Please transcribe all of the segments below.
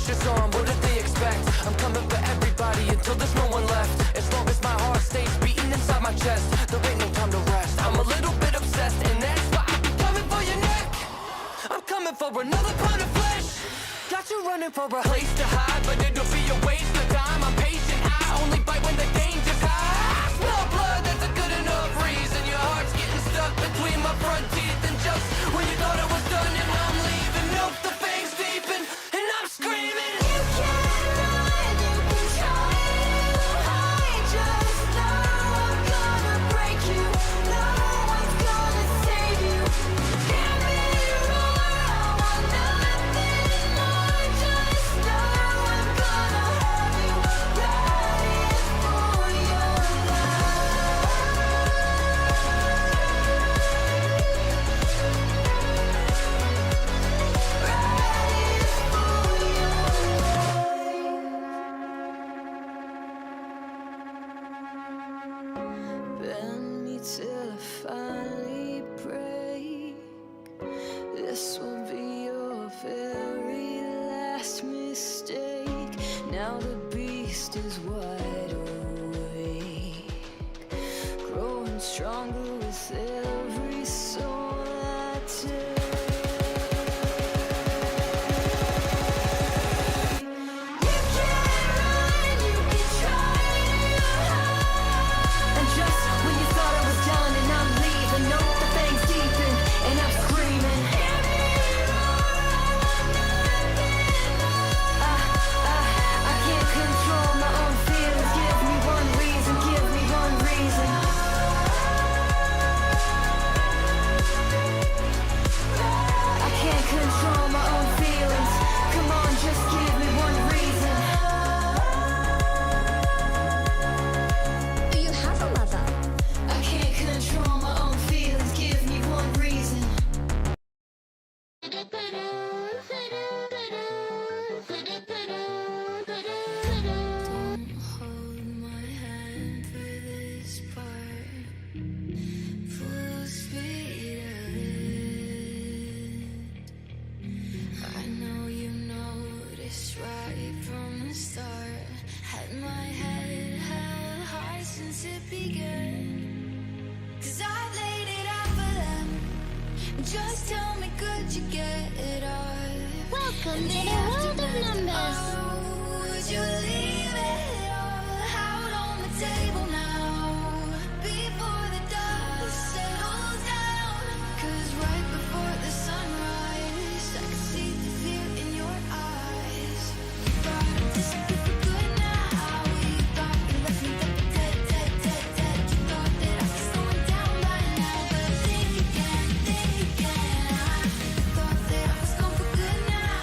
pressure's on, what did they expect? I'm coming for everybody until there's no one left. As long as my heart stays beating inside my chest, there ain't no time to rest. I'm a little bit obsessed, and that's why I be coming for your neck. I'm coming for another pound of flesh. Got you running for a place to hide, but it'll be a waste of time. I'm patient, I only bite when the danger's high. I smell blood, that's a good enough reason. Your heart's getting stuck between my front teeth, and just when you thought it was done, and I'm leaving. Nope, the fangs deepen, and I'm screaming. You can't run, you can try to hide. Just know I'm gonna break you. No one's gonna save you. Hear me roar, I want nothing more. Just know I'm gonna have you ready for your bend me till I finally break. This will be your very last mistake. Now the beast is wide awake, growing stronger with every soul I take. You can't run, you can try to hide. And just when you thought it was done, and I'm leaving, nope, the fangs deepen, and I'm screaming. Hear me roar, I can't control my own feelings. Give me one reason, give me one reason. I can't control my own feelings. Come on, just give me one reason. Do you have a mother? I can't control my own feelings. Give me one reason. Don't hold my hand for this part. Full speed ahead. I know you noticed right from the start. Had my head held high since it began. 'Cause I laid it out for them. Just tell me, could you get it all? Welcome to the world of numbers. Would you leave it all out on the table now? Before the dust settles down. 'Cause right before the sunrise, I could see the fear in your eyes. You thought I'd disappear for good now. You thought you left me dead, dead, dead, dead. You thought that I was slowing down by now. But think again, think again. I thought that I was gone for good now.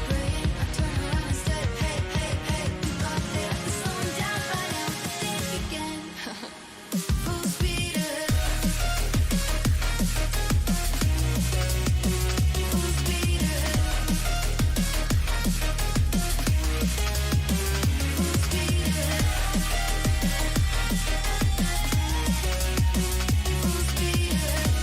Praying I turn around instead. Hey, hey, hey. You thought that I was slowing down by now. Think again. Full speed ahead. Full speed ahead. Full speed ahead. Full speed ahead.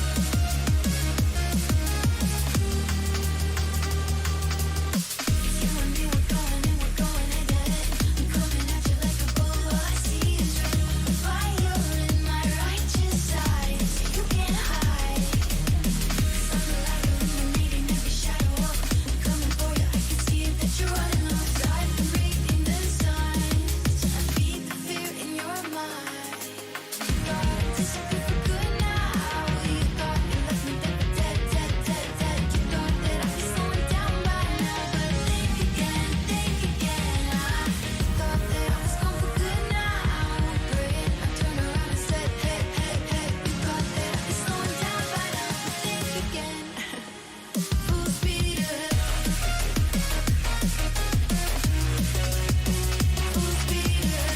You and me, we're going and we're going head to head. I'm coming at you like a bull. All I see is red. Fire in my righteous eyes. You can't hide. 'Cause I'm the light illuminating every shadow. I'm coming for you. I can see it that you're running off. I've been reading the signs. I beat the fear in your mind. You thought I'd disappear for good now. You thought you left me dead, dead, dead, dead. You thought that I'd be slowing down by now. But think again, think again. I thought that I was gone for good now. Praying I turned around and said, hey, hey, hey. You thought that I'd be slowing down by now. But think again. Full speed ahead. Full speed ahead.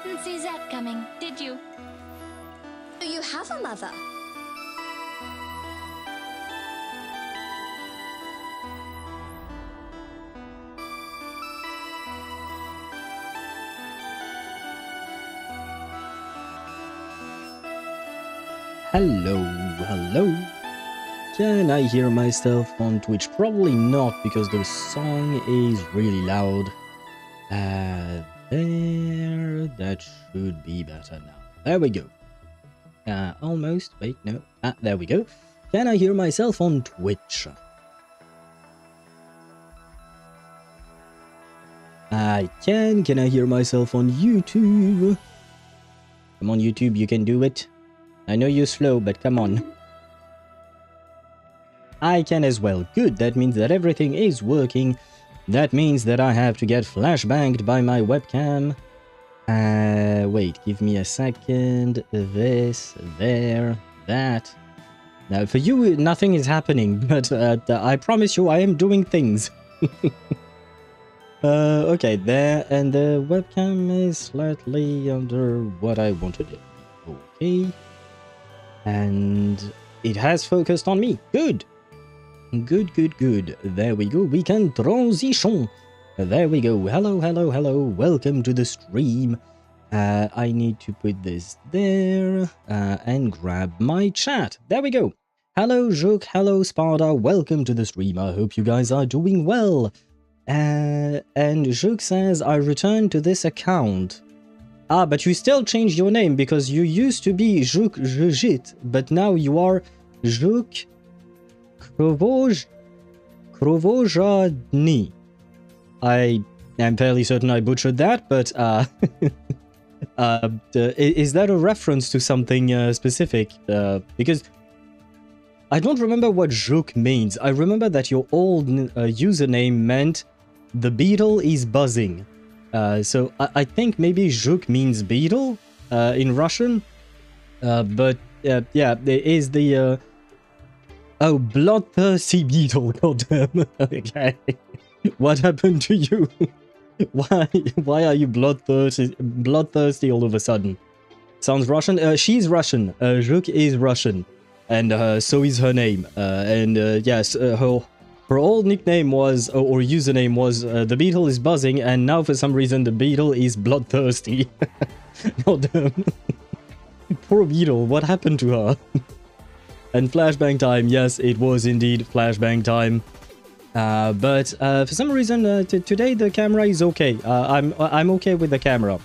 didn't see that coming, did you? You have a mother. Hello, hello. Can I hear myself on Twitch? Probably not, because the song is really loud. There, that should be better now. There we go. Almost, wait, no. There we go. Can I hear myself on Twitch? I can. Can I hear myself on YouTube? Come on, YouTube, you can do it. I know you're slow, but come on. I can as well. Good, that means that everything is working. That means that I have to get flashbanged by my webcam. Wait, give me a second. This, there, that. Now, for you, nothing is happening, but I promise you I am doing things. Okay, there, and the webcam is slightly under what I wanted it. Okay. And it has focused on me. Good. Good, good, good. There we go. We can transition. There we go. Hello, hello, hello. Welcome to the stream. I need to put this there and grab my chat. There we go. Hello, Jouk. Hello, Sparta. Welcome to the stream. I hope you guys are doing well. And Jouk says, I returned to this account. Ah, but you still changed your name because you used to be Jouk Jejit, but now you are Jouk Krovojadny. I am fairly certain I butchered that, but is that a reference to something specific? Because I don't remember what Jouk means. I remember that your old username meant the beetle is buzzing. So I think maybe Jouk means beetle in Russian. But yeah, there is the... Oh, bloodthirsty beetle, goddamn. Okay. What happened to you? Why are you bloodthirsty all of a sudden? Sounds Russian? She's Russian. Jouk is Russian. And so is her name. Yes, her old nickname was, or username was, the beetle is buzzing, and now for some reason the beetle is bloodthirsty. Goddamn. Poor beetle, what happened to her? And flashbang time, yes, it was indeed flashbang time. But for some reason, today the camera is okay. I'm okay with the camera.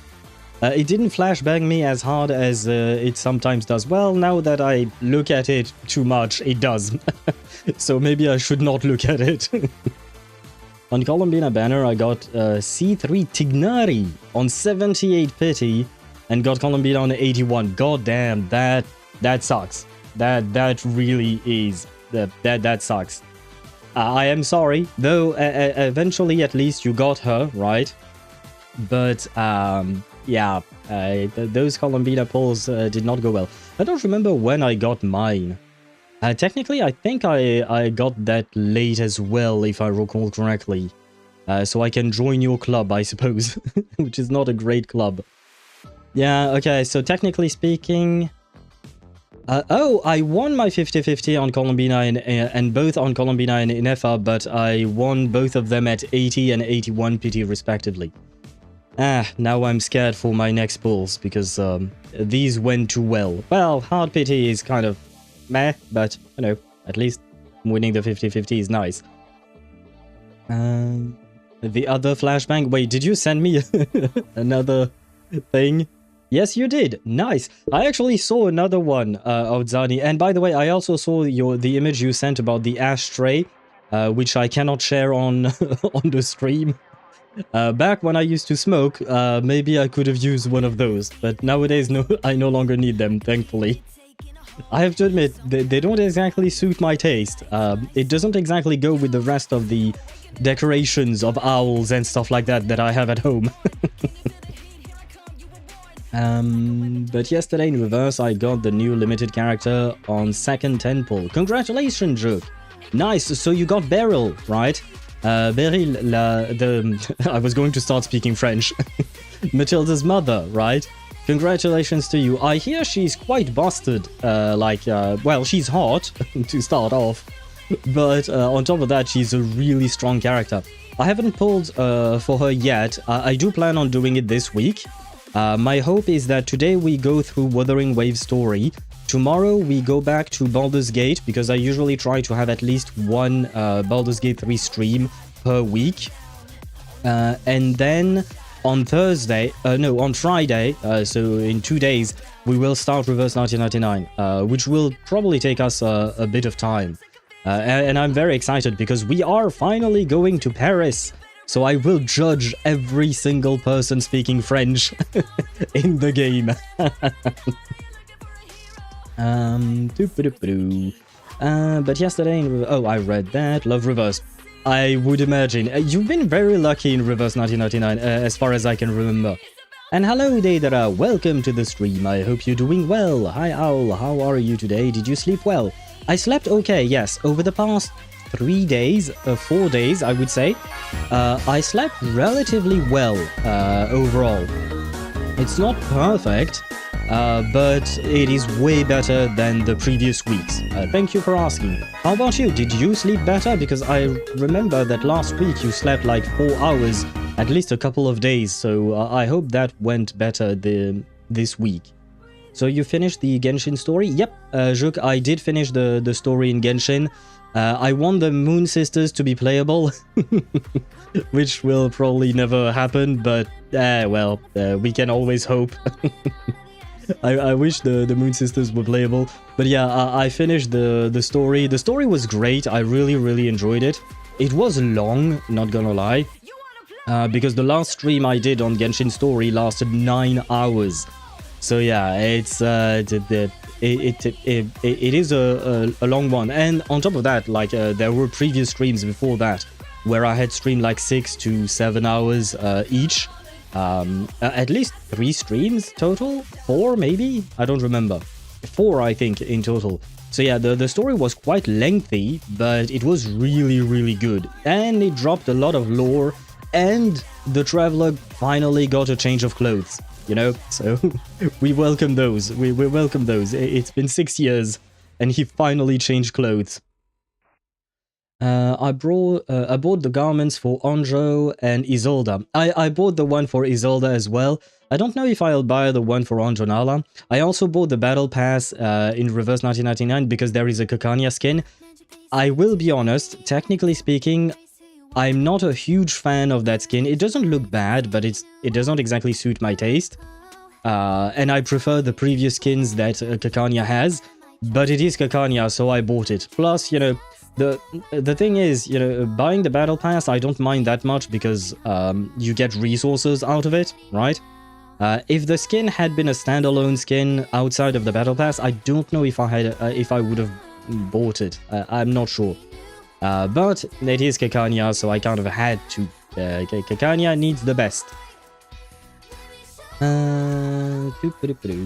It didn't flashbang me as hard as it sometimes does. Well, now that I look at it too much, it does. So maybe I should not look at it. On Columbina banner, I got C3 Tignari on 78 pity and got Columbina on 81. God damn, that sucks. That really is. That sucks. I am sorry, though eventually at least you got her, right? But yeah, those Columbina polls did not go well. I don't remember when I got mine. Technically, I think I got that late as well, if I recall correctly. So I can join your club, I suppose, which is not a great club. Yeah, okay, so technically speaking... oh, I won my 50-50 on Columbina and both on Columbina and Inefa, but I won both of them at 80 and 81 pity respectively. Now I'm scared for my next pulls, because these went too well. Well, hard pity is kind of meh, but, you know, at least winning the 50-50 is nice. The other flashbang... Wait, did you send me another thing? Yes, you did. Nice. I actually saw another one of Zani. And by the way, I also saw the image you sent about the ashtray, which I cannot share on, on the stream. Back when I used to smoke, maybe I could have used one of those. But nowadays, no, I no longer need them, thankfully. I have to admit, they don't exactly suit my taste. It doesn't exactly go with the rest of the decorations of owls and stuff like that I have at home. But yesterday in reverse, I got the new limited character on second 10 pull. Congratulations, Jouk! Nice, so you got Beryl, right? Beryl, I was going to start speaking French. Matilda's mother, right? Congratulations to you. I hear she's quite busted. Well, she's hot to start off, but on top of that, she's a really strong character. I haven't pulled for her yet. I do plan on doing it this week. My hope is that today we go through Wuthering Waves story. Tomorrow we go back to Baldur's Gate, because I usually try to have at least one Baldur's Gate 3 stream per week. And then on Friday, so in 2 days, we will start Reverse 1999, which will probably take us a bit of time. And I'm very excited because we are finally going to Paris. So I will judge every single person speaking French in the game. But yesterday oh, I read that. Love Reverse. I would imagine. You've been very lucky in Reverse 1999, as far as I can remember. And hello, Deidara. Welcome to the stream. I hope you're doing well. Hi, Owl. How are you today? Did you sleep well? I slept okay, yes. Over the past 3 days, 4 days, I would say. I slept relatively well, overall. It's not perfect, but it is way better than the previous weeks. Thank you for asking. How about you? Did you sleep better? Because I remember that last week you slept like 4 hours, at least a couple of days, so I hope that went better this week. So you finished the Genshin story? Yep, Juk, I did finish the story in Genshin. I want the Moon Sisters to be playable, which will probably never happen, but well, we can always hope. I wish the Moon Sisters were playable, but yeah, I finished the story. The story was great. I really enjoyed it. It was long, not gonna lie, because the last stream I did on Genshin story lasted 9 hours. So yeah, it's it is a long one, and on top of that, like there were previous streams before that where I had streamed like 6 to 7 hours each. At least 3 streams total, 4 maybe, I don't remember, 4 I think in total. So yeah, the story was quite lengthy, but it was really good, and it dropped a lot of lore, and the traveler finally got a change of clothes, you know, so we welcome those. We welcome those. It's been 6 years and he finally changed clothes. I bought the garments for Anjo and Isolde. I bought the one for Isolde as well. I don't know if I'll buy the one for Anjo Nala. I also bought the battle pass in Reverse 1999 because there is a Kakanya skin. I will be honest, technically speaking, I'm not a huge fan of that skin. It doesn't look bad, but it doesn't exactly suit my taste. And I prefer the previous skins that Kakanya has, but it is Kakanya, so I bought it. Plus, you know, the thing is, you know, buying the battle pass, I don't mind that much because you get resources out of it, right? If the skin had been a standalone skin outside of the battle pass, I don't know if I would have bought it. I'm not sure. But it is Kakanya, so I kind of had to. Kakanya needs the best.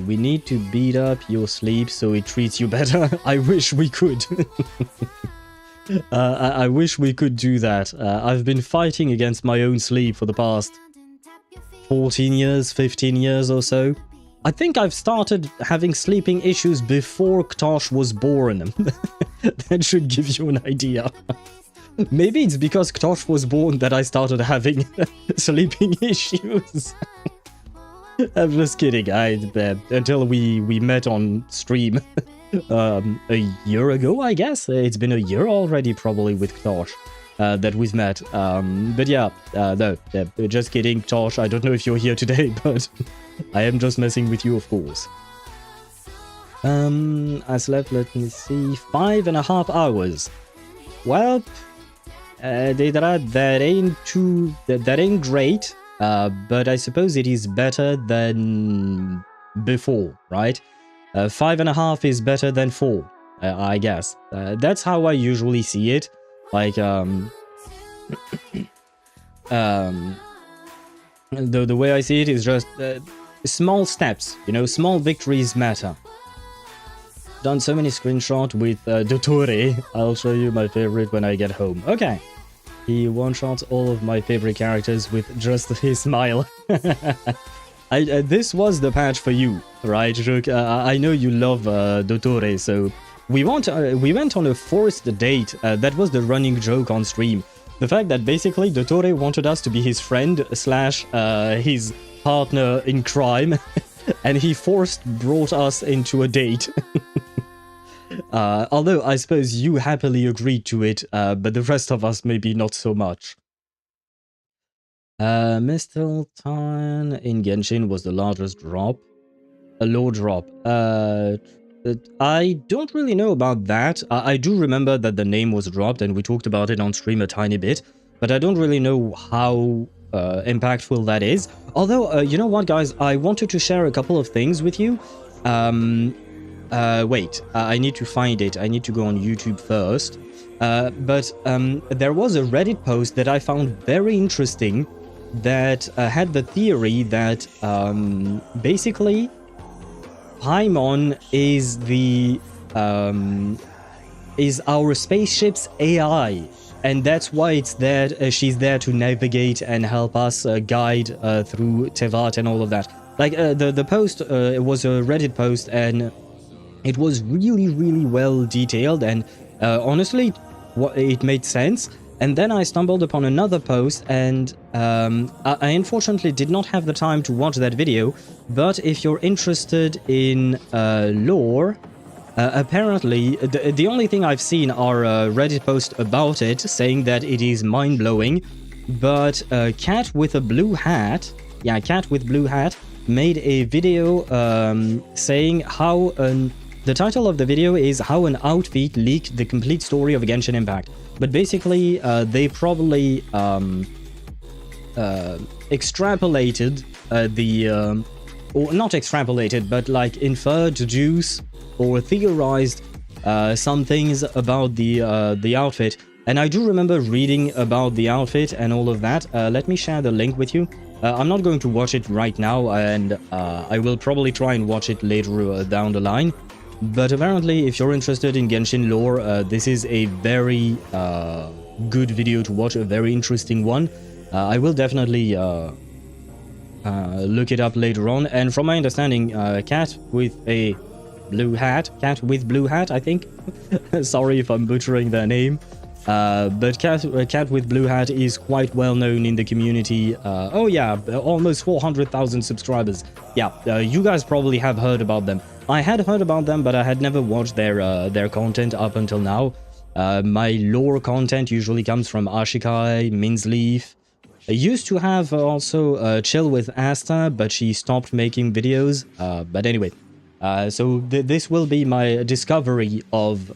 We need to beat up your sleep so it treats you better. I wish we could. I wish we could do that. I've been fighting against my own sleep for the past 14 years, 15 years or so. I think I've started having sleeping issues before Ktosh was born. That should give you an idea. Maybe it's because Ktosh was born that I started having sleeping issues. I'm just kidding. Until we met on stream a year ago, I guess. It's been a year already, probably, with Ktosh that we've met. But yeah, no, just kidding, Ktosh. I don't know if you're here today, but I am just messing with you, of course. I slept, let me see, 5.5 hours. Well, that ain't great, but I suppose it is better than before, right? 5.5 is better than 4, I guess. That's how I usually see it. Like, the way I see it is just small steps, you know, small victories matter. Done so many screenshots with Dottore. I'll show you my favorite when I get home. Okay. He one-shots all of my favorite characters with just his smile. This was the patch for you, right, Rook? I know you love Dottore, so we went on a forced date. That was the running joke on stream. The fact that basically Dottore wanted us to be his friend slash his partner in crime, and he brought us into a date. Although I suppose you happily agreed to it, but the rest of us maybe not so much. Mistletoe in Genshin was the largest drop. A low drop. I don't really know about that. I do remember that the name was dropped and we talked about it on stream a tiny bit, but I don't really know how impactful that is. Although, you know what, guys? I wanted to share a couple of things with you. Wait, I need to find it. I need to go on YouTube first. But there was a Reddit post that I found very interesting that had the theory that basically Paimon is is our spaceship's AI, and that's why it's there. She's there to navigate and help us guide through Tevat and all of that. Like the post, it was a Reddit post, and it was really well detailed, and honestly, it made sense. And then I stumbled upon another post, and I unfortunately did not have the time to watch that video, but if you're interested in lore, apparently the only thing I've seen are Reddit posts about it, saying that it is mind-blowing, but Cat with a Blue Hat, yeah, Cat with Blue Hat, made a video saying how the title of the video is How an Outfit Leaked the Complete Story of Genshin Impact. But basically, they probably extrapolated or not extrapolated, but like inferred, deduced, or theorized some things about the outfit. And I do remember reading about the outfit and all of that. Let me share the link with you. I'm not going to watch it right now, and I will probably try and watch it later down the line. But apparently, if you're interested in Genshin lore, this is a very good video to watch, a very interesting one. I will definitely look it up later on. And from my understanding, Cat with a Blue Hat, I think. Sorry if I'm butchering their name. But Cat with Blue Hat is quite well known in the community. Oh yeah, almost 400,000 subscribers. Yeah, you guys probably have heard about them. I had heard about them, but I had never watched their content up until now. My lore content usually comes from Ashikai, Minsleaf. I used to have also Chill with Asta, but she stopped making videos. But anyway, so this will be my discovery of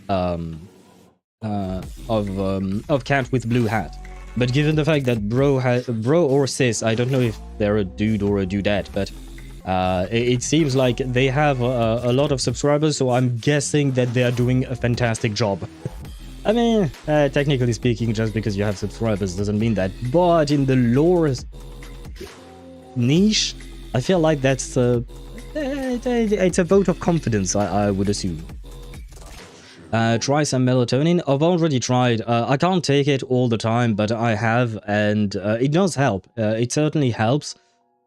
Cat with Blue Hat. But given the fact that bro or sis, I don't know if they're a dude or a dudette, but it seems like they have a lot of subscribers, so I'm guessing that they are doing a fantastic job. I mean, technically speaking, just because you have subscribers doesn't mean that, but in the lore niche, I feel like that's it's a vote of confidence, I would assume. Try some melatonin. I've already tried. I can't take it all the time, but I have, and it does help. It certainly helps.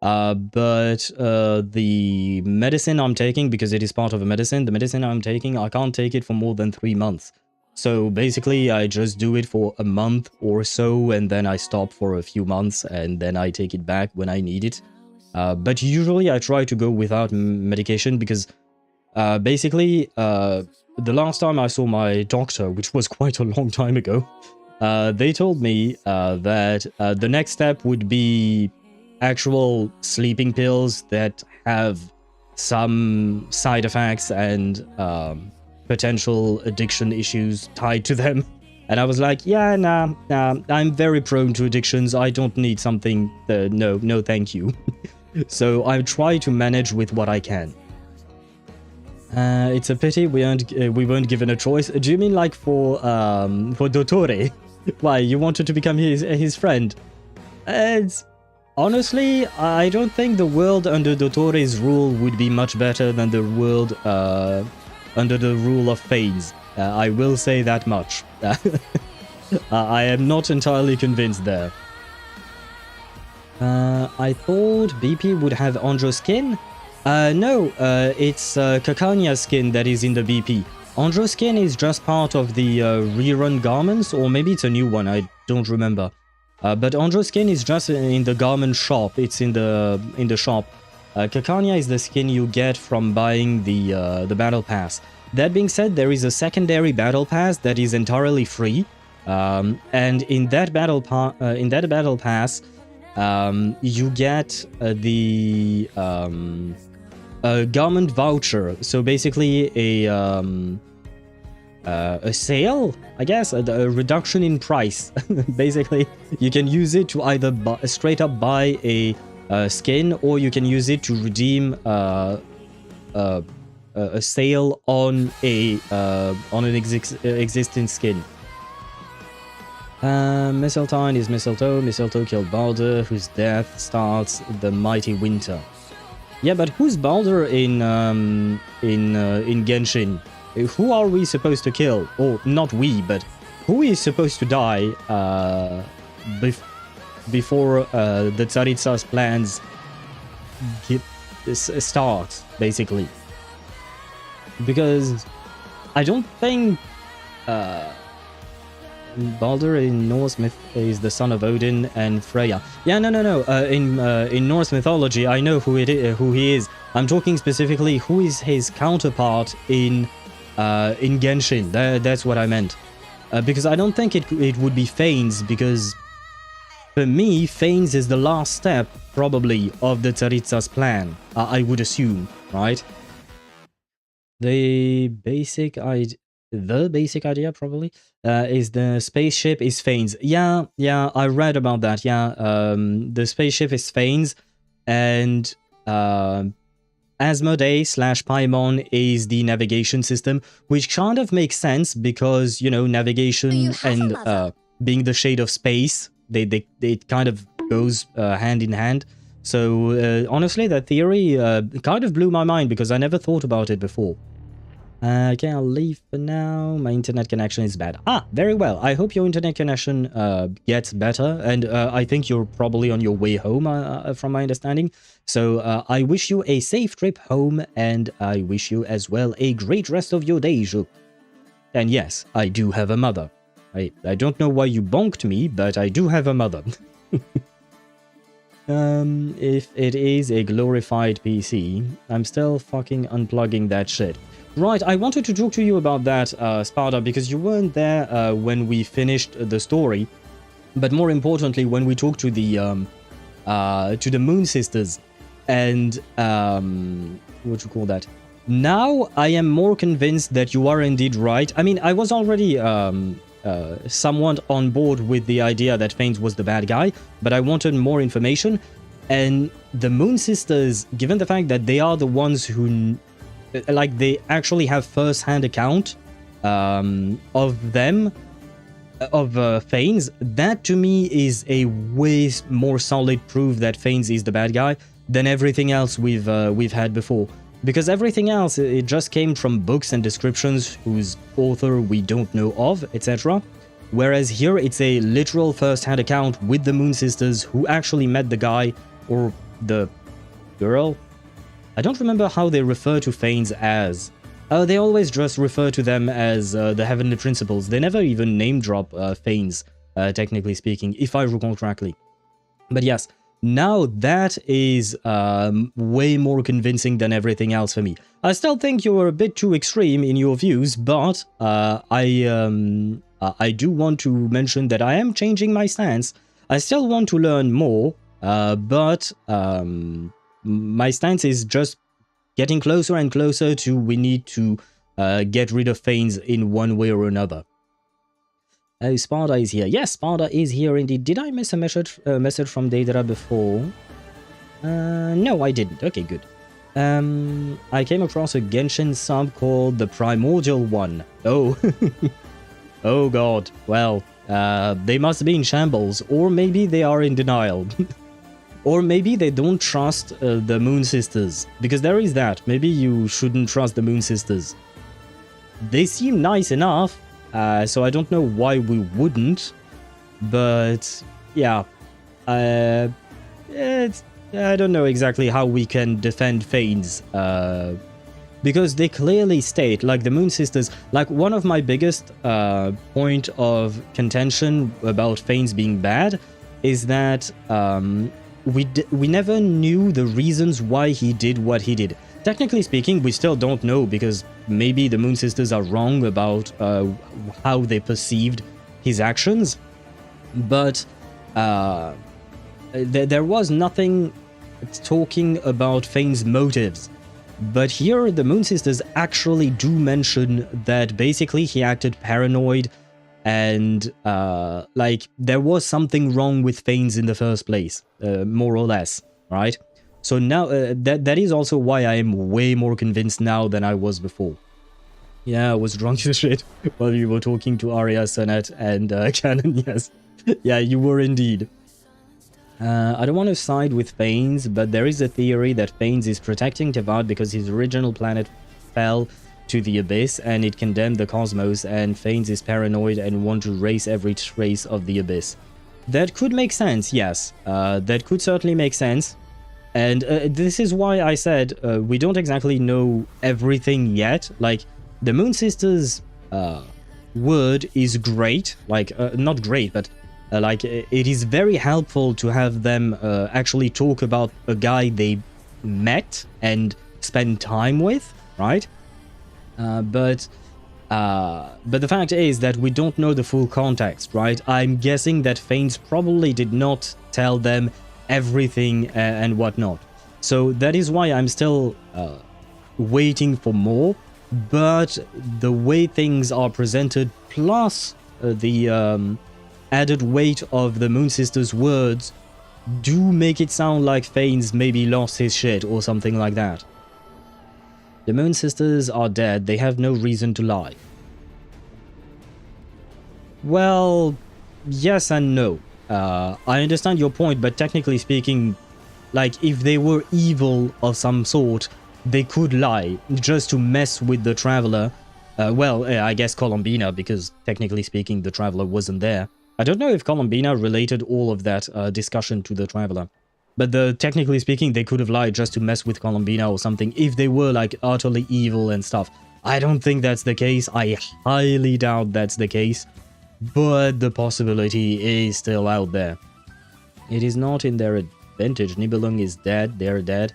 But the medicine I'm taking, because it is part of a medicine, the medicine I'm taking, I can't take it for more than 3 months. So basically, I just do it for a month or so, and then I stop for a few months, and then I take it back when I need it. But usually I try to go without medication, because basically, the last time I saw my doctor, which was quite a long time ago, they told me that the next step would be actual sleeping pills that have some side effects and potential addiction issues tied to them. And I was like, yeah, nah, I'm very prone to addictions. I don't need something, no thank you. So I try to manage with what I can. It's a pity we weren't given a choice. Do you mean like for Dottore? Why, you wanted to become his friend? Honestly, I don't think the world under Dottore's rule would be much better than the world under the rule of Phase. I will say that much. I am not entirely convinced there. I thought BP would have Andro skin. No, it's Kakania's skin that is in the BP. Andro skin is just part of the rerun garments, or maybe it's a new one, I don't remember. But Andro skin is just in the garment shop, it's in the shop. Kakania is the skin you get from buying the battle pass. That being said, there is a secondary battle pass that is entirely free, and in that battle pass, you get the garment voucher. So basically a sale, I guess, a reduction in price. Basically, you can use it to either straight up buy a skin, or you can use it to redeem a sale on an existing skin. Mistletoe is mistletoe. Mistletoe killed Baldur, whose death starts the mighty winter. Yeah, but who's Baldur in Genshin? Who are we supposed to kill? Or not we, but who is supposed to die before the Tsaritsa's plans start, basically? Because I don't think Baldur in Norse myth is the son of Odin and Freya. Yeah, no. In Norse mythology, I know who he is. I'm talking specifically who is his counterpart in Genshin. That's what I meant. Because I don't think it would be Fanes, because for me, Fanes is the last step, probably, of the Tsaritsa's plan. I would assume, right? The basic idea, probably, is the spaceship is Fanes. Yeah, I read about that. Yeah, the spaceship is Fanes, and Asmodee/Paimon is the navigation system, which kind of makes sense because, you know, navigation and being the shade of space, they kind of goes hand in hand. So honestly, that theory kind of blew my mind because I never thought about it before. Okay, I'll leave for now. My internet connection is bad. Very well. I hope your internet connection gets better, and I think you're probably on your way home, from my understanding. So I wish you a safe trip home, and I wish you as well a great rest of your day, Zhu. And yes, I do have a mother. I don't know why you bonked me, but I do have a mother. If it is a glorified PC, I'm still fucking unplugging that shit. Right, I wanted to talk to you about that, Sparta, because you weren't there when we finished the story, but more importantly, when we talked to the Moon Sisters, and what you call that? Now I am more convinced that you are indeed right. I mean, I was already somewhat on board with the idea that Fanes was the bad guy, but I wanted more information, and the Moon Sisters, given the fact that they are the ones who, like, they actually have first-hand account of them, of Fanes, that to me is a way more solid proof that Fanes is the bad guy than everything else we've had before. Because everything else, it just came from books and descriptions whose author we don't know of, etc. Whereas here it's a literal first-hand account with the Moon Sisters who actually met the guy, or the girl. I don't remember how they refer to Fanes as. They always just refer to them as the Heavenly Principles. They never even name-drop Fanes, technically speaking, if I recall correctly. But yes, now that is way more convincing than everything else for me. I still think you're a bit too extreme in your views, but I do want to mention that I am changing my stance. I still want to learn more, but my stance is just getting closer and closer to we need to get rid of Fanes in one way or another. Oh, Sparta is here. Yes, Sparta is here indeed. Did I miss a message from Deidara before? No, I didn't. Okay, good. I came across a Genshin sub called the Primordial One. Oh. Oh god. Well, they must be in shambles, or maybe they are in denial. Or maybe they don't trust the Moon Sisters, because there is that. Maybe you shouldn't trust the Moon Sisters. They seem nice enough, so I don't know why we wouldn't, but yeah, I don't know exactly how we can defend Fanes, because they clearly state, like the Moon Sisters, like one of my biggest point of contention about Fanes being bad is that we never knew the reasons why he did what he did. Technically speaking, we still don't know, because maybe the Moon Sisters are wrong about how they perceived his actions, but there was nothing talking about Fane's motives. But here, the Moon Sisters actually do mention that basically he acted paranoid and, like, there was something wrong with Fanes in the first place, more or less, right? So now, that is also why I am way more convinced now than I was before. Yeah, I was drunk as shit while you were talking to Arya, Sonnet, and Canon, yes. Yeah, you were indeed. I don't want to side with Fanes, but there is a theory that Fanes is protecting Tevat because his original planet fell to the abyss and it condemned the cosmos, and Fanes is paranoid and want to erase every trace of the abyss. That could make sense, yes. That could certainly make sense. And this is why I said we don't exactly know everything yet. Like, the Moon Sisters' word is great. Like, not great, but like, it is very helpful to have them actually talk about a guy they met and spend time with, right? But the fact is that we don't know the full context, right? I'm guessing that Fanes probably did not tell them everything and whatnot. So that is why I'm still waiting for more, but the way things are presented, plus the added weight of the Moon Sisters' words, do make it sound like Fanes maybe lost his shit or something like that. The Moon Sisters are dead, they have no reason to lie. Well, yes and no. I understand your point, but technically speaking, like, if they were evil of some sort, they could lie, just to mess with the Traveler. I guess Columbina, because technically speaking, the Traveler wasn't there. I don't know if Columbina related all of that discussion to the Traveler. But technically speaking, they could have lied just to mess with Columbina or something, if they were, like, utterly evil and stuff. I don't think that's the case. I highly doubt that's the case. But the possibility is still out there. It is not in their advantage. Nibelung is dead, they're dead.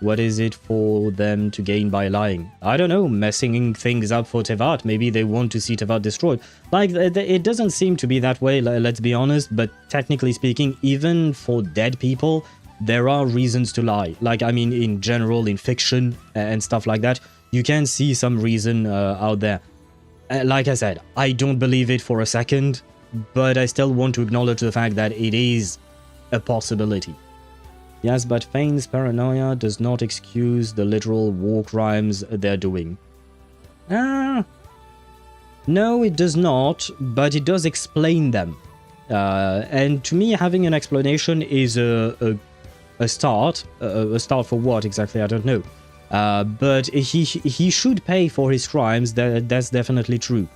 What is it for them to gain by lying? I don't know, messing things up for Tevat. Maybe they want to see Tevat destroyed. Like, it doesn't seem to be that way, let's be honest, but technically speaking, even for dead people, there are reasons to lie. Like, I mean, in general, in fiction and stuff like that, you can see some reason out there. Like I said, I don't believe it for a second, but I still want to acknowledge the fact that it is a possibility. Yes, but Fane's paranoia does not excuse the literal war crimes they're doing. No, it does not, but it does explain them. And to me, having an explanation is a start. A start for what exactly, I don't know. But he should pay for his crimes, that's definitely true.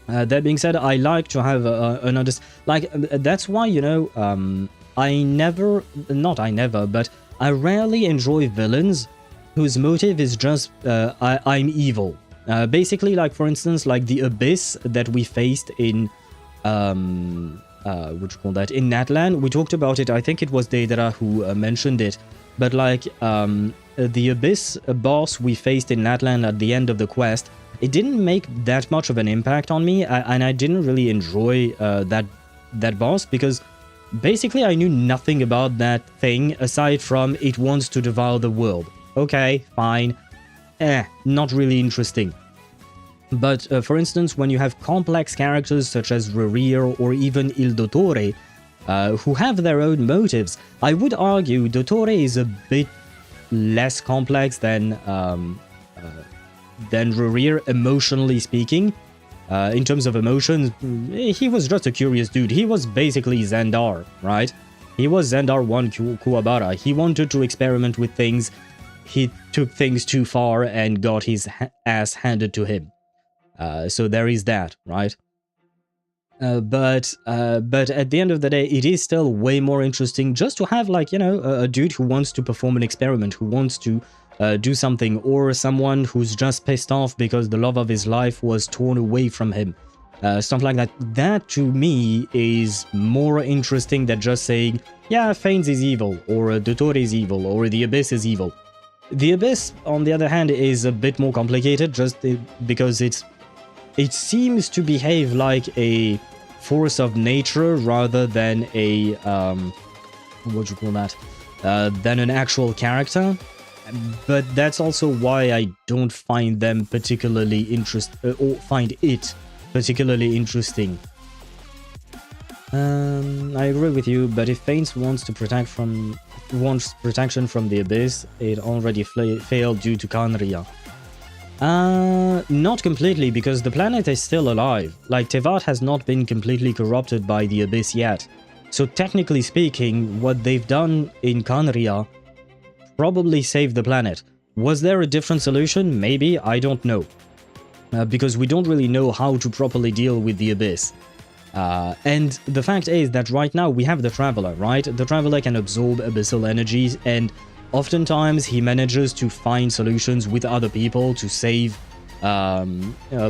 That being said, I like to have an understanding. Like, that's why, you know, but I rarely enjoy villains whose motive is just, I'm evil. Basically, like, for instance, like the Abyss that we faced in, in Natlan. We talked about it, I think it was Deidara who mentioned it, but like, the Abyss boss we faced in Natlan at the end of the quest, it didn't make that much of an impact on me, and I didn't really enjoy that boss, because basically I knew nothing about that thing aside from it wants to devour the world. Okay, fine. Not really interesting. But for instance, when you have complex characters such as Rerir or even Il Dottore, who have their own motives, I would argue Dottore is a bit less complex than Rerir, emotionally speaking. In terms of emotions, he was just a curious dude. He was basically Xandar, right? He was Xandar 1 Kuwabara. He wanted to experiment with things. He took things too far and got his ass handed to him. So there is that, right? But at the end of the day, it is still way more interesting just to have, like, you know, a dude who wants to perform an experiment, who wants to do something, or someone who's just pissed off because the love of his life was torn away from him. Stuff like that. That, to me, is more interesting than just saying, yeah, Fanes is evil, or Dottore is evil, or the Abyss is evil. The Abyss, on the other hand, is a bit more complicated, just because it seems to behave like a force of nature rather than a, what do you call that, than an actual character. But that's also why I don't find them particularly or find it particularly interesting. I agree with you, but if Fanes wants protection from the Abyss, it already failed due to Khaenri'ah. Not completely, because the planet is still alive. Like, Tevat has not been completely corrupted by the Abyss yet. So technically speaking, what they've done in Khaenri'ah probably saved the planet. Was there a different solution? Maybe, I don't know. Because we don't really know how to properly deal with the Abyss. And the fact is that right now we have the Traveler, right? The Traveler can absorb abyssal energies, and oftentimes he manages to find solutions with other people to save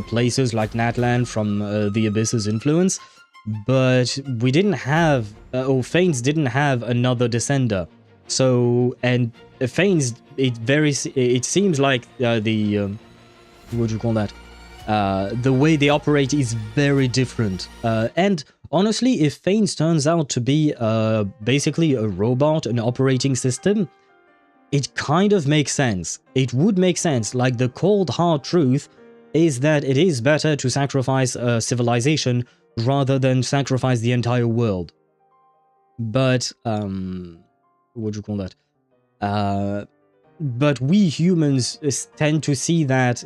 places like Natlan from the Abyss's influence. But we didn't have, or Fanes didn't have another Descender. So, and Fanes, it seems like what do you call that? The way they operate is very different. And honestly, if Fanes turns out to be basically a robot, an operating system, it kind of makes sense. It would make sense. Like, the cold hard truth is that it is better to sacrifice a civilization rather than sacrifice the entire world. But, what do you call that? But we humans tend to see that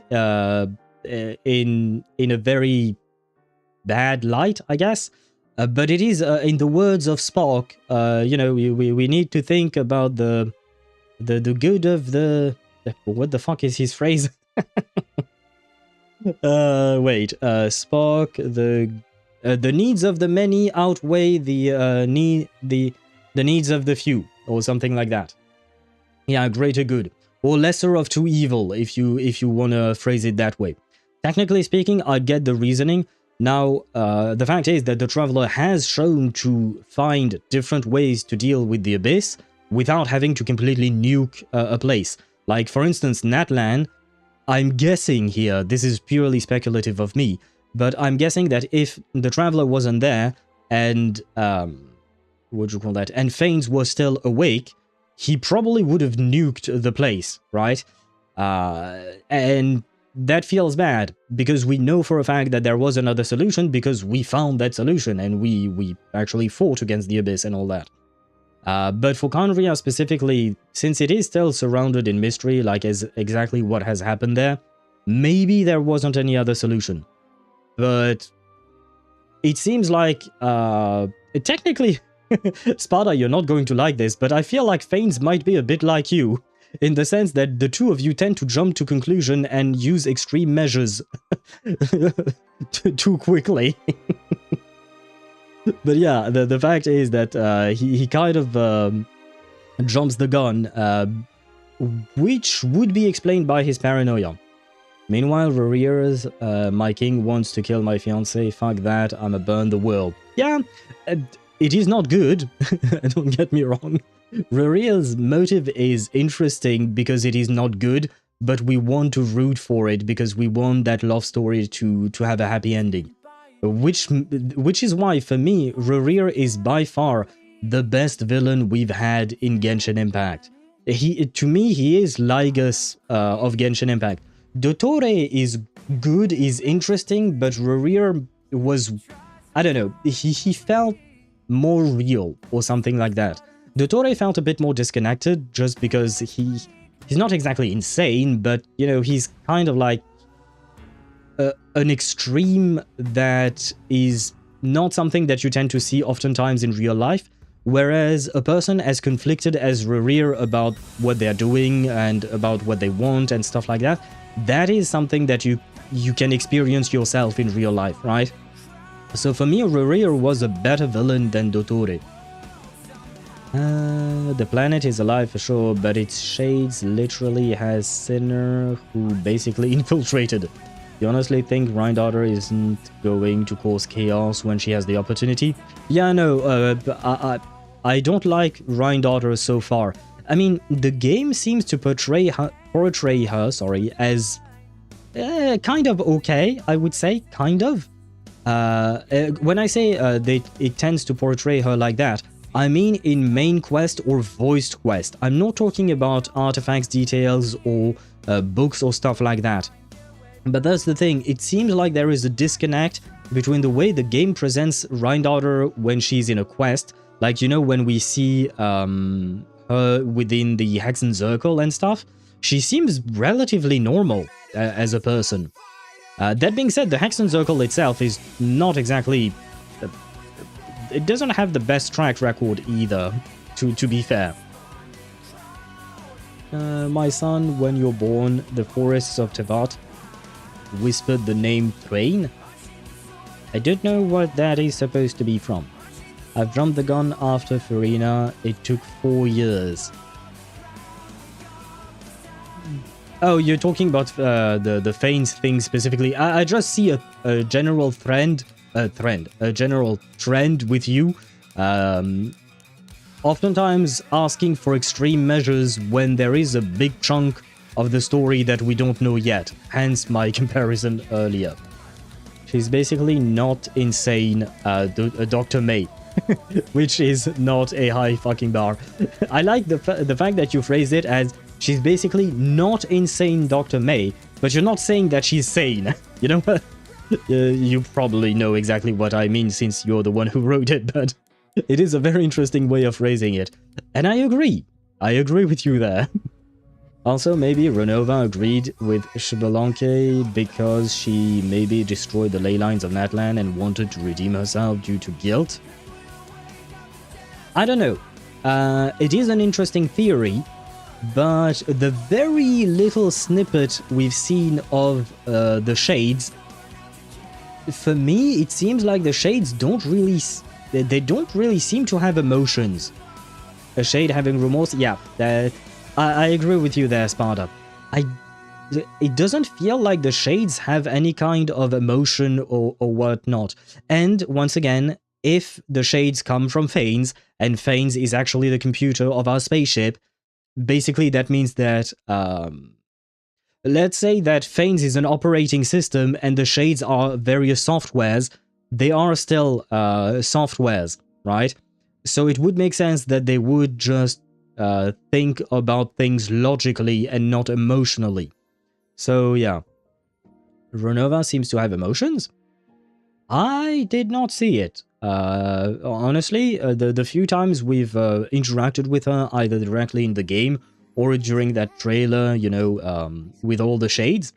in a very bad light, I guess. But it is, in the words of Spock, you know, we need to think about the good of the... What the fuck is his phrase? Spock, the needs of the many outweigh the needs of the few, or something like that. Yeah, greater good, or lesser of two evil, if you want to phrase it that way. Technically speaking, I get the reasoning. Now, the fact is that the Traveler has shown to find different ways to deal with the Abyss without having to completely nuke a place. Like, for instance, Natlan, I'm guessing here, this is purely speculative of me, but I'm guessing that if the Traveler wasn't there, and, what do you call that, and Fanes was still awake, he probably would have nuked the place, right? And that feels bad, because we know for a fact that there was another solution, because we found that solution, and we actually fought against the Abyss and all that. But for Khaenri'ah specifically, since it is still surrounded in mystery, like as exactly what has happened there, maybe there wasn't any other solution. But it seems like, technically, Spada, you're not going to like this, but I feel like Fanes might be a bit like you, in the sense that the two of you tend to jump to conclusion and use extreme measures too quickly. But yeah, the fact is that he kind of jumps the gun, which would be explained by his paranoia. Meanwhile, Rorier's, my king wants to kill my fiancée, fuck that, I'ma burn the world. Yeah, it is not good, don't get me wrong. Rorier's motive is interesting because it is not good, but we want to root for it because we want that love story to have a happy ending. Which is why, for me, Rorier is by far the best villain we've had in Genshin Impact. To me, he is Lygus of Genshin Impact. Dottore is good, is interesting, but Rorier was, I don't know, he felt more real or something like that. Dottore felt a bit more disconnected just because he's not exactly insane, but, you know, he's kind of like an extreme that is not something that you tend to see oftentimes in real life, whereas a person as conflicted as Rorier about what they're doing and about what they want and stuff like that, that is something that you you can experience yourself in real life, right? So for me, Rover was a better villain than Dottore. The planet is alive for sure, but its shades literally has Sinner who basically infiltrated. You honestly think Granddaughter isn't going to cause chaos when she has the opportunity? Yeah, no, I don't like Granddaughter so far. I mean, the game seems to portray her as kind of okay, I would say, kind of. When I say it tends to portray her like that, I mean in main quest or voiced quest. I'm not talking about artifacts details or books or stuff like that. But that's the thing, it seems like there is a disconnect between the way the game presents Granddaughter when she's in a quest, like, you know, when we see her within the Hexen Circle and stuff, she seems relatively normal as a person. That being said, the Hexen Circle itself is not exactly... it doesn't have the best track record either, to be fair. My son, when you're born, the forests of Tevat whispered the name Thrain. I don't know what that is supposed to be from. I've jumped the gun after Farina. It took 4 years. Oh, you're talking about the Fanes thing specifically. I just see a general a general trend with you. Oftentimes asking for extreme measures when there is a big chunk of the story that we don't know yet. Hence my comparison earlier. She's basically not insane, Dr. May. Which is not a high fucking bar. I like the fact that you phrased it as she's basically not insane Dr. May, but you're not saying that she's sane. You know? You probably know exactly what I mean since you're the one who wrote it, but it is a very interesting way of phrasing it. And I agree. I agree with you there. Also, maybe Renova agreed with Shibelonke because she maybe destroyed the ley lines of Natlan and wanted to redeem herself due to guilt. I don't know. It is an interesting theory, but the very little snippet we've seen of the Shades, for me, it seems like the Shades don't really... they don't really seem to have emotions. A Shade having remorse? Yeah, I agree with you there, Sparta. It doesn't feel like the Shades have any kind of emotion or whatnot. And, once again, if the Shades come from Fanes, and Fanes is actually the computer of our spaceship, basically that means that, let's say that Fanes is an operating system and the Shades are various softwares, they are still softwares, right? So it would make sense that they would just think about things logically and not emotionally. So yeah. Renova seems to have emotions? I did not see it. Honestly, the few times we've interacted with her, either directly in the game or during that trailer, you know, with all the Shades,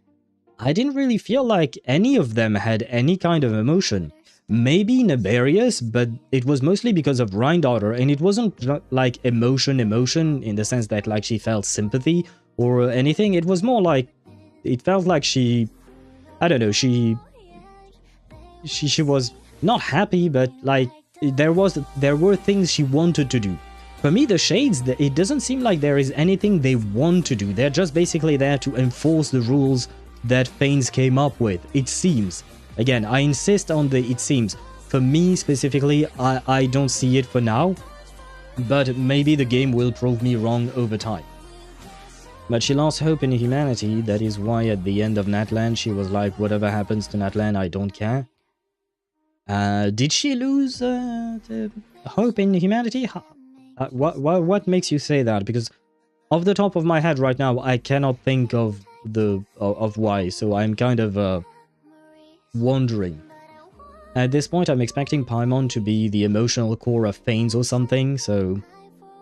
I didn't really feel like any of them had any kind of emotion. Maybe Naberius, but it was mostly because of Granddaughter, and it wasn't like emotion in the sense that like she felt sympathy or anything. It was more like, it felt like she, I don't know, she was not happy, but like there were things she wanted to do. For me, the Shades, it doesn't seem like there is anything they want to do. They're just basically there to enforce the rules that Fanes came up with, it seems. Again, I insist on the it seems. For me specifically, I don't see it for now, but maybe the game will prove me wrong over time. But she lost hope in humanity, that is why at the end of Natlan she was like, whatever happens to Natlan, I don't care. Did she lose the hope in humanity? What makes you say that? Because off the top of my head right now, I cannot think of why, so I'm kind of wondering. At this point, I'm expecting Paimon to be the emotional core of Fanes or something, so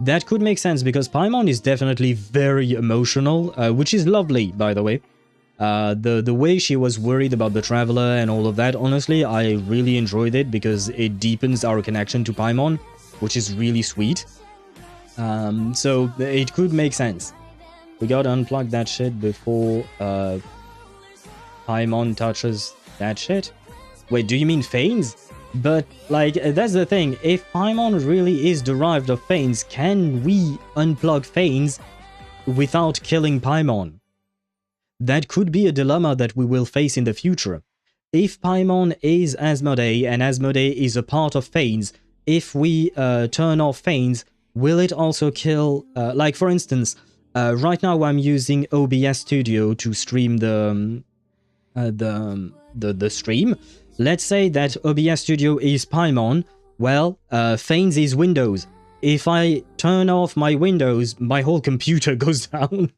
that could make sense because Paimon is definitely very emotional, which is lovely, by the way. The way she was worried about the Traveler and all of that, honestly, I really enjoyed it because it deepens our connection to Paimon, which is really sweet. So it could make sense. We gotta unplug that shit before Paimon touches that shit. Wait, do you mean Fanes? But, like, that's the thing. If Paimon really is derived of Fanes, can we unplug Fanes without killing Paimon? That could be a dilemma that we will face in the future. If Paimon is Asmodee and Asmodee is a part of Fanes, if we turn off Fanes, will it also kill... like, for instance, right now I'm using OBS Studio to stream the stream. Let's say that OBS Studio is Paimon. Well, Fanes is Windows. If I turn off my Windows, my whole computer goes down.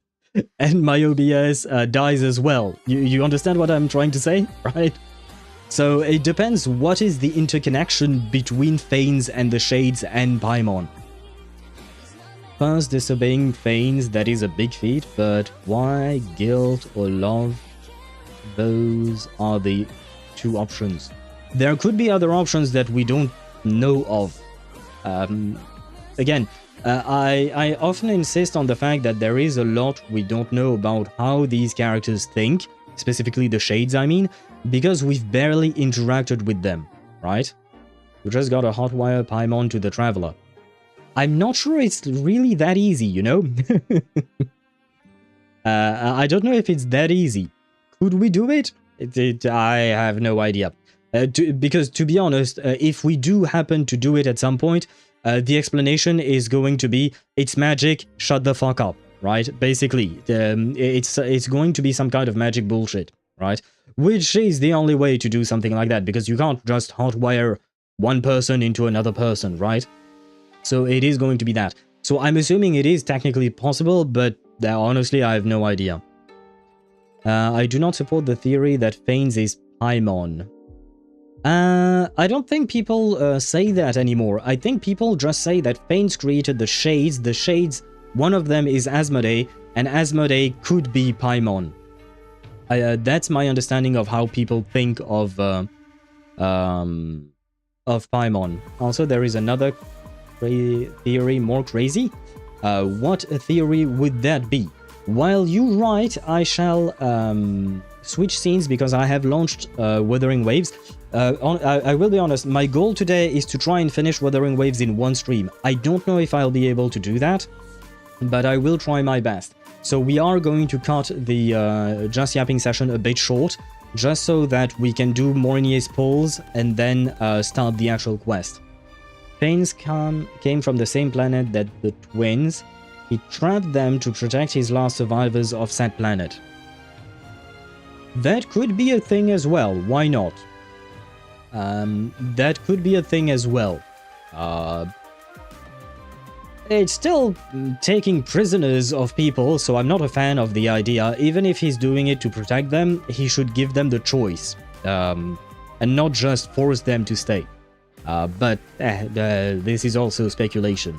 And my OBS dies as well. You understand what I'm trying to say, right? So it depends what is the interconnection between Fanes and the Shades and Paimon. First, disobeying Fanes, that is a big feat, but why guilt or love? Those are the two options. There could be other options that we don't know of. Again, I often insist on the fact that there is a lot we don't know about how these characters think, specifically the Shades, I mean, because we've barely interacted with them, right? We just got a hotwire Paimon to the Traveler. I'm not sure it's really that easy, you know? I don't know if it's that easy. Could we do it? I have no idea. Because, to be honest, if we do happen to do it at some point, the explanation is going to be, it's magic, shut the fuck up, right? Basically, it's going to be some kind of magic bullshit, right? Which is the only way to do something like that, because you can't just hotwire one person into another person, right? So it is going to be that. So I'm assuming it is technically possible, but honestly, I have no idea. I do not support the theory that Fanes is Paimon. I don't think people say that anymore. I think people just say that Fanes created the Shades. The Shades, one of them is Asmodee, and Asmodee could be Paimon. That's my understanding of how people think of Paimon. Also, there is another theory, more crazy. What theory would that be? While you write, I shall switch scenes because I have launched Wuthering Waves. I will be honest, my goal today is to try and finish Wuthering Waves in one stream. I don't know if I'll be able to do that, but I will try my best. So we are going to cut the Just Yapping session a bit short, just so that we can do Mornye's polls and then start the actual quest. Fanes came from the same planet that the twins. He trapped them to protect his last survivors of said planet. That could be a thing as well, why not? That could be a thing as well. It's still taking prisoners of people, so I'm not a fan of the idea. Even if he's doing it to protect them, he should give them the choice, and not just force them to stay. But this is also speculation.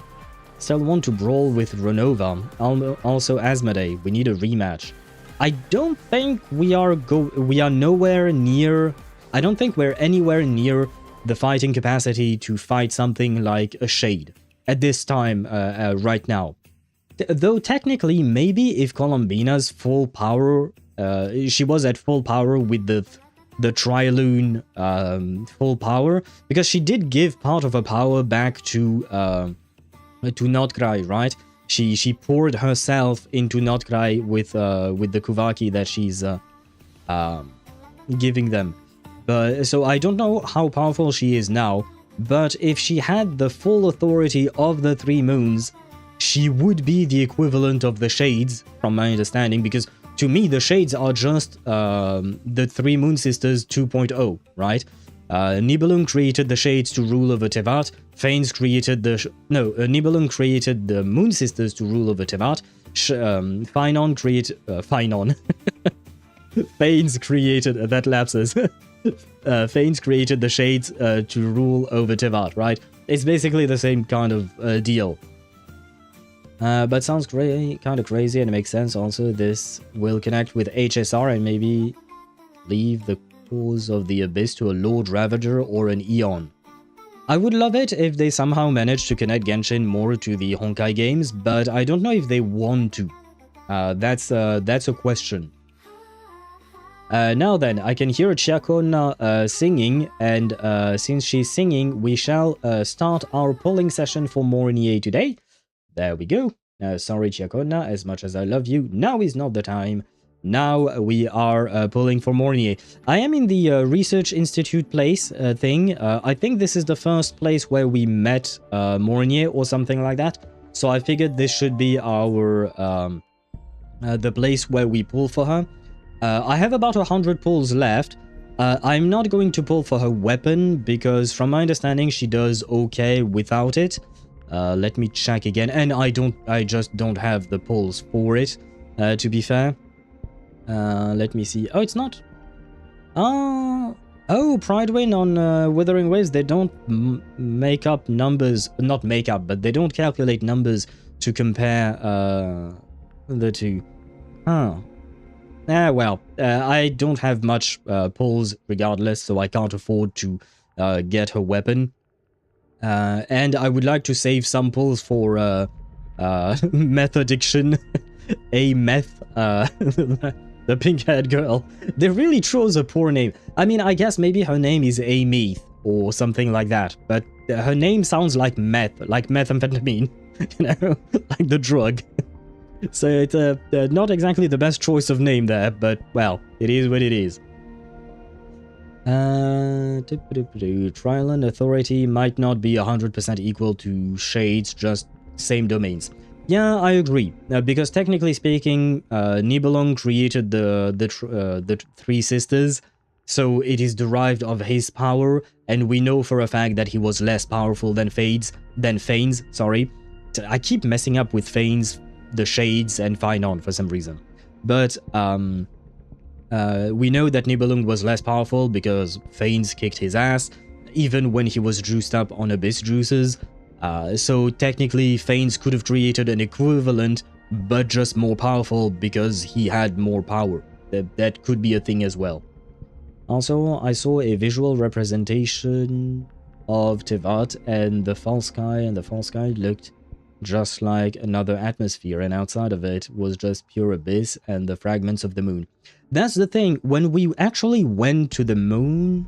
Still want to brawl with Renova, also Asmodee. We need a rematch. I don't think we are nowhere near... I don't think we're anywhere near the fighting capacity to fight something like a Shade at this time right now. Though technically, maybe if Columbina's full power... she was at full power with the Trilune full power, because she did give part of her power back to Notgrai, right? She poured herself into Notgrai with the Kuvaki that she's giving them. But so I don't know how powerful she is now, but if she had the full authority of the Three Moons, she would be the equivalent of the Shades, from my understanding, because to me the Shades are just the Three Moon Sisters 2.0, right? Nibelung created the Shades to rule over Tevat. Fanes created the... Nibelung created the Moon Sisters to rule over Tevat. Finon created... Finon. Fanes created... that lapses. Fanes created the Shades to rule over Tevat, right? It's basically the same kind of deal. But sounds kind of crazy, and it makes sense also. This will connect with HSR and maybe leave the cause of the Abyss to a Lord Ravager or an Eon. I would love it if they somehow managed to connect Genshin more to the Honkai games, but I don't know if they want to. That's a question. Now then, I can hear Chiakona singing, and since she's singing, we shall start our polling session for Mornye today. There we go. Sorry, Chiakona, as much as I love you, now is not the time. Now we are polling for Mornye. I am in the Research Institute place thing. I think this is the first place where we met Mornye or something like that. So I figured this should be our the place where we pull for her. I have about 100 pulls left. I'm not going to pull for her weapon because from my understanding she does okay without it. Let me check again, and I just don't have the pulls for it, to be fair. Let me see. Oh, it's not. Oh, Pridewin on Wuthering Waves, they don't make up numbers, not make up, but they don't calculate numbers to compare the two. Huh. Well, I don't have much pulls regardless, so I can't afford to get her weapon. And I would like to save some pulls for meth addiction. A meth, the pink-haired girl. They really chose a poor name. I mean, I guess maybe her name is Amy or something like that, but her name sounds like meth, like methamphetamine, you know, like the drug. So it's not exactly the best choice of name there, but, well, it is what it is. Triland Authority might not be 100% equal to Shades, just same domains. Yeah, I agree. Because technically speaking, Nibelung created the Three Sisters, so it is derived of his power, and we know for a fact that he was less powerful than Fanes, sorry. I keep messing up with Fanes, the Shades, and Finon for some reason. But we know that Nibelung was less powerful because Fanes kicked his ass, even when he was juiced up on Abyss juices. So technically, Fanes could have created an equivalent, but just more powerful because he had more power. That could be a thing as well. Also, I saw a visual representation of Tevat and the False Sky, and the False Sky looked just like another atmosphere, and outside of it was just pure abyss and the fragments of the moon. That's the thing, when we actually went to the moon...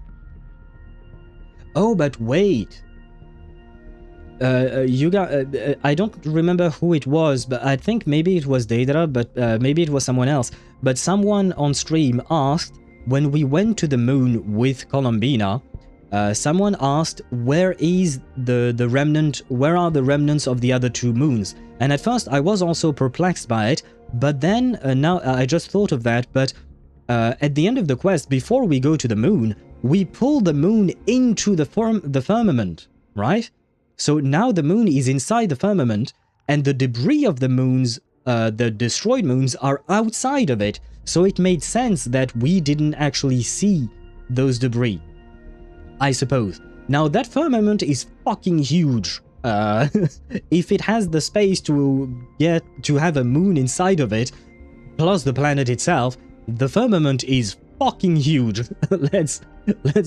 Oh, but wait... I don't remember who it was, but I think maybe it was Daedra, but maybe it was someone else. But someone on stream asked, when we went to the moon with Colombina, someone asked, where is the remnant, where are the remnants of the other two moons? And at first I was also perplexed by it, but then now I just thought of that, but at the end of the quest, before we go to the moon, we pull the moon into the firmament, right? So now the moon is inside the firmament, and the debris of the moons, the destroyed moons, are outside of it. So it made sense that we didn't actually see those debris, I suppose. Now that firmament is fucking huge. If it has the space to have a moon inside of it, plus the planet itself, the firmament is fucking huge. Let's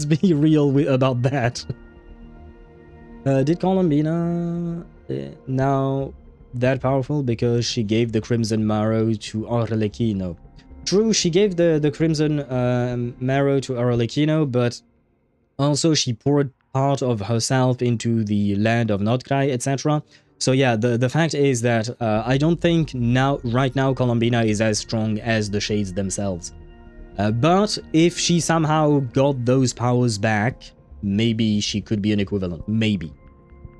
be real about that. Did Colombina now that powerful because she gave the Crimson Marrow to Arlecchino? True, she gave the Crimson Marrow to Arlecchino, but also she poured part of herself into the land of Nordkrai, etc. So yeah, the fact is that I don't think right now Colombina is as strong as the Shades themselves. But if she somehow got those powers back, maybe she could be an equivalent, maybe.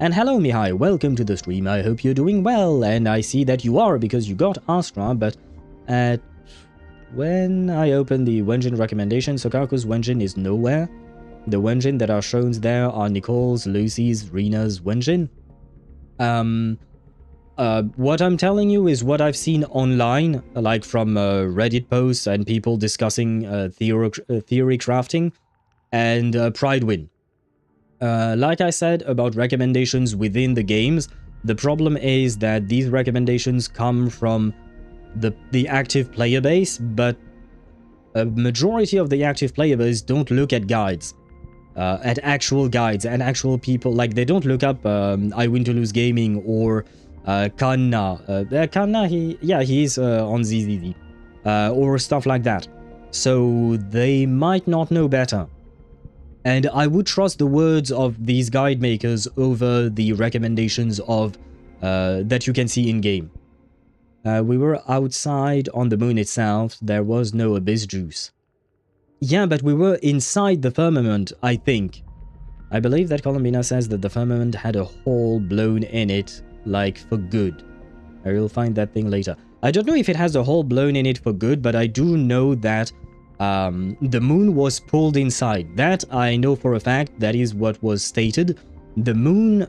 And hello Mihai, welcome to the stream, I hope you're doing well, and I see that you are because you got Astra, but when I open the Wenjin recommendation, Sokaku's Wenjin is nowhere. The Wenjin that are shown there are Nicole's, Lucy's, Rena's Wenjin. What I'm telling you is what I've seen online, like from Reddit posts and people discussing theory crafting, and Pridewin. Like I said about recommendations within the games, the problem is that these recommendations come from the active player base, but a majority of the active player base don't look at guides, at actual guides and actual people. Like, they don't look up I Win to Lose Gaming or Kanna. Kanna, he is on ZZZ, or stuff like that. so they might not know better. And I would trust the words of these guide makers over the recommendations of that you can see in game. We were outside on the moon itself. There was no abyss juice. Yeah, but we were inside the firmament, I think. I believe that Columbina says that the firmament had a hole blown in it, like for good. I will find that thing later. I don't know if it has a hole blown in it for good, but I do know that the moon was pulled inside. That I know for a fact. That is what was stated. The moon,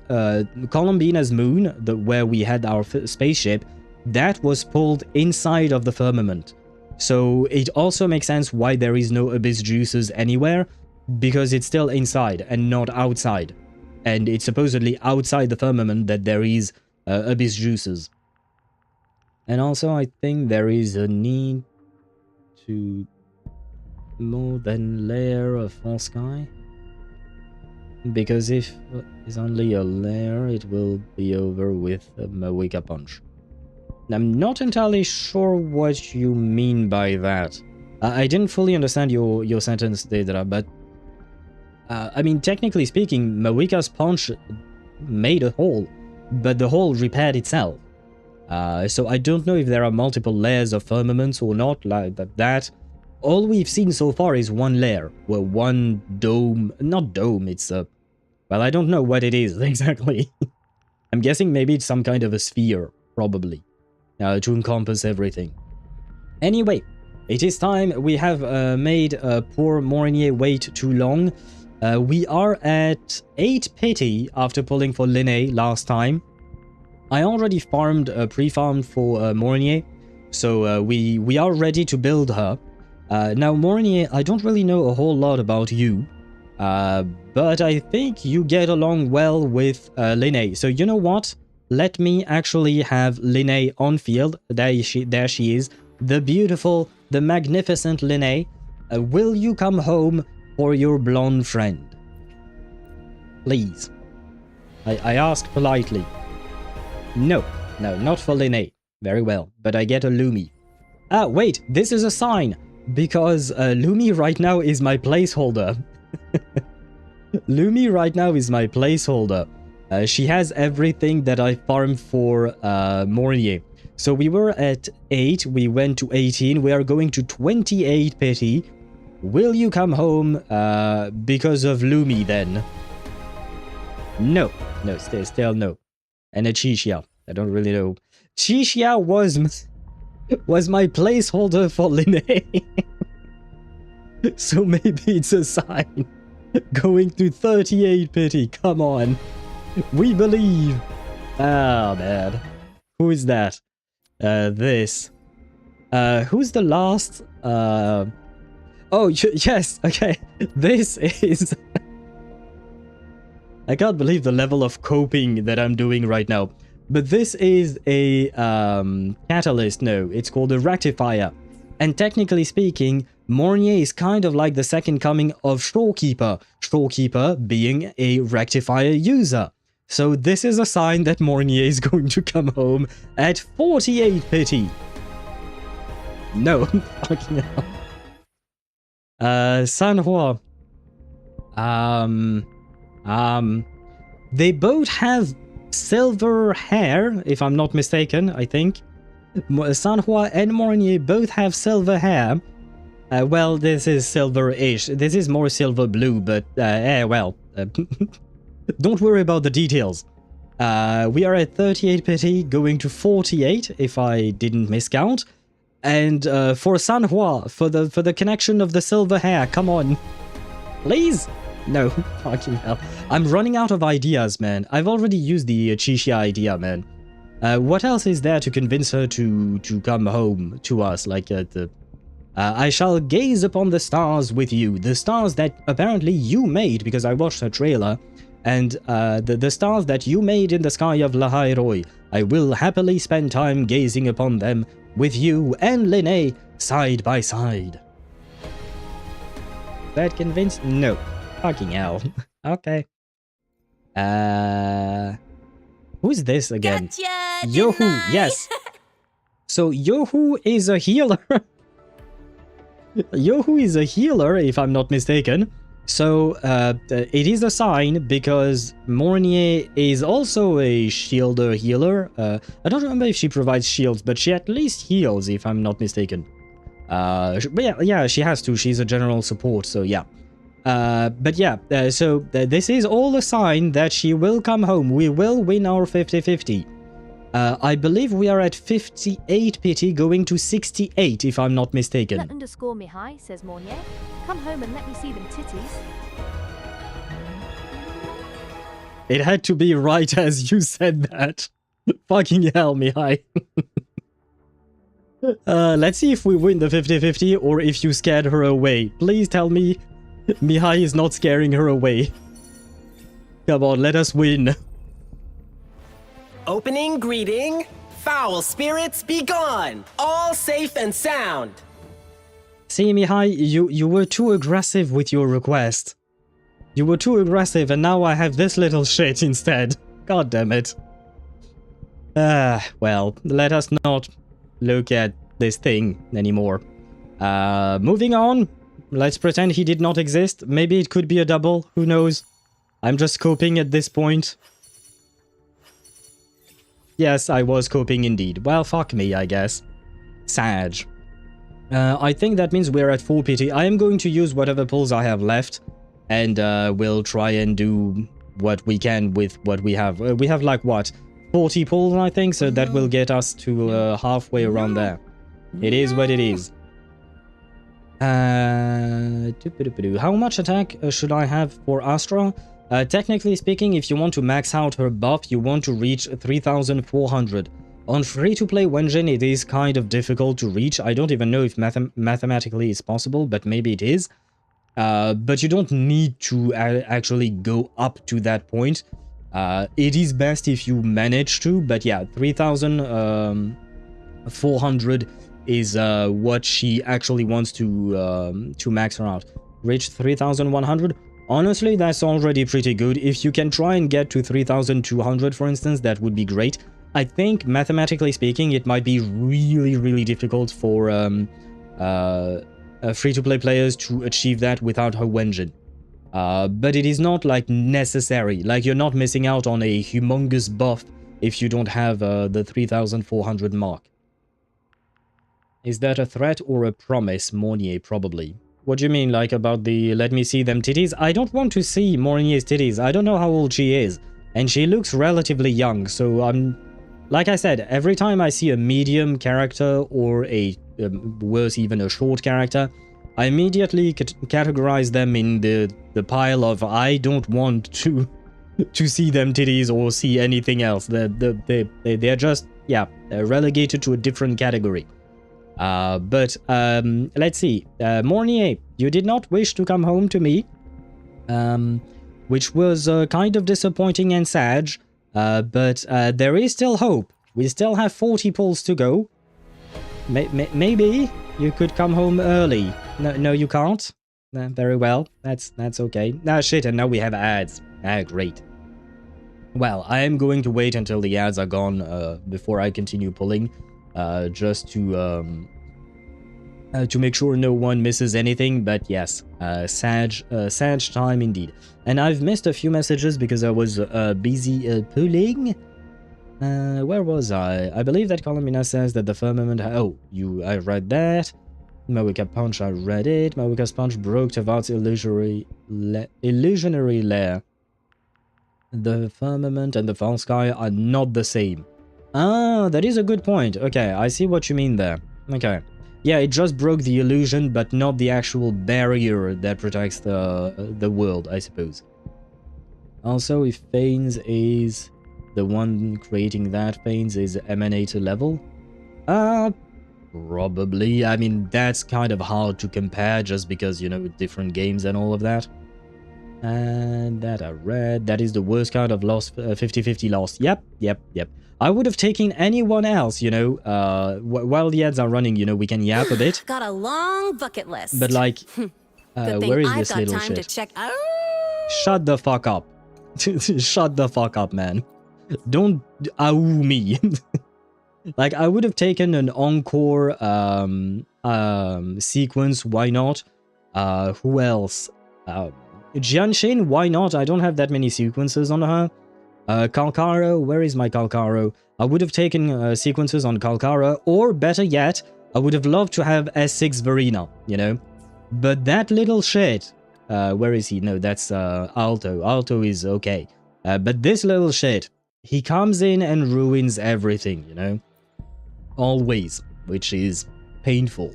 Columbina's moon, where we had our spaceship, that was pulled inside of the firmament. So it also makes sense why there is no abyss juices anywhere, because it's still inside and not outside. And it's supposedly outside the firmament that there is abyss juices. And also I think there is a need to more than layer of false sky. Because if it's only a layer, it will be over with a Mawika punch. I'm not entirely sure what you mean by that. I didn't fully understand your sentence, Deidra, but I mean, technically speaking, Mawika's punch made a hole, but the hole repaired itself. So I don't know if there are multiple layers of firmaments or not, like that. All we've seen so far is one layer, well, one dome, not dome, it's a... Well, I don't know what it is exactly. I'm guessing maybe it's some kind of a sphere, probably, to encompass everything. Anyway, it is time. We have made poor Mornye wait too long. We are at 8 pity after pulling for Lynae last time. I already farmed, pre-farmed for Mornye, so we are ready to build her. Now, Mornye, I don't really know a whole lot about you, but I think you get along well with Lynae. So you know what? Let me actually have Lynae on field. There she is. The beautiful, the magnificent Lynae. Will you come home for your blonde friend? Please. I ask politely. No, not for Lynae. Very well, but I get a Lumi. Ah, wait, this is a sign. Because Lumi right now is my placeholder. Lumi right now is my placeholder. She has everything that I farmed for Mornye. So we were at 8, we went to 18, we are going to 28 pity. Will you come home because of Lumi then? No, still no. And a Chixia, I don't really know. Chixia was my placeholder for Lynae. So maybe it's a sign. Going to 38 pity, come on. We believe. Ah, man. Who is that? This. Who's the last? Oh, yes, okay. This is... I can't believe the level of coping that I'm doing right now. But this is a catalyst, no, it's called a rectifier. And technically speaking, Mornye is kind of like the second coming of Shorekeeper, Shorekeeper being a rectifier user. So this is a sign that Mornye is going to come home at 48 pity. No, fucking hell. Sanhua. They both have silver hair, if I'm not mistaken, I think. Sanhua and Mornye both have silver hair. Well, this is silver-ish. This is more silver blue, but, well. Don't worry about the details. We are at 38 pity, going to 48, if I didn't miscount. And for Sanhua, for the connection of the silver hair, come on. Please? No, fucking hell. I'm running out of ideas, man. I've already used the Chixia idea, man. What else is there to convince her to come home to us? Like, I shall gaze upon the stars with you. The stars that apparently you made, because I watched her trailer. And the stars that you made in the sky of Lahai-Roi. I will happily spend time gazing upon them with you and Lynae side by side. That convinced? No. Fucking hell. Okay. Who's this again? Gotcha, Yohu, Lynae. yes. So Yohu is a healer. Yohu is a healer, if I'm not mistaken. So it is a sign because Mornye is also a shielder healer. I don't remember if she provides shields, but she at least heals, if I'm not mistaken. But yeah, she has to. She's a general support, so yeah. But yeah, so this is all a sign that she will come home. We will win our 50-50. I believe we are at 58 pity, going to 68, if I'm not mistaken. _Mihai, says Mornye. Come home and let me see them titties. It had to be right as you said that. Fucking hell, Mihai. Let's see if we win the 50-50 or if you scared her away. Please tell me Mihai is not scaring her away. Come on, let us win. Opening greeting. Foul spirits be gone. All safe and sound. See, Mihai, you were too aggressive with your request. You were too aggressive and now I have this little shit instead. God damn it. Well, let us not look at this thing anymore. Moving on. Let's pretend he did not exist. Maybe it could be a double. Who knows? I'm just coping at this point. Yes, I was coping indeed. Well, fuck me, I guess. Sag. I think that means we're at 4 pity. I am going to use whatever pulls I have left. And we'll try and do what we can with what we have. We have like, what? 40 pulls, I think? So that will get us to halfway around there. It is what it is. How much attack should I have for Astra? Technically speaking, if you want to max out her buff, you want to reach 3,400. On free-to-play Wenjin, it is kind of difficult to reach. I don't even know if mathematically it's possible, but maybe it is. But you don't need to actually go up to that point. It is best if you manage to, but yeah, 3,400 is what she actually wants to max her out. Reach 3,100. Honestly, that's already pretty good. If you can try and get to 3,200, for instance, that would be great. I think, mathematically speaking, it might be really, really difficult for free-to-play players to achieve that without her Wenjin. But it is not, like, necessary. Like, you're not missing out on a humongous buff if you don't have the 3,400 mark. Is that a threat or a promise, Mornye? Probably. What do you mean, like, about the let me see them titties? I don't want to see Mornye's titties. I don't know how old she is. And she looks relatively young, so I'm... Like I said, every time I see a medium character or a, worse, even a short character, I immediately categorize them in the pile of I don't want to see them titties or see anything else. They're just, yeah, relegated to a different category. But let's see. Mornye, you did not wish to come home to me, which was kind of disappointing and sad. But there is still hope. We still have 40 pulls to go. Maybe you could come home early. No, you can't. Very well. That's okay. Ah, shit, and now we have ads. Ah, great. Well, I am going to wait until the ads are gone before I continue pulling, just to make sure no one misses anything. But yes, Sag time indeed. And I've missed a few messages because I was busy pulling. Where was I? I believe that Columina says that the firmament... I read that. Mawika Punch, I read it. Mawika's Punch broke Tavat's illusionary lair. The firmament and the false sky are not the same. Ah, that is a good point. Okay, I see what you mean there. Okay. Yeah, it just broke the illusion, but not the actual barrier that protects the world, I suppose. Also, if Fanes is the one creating that, Fanes is Emanator level? Probably. I mean, that's kind of hard to compare just because, you know, different games and all of that. And that I read. That is the worst kind of loss, 50-50 loss. Yep. I would have taken anyone else, you know, while the ads are running, you know, we can yap a bit. Got a long bucket list. But like, where is this little shit? Shut the fuck up. Shut the fuck up, man. Don't ow me. Like, I would have taken an Encore sequence, why not? Who else? Jianshin, why not? I don't have that many sequences on her. Kalkara, where is my Kalkaro? I would have taken sequences on Kalkara, or better yet, I would have loved to have S6 Verena, you know? But that little shit, where is he? No, that's Alto. Alto is okay. But this little shit, he comes in and ruins everything, you know? Always, which is painful.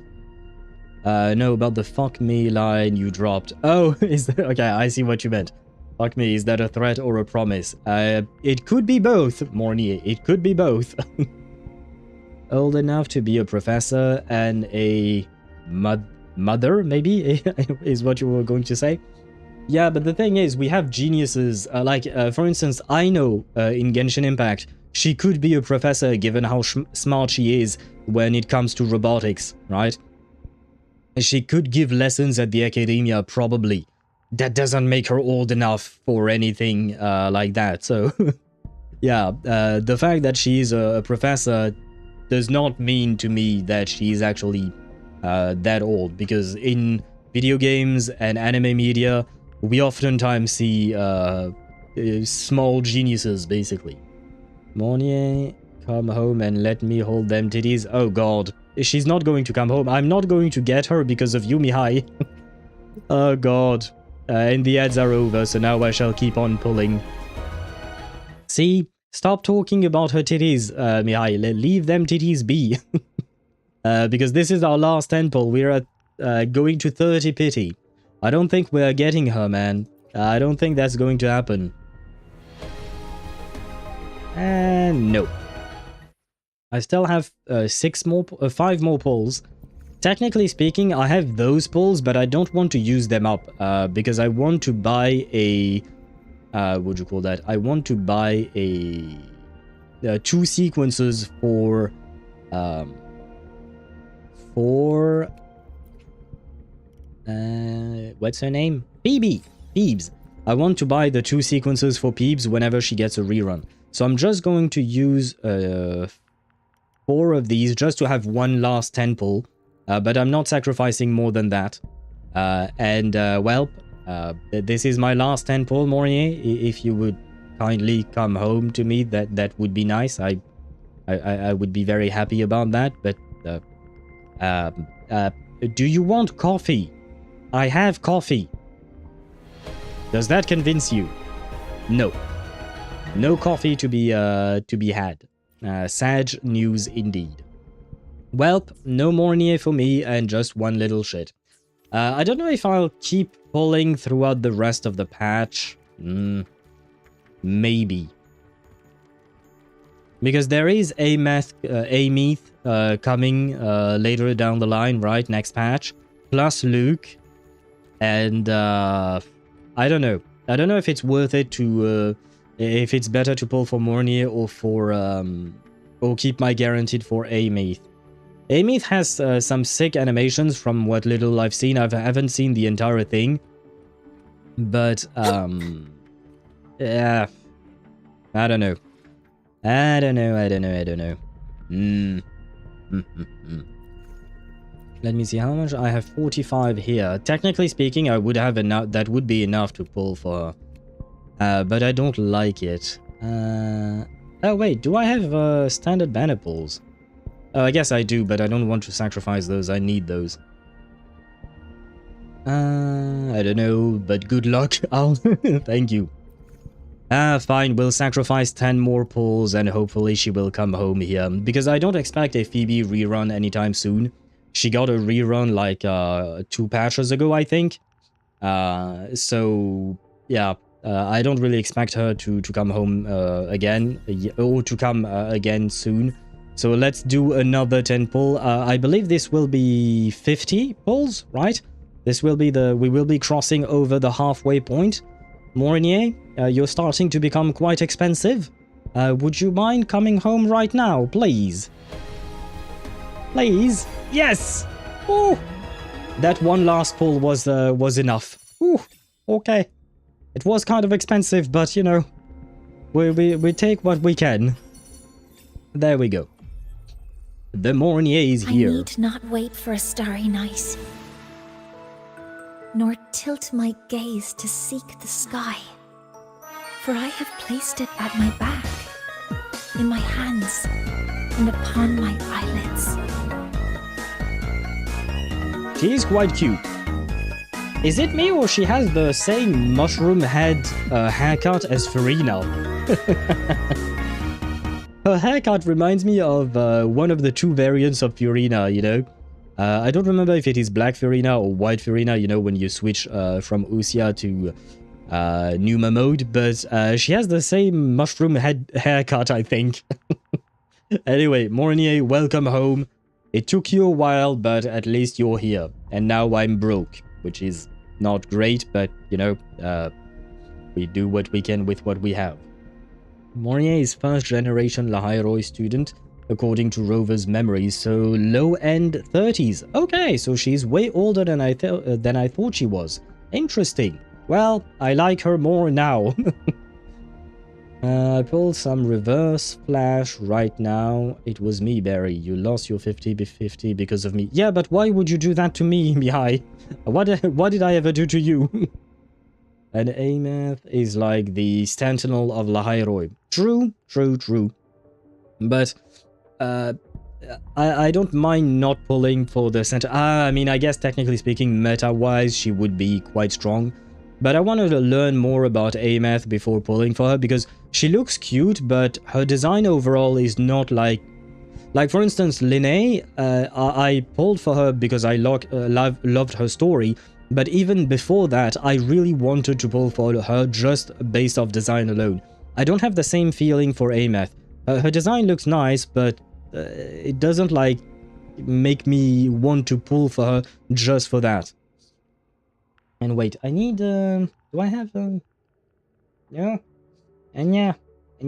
No, about the fuck me line you dropped. Oh, is that... Okay, I see what you meant. Fuck me, is that a threat or a promise? It could be both, Mornye. It could be both. Old enough to be a professor and a mother, maybe, is what you were going to say. Yeah, but the thing is, we have geniuses. For instance, I know in Genshin Impact, she could be a professor given how smart she is when it comes to robotics, right? She could give lessons at the academia, probably. That doesn't make her old enough for anything like that. So, yeah, the fact that she is a professor does not mean to me that she is actually that old. Because in video games and anime media, we oftentimes see small geniuses, basically. Mornye, come home and let me hold them titties. Oh god. She's not going to come home. I'm not going to get her because of you, Mihai. Oh god. And the ads are over, so now I shall keep on pulling. See? Stop talking about her titties, Mihai. Leave them titties be. Because this is our last 10 pull. We're at going to 30 pity. I don't think we're getting her, man. I don't think that's going to happen. And no. I still have 5 more pulls. Technically speaking, I have those pulls, but I don't want to use them up because I want to buy a... what would you call that? I want to buy a 2 sequences for... what's her name? Peebs. I want to buy the 2 sequences for Peebs whenever she gets a rerun. So I'm just going to use 4 of these just to have one last 10 pull. But I'm not sacrificing more than that. Well, this is my last 10 pull, Mornye. If you would kindly come home to me, that would be nice. I would be very happy about that. But do you want coffee? I have coffee. Does that convince you? No. No coffee to be had. Sad news indeed. Welp, no Mornye for me and just one little shit. I don't know if I'll keep pulling throughout the rest of the patch. Maybe. Because there is Ameth coming later down the line, right? Next patch. Plus Luke. And I don't know. I don't know if it's worth it to... if it's better to pull for Mornye or for... or keep my guaranteed for Ameth. Ameth has some sick animations from what little I've seen. I haven't seen the entire thing. But, yeah. I don't know. I don't know. Let me see how much. I have 45 here. Technically speaking, I would have enough. That would be enough to pull for her. But I don't like it. Oh, wait. Do I have standard banner pulls? I guess I do, but I don't want to sacrifice those. I need those. I don't know, but good luck, Al. Thank you. Fine, we'll sacrifice 10 more pulls and hopefully she will come home here. Because I don't expect a Phoebe rerun anytime soon. She got a rerun like 2 patches ago, I think. So, yeah. I don't really expect her to come home again. Or to come again soon. So let's do another 10 pull. I believe this will be 50 pulls, right? This will be we will be crossing over the halfway point. Mornye, you're starting to become quite expensive. Would you mind coming home right now, please? Please? Yes! Ooh! That one last pull was enough. Ooh, okay. It was kind of expensive, but you know, we take what we can. There we go. the Mornye is here. I need not wait for a starry night, nor tilt my gaze to seek the sky, for I have placed it at my back, in my hands, and upon my eyelids. She is quite cute. Is it me or she has the same mushroom head haircut as Farina? Her haircut reminds me of one of the two variants of Farina, you know? I don't remember if it is black Farina or white Farina, you know, when you switch from Usia to Numa mode, but she has the same mushroom head haircut, I think. Anyway, Mornye, welcome home. It took you a while, but at least you're here. And now I'm broke, which is not great, but, you know, we do what we can with what we have. Mornye is first-generation Lahai-Roi student, according to Rover's memories, so low-end 30s. Okay, so she's way older than I thought she was. Interesting. Well, I like her more now. I pulled some reverse flash right now. It was me, Barry. You lost your 50-50 because of me. Yeah, but why would you do that to me, Mihai? What did I ever do to you? And Amath is like the sentinel of Lahai-Roi. True. But I don't mind not pulling for the center. I mean, I guess technically speaking, meta-wise, she would be quite strong. But I wanted to learn more about Amath before pulling for her, because she looks cute, but her design overall is not like... Like, for instance, Lynae, I pulled for her because I loved her story, but even before that, I really wanted to pull for her just based off design alone. I don't have the same feeling for Amath. Her design looks nice, but it doesn't, like, make me want to pull for her just for that. And wait, I need, do I have, yeah, and yeah, I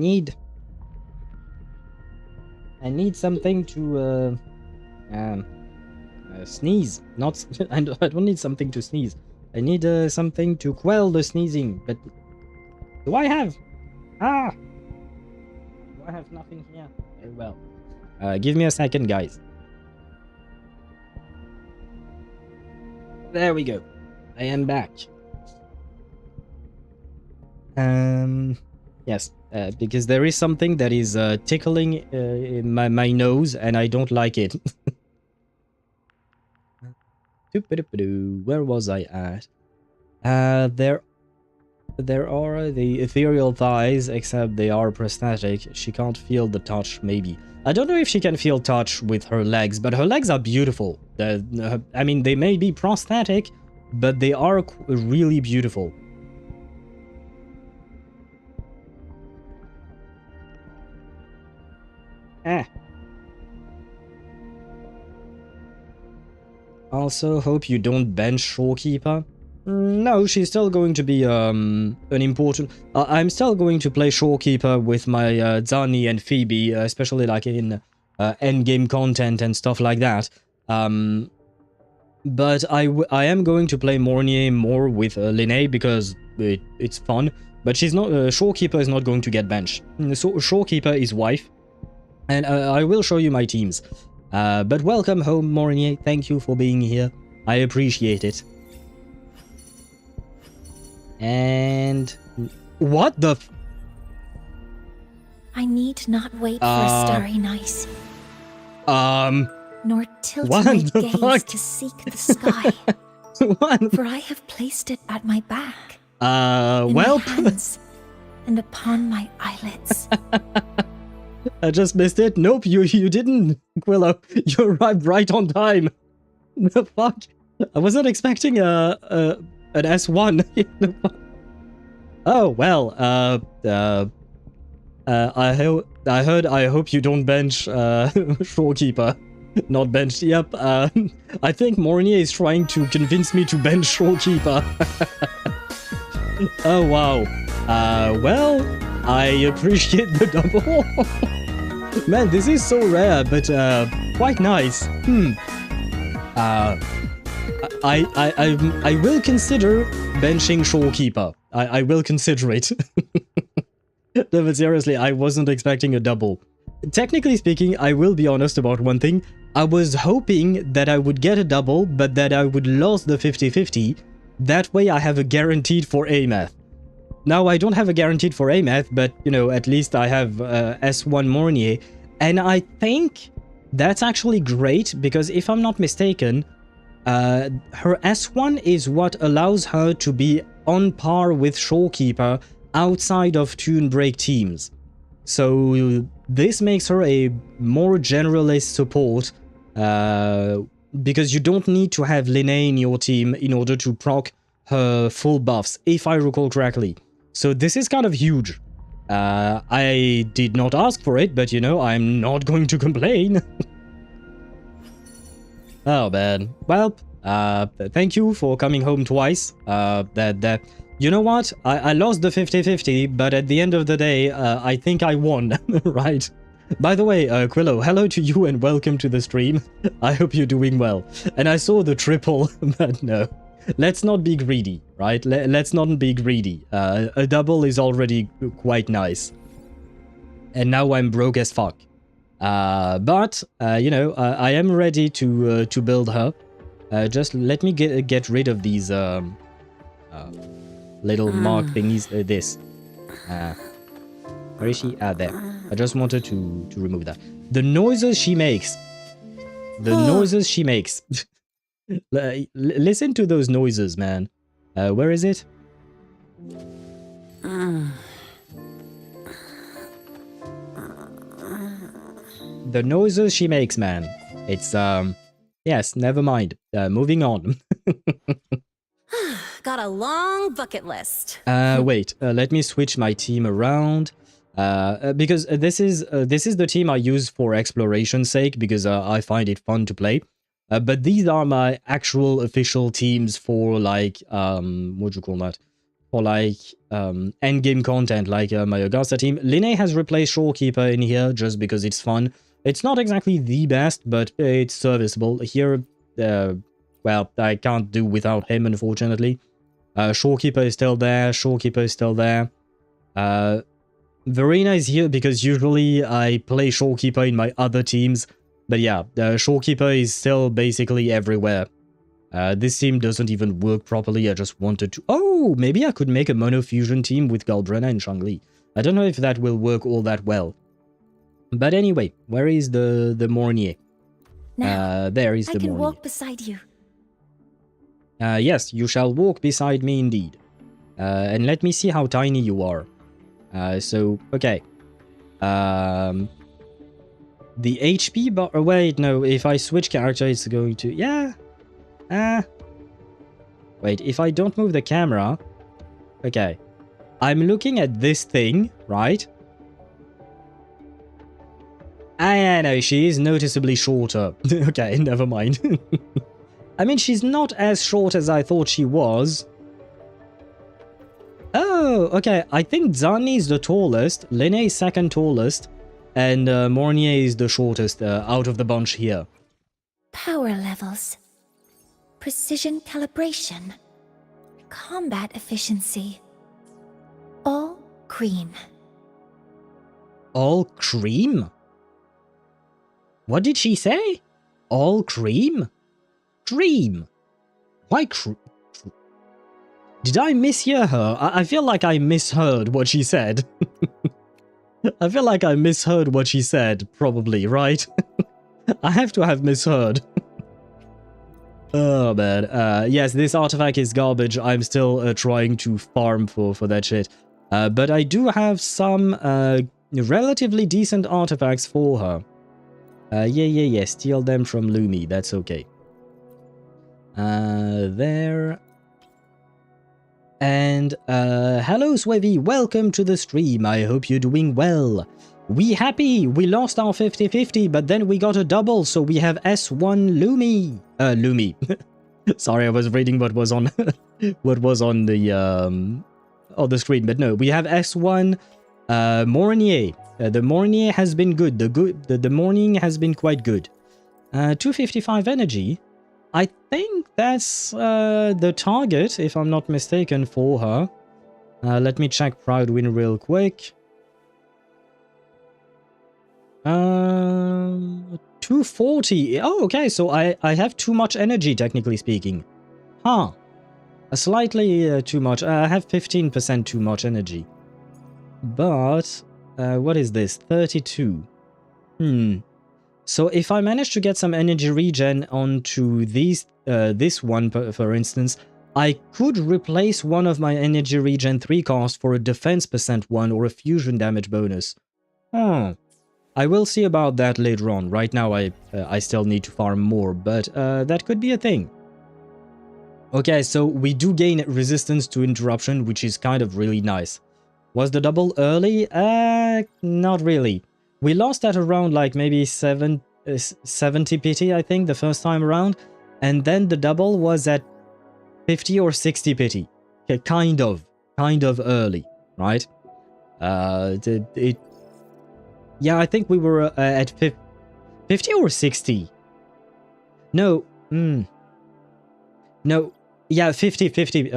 need something to, sneeze, not, I don't need something to sneeze, I need, something to quell the sneezing, but, do I have, do I have nothing here? Very well, give me a second, guys. There we go. I am back. Yes, because there is something that is tickling in my nose, and I don't like it. Where was I at? There are the ethereal thighs, except they are prosthetic. She can't feel the touch, maybe. I don't know if she can feel touch with her legs, but her legs are beautiful. I mean, they may be prosthetic, but they are really beautiful. Also, hope you don't bench Shorekeeper. No, she's still going to be an important... I'm still going to play Shorekeeper with my Zani and Phoebe, especially like in endgame content and stuff like that. But I am going to play Mornye more with Lynae because it's fun. But she's not... Shorekeeper is not going to get benched. So Shorekeeper is wife. And I will show you my teams. But welcome home, Mornye. Thank you for being here. I appreciate it. And... What the... I need not wait for a starry night, nor tilt what my the gaze fuck? to seek the sky, What? for I have placed it at my back, in well... my hands, and upon my eyelids. I just missed it. Nope, you didn't, Quillo. You arrived right on time. The fuck? I wasn't expecting an S1. Oh well. I hope you don't bench Shorekeeper. Not benched. Yep. I think Mornye is trying to convince me to bench Shorekeeper. Oh wow. Well, I appreciate the double. Man, this is so rare, but quite nice. I will consider benching Shorekeeper. I will consider it. No, but seriously, I wasn't expecting a double. technically speaking, I will be honest about one thing. I was hoping that I would get a double, but that I would lose the 50-50. That way I have a guaranteed for A-Math. Now, I don't have a guaranteed for A-Math, but, you know, at least I have S1 Mornye. And I think that's actually great, because if I'm not mistaken, her S1 is what allows her to be on par with Shorekeeper outside of Toon Break teams. So this makes her a more generalist support, because you don't need to have Lynae in your team in order to proc her full buffs, if I recall correctly. So this is kind of huge. I did not ask for it, but you know, I'm not going to complain. Oh man. Well, thank you for coming home twice. You know what? I lost the 50-50, but at the end of the day, I think I won, right? By the way, Quillo, hello to you and welcome to the stream. I hope you're doing well. And I saw the triple, but no. Let's not be greedy, right? Let's not be greedy. A double is already quite nice. And now I'm broke as fuck. But, you know, I am ready to build her. Just let me get rid of these little mark thingies. This. Where is she? There. I just wanted to remove that. The noises she makes. The noises she makes. Listen to those noises, man. Where is it? The noises she makes, man. It's, yes, never mind. Moving on. Got a long bucket list. Wait, let me switch my team around. Because this is the team I use for exploration's sake, because I find it fun to play. But these are my actual official teams for, like, what do you call that? For, like, endgame content, like my Augusta team. Lynae has replaced Shorekeeper in here just because it's fun. It's not exactly the best, but it's serviceable. Here, well, I can't do without him, unfortunately. Shorekeeper is still there. Shorekeeper is still there. Verena is here because usually I play Shorekeeper in my other teams. But yeah, Shorekeeper is still basically everywhere. This team doesn't even work properly. I just wanted to... Oh, maybe I could make a monofusion team with Galbrena and Shangli. I don't know if that will work all that well. But anyway, where is the Mornye? Now, there is the I can Mornye. walk beside you. Yes, you shall walk beside me indeed. And let me see how tiny you are. So, okay. The HP bar... Wait, no, if I switch character, it's going to... Yeah. Wait, if I don't move the camera... Okay. I'm looking at this thing, right? I know, she is noticeably shorter. Okay, never mind. I mean, she's not as short as I thought she was. Oh, okay. I think Zani is the tallest, Lynae is second tallest, and Mornye is the shortest out of the bunch here. Power levels. Precision calibration. Combat efficiency. All cream. All cream? What did she say? All cream? Cream? Why Did I mishear her? I feel like I misheard what she said. I feel like I misheard what she said, probably, right? I have to have misheard. Oh, man. Yes, this artifact is garbage. I'm still trying to farm for that shit. But I do have some relatively decent artifacts for her. Yeah. Steal them from Lumi. That's okay. There. And, hello, Swevy. Welcome to the stream. I hope you're doing well. We happy. We lost our 50-50, but then we got a double, so we have S1 Lumi. Lumi. Sorry, I was reading what was on what was on the screen, but no, we have S1 Mornye. The Mornye has been good. The morning has been quite good. 255 energy. I think that's the target, if I'm not mistaken, for her. Let me check Proud Win real quick. 240. Oh, okay, so I have too much energy, technically speaking. Huh. Slightly too much. I have 15% too much energy. But, what is this? 32. So if I manage to get some energy regen onto this one, for instance, I could replace one of my energy regen 3 cost for a defense percent one or a fusion damage bonus. I will see about that later on. Right now I still need to farm more, but that could be a thing. Okay, so we do gain resistance to interruption, which is kind of really nice. Was the double early? Not really. We lost at around like maybe 70 pity, I think, the first time around. And then the double was at 50 or 60 pity. Okay, kind of early, right? Yeah, I think we were at 50 or 60. No, no, yeah, 50 pity,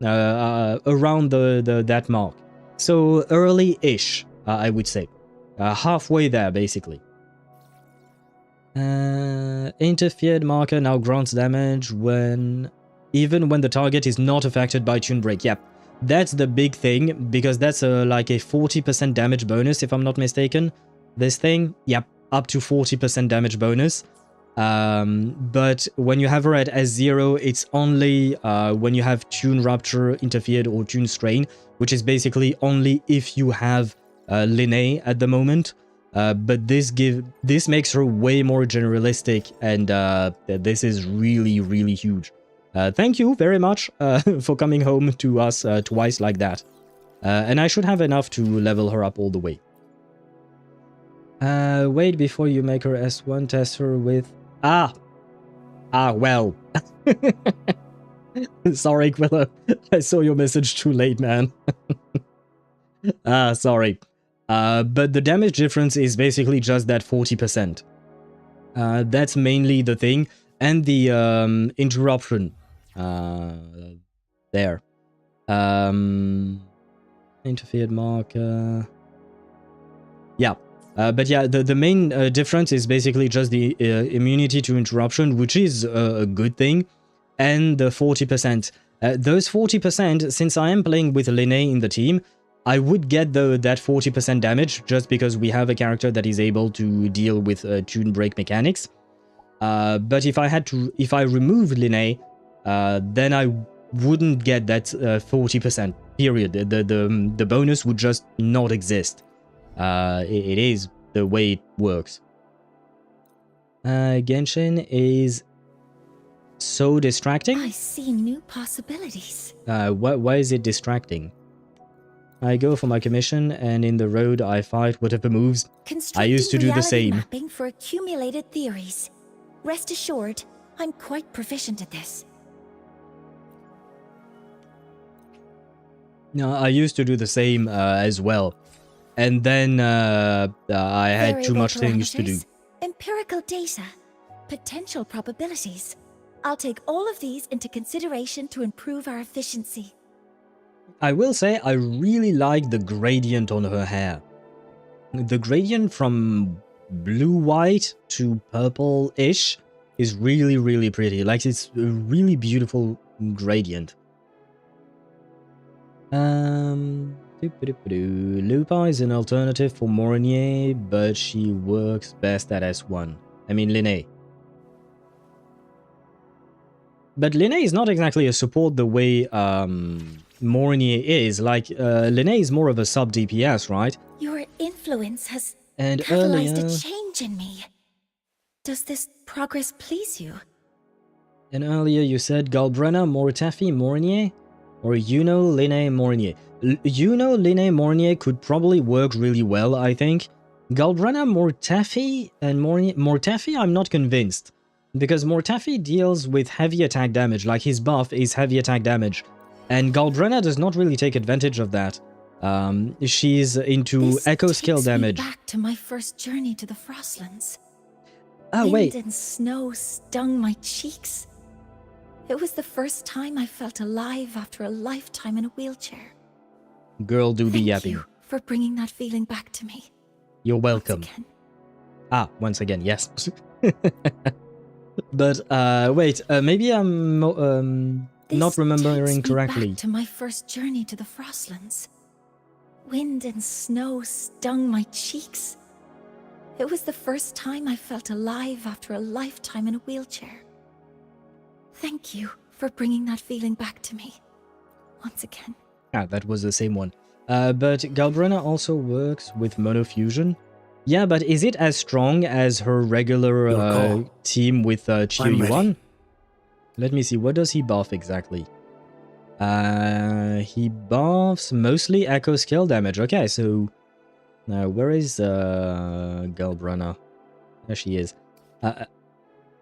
around that mark. So early-ish, I would say. Halfway there, basically. Interfered marker now grants damage even when the target is not affected by Tune Break. Yep, that's the big thing, because that's like a 40% damage bonus, if I'm not mistaken. This thing, yep, up to 40% damage bonus. But when you have her at S0, it's only when you have Tune Rupture, Interfered, or Tune Strain, which is basically only if you have Lynae at the moment. But this makes her way more generalistic, and this is really, really huge. Thank you very much for coming home to us twice like that. And I should have enough to level her up all the way. Wait before you make her S1, test her with... well. Sorry, Quilla. I saw your message too late, man. Sorry. But the damage difference is basically just that 40%. That's mainly the thing. And the interruption. There. Interfered marker. Yeah. But yeah, the main difference is basically just the immunity to interruption, which is a good thing, and the 40%. Those 40%, since I am playing with Lynae in the team, I would get that 40% damage just because we have a character that is able to deal with Tune Break mechanics. But if I remove Lynae, then I wouldn't get that 40%. Period. The bonus would just not exist. It is the way it works. Genshin is so distracting. I see new possibilities. Why is it distracting? I go for my commission, and in the road I fight whatever moves. I used to do the same. Mapping for accumulated theories. Rest assured, I'm quite proficient at this. No, I used to do the same as well. And then I had too much things to do. Empirical data. Potential probabilities. I'll take all of these into consideration to improve our efficiency. I will say I really like the gradient on her hair. The gradient from blue-white to purple-ish is really, really pretty. Like, it's a really beautiful gradient. Lupa is an alternative for Mornye, but she works best at S1. I mean, Lynae. But Lynae is not exactly a support the way Mornye is. Like, Lynae is more of a sub-DPS, right? Your influence has and catalyzed earlier, a change in me. Does this progress please you? And earlier you said Galbrenna, Mortafi, Mornye? Or Lynae, Mornye. Lynae, Mornye could probably work really well, I think. Galbrenna, Mortafi, and Mortafi, I'm not convinced. Because Mortafi deals with heavy attack damage, like his buff is heavy attack damage. And Galbrenna does not really take advantage of that. She's into echo skill damage. Me back to my first journey to the Frostlands. Oh, wait. Wind and snow stung my cheeks. It was the first time I felt alive after a lifetime in a wheelchair. Girl do be Thank yapping. you for bringing that feeling back to me. You're welcome. Once again. Ah, once again, yes. But wait, maybe I'm not This remembering takes me correctly. back to my first journey to the Frostlands. Wind and snow stung my cheeks. It was the first time I felt alive after a lifetime in a wheelchair. Thank you for bringing that feeling back to me. Once again. Ah, that was the same one. But Galbrana also works with monofusion. Yeah, but is it as strong as her regular team with Chiyu-Yuan? Let me see, what does he buff exactly? He buffs mostly echo skill damage. Okay, so where is Galbrana? There she is.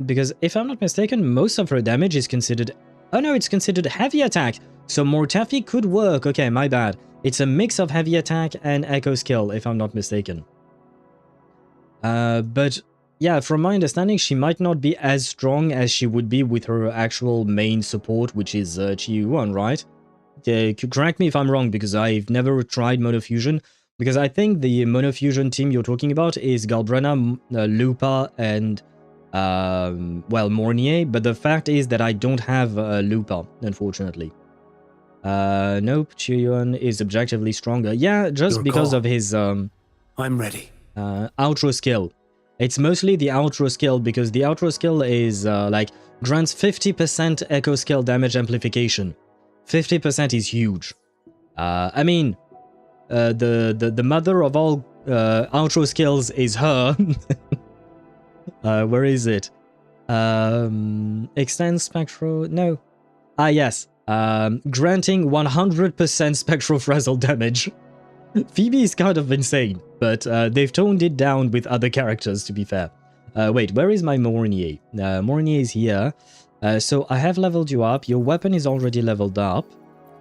Because if I'm not mistaken, most of her damage is considered... Oh no, it's considered heavy attack. So Mortafi could work. Okay, my bad. It's a mix of heavy attack and echo skill, if I'm not mistaken. But yeah, from my understanding, she might not be as strong as she would be with her actual main support, which is Chiyu-Yuan, right? Correct me if I'm wrong, because I've never tried monofusion. Because I think the monofusion team you're talking about is Galbrana, Lupa, and well, Mornye. But the fact is that I don't have Lupa, unfortunately. Nope, Chiyu-Yuan is objectively stronger. Yeah, just because of his I'm ready. outro skill. It's mostly the outro skill, because the outro skill is like grants 50% echo skill damage amplification. 50% is huge. I mean, the mother of all outro skills is her. Where is it? Extend spectral... No. Ah, yes. Granting 100% spectral frazzle damage. Phoebe is kind of insane, but they've toned it down with other characters, to be fair. Wait, where is my Mornye? Mornye is here. So I have leveled you up. Your weapon is already leveled up.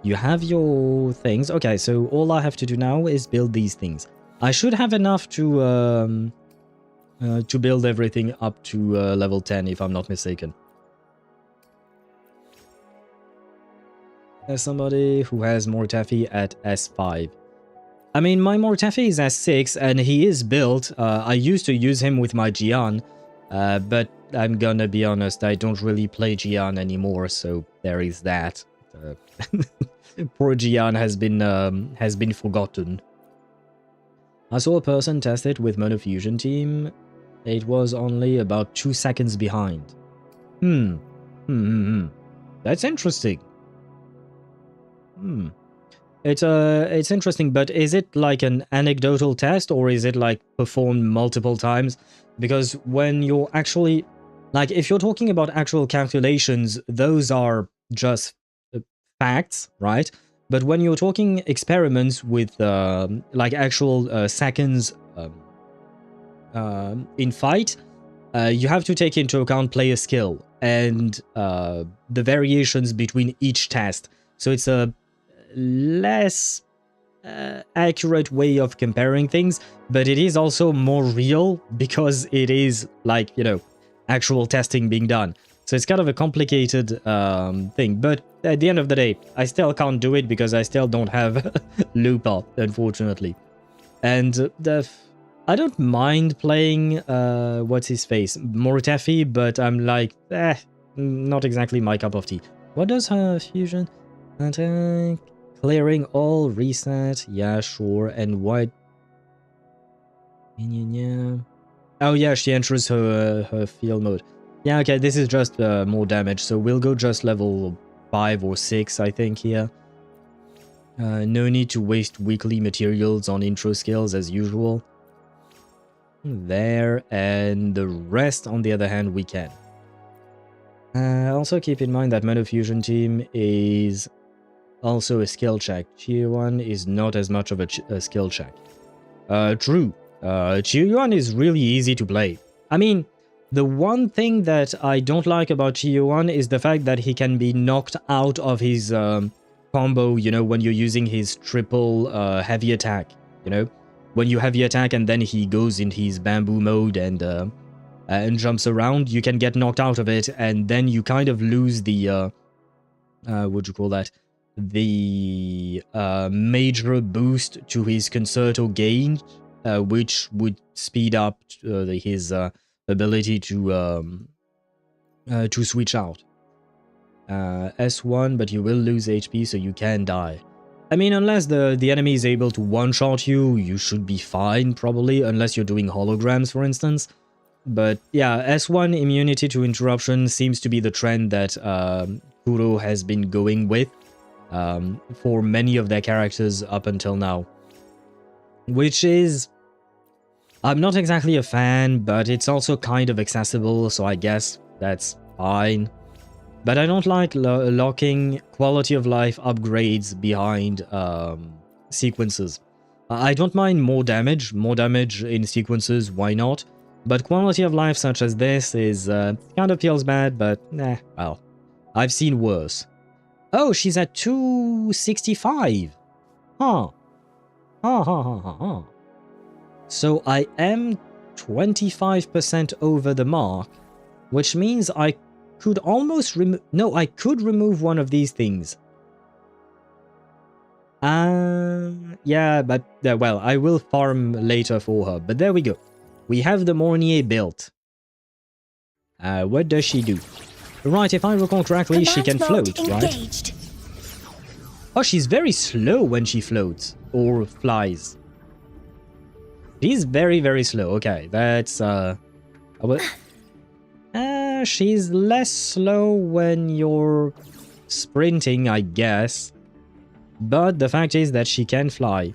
You have your things. Okay, so all I have to do now is build these things. I should have enough to build everything up to level 10, if I'm not mistaken. There's somebody who has Mortafi at S5. I mean, my Mortafi is S6, and he is built. I used to use him with my Jian, but I'm gonna be honest, I don't really play Jian anymore, so there is that. Poor Jian has been forgotten. I saw a person test it with monofusion team. It was only about 2 seconds behind. That's interesting. It's interesting, but is it like an anecdotal test, or is it like performed multiple times? Because when you're actually, like, if you're talking about actual calculations, those are just facts, right? But when you're talking experiments with like actual seconds in fight, you have to take into account player skill and the variations between each test. So it's a less accurate way of comparing things, but it is also more real because it is, like, you know, actual testing being done. So it's kind of a complicated thing, but at the end of the day, I still can't do it because I still don't have Lupa, unfortunately. And I don't mind playing what's his face, Mortafi, but I'm like, not exactly my cup of tea. What does her fusion attack? Clearing all, reset, yeah, sure, and what? Oh yeah, she enters her field mode. Yeah, okay, this is just more damage, so we'll go just level 5 or 6, I think, here. No need to waste weekly materials on intro skills as usual. There, and the rest, on the other hand, we can. Also keep in mind that monofusion team is also a skill check. Chiyu-Yuan is not as much of a skill check. True. Chiyu-Yuan is really easy to play. I mean, the one thing that I don't like about Chiyu-Yuan is the fact that he can be knocked out of his combo, you know, when you're using his triple heavy attack, you know? When you heavy attack and then he goes into his bamboo mode and jumps around, you can get knocked out of it, and then you kind of lose the, what do you call that? The major boost to his concerto gauge, which would speed up his ability to switch out. S1, but you will lose HP, so you can die. I mean, unless the enemy is able to one-shot you, you should be fine, probably, unless you're doing holograms, for instance. But yeah, S1 immunity to interruption seems to be the trend that Kuro has been going with for many of their characters up until now. Which is... I'm not exactly a fan, but it's also kind of accessible, so I guess that's fine. But I don't like locking quality of life upgrades behind sequences. I don't mind more damage in sequences, why not? But quality of life such as this is kind of feels bad, but well, I've seen worse. Oh, she's at 265. Huh. So I am 25% over the mark, which means I could almost I could remove one of these things. Yeah, but well, I will farm later for her. But there we go. We have the Mornye built. What does she do? Right, if I recall correctly, she can float, right? Oh, she's very slow when she floats or flies. She's very, very slow. Okay, that's she's less slow when you're sprinting, I guess. But the fact is that she can fly.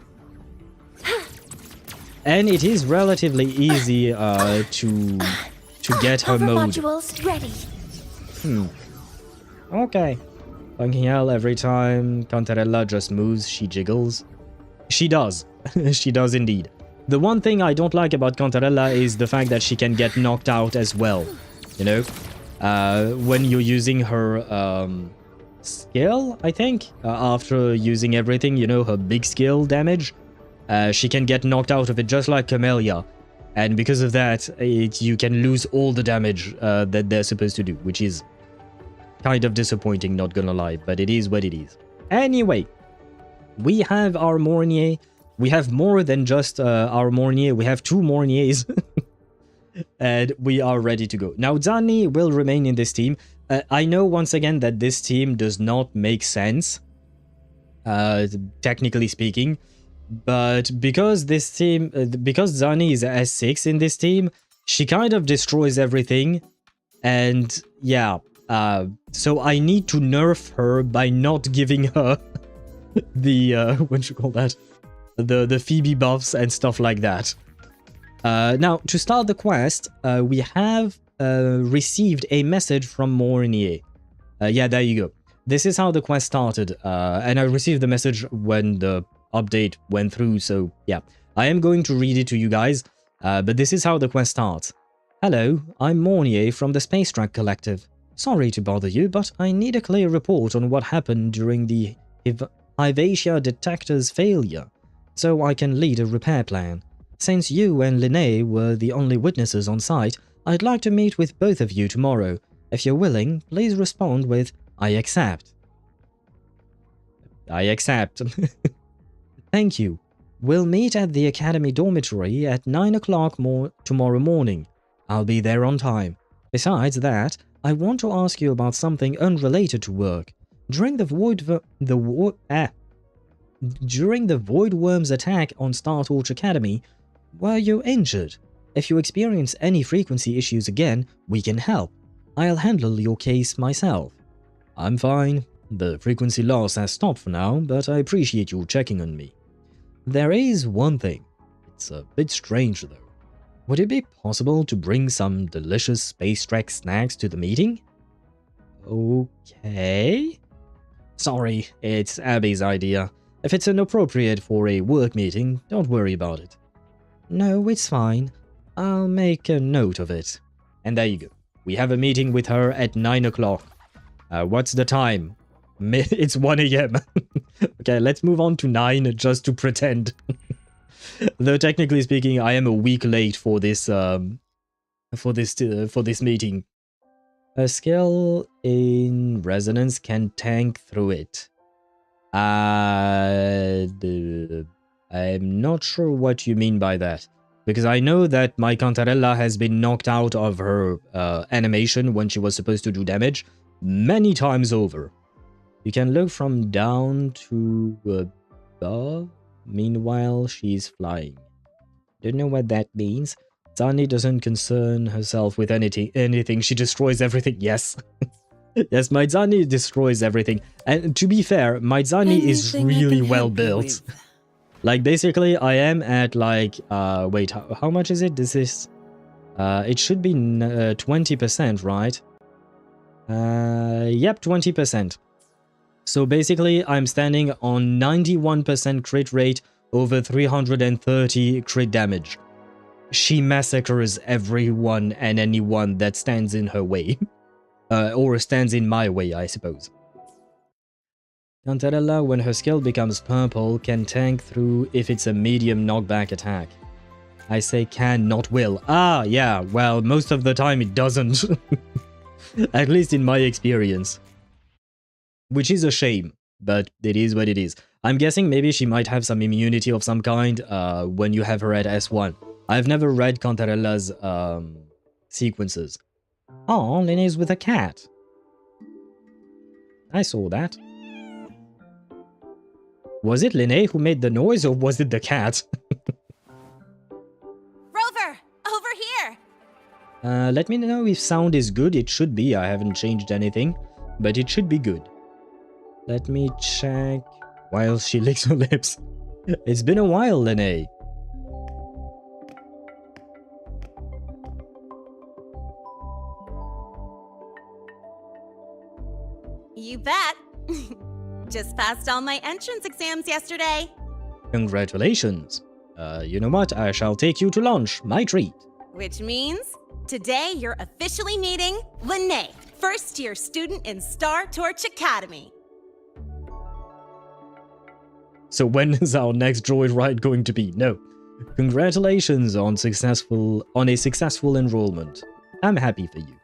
And it is relatively easy to get her mode. Modules ready. Okay. Funking hell, every time Cantarella just moves, she jiggles. She does. She does indeed. The one thing I don't like about Cantarella is the fact that she can get knocked out as well. You know? When you're using her skill, I think, after using everything, you know, her big skill damage, she can get knocked out of it just like Camellia. And because of that, you can lose all the damage that they're supposed to do, which is kind of disappointing, not gonna lie, but it is what it is. Anyway, we have our Mornye. We have more than just our Mornye. We have 2 Mornyes. And we are ready to go. Now, Zani will remain in this team. I know, once again, that this team does not make sense, technically speaking. But because this team, because Zani is S6 in this team, she kind of destroys everything. And yeah, so I need to nerf her by not giving her the, what you call that? The Phoebe buffs and stuff like that. Now, to start the quest, we have received a message from Mornye. Yeah, there you go. This is how the quest started, and I received the message when the update went through, so yeah. I am going to read it to you guys, but this is how the quest starts. Hello, I'm Mornye from the Space Track Collective. Sorry to bother you, but I need a clear report on what happened during the Hivatia detector's failure, so I can lead a repair plan. Since you and Lynae were the only witnesses on site, I'd like to meet with both of you tomorrow. If you're willing, please respond with, I accept. I accept. Thank you. We'll meet at the Academy dormitory at 9 o'clock tomorrow morning. I'll be there on time. Besides that, I want to ask you about something unrelated to work. During the Void Worm's attack on Star Torch Academy, were you injured? If you experience any frequency issues again, we can help. I'll handle your case myself. I'm fine. The frequency loss has stopped for now, but I appreciate you checking on me. There is one thing. It's a bit strange though. Would it be possible to bring some delicious Space Trek snacks to the meeting? Okay. Sorry, it's Abby's idea. If it's inappropriate for a work meeting, don't worry about it. No, it's fine. I'll make a note of it. And there you go. We have a meeting with her at 9 o'clock. What's the time? It's 1 a.m. Okay, let's move on to 9 just to pretend. Though technically speaking, I am a week late for this meeting. A skill in resonance can tank through it. I'm not sure what you mean by that. Because I know that my Cantarella has been knocked out of her animation when she was supposed to do damage many times over. You can look from down to above. Meanwhile, she's flying. Don't know what that means. Zani doesn't concern herself with anything. She destroys everything. Yes. Yes, my Zani destroys everything. And to be fair, my Zani is really well built. Like, basically, I am at, like, wait, how much is it? This is, it should be 20%, right? Yep, 20%. So basically, I'm standing on 91% crit rate over 330 crit damage. She massacres everyone and anyone that stands in her way. Or stands in my way, I suppose. Cantarella, when her skill becomes purple, can tank through if it's a medium knockback attack. I say can, not will. Ah, yeah, well, most of the time it doesn't. At least in my experience. Which is a shame, but it is what it is. I'm guessing maybe she might have some immunity of some kind when you have her at S1. I've never read Cantarella's sequences. Oh, Lynae's with a cat. I saw that. Was it Lynae who made the noise, or was it the cat? Rover, over here. Let me know if sound is good. It should be. I haven't changed anything, but it should be good. Let me check while she licks her lips. It's been a while, Lynae. You bet. Just passed all my entrance exams yesterday. Congratulations. You know what? I shall take you to lunch. My treat. Which means today you're officially meeting Lynae, first-year student in Star Torch Academy. So when is our next droid ride going to be? No. Congratulations on a successful enrollment. I'm happy for you.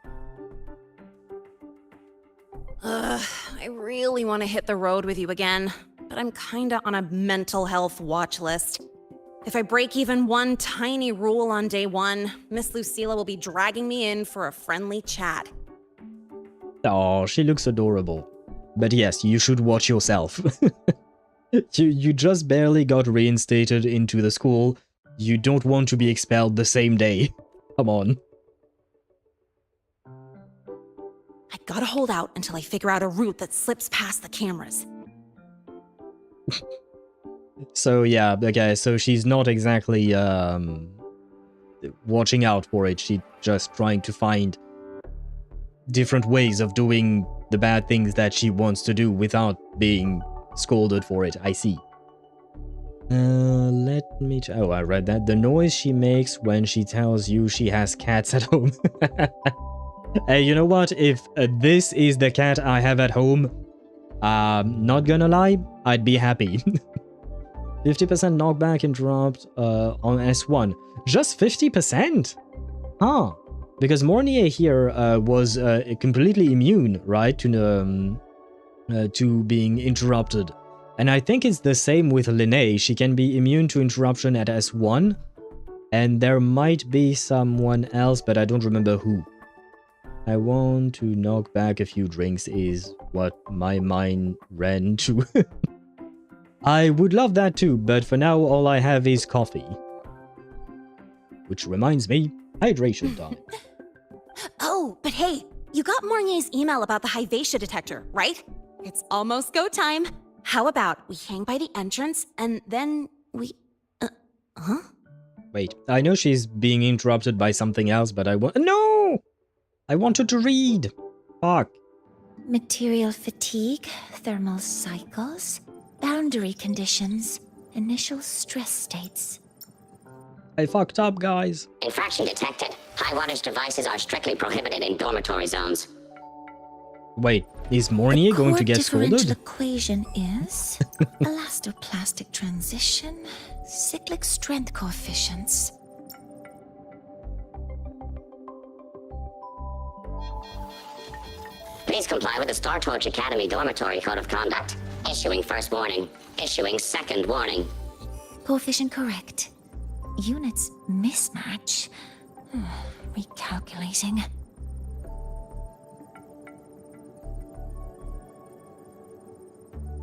I really want to hit the road with you again, but I'm kinda on a mental health watch list. If I break even one tiny rule on day one, Miss Lucilla will be dragging me in for a friendly chat. Oh, she looks adorable. But yes, you should watch yourself. You just barely got reinstated into the school. You don't want to be expelled the same day. Come on. I gotta hold out until I figure out a route that slips past the cameras. So yeah, okay, so she's not exactly watching out for it. She's just trying to find different ways of doing the bad things that she wants to do without being scolded for it. I see. Let me... Oh, I read that. The noise she makes when she tells you she has cats at home. Hey, you know what? If this is the cat I have at home, not gonna lie, I'd be happy. 50% knockback interrupt on S1. Just 50%? Huh. Because Mornye here was completely immune, right, to being interrupted. And I think it's the same with Lynae. She can be immune to interruption at S1. And there might be someone else, but I don't remember who. I want to knock back a few drinks is what my mind ran to. I would love that too, but for now all I have is coffee. Which reminds me, hydration time. Oh, but hey, you got Mornye's email about the Hyvatia detector, right? It's almost go time. How about we hang by the entrance and then we... huh? Wait, I know she's being interrupted by something else, but I want... No! I wanted to read. Fuck. Material fatigue, thermal cycles, boundary conditions, initial stress states. I fucked up, guys. Infraction detected. High wattage devices are strictly prohibited in dormitory zones. Wait, is Mornye going to get differential scolded? Equation is elastoplastic transition, cyclic strength coefficients. Please comply with the Star Torch Academy Dormitory Code of Conduct. Issuing first warning. Issuing second warning. Coefficient correct. Units mismatch. Recalculating.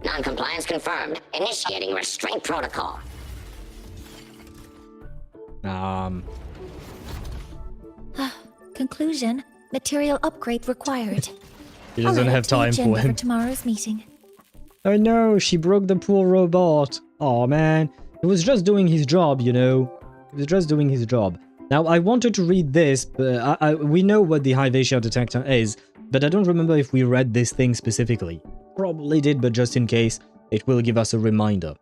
Non-compliance confirmed. Initiating restraint protocol. Conclusion. Material upgrade required. He doesn't have time for him. Tomorrow's meeting. Oh no, she broke the poor robot. Oh man, he was just doing his job, you know. He was just doing his job. Now, I wanted to read this, but we know what the High-Vatia detector is, but I don't remember if we read this thing specifically. Probably did, but just in case, it will give us a reminder.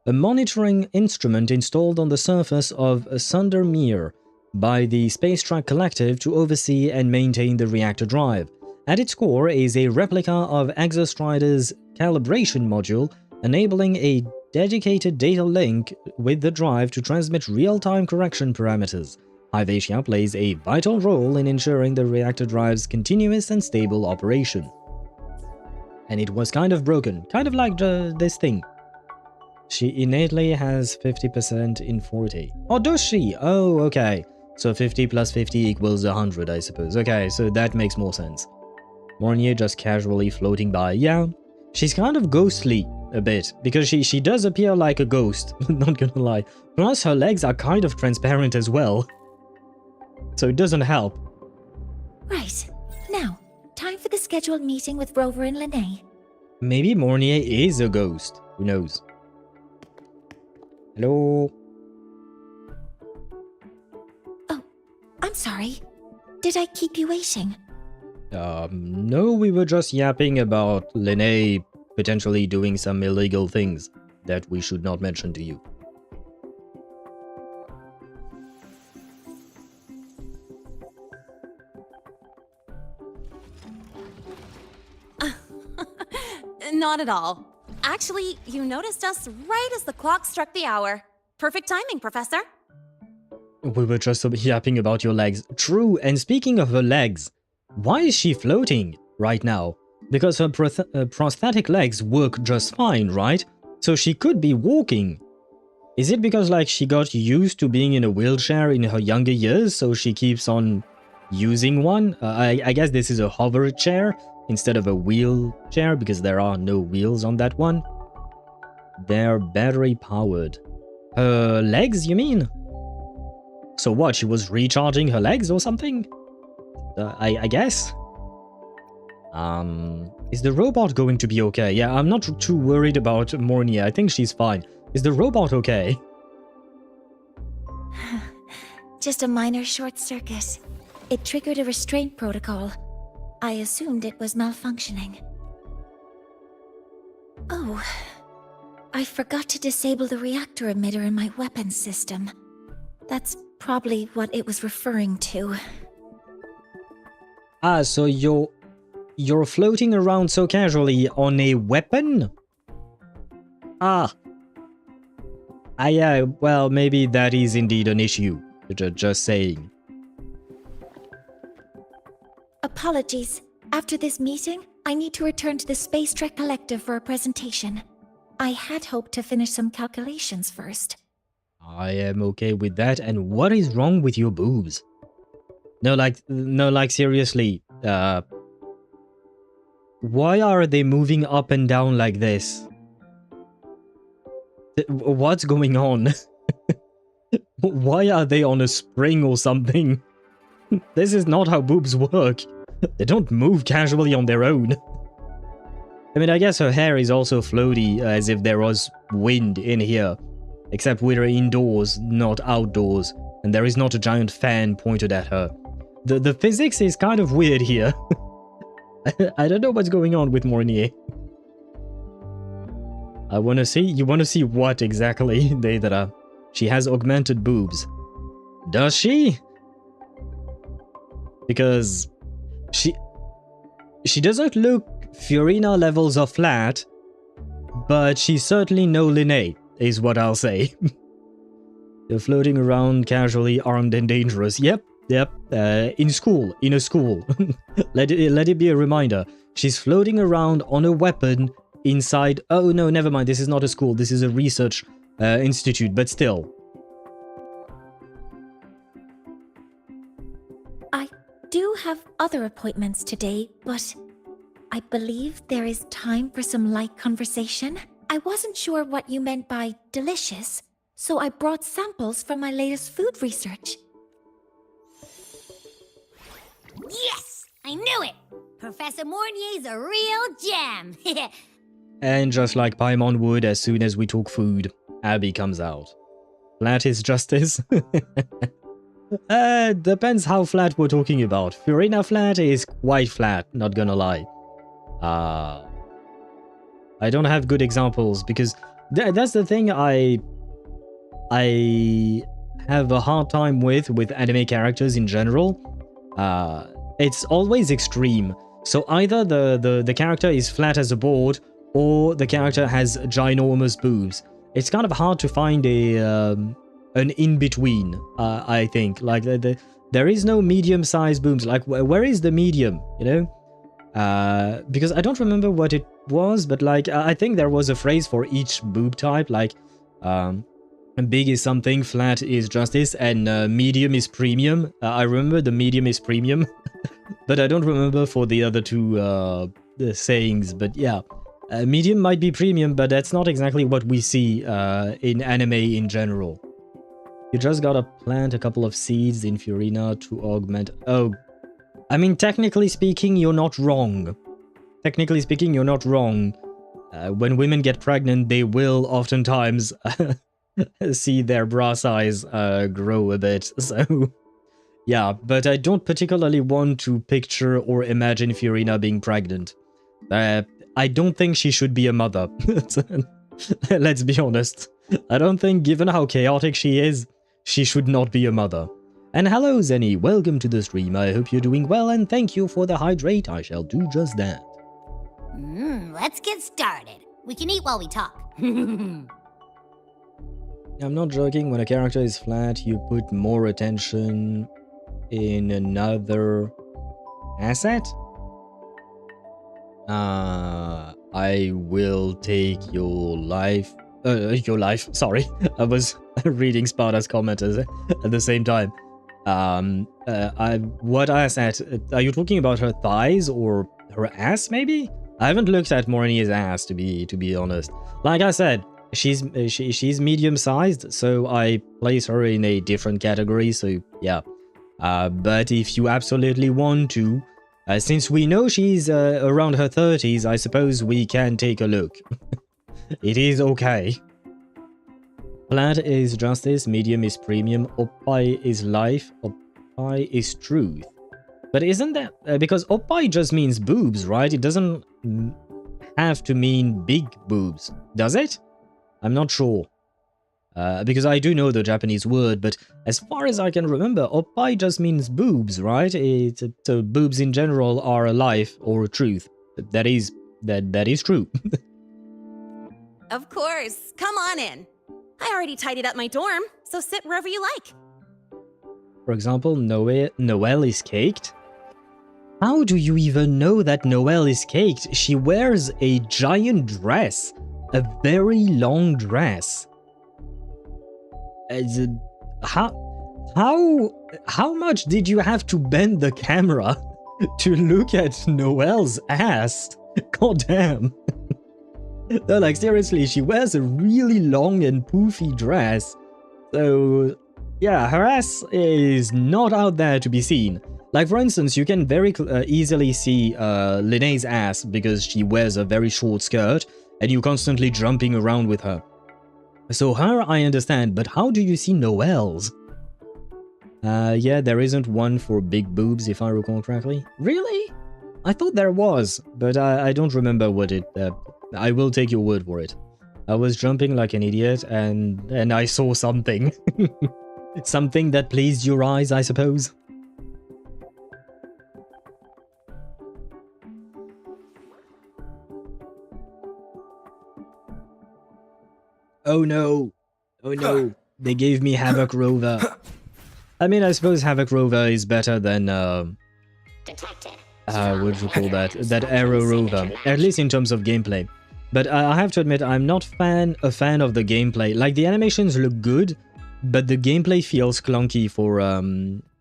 A monitoring instrument installed on the surface of Sundermere by the Space Track Collective to oversee and maintain the reactor drive. At its core is a replica of Exostrider's calibration module, enabling a dedicated data link with the drive to transmit real-time correction parameters. High-Vatia plays a vital role in ensuring the reactor drive's continuous and stable operation. And it was kind of broken, kind of like this thing. She innately has 50% in 40. Oh, does she? Oh, okay. So 50 plus 50 equals 100, I suppose. Okay, so that makes more sense. Mornye just casually floating by. Yeah, she's kind of ghostly a bit, because she does appear like a ghost, not gonna lie. Plus, her legs are kind of transparent as well. So it doesn't help. Right. Now, time for the scheduled meeting with Rover and Lynae. Maybe Mornye is a ghost. Who knows? Hello? Oh, I'm sorry. Did I keep you waiting? No, we were just yapping about Lynae potentially doing some illegal things that we should not mention to you. Not at all. Actually, you noticed us right as the clock struck the hour. Perfect timing, Professor. We were just yapping about your legs. True, and speaking of her legs, why is she floating right now? Because her prosthetic legs work just fine, right? So she could be walking. Is it because, like, she got used to being in a wheelchair in her younger years, so she keeps on using one? I guess this is a hover chair instead of a wheelchair, because there are no wheels on that one. They're battery powered. Her legs, you mean? So what, she was recharging her legs or something? I guess? Is the robot going to be okay? Yeah, I'm not too worried about Mornye. I think she's fine. Is the robot okay? Just a minor short circuit. It triggered a restraint protocol. I assumed it was malfunctioning. Oh, I forgot to disable the reactor emitter in my weapons system. That's probably what it was referring to. Ah, so you're floating around so casually on a weapon? Ah. Yeah, well, maybe that is indeed an issue. Just saying. Apologies. After this meeting, I need to return to the Space Trek Collective for a presentation. I had hoped to finish some calculations first. I am okay with that. And what is wrong with your boobs? No, like seriously. Why are they moving up and down like this? What's going on? Why are they on a spring or something? This is not how boobs work. They don't move casually on their own. I mean, I guess her hair is also floaty, as if there was wind in here. Except we're indoors, not outdoors, and there is not a giant fan pointed at her. The physics is kind of weird here. I don't know what's going on with Mornye. I wanna see. You wanna see what exactly, Deidara? She has augmented boobs. Does she? Because she doesn't look Fiorina levels of flat, but she's certainly no Lynae, is what I'll say. They're floating around casually, armed and dangerous. Yep. In a school. let it be a reminder. She's floating around on a weapon inside. Oh no, never mind. This is not a school. This is a research institute, but still. I do have other appointments today, but I believe there is time for some light conversation. I wasn't sure what you meant by delicious, so I brought samples from my latest food research. Yes! I knew it! Professor Mornye's a real gem! And just like Paimon would, as soon as we talk food, Abby comes out. Flat is justice? Depends how flat we're talking about. Fiorina flat is quite flat, not gonna lie. I don't have good examples because that's the thing I have a hard time with anime characters in general. It's always extreme. So either the character is flat as a board, or the character has ginormous boobs. It's kind of hard to find an in-between, I think. Like, there is no medium-sized boobs. Like, where is the medium, you know? Because I don't remember what it was, but like, I think there was a phrase for each boob type, like, big is something, flat is justice, and medium is premium. I remember the medium is premium, but I don't remember for the other two the sayings, but yeah. Medium might be premium, but that's not exactly what we see in anime in general. You just gotta plant a couple of seeds in Fiorina to augment... Oh, I mean, technically speaking, you're not wrong. Technically speaking, you're not wrong. When women get pregnant, they will oftentimes see their bra size grow a bit, so... Yeah, but I don't particularly want to picture or imagine Fiorina being pregnant. I don't think she should be a mother. Let's be honest. I don't think, given how chaotic she is, she should not be a mother. And hello Zenny, welcome to the stream. I hope you're doing well and thank you for the hydrate. I shall do just that. Let's get started. We can eat while we talk. I'm not joking, when a character is flat, you put more attention in another asset? I will take your life, sorry. I was reading Sparta's comment at the same time. What asset? Are you talking about her thighs or her ass, maybe? I haven't looked at Mornye's ass, to be honest. Like I said, she's medium-sized, so I place her in a different category, so yeah. But if you absolutely want to, since we know she's around her 30s, I suppose we can take a look. It is okay. Flat is justice, medium is premium, oppai is life, oppai is truth. But isn't that... because oppai just means boobs, right? It doesn't have to mean big boobs, does it? I'm not sure. Because I do know the Japanese word, but as far as I can remember, oppai just means boobs, right? So boobs in general are a life or a truth. That is true. Of course. Come on in. I already tidied up my dorm, so sit wherever you like. For example, Noelle is caked? How do you even know that Noelle is caked? She wears a giant dress. A very long dress. How much did you have to bend the camera to look at Noelle's ass? God damn. No, like seriously, she wears a really long and poofy dress. So yeah, her ass is not out there to be seen. Like for instance, you can very easily see Lynae's ass because she wears a very short skirt and you're constantly jumping around with her. So her I understand, but how do you see Noelle's? Yeah, there isn't one for big boobs if I recall correctly. Really? I thought there was, but I don't remember what it... I will take your word for it. I was jumping like an idiot and I saw something. Something that pleased your eyes, I suppose. Oh no. Oh no. They gave me Havoc Rover. I mean, I suppose Havoc Rover is better than, what do you call that? That Arrow Rover. At least in terms of gameplay. But I have to admit, I'm not a fan of the gameplay. Like, the animations look good, but the gameplay feels clunky for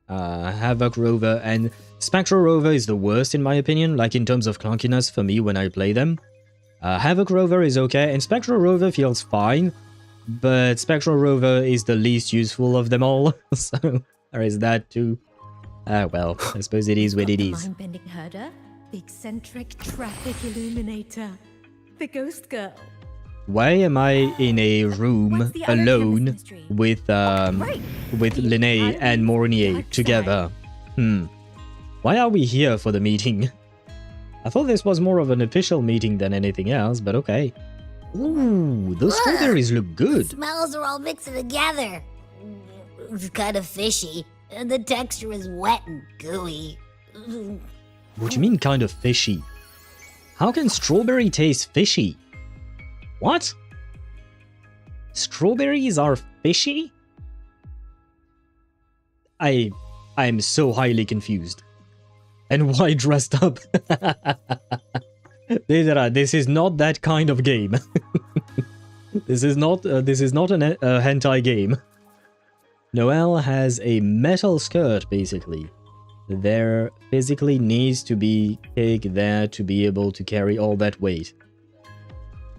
Havoc Rover, and Spectral Rover is the worst in my opinion, like in terms of clunkiness for me when I play them. Havoc Rover is okay, and Spectral Rover feels fine, but Spectral Rover is the least useful of them all, so there is that too. Well, I suppose it is what it is. Mind-bending herder, the eccentric traffic illuminator, the ghost girl. Why am I in a room alone with Lynae and Mornye together? Why are we here for the meeting? I thought this was more of an official meeting than anything else, but okay. Ooh, those strawberries look good. The smells are all mixed together. It's kind of fishy. And the texture is wet and gooey. What do you mean kind of fishy? How can strawberry taste fishy? What? Strawberries are fishy? I'm so highly confused. And why dressed up? This is not that kind of game. This is not a hentai game. Noelle has a metal skirt, basically. There physically needs to be cake there to be able to carry all that weight.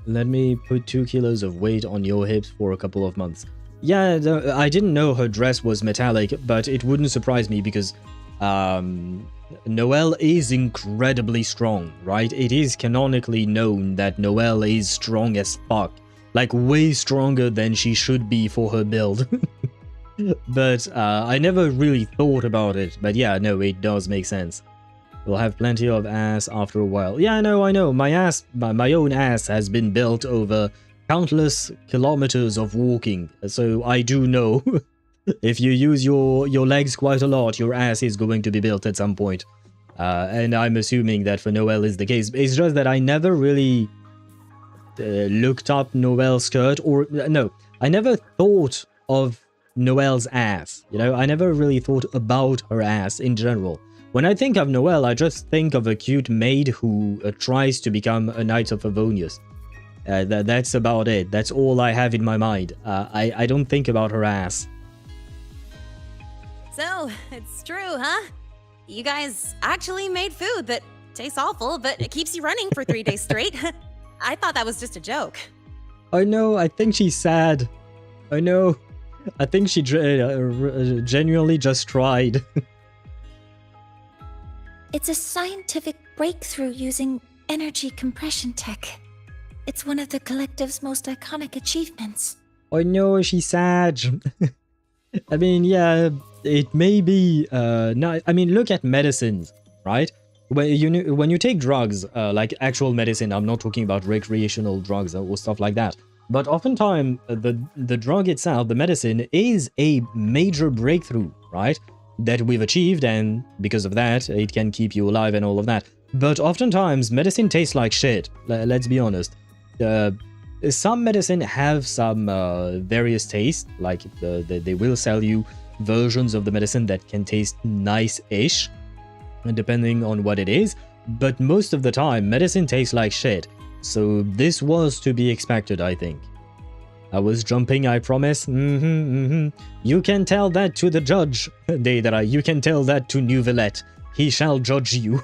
Let me put 2 kilos of weight on your hips for a couple of months. Yeah, I didn't know her dress was metallic, but it wouldn't surprise me because Noelle is incredibly strong, right? It is canonically known that Noelle is strong as fuck. Like, way stronger than she should be for her build. But I never really thought about it. But yeah, no, it does make sense. You'll have plenty of ass after a while. Yeah, I know. My own ass has been built over countless kilometers of walking. So I do know if you use your legs quite a lot, your ass is going to be built at some point. And I'm assuming that for Noelle is the case. It's just that I never really looked up Noelle's skirt, or no, I never thought of Noelle's ass. You know, I never really thought about her ass in general. When I think of Noelle, I just think of a cute maid who tries to become a Knight of Favonius. That's about it. That's all I have in my mind. I don't think about her ass. So, it's true, huh? You guys actually made food that tastes awful, but it keeps you running for 3 days straight. I thought that was just a joke. I know, I think she's sad. I know. I think she genuinely just tried. It's a scientific breakthrough using energy compression tech. It's one of the collective's most iconic achievements. I know, she's sad. I mean, yeah, it may be... no, I mean, look at medicines, right? When you take drugs, like actual medicine, I'm not talking about recreational drugs or stuff like that. But oftentimes, the drug itself, the medicine, is a major breakthrough, right? That we've achieved, and because of that, it can keep you alive and all of that. But oftentimes, medicine tastes like shit, let's be honest. Some medicine have some various tastes, like they will sell you versions of the medicine that can taste nice-ish, depending on what it is, but most of the time, medicine tastes like shit. So this was to be expected, I think. I was jumping, I promise. You can tell that to the judge, Deidara. You can tell that to Neuvillette. He shall judge you.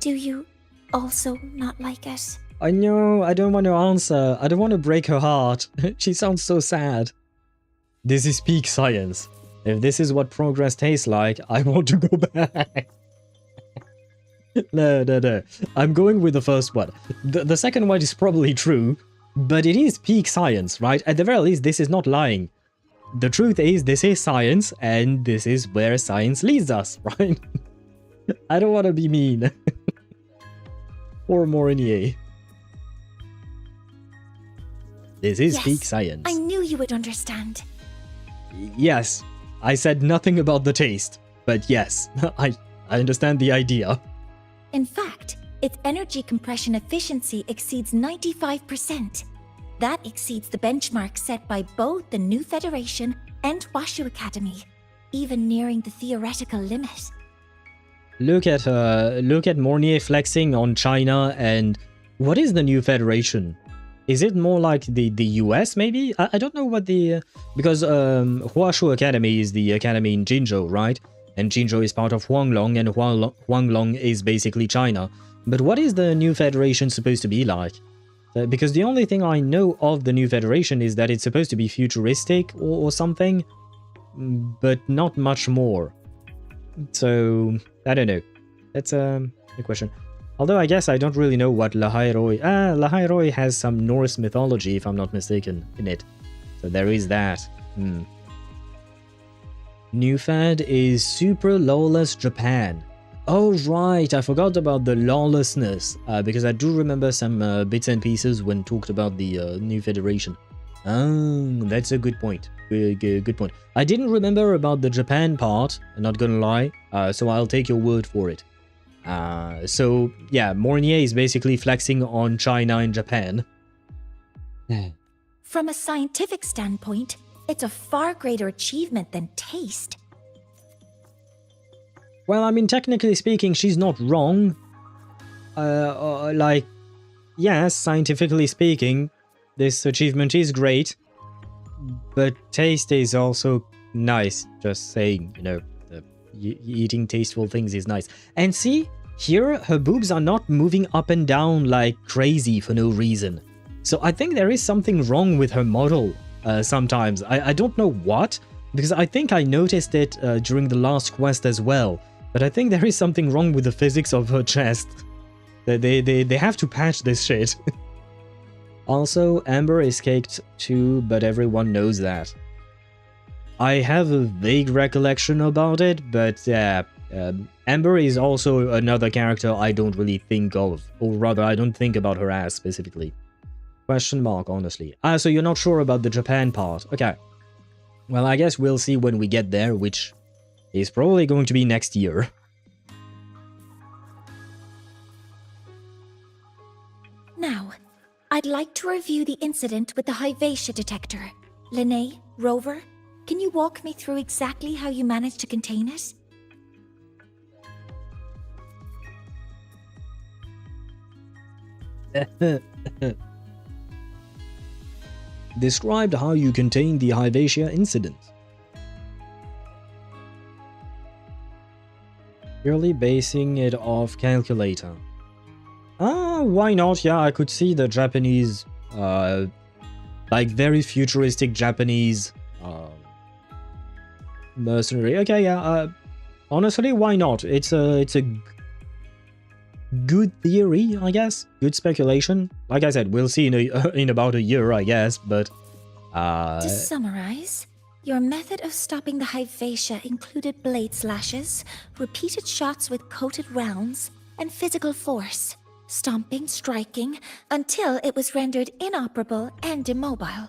Do you also not like it? I know, I don't want to answer. I don't want to break her heart. She sounds so sad. This is peak science. If this is what progress tastes like, I want to go back. No. I'm going with the first one. The second one is probably true, but it is peak science, right? At the very least, this is not lying. The truth is, this is science, and this is where science leads us, right? I don't want to be mean. Poor Mornye. This is peak science. I knew you would understand. Yes, I said nothing about the taste, but yes, I understand the idea. In fact, its energy compression efficiency exceeds 95%. That exceeds the benchmark set by both the New Federation and Washu Academy, even nearing the theoretical limit. Look at Mornye flexing on China and What is the new federation? Is it more like the US, maybe? I don't know what the... because Huashu Academy is the academy in Jinzhou, right? And Jinzhou is part of Huanglong, and Huanglong is basically China. But what is the new federation supposed to be like? Because the only thing I know of the new federation is that it's supposed to be futuristic or something, but not much more. So, I don't know. That's a question. Although I guess I don't really know what Lahai-Roi... Lahai-Roi has some Norse mythology, if I'm not mistaken, in it. So there is that. New fad is Super Lawless Japan. Oh right, I forgot about the lawlessness, because I do remember some bits and pieces when talked about the new federation. Oh, that's a good point. Good point. I didn't remember about the Japan part, I'm not gonna lie, so I'll take your word for it. So, yeah, Mornye is basically flexing on China and Japan. From a scientific standpoint, it's a far greater achievement than taste. Well, I mean, technically speaking, she's not wrong. Like, yes, scientifically speaking, this achievement is great, but taste is also nice. Just saying, you know, eating tasteful things is nice. And see, here her boobs are not moving up and down like crazy for no reason. So I think there is something wrong with her model sometimes. I don't know what, because I think I noticed it during the last quest as well. But I think there is something wrong with the physics of her chest. They have to patch this shit. Also, Amber is caked too, but everyone knows that. I have a vague recollection about it, but yeah, Amber is also another character I don't really think of, or rather I don't think about her as specifically. Question mark, honestly. So you're not sure about the Japan part. Okay. Well, I guess we'll see when we get there, which is probably going to be next year. Now, I'd like to review the incident with the Hyvatia detector. Lynae, Rover, can you walk me through exactly how you managed to contain it? Described how you contained the Hyvatia incident. Purely basing it off calculator. Why not? Yeah, I could see the Japanese, like very futuristic Japanese mercenary. Okay, yeah. Honestly, why not? It's a good theory, I guess. Good speculation. Like I said, we'll see in about a year, I guess. But to summarize, your method of stopping the Hyvatia included blade slashes, repeated shots with coated rounds, and physical force. Stomping, striking, until it was rendered inoperable and immobile.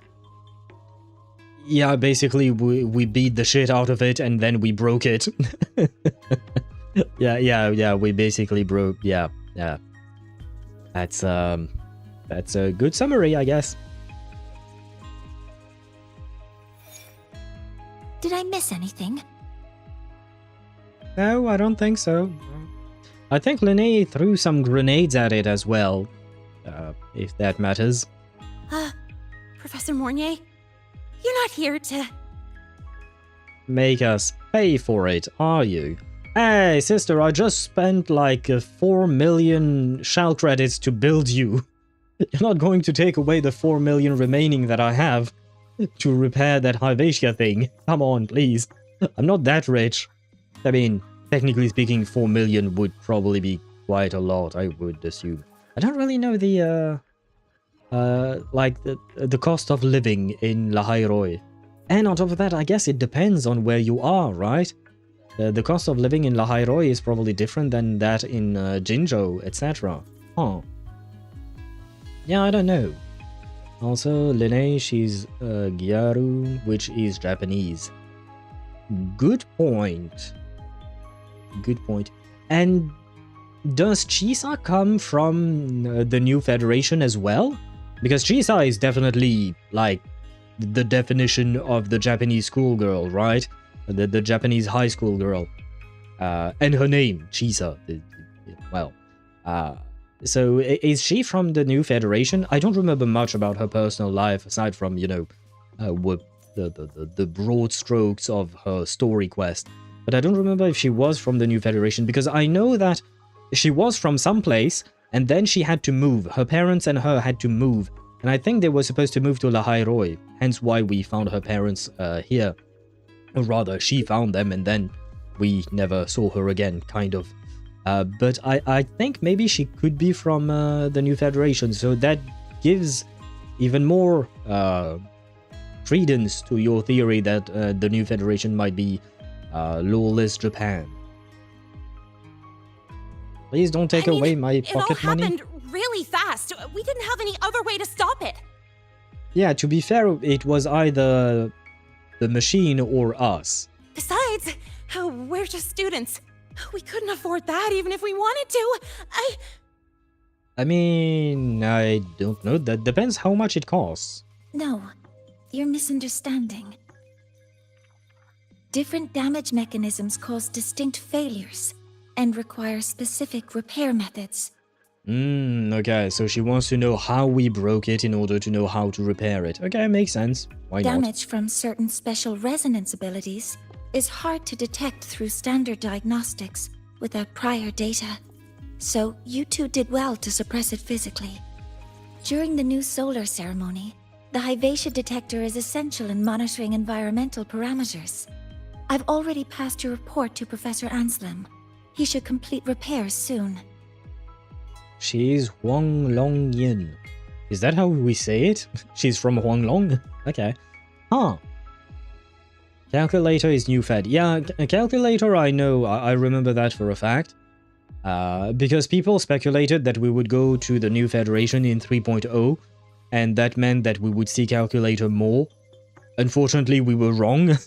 Yeah, basically we beat the shit out of it and then we broke it. yeah, we basically broke, yeah. That's a good summary, I guess. Did I miss anything? No, I don't think so. I think Lynae threw some grenades at it as well, if that matters. Professor Mornye, you're not here to... Make us pay for it, are you? Hey, sister, I just spent like 4 million shell credits to build you. You're not going to take away the 4 million remaining that I have to repair that Hyvatia thing. Come on, please. I'm not that rich. I mean, technically speaking, 4 million would probably be quite a lot, I would assume. I don't really know the, the cost of living in Lahai-Roi. And on top of that, I guess it depends on where you are, right? The cost of living in Lahai-Roi is probably different than that in Jinzhou, etc. Huh. Yeah, I don't know. Also, Lynae, she's Gyaru, which is Japanese. Good point. Good point. And does Chisa come from the new federation as well? Because Chisa is definitely, like, the definition of the Japanese schoolgirl, right? The Japanese high school girl. And her name, Chisa. Well, So is she from the New Federation? I don't remember much about her personal life aside from, you know, the broad strokes of her story quest. But I don't remember if she was from the New Federation, because I know that she was from some place and then she had to move. Her parents and her had to move. And I think they were supposed to move to Lahai-Roi, hence why we found her parents here. Or rather, she found them and then we never saw her again, kind of. But I think maybe she could be from the New Federation, so that gives even more credence to your theory that the New Federation might be lawless Japan. Please don't take away my pocket money. It all happened really fast. We didn't have any other way to stop it. Yeah, to be fair, it was either the machine or us. Besides, we're just students. We couldn't afford that even if we wanted to. I mean, I don't know. That depends how much it costs. No, you're misunderstanding. Different damage mechanisms cause distinct failures and require specific repair methods. Okay, so she wants to know how we broke it in order to know how to repair it. Okay, makes sense. Why not? Damage from certain special resonance abilities is hard to detect through standard diagnostics without prior data. So you two did well to suppress it physically. During the new solar ceremony, the Hyvatia detector is essential in monitoring environmental parameters. I've already passed your report to Professor Anselm. He should complete repairs soon. She's Huang Long Yin. Is that how we say it? She's from Huang Long? Okay. Huh. Calculator is new fed. Yeah, calculator I know, I remember that for a fact. Because people speculated that we would go to the new federation in 3.0, and that meant that we would see calculator more. Unfortunately, we were wrong.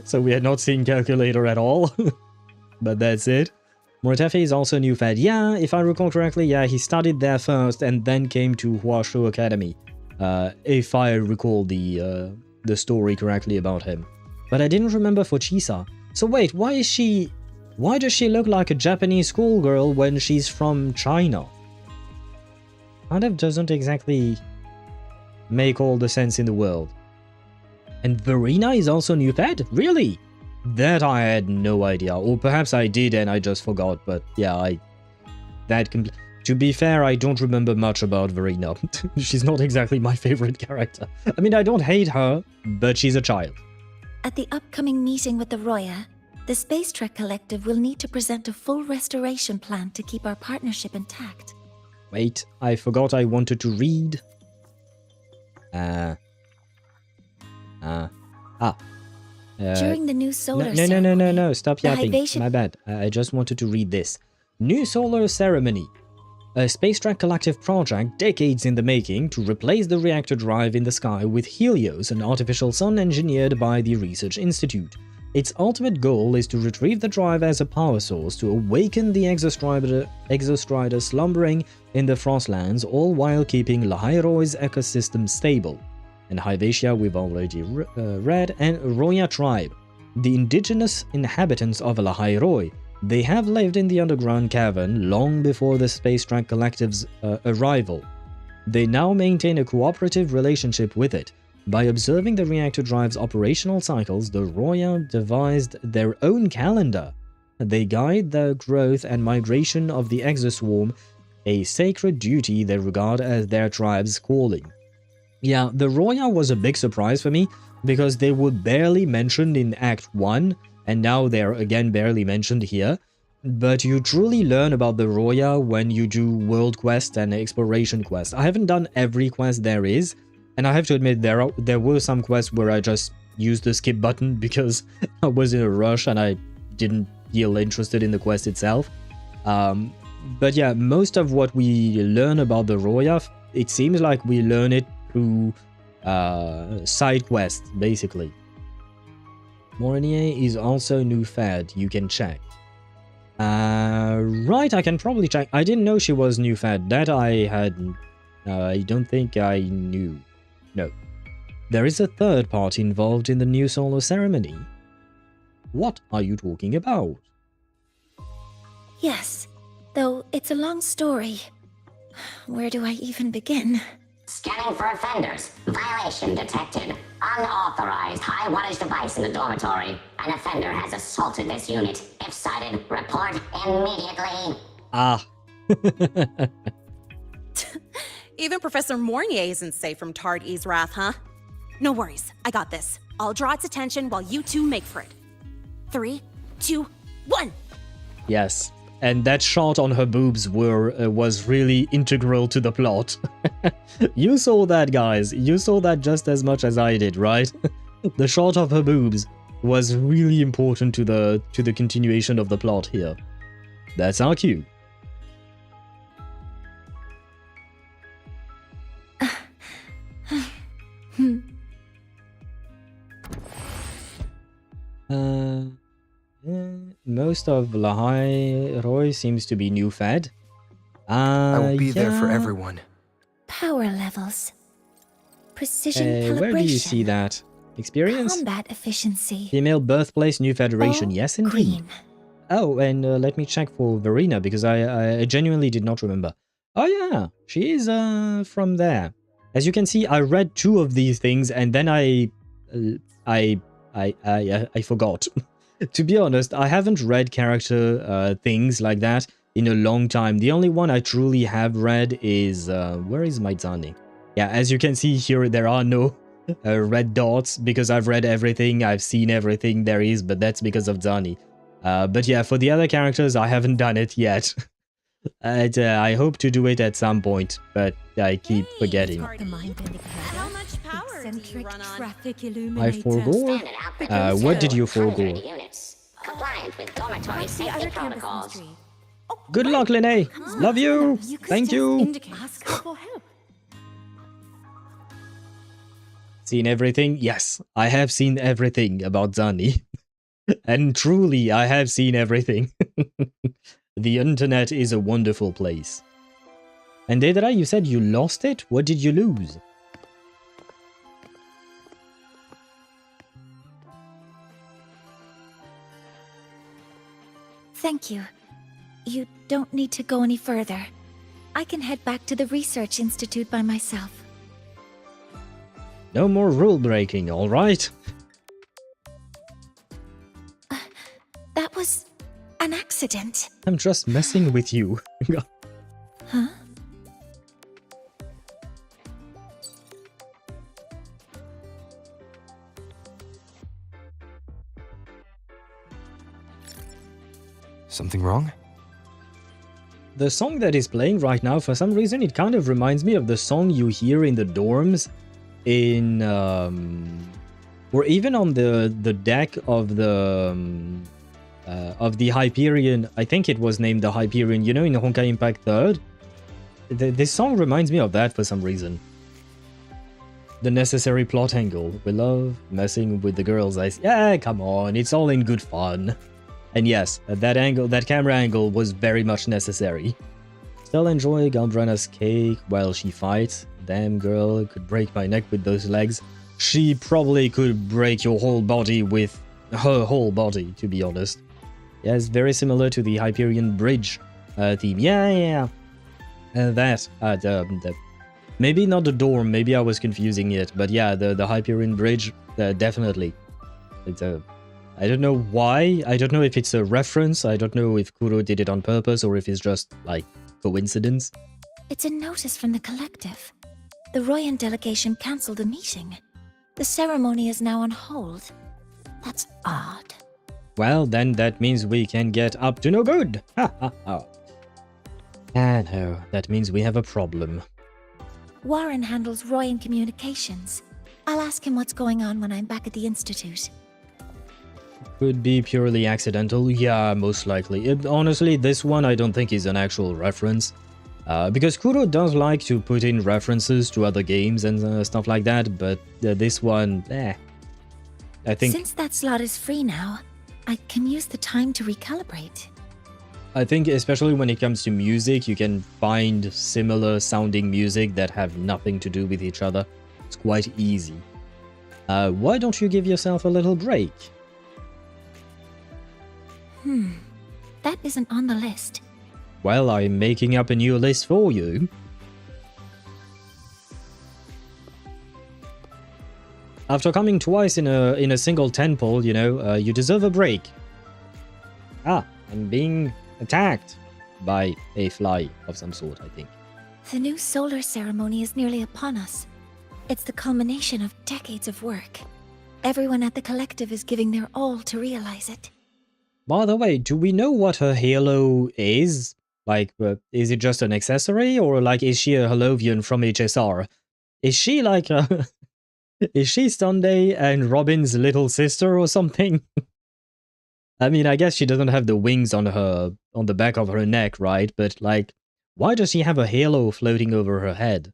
So we had not seen calculator at all. But that's it. Mortefe is also new fed. Yeah, if I recall correctly, yeah, he studied there first and then came to Huashu Academy. If I recall the story correctly about him. But I didn't remember for Chisa. So wait, why does she look like a Japanese schoolgirl when she's from China? Kind of doesn't exactly make all the sense in the world. And Verena is also new fed? Really? That I had no idea. Or perhaps I did and I just forgot, but yeah, to be fair, I don't remember much about Verena. She's not exactly my favorite character. I mean, I don't hate her, but she's a child. At the upcoming meeting with the Roya, the Space Trek Collective will need to present a full restoration plan to keep our partnership intact. Wait, I forgot I wanted to read. During the new solar No, stop yapping. My bad. I just wanted to read this. New Solar Ceremony. A Space Trek Collective project decades in the making to replace the reactor drive in the sky with Helios, an artificial sun engineered by the Research Institute. Its ultimate goal is to retrieve the drive as a power source to awaken the Exostrider slumbering in the Frostlands, all while keeping Lahai-Roi's ecosystem stable. And Hyvatia we've already read, and Roya tribe, the indigenous inhabitants of Lahai-Roi. They have lived in the underground cavern long before the Space Trek Collective's arrival. They now maintain a cooperative relationship with it. By observing the reactor drive's operational cycles, the Roya devised their own calendar. They guide the growth and migration of the exoswarm, a sacred duty they regard as their tribe's calling. Yeah, the Roya was a big surprise for me, because they were barely mentioned in Act 1, and now they're again barely mentioned here. But you truly learn about the Roya when you do world quest and exploration quest. I haven't done every quest there is, and I have to admit there were some quests where I just used the skip button because I was in a rush and I didn't feel interested in the quest itself. But yeah, most of what we learn about the Roya, it seems like we learn it through side quests, basically. Mornye is also new fed, you can check. Right, I can probably check. I didn't know she was new fed. That I don't think I knew. No. There is a third party involved in the new solar ceremony. What are you talking about? Yes. Though it's a long story. Where do I even begin? Scanning for offenders. Violation detected. Unauthorized high wattage device in the dormitory. An offender has assaulted this unit. If sighted, report immediately. Ah. Even Professor Mornye isn't safe from Tard-E's wrath, huh? No worries, I got this. I'll draw its attention while you two make for it. 3, 2, 1! Yes. And that shot on her boobs was really integral to the plot. You saw that, guys. You saw that just as much as I did, right? The shot of her boobs was really important to the continuation of the plot here. That's our cue. Most of Lahai-Roi seems to be new fed. I will be there for yeah. everyone. Power levels. Precision calibration. Where do you see that? Experience? Combat efficiency. Female birthplace, new federation. All yes, indeed. green. Oh, and let me check for Verena, because I genuinely did not remember. Oh yeah, she is from there. As you can see, I read 2 of these things, and then I forgot. To be honest, I haven't read character things like that in a long time. The only one I truly have read is... where is my Zani? Yeah, as you can see here, there are no red dots, because I've read everything, I've seen everything there is, but that's because of Zani. But yeah, for the other characters, I haven't done it yet. And, I hope to do it at some point, but I keep forgetting. How much power do you run on? Traffic I illuminator. forgo? What did you forgo? Compliant with dormitory safety protocols. Good luck, Lynae. Love you. Thank you. Ask her for help. Seen everything? Yes, I have seen everything about Zani. And truly, I have seen everything. The internet is a wonderful place. And Deidara, you said you lost it? What did you lose? Thank you. You don't need to go any further. I can head back to the Research Institute by myself. No more rule breaking, alright? That was an accident. I'm just messing with you. Huh? Something wrong? The song that is playing right now, for some reason, it kind of reminds me of the song you hear in the dorms in, or even on the deck of the Hyperion. I think it was named the Hyperion, you know, in the Honkai Impact 3rd. This song reminds me of that for some reason. The necessary plot angle. We love messing with the girls' eyes. Yeah, come on, it's all in good fun. And yes, that camera angle was very much necessary. Still enjoy Galdrana's cake while she fights. Damn girl, could break my neck with those legs. She probably could break your whole body with her whole body, to be honest. Yeah, it's very similar to the Hyperion Bridge theme. Yeah. Maybe not the dorm, maybe I was confusing it, but yeah, the Hyperion Bridge, definitely. It's I don't know why, I don't know if it's a reference, I don't know if Kuro did it on purpose or if it's just, like, coincidence. It's a notice from the collective. The Royan delegation cancelled a meeting. The ceremony is now on hold. That's odd. Well, then that means we can get up to no good. Ha ha ha. Ah no, that means we have a problem. Warren handles Royan communications. I'll ask him what's going on when I'm back at the Institute. Could be purely accidental, yeah, most likely. Honestly, this one I don't think is an actual reference. Because Kuro does like to put in references to other games and stuff like that, but this one, I think... Since that slot is free now, I can use the time to recalibrate. I think especially when it comes to music, you can find similar sounding music that have nothing to do with each other. It's quite easy. Why don't you give yourself a little break? That isn't on the list. well, I'm making up a new list for you. After coming twice in a single temple, you know, you deserve a break. Ah, I'm being attacked by a fly of some sort, I think. The new solar ceremony is nearly upon us. It's the culmination of decades of work. Everyone at the collective is giving their all to realize it. By the way, do we know what her halo is? Like, is it just an accessory, or like, is she a Halovian from HSR? Is she like a... is she Sunday and Robin's little sister or something? I mean, I guess she doesn't have the wings on the back of her neck, right? But like, why does she have a halo floating over her head?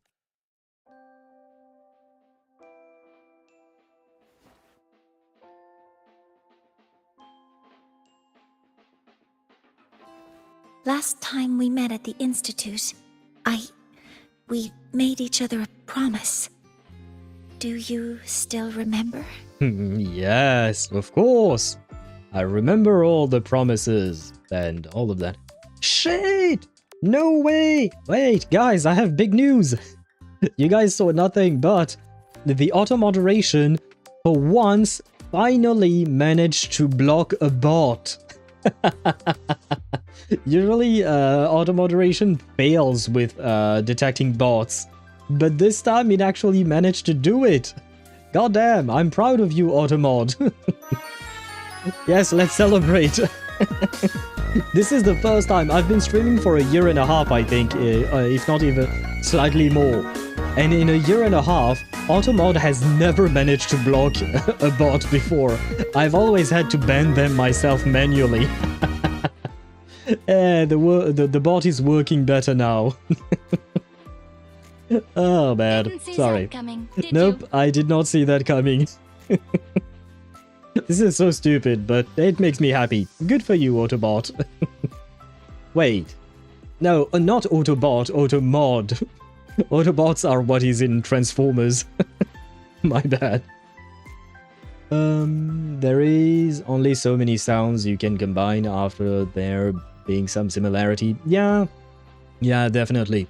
Last time we met at the Institute, we made each other a promise. Do you still remember? Yes, of course. I remember all the promises and all of that. Shit! No way! Wait, guys, I have big news. You guys saw nothing, but the auto-moderation for once finally managed to block a bot. Usually, auto-moderation fails with detecting bots, but this time it actually managed to do it. Goddamn, I'm proud of you, Automod. Yes, let's celebrate. This is the first time. I've been streaming for a year and a half, I think, if not even slightly more. And in a year and a half, Automod has never managed to block a bot before. I've always had to ban them myself manually. The bot is working better now. Oh man, Didn't see sorry. that coming, did Nope, you? I did not see that coming. This is so stupid, but it makes me happy. Good for you, Autobot. Wait. No, not Autobot, Automod. Autobots are what is in Transformers. My bad. There is only so many sounds you can combine after there being some similarity. Yeah, definitely.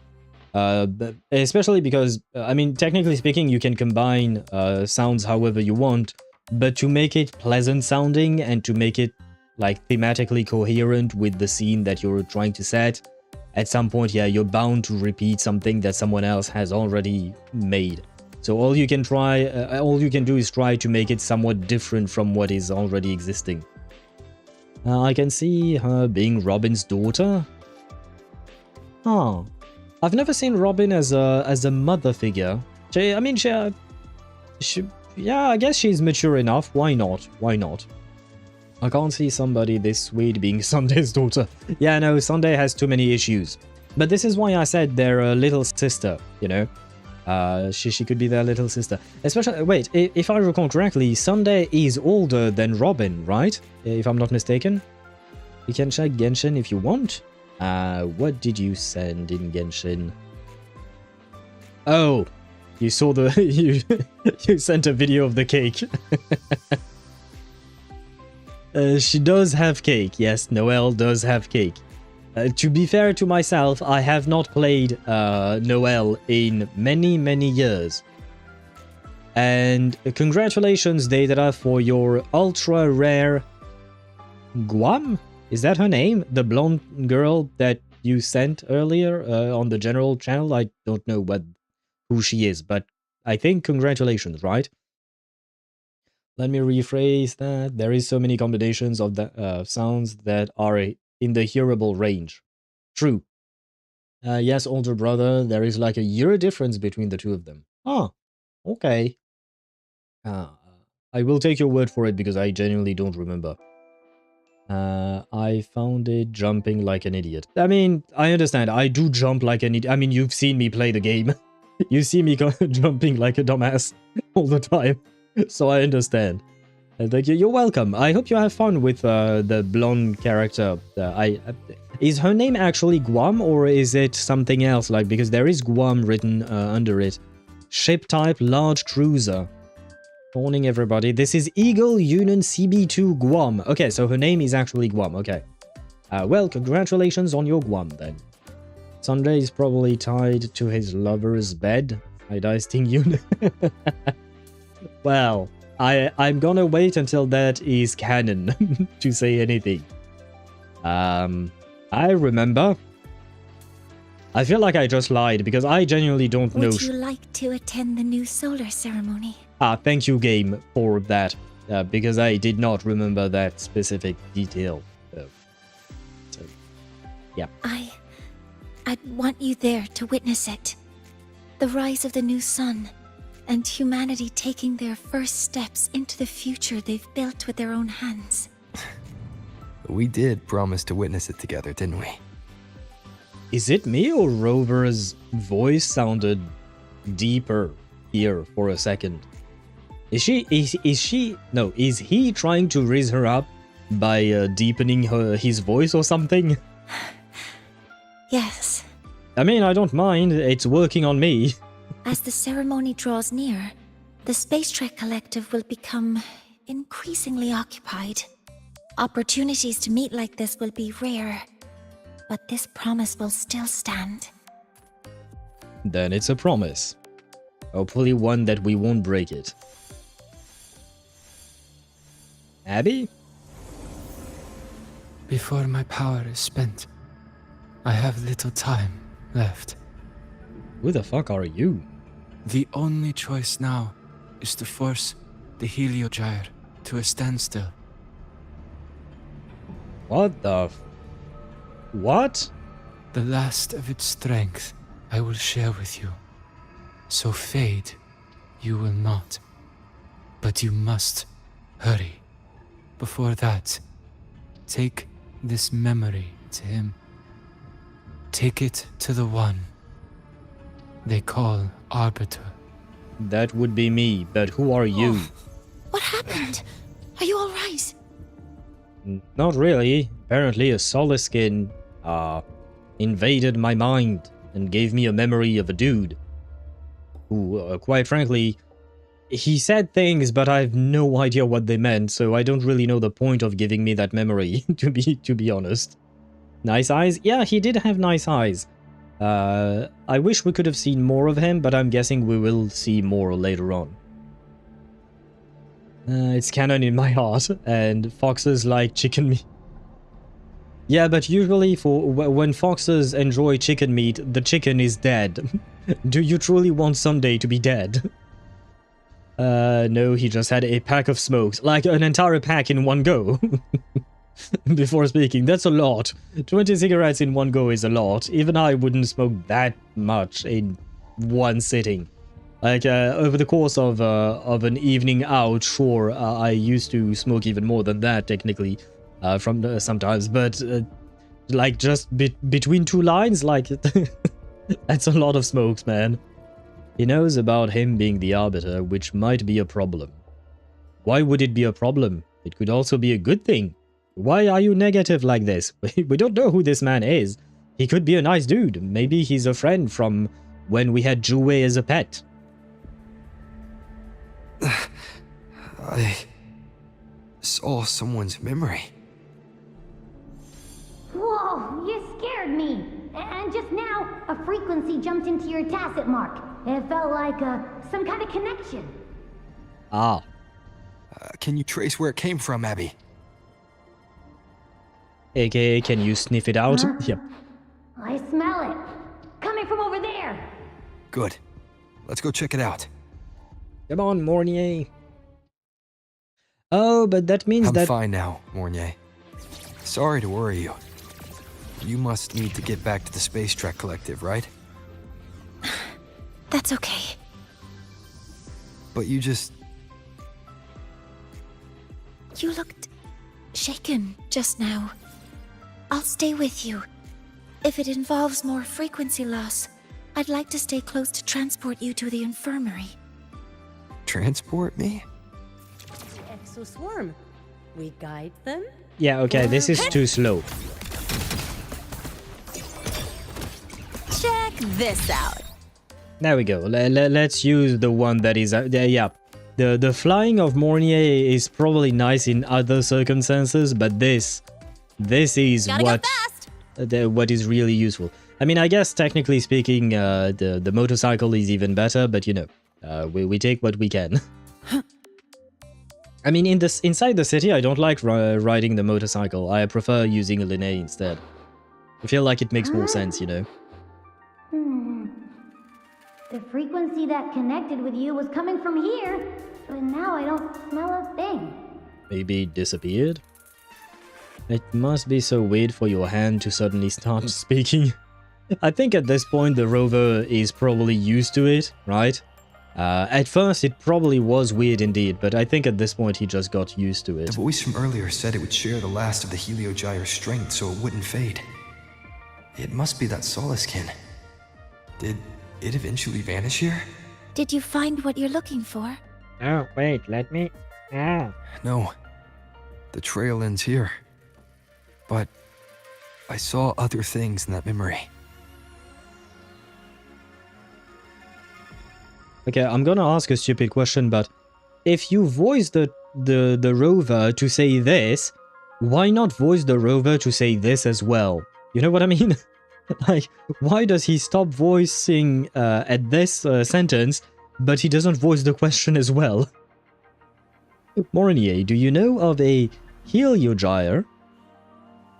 Especially because, I mean, technically speaking, you can combine sounds however you want, but to make it pleasant sounding and to make it, like, thematically coherent with the scene that you're trying to set, at some point, yeah, you're bound to repeat something that someone else has already made. So all you can do is try to make it somewhat different from what is already existing. I can see her being Robin's daughter. Huh. I've never seen Robin as a mother figure. Yeah, I guess she's mature enough. Why not? Why not? I can't see somebody this sweet being Sunday's daughter. Yeah, no, Sunday has too many issues. But this is why I said they're a little sister, you know? She could be their little sister. Especially, wait, if I recall correctly, Sunday is older than Robin, right? If I'm not mistaken. You can check Genshin if you want. What did you send in Genshin? Oh, you saw the... you sent a video of the cake. She does have cake. Yes, Noelle does have cake. To be fair to myself, I have not played Noelle in many, many years. And congratulations, Deidara, for your ultra rare Guam? Is that her name? The blonde girl that you sent earlier on the general channel? I don't know who she is, but I think congratulations, right? Let me rephrase that. There is so many combinations of the sounds that are in the hearable range. True. Yes, older brother, there is like a year difference between the two of them. Ah, okay. I will take your word for it because I genuinely don't remember. I found it jumping like an idiot. I mean, I understand. I do jump like an idiot. I mean, you've seen me play the game. You see me jumping like a dumbass all the time. So I understand. Thank you. You're welcome. I hope you have fun with the blonde character. Is her name actually Guam or is it something else? Like, because there is Guam written under it. Ship type large cruiser. Morning, everybody. This is Eagle Union CB2 Guam. Okay, so her name is actually Guam. Okay. Well, congratulations on your Guam then. Sunday is probably tied to his lover's bed. I sting you. Well, I'm gonna wait until that is canon to say anything. I remember. I feel like I just lied because I genuinely don't know. Would you like to attend the new solar ceremony? Thank you, game, for that. Because I did not remember that specific detail. So, yeah. I'd want you there to witness it. The rise of the new sun, and humanity taking their first steps into the future they've built with their own hands. We did promise to witness it together, didn't we? Is it me or Rover's voice sounded deeper here is he trying to raise her up by deepening his voice or something? Yes. I mean, I don't mind, it's working on me. As the ceremony draws near, the Space Trek Collective will become increasingly occupied. Opportunities to meet like this will be rare, but this promise will still stand. Then it's a promise. Hopefully one that we won't break it. Abby? Before my power is spent, I have little time left. Who the fuck are you? The only choice now is to force the Heliogyre to a standstill. What the What? The last of its strength I will share with you. So fade you will not. But you must hurry. Before that, take this memory to him. Take it to the one they call Arbiter. That would be me, but who are you? Oh, what happened? Are you alright? Not really. Apparently a solar skin invaded my mind and gave me a memory of a dude who, quite frankly, he said things, but I have no idea what they meant, so I don't really know the point of giving me that memory, to be honest. Nice eyes? Yeah, he did have nice eyes. I wish we could have seen more of him, but I'm guessing we will see more later on. It's canon in my heart, and foxes like chicken meat. Yeah, but usually when foxes enjoy chicken meat, the chicken is dead. Do you truly want Sunday to be dead? No, he just had a pack of smokes, like an entire pack in one go. Before speaking, that's a lot. 20 cigarettes in one go is a lot. Even I wouldn't smoke that much in one sitting. Like, over the course of an evening out, sure, I used to smoke even more than that, technically, sometimes, but, like, just between two lines, like, that's a lot of smokes, man. He knows about him being the Arbiter, which might be a problem. Why would it be a problem? It could also be a good thing. Why are you negative like this? We don't know who this man is. He could be a nice dude. Maybe he's a friend from when we had Jouet as a pet. I saw someone's memory. Whoa, you scared me. And just now, a frequency jumped into your tacit mark. It felt like some kind of connection. Ah. Can you trace where it came from, Abby? AKA, can you sniff it out? Yep. I smell it. Coming from over there. Good. Let's go check it out. Come on, Mornye. Oh, but that means I'm that... fine now, Mornye. Sorry to worry you. You must need to get back to the Space Trek Collective, right? That's okay. But you just... You looked shaken just now. I'll stay with you. If it involves more frequency loss, I'd like to stay close to transport you to the infirmary. Transport me? Exoswarm. We guide them? Yeah, okay, this is too slow. Check this out. There we go. Let's use the one that is... yeah. The flying of Mornye is probably nice in other circumstances, but this this is Gotta go fast. what is really useful. I mean, I guess technically speaking, the motorcycle is even better, but you know, we take what we can. I mean, inside the city, I don't like riding the motorcycle. I prefer using a Lynae instead. I feel like it makes more sense, you know. The frequency that connected with you was coming from here, but now I don't smell a thing. Maybe it disappeared? It must be so weird for your hand to suddenly start speaking. I think at this point the Rover is probably used to it, right? At first it probably was weird indeed, but I think at this point he just got used to it. The voice from earlier said it would share the last of the Heliogyre's strength so it wouldn't fade. It must be that Solaskin. Did it eventually vanish here? Did you find what you're looking for? Oh, wait, let me... Ah. No. The trail ends here. But I saw other things in that memory. Okay, I'm gonna ask a stupid question, but if you voice the Rover to say this, why not voice the Rover to say this as well? You know what I mean? Like, why does he stop voicing at this sentence, but he doesn't voice the question as well? Mornye, do you know of a Heliogyre?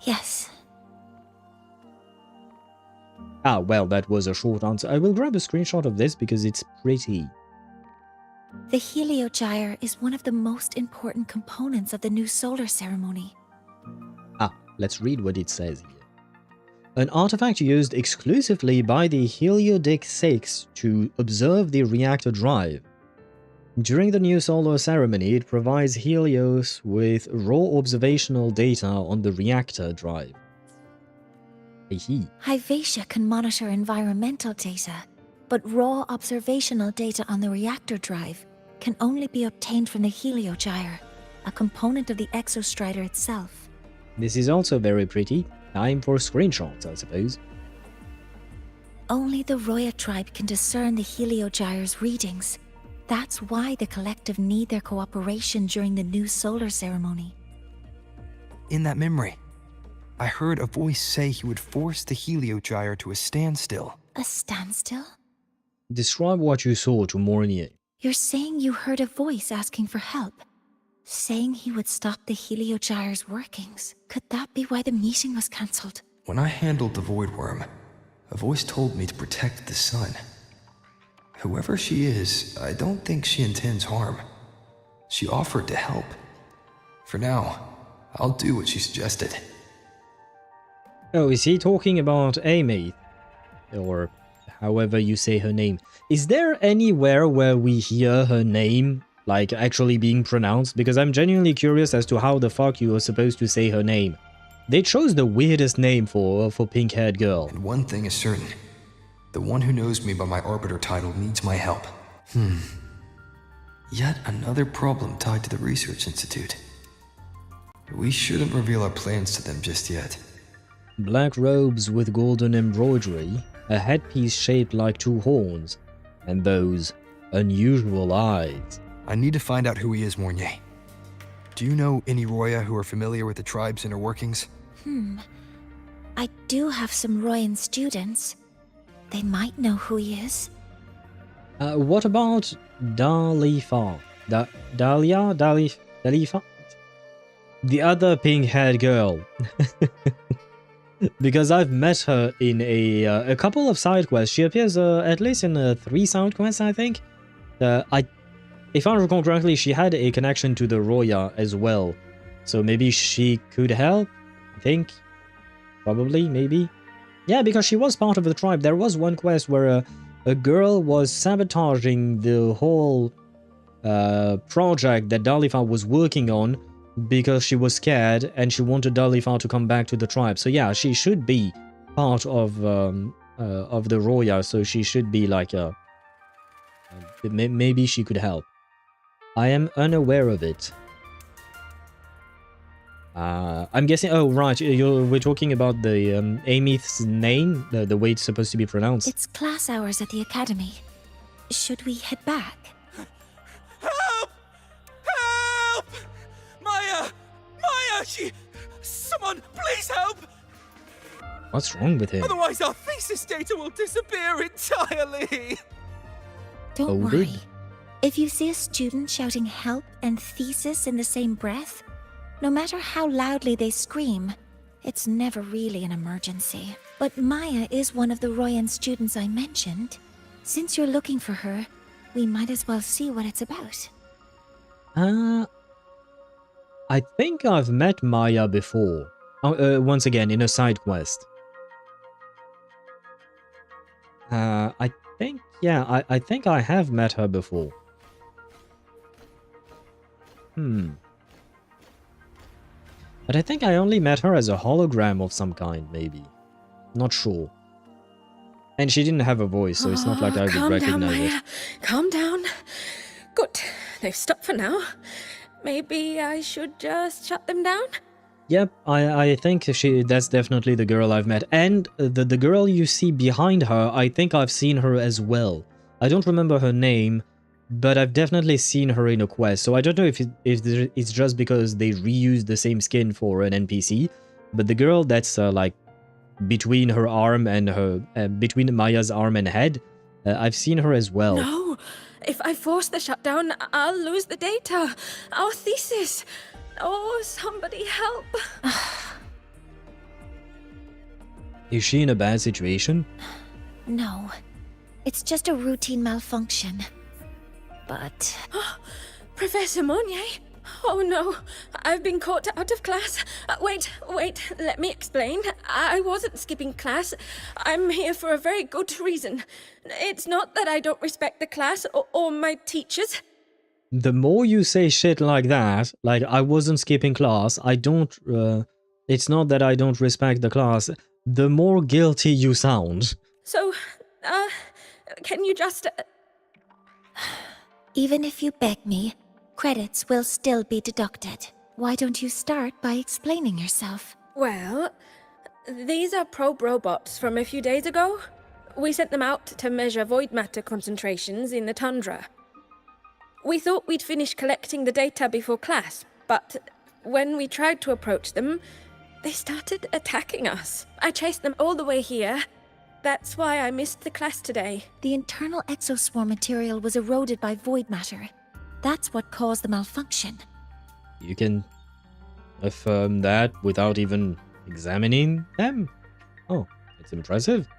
Yes. Ah, well, that was a short answer. I will grab a screenshot of this because it's pretty. The Heliogyre is one of the most important components of the new solar ceremony. Ah, let's read what it says here. An artifact used exclusively by the Heliodic 6 to observe the reactor drive. During the new solar ceremony, it provides Helios with raw observational data on the reactor drive. Hyvatia can monitor environmental data, but raw observational data on the reactor drive can only be obtained from the Heliogyre, a component of the exostrider itself. This is also very pretty. Time for screenshots, I suppose. Only the Roya tribe can discern the Heliogyre's readings. That's why the collective need their cooperation during the new solar ceremony. In that memory, I heard a voice say he would force the Heliogyre to a standstill. A standstill? Describe what you saw to Mornye. You're saying you heard a voice asking for help? Saying he would stop the Heliogyre's workings? Could that be why the meeting was cancelled? When I handled the Void Worm, a voice told me to protect the sun. Whoever she is, I don't think she intends harm. She offered to help. For now, I'll do what she suggested. Oh, is he talking about Amy? Or however you say her name. Is there anywhere where we hear her name, like, actually being pronounced? Because I'm genuinely curious as to how the fuck you are supposed to say her name. They chose the weirdest name for pink-haired girl. And one thing is certain. The one who knows me by my Arbiter title needs my help. Yet another problem tied to the Research Institute. We shouldn't reveal our plans to them just yet. Black robes with golden embroidery, a headpiece shaped like two horns, and those unusual eyes. I need to find out who he is, Mornye. Do you know any Roya who are familiar with the tribe's inner workings? I do have some Royan students. They might know who he is. What about Dalifa? Dalifa? The other pink-haired girl. Because I've met her in a couple of side quests. She appears at least in 3 side quests, I think. If I recall correctly, she had a connection to the Roya as well. So maybe she could help, I think. Probably, maybe. Yeah, because she was part of the tribe. There was one quest where a girl was sabotaging the whole project that Dalifa was working on because she was scared and she wanted Dalifa to come back to the tribe. So yeah, she should be part of the Roya, so she should be like maybe she could help. I am unaware of it. I'm guessing. Oh, right. We're talking about the Amyth's name, the way it's supposed to be pronounced. It's class hours at the academy. Should we head back? Help! Help! Maya! Maya! She... So Someone, please help! What's wrong with him? Otherwise our thesis data will disappear entirely! Don't Hold worry. it. If you see a student shouting help and thesis in the same breath, no matter how loudly they scream, it's never really an emergency. But Maya is one of the Royan students I mentioned. Since you're looking for her, we might as well see what it's about. I think I've met Maya before. Once again, in a side quest. I think, yeah, I think I have met her before. But I think I only met her as a hologram of some kind, maybe. Not sure. And she didn't have a voice, so it's not like I would recognize it. Calm down. Good. They've stopped for now. Maybe I should just shut them down? Yep, I think that's definitely the girl I've met. And the girl you see behind her, I think I've seen her as well. I don't remember her name, but I've definitely seen her in a quest. So I don't know if it's just because they reused the same skin for an NPC, but the girl that's like between her arm and her between Maya's arm and head, I've seen her as well. No! If I force the shutdown, I'll lose the data. Our thesis. Oh, somebody help. Is she in a bad situation? No. It's just a routine malfunction. But... Professor Mornye? Oh no, I've been caught out of class. Wait, let me explain. I wasn't skipping class. I'm here for a very good reason. It's not that I don't respect the class or my teachers. The more you say shit like that, like I wasn't skipping class, I don't, it's not that I don't respect the class, the more guilty you sound. So, can you just... Even if you beg me, credits will still be deducted. Why don't you start by explaining yourself? Well, these are probe robots from a few days ago. We sent them out to measure void matter concentrations in the tundra. We thought we'd finish collecting the data before class, but when we tried to approach them, they started attacking us. I chased them all the way here. That's why I missed the class today. The internal exoswarm material was eroded by void matter. That's what caused the malfunction. You can affirm that without even examining them? Oh, it's impressive.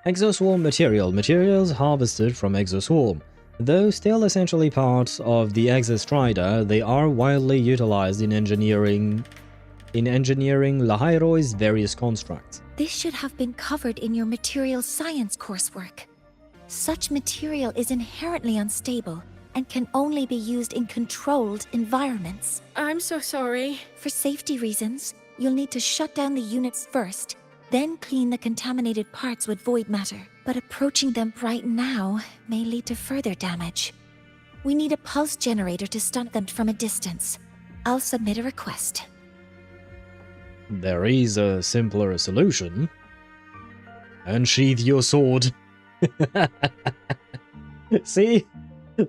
Exoswarm material. Materials harvested from exoswarm. Though still essentially part of the exostrider, they are widely utilized in engineering Lahai-Roi's various constructs. This should have been covered in your material science coursework. Such material is inherently unstable and can only be used in controlled environments. I'm so sorry. For safety reasons, you'll need to shut down the units first, then clean the contaminated parts with void matter. But approaching them right now may lead to further damage. We need a pulse generator to stun them from a distance. I'll submit a request. There is a simpler solution. Unsheath your sword. See?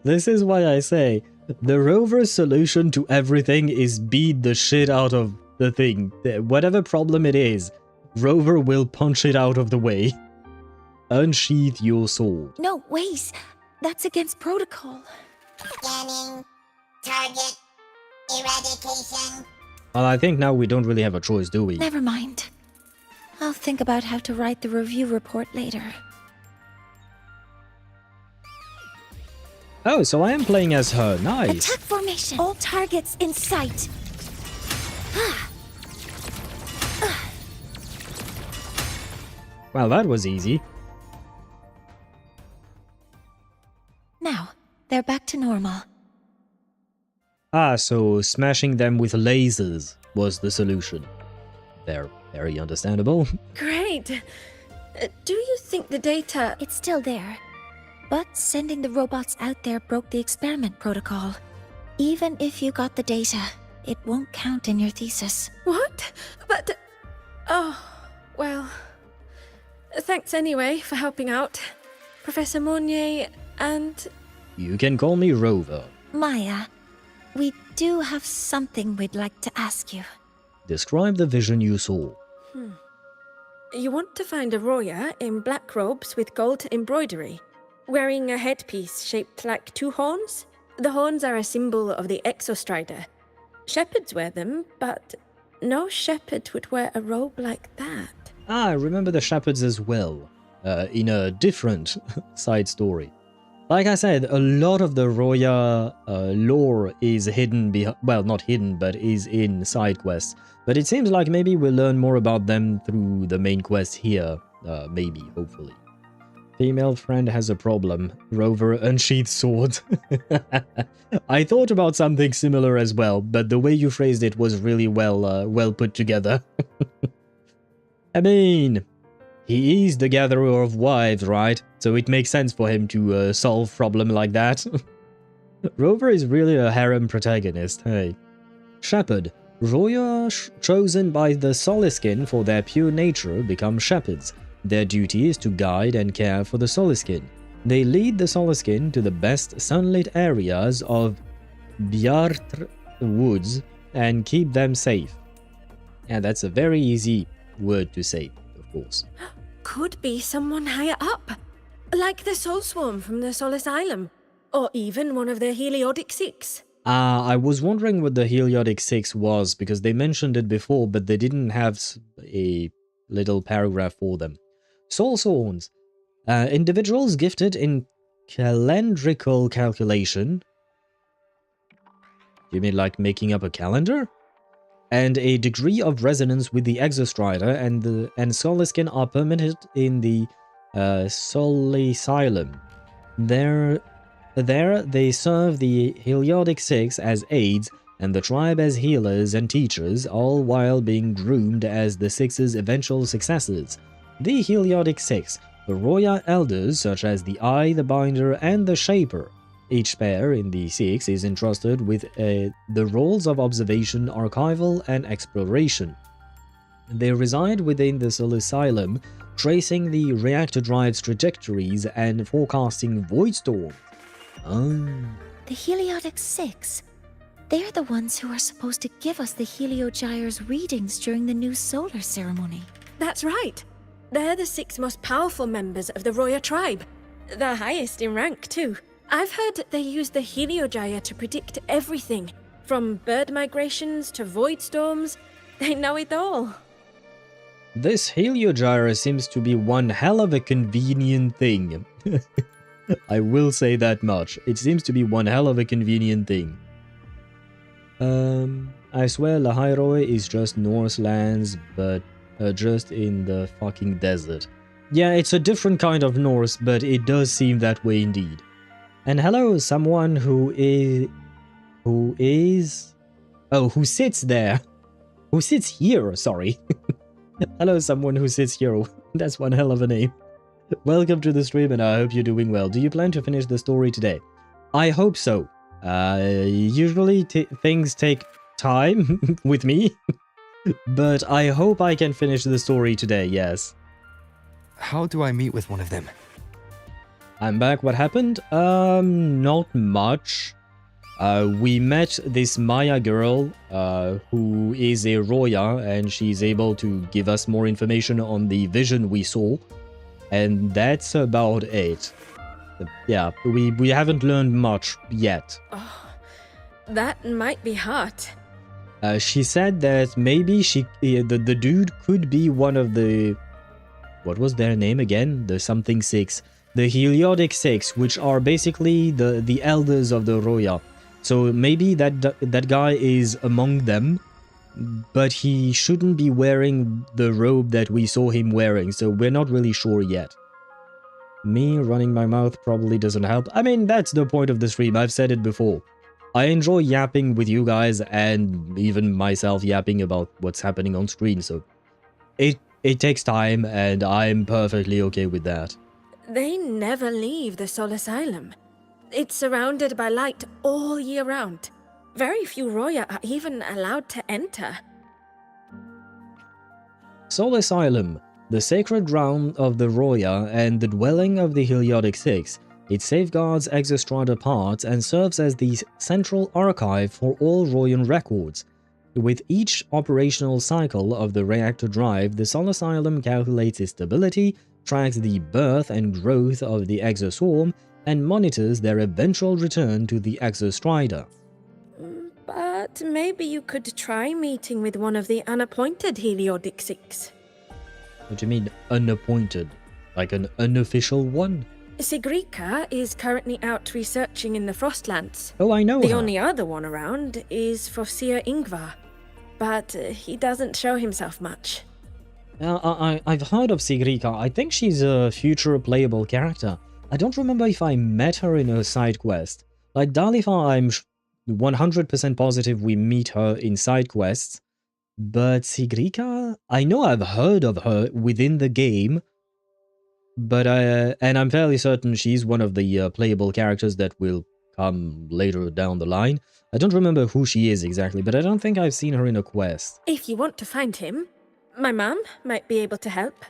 This is why I say, the Rover's solution to everything is beat the shit out of the thing. Whatever problem it is, Rover will punch it out of the way. Unsheath your sword. No, wait. That's against protocol. Scanning. Target. Eradication. Well, I think now we don't really have a choice, do we? Never mind. I'll think about how to write the review report later. Oh, so I am playing as her. Nice. Attack formation. All targets in sight. Well, that was easy. Now, they're back to normal. Ah, so smashing them with lasers was the solution. They're very understandable. Great. Do you think the data... It's still there. But sending the robots out there broke the experiment protocol. Even if you got the data, it won't count in your thesis. What? But... Oh, well... Thanks anyway for helping out. Professor Mornye and... You can call me Rover. Maya, we do have something we'd like to ask you. Describe the vision you saw. You want to find a Roya in black robes with gold embroidery, wearing a headpiece shaped like two horns. The horns are a symbol of the Exostrider. Shepherds wear them, but no shepherd would wear a robe like that. Ah, I remember the shepherds as well, in a different side story. Like I said, a lot of the Roya lore is hidden well, not hidden, but is in side quests. But it seems like maybe we'll learn more about them through the main quest here, maybe, hopefully. Female friend has a problem. Rover unsheathed sword. I thought about something similar as well, but the way you phrased it was really well put together. I mean, he is the gatherer of wives, right? So it makes sense for him to solve problem like that. Rover is really a harem protagonist, hey. Shepherd. Roya chosen by the Soliskin for their pure nature become shepherds. Their duty is to guide and care for the Soliskin. They lead the Soliskin to the best sunlit areas of Bjartr woods and keep them safe. And that's a very easy word to say, of course. Could be someone higher up, like the Soul Swarm from the Sol Asylum, or even one of the Heliodic Six. I was wondering what the Heliodic Six was, because they mentioned it before, but they didn't have a little paragraph for them. Soul Sworns. Individuals gifted in calendrical calculation. You mean like making up a calendar? And a degree of resonance with the Exostrider and Soliskin are permitted in the Sol Asylum. There they serve the Heliodic Six as aides and the tribe as healers and teachers, all while being groomed as the Six's eventual successors. The Heliodic Six, the Roya elders such as the Eye, the Binder, and the Shaper. Each pair in the Six is entrusted with the roles of observation, archival, and exploration. They reside within the Sol Asylum, tracing the reactor drive's trajectories and forecasting void storms. The Heliodic Six. They're the ones who are supposed to give us the Heliogyre's readings during the new solar ceremony. That's right. They're the 6 most powerful members of the Roya tribe. The highest in rank, too. I've heard they use the Heliogyre to predict everything, from bird migrations to void storms. They know it all. This Heliogyre seems to be one hell of a convenient thing. I will say that much. It seems to be one hell of a convenient thing. I swear Lahai-Roi is just Norse lands, but just in the fucking desert. Yeah, it's a different kind of Norse, but it does seem that way indeed. And hello, someone who sits there. Who sits here, sorry. Hello, someone who sits here. That's one hell of a name. Welcome to the stream, and I hope you're doing well. Do you plan to finish the story today? I hope so. Usually things take time with me, but I hope I can finish the story today, yes. How do I meet with one of them? I'm back. What happened? Not much. We met this Maya girl, who is a Roya, and she's able to give us more information on the vision we saw. And that's about it. Yeah, we haven't learned much yet. Oh, that might be hard. She said that maybe the dude could be one of the... What was their name again? The something 6. The Heliodic 6, which are basically the elders of the Roya. So maybe that guy is among them, but he shouldn't be wearing the robe that we saw him wearing, so we're not really sure yet. Me running my mouth probably doesn't help. I mean, that's the point of the stream. I've said it before. I enjoy yapping with you guys and even myself yapping about what's happening on screen, so it takes time and I'm perfectly okay with that. They never leave the Sol Asylum. It's surrounded by light all year round. Very few Roya are even allowed to enter. Sol Asylum, the sacred ground of the Roya and the dwelling of the Heliodic 6. It safeguards Exostrider parts and serves as the central archive for all Royan records. With each operational cycle of the reactor drive, the Sol Asylum calculates its stability, tracks the birth and growth of the exoswarm, and monitors their eventual return to the exostrider. But maybe you could try meeting with one of the unappointed Heliodixics. What do you mean, unappointed? Like an unofficial one? Sigrika is currently out researching in the Frostlands. Oh, I know The her. only other one around is Fossir Ingvar, but he doesn't show himself much. I've heard of Sigrika. I think she's a future playable character. I don't remember if I met her in a side quest. Like Dalifa, I'm 100% positive we meet her in side quests. But Sigrika, I know I've heard of her within the game. But and I'm fairly certain she's one of the playable characters that will come later down the line. I don't remember who she is exactly, but I don't think I've seen her in a quest. If you want to find him, my mum might be able to help.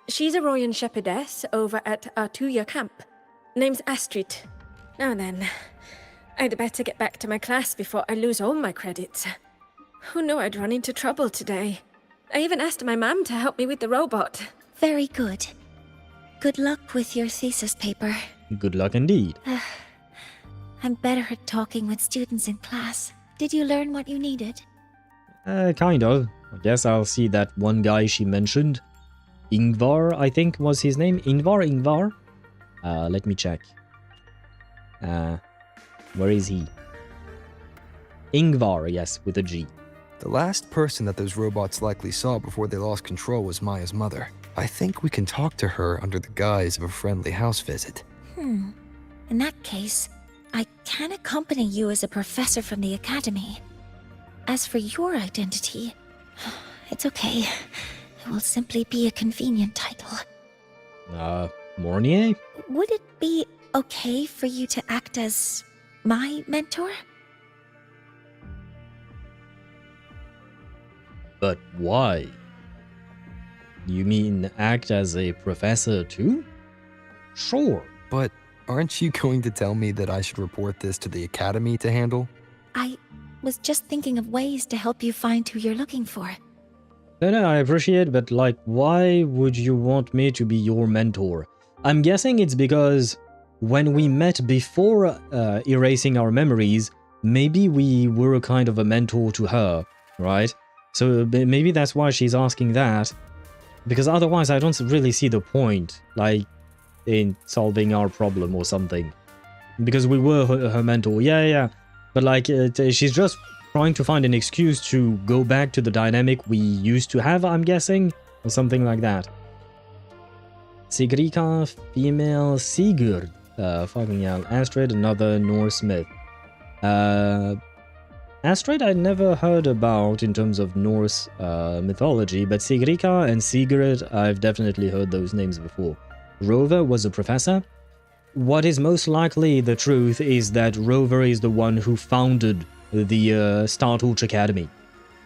She's a Royan shepherdess over at Artuya camp. Name's Astrid. Now then, I'd better get back to my class before I lose all my credits. Who knew I'd run into trouble today? I even asked my mum to help me with the robot. Very good. Good luck with your thesis paper. Good luck indeed. I'm better at talking with students in class. Did you learn what you needed? Kind of. I guess I'll see that one guy she mentioned. Ingvar, I think was his name. Ingvar? Let me check. Where is he? Ingvar, yes, with a G. The last person that those robots likely saw before they lost control was Maya's mother. I think we can talk to her under the guise of a friendly house visit. In that case, I can accompany you as a professor from the academy. As for your identity, it's okay. It will simply be a convenient title. Mornye? Would it be okay for you to act as my mentor? But why? You mean act as a professor too? Sure. But aren't you going to tell me that I should report this to the academy to handle? I was just thinking of ways to help you find who you're looking for. No, I appreciate, but like, why would you want me to be your mentor? I'm guessing it's because when we met before erasing our memories, maybe we were kind of a mentor to her, right? So maybe that's why she's asking that. Because otherwise I don't really see the point, like, in solving our problem or something. Because we were her mentor, yeah. But like, she's just trying to find an excuse to go back to the dynamic we used to have, I'm guessing? Or something like that. Sigrika, female Sigurd. Fucking hell. Astrid, another Norse myth. Astrid I never heard about in terms of Norse mythology, but Sigrika and Sigurd, I've definitely heard those names before. Rover was a professor. What is most likely the truth is that Rover is the one who founded the Star Torch Academy.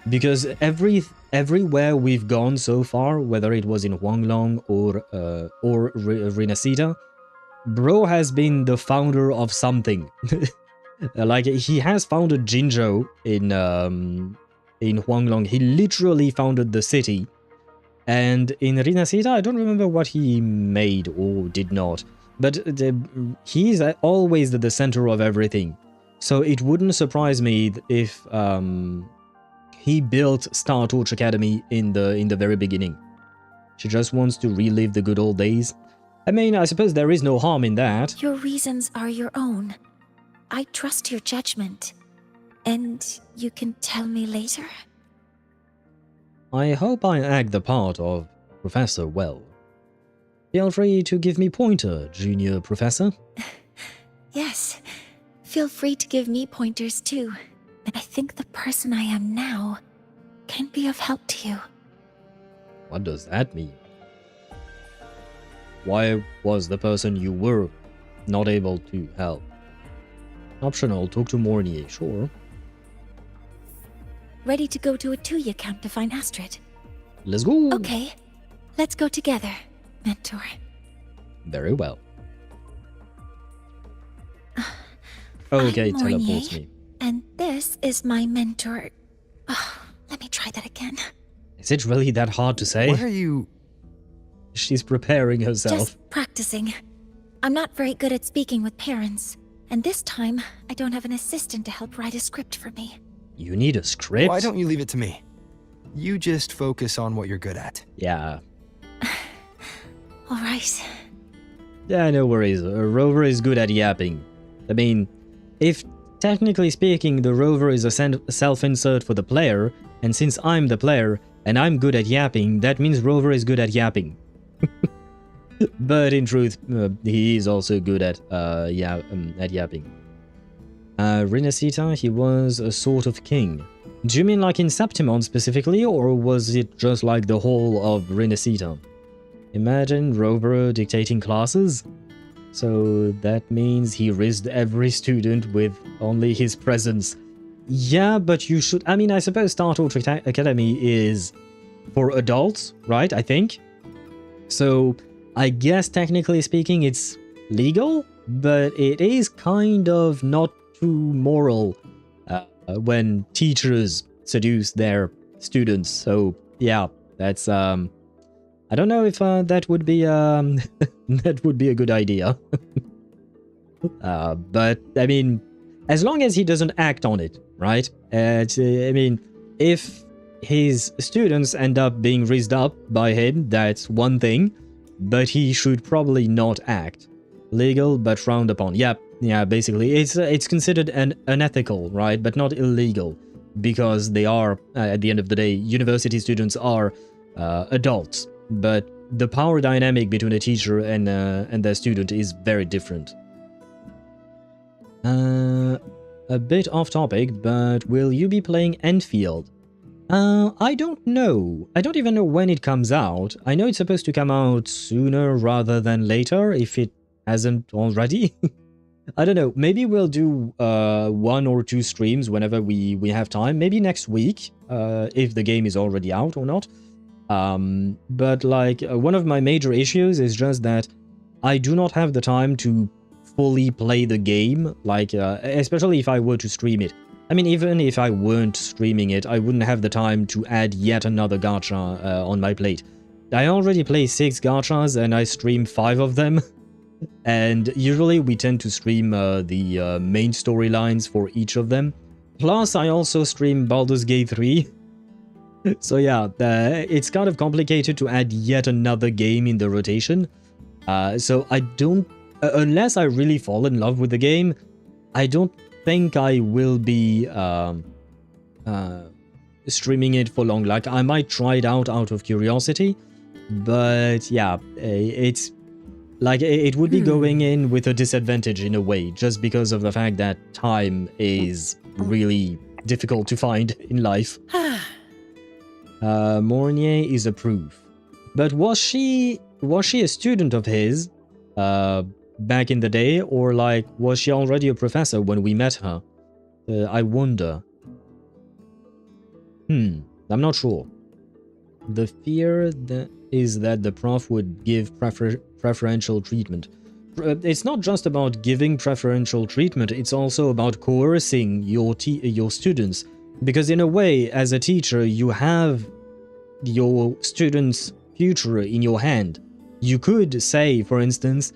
Because everywhere we've gone so far, whether it was in Huanglong or Rinasita, bro has been the founder of something. Like, he has founded Jinzhou in Huanglong. He literally founded the city. And in Rinasita, I don't remember what he made or did not. But he's always at the center of everything. So it wouldn't surprise me if he built Star Torch Academy in the very beginning. She just wants to relive the good old days. I mean, I suppose there is no harm in that. Your reasons are your own. I trust your judgment. And you can tell me later? I hope I act the part of Professor well. Feel free to give me pointer, Junior Professor. Yes. Feel free to give me pointers too. I think the person I am now can be of help to you. What does that mean? Why was the person you were not able to help? Optional, talk to Mornye, sure. Ready to go to a Tuya camp to find Astrid? Let's go! Okay, let's go together, mentor. Very well. Okay, I'm teleports Mornye, me. And this is my mentor. Oh, Let me try that again. Is it really that hard to say? What are you... She's preparing herself. Just practicing. I'm not very good at speaking with parents. And this time, I don't have an assistant to help write a script for me. You need a script? Why don't you leave it to me? You just focus on what you're good at. Yeah. All right. Yeah, no worries. Rover is good at yapping. I mean, if technically speaking the Rover is a self-insert for the player, and since I'm the player and I'm good at yapping, that means Rover is good at yapping. But in truth, he is also good at yapping. Renacita, he was a sort of king. Do you mean like in Septimon specifically, or was it just like the whole of Renacita? Imagine Rover dictating classes? So that means he rizzed every student with only his presence. Yeah, but you should... I mean, I suppose Star Torch Academy is for adults, right? I think. So I guess technically speaking it's legal, but it is kind of not too moral when teachers seduce their students. So yeah, that's I don't know if that would be that would be a good idea. But I mean, as long as he doesn't act on it, right? I mean, if his students end up being raised up by him, that's one thing, but he should probably not act. Legal but frowned upon. Yeah, basically it's considered unethical, right? But not illegal, because they are at the end of the day, university students are adults. But the power dynamic between a teacher and their student is very different. A bit off topic, but will you be playing Enfield? I don't know. I don't even know when it comes out. I know it's supposed to come out sooner rather than later, if it hasn't already. I don't know. Maybe we'll do 1 or 2 streams whenever we have time. Maybe next week, if the game is already out or not. But like one of my major issues is just that I do not have the time to fully play the game, like especially if I were to stream it. I mean, even if I weren't streaming it, I wouldn't have the time to add yet another gacha on my plate. I already play 6 gachas and I stream 5 of them. And usually we tend to stream the main storylines for each of them. Plus, I also stream Baldur's Gate 3. So yeah, it's kind of complicated to add yet another game in the rotation. So I don't... unless I really fall in love with the game, I don't think I will be streaming it for long. Like, I might try it out of curiosity. But yeah, it's... like, it would be going in with a disadvantage in a way, just because of the fact that time is really difficult to find in life. Mornye is a proof. But was she a student of his back in the day, or like was she already a professor when we met her? I wonder. I'm not sure. The fear is that the prof would give preferential treatment. It's not just about giving preferential treatment, it's also about coercing your students. Because in a way, as a teacher, you have your students' future in your hand. You could say, for instance,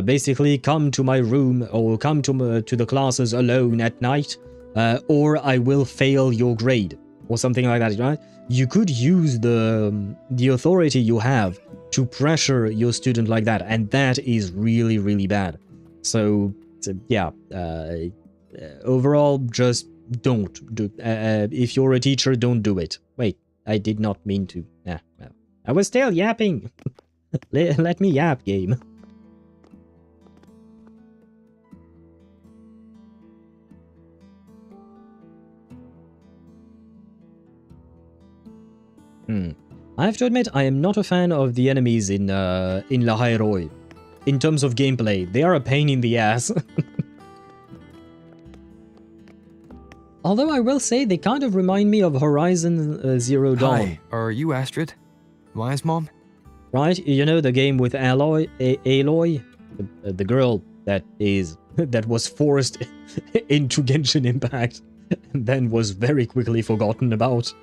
basically come to my room or come to the classes alone at night, or I will fail your grade, or something like that, right? You could use the authority you have to pressure your student like that, and that is really, really bad. So yeah, overall, just don't do. If you're a teacher, don't do it. Wait, I did not mean to. Well, I was still yapping. Let me yap, game. I have to admit, I am not a fan of the enemies in Lahai-Roi. In terms of gameplay, they are a pain in the ass. Although I will say they kind of remind me of Horizon Zero Dawn. Hi, are you Astrid? Wise mom? Right, you know the game with Aloy, the girl that was forced into Genshin Impact and then was very quickly forgotten about.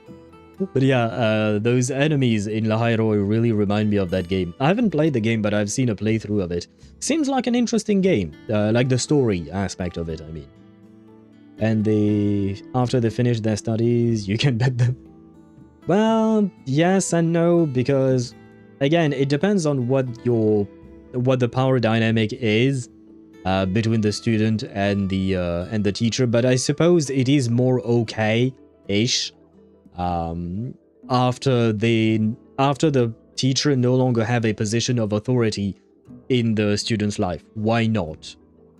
But yeah, those enemies in Lahai-Roi really remind me of that game. I haven't played the game, but I've seen a playthrough of it. Seems like an interesting game, like the story aspect of it, I mean. And after they finish their studies, you can bet them. Well, yes and no, because again, it depends on what the power dynamic is between the student and the teacher. But I suppose it is more okay-ish after the teacher no longer have a position of authority in the student's life. Why not?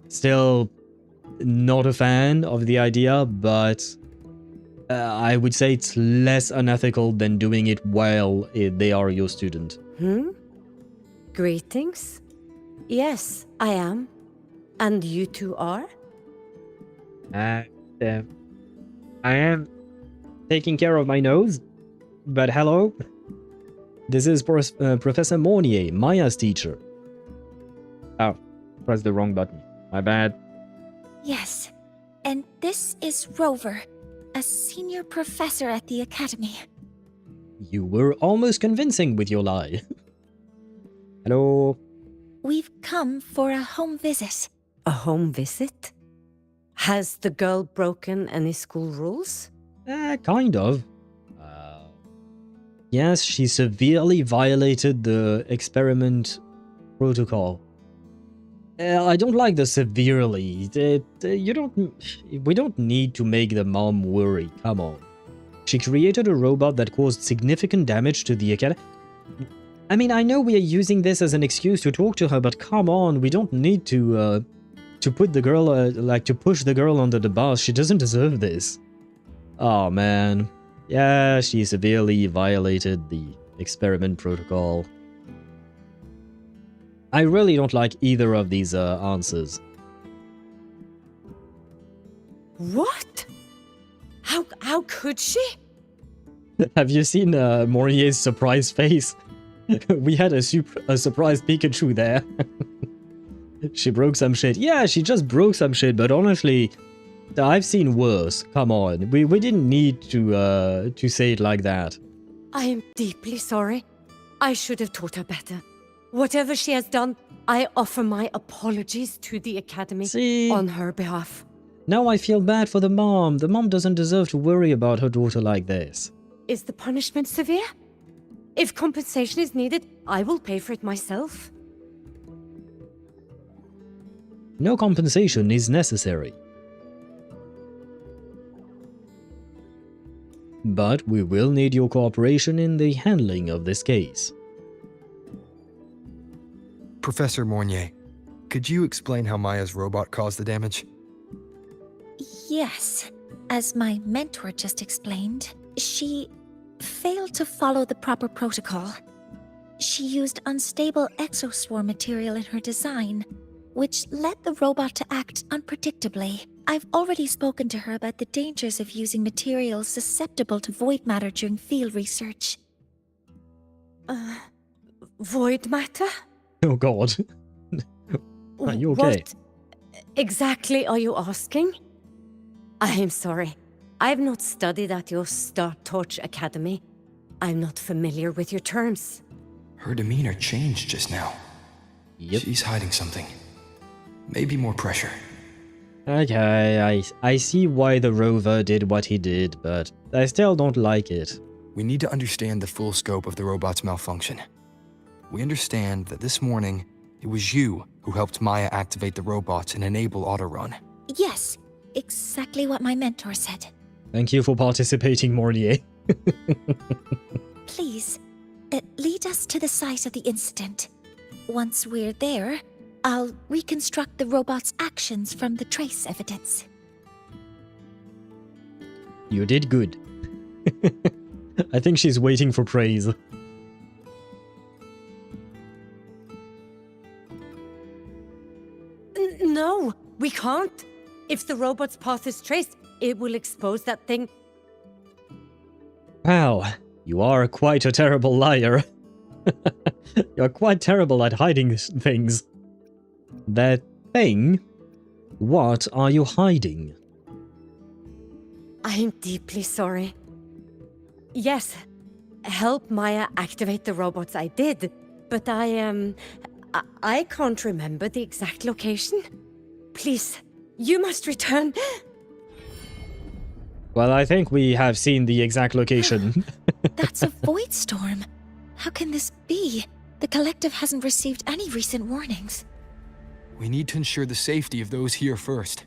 Still not a fan of the idea, but I would say it's less unethical than doing it while they are your student. Greetings. Yes, I am. And you two are? I am taking care of my nose, but hello. This is Professor Mornye, Maya's teacher. Oh, pressed the wrong button. My bad. Yes, and this is Rover, a senior professor at the academy. You were almost convincing with your lie. Hello. We've come for a home visit. A home visit? Has the girl broken any school rules? Kind of. Yes, she severely violated the experiment protocol. I don't like the severely. We don't need to make the mom worry. Come on. She created a robot that caused significant damage to the academy. I mean, I know we are using this as an excuse to talk to her, but come on, we don't need to put the girl, to push the girl under the bus. She doesn't deserve this. Oh man. Yeah, she severely violated the experiment protocol. I really don't like either of these answers. What? How could she? Have you seen Mornye's surprise face? We had a surprise Pikachu there. She broke some shit. Yeah, she just broke some shit, but honestly, I've seen worse. Come on, we didn't need to say it like that. I am deeply sorry. I should have taught her better. Whatever she has done, I offer my apologies to the academy on her behalf. Now I feel bad for the mom. The mom doesn't deserve to worry about her daughter like this. Is the punishment severe? If compensation is needed, I will pay for it myself. No compensation is necessary. But we will need your cooperation in the handling of this case. Professor Mornye, could you explain how Maya's robot caused the damage? Yes, as my mentor just explained, she failed to follow the proper protocol. She used unstable exoswarm material in her design, which led the robot to act unpredictably. I've already spoken to her about the dangers of using materials susceptible to void matter during field research. Void matter? Oh god. Are you okay? What exactly are you asking? I am sorry. I have not studied at your Star Torch Academy. I'm not familiar with your terms. Her demeanor changed just now. Yep. She's hiding something. Maybe more pressure. Okay, I see why the Rover did what he did, but I still don't like it. We need to understand the full scope of the robot's malfunction. We understand that this morning, it was you who helped Maya activate the robot and enable autorun. Yes, exactly what my mentor said. Thank you for participating, Mornye. Please, lead us to the site of the incident. Once we're there, I'll reconstruct the robot's actions from the trace evidence. You did good. I think she's waiting for praise. No, we can't. If the robot's path is traced, it will expose that thing. Wow, you are quite a terrible liar. You're quite terrible at hiding things. That thing? What are you hiding? I am deeply sorry. Yes, help Maya activate the robots I did, but I can't remember the exact location. Please, you must return. Well, I think we have seen the exact location. That's a void storm. How can this be? The collective hasn't received any recent warnings. We need to ensure the safety of those here first.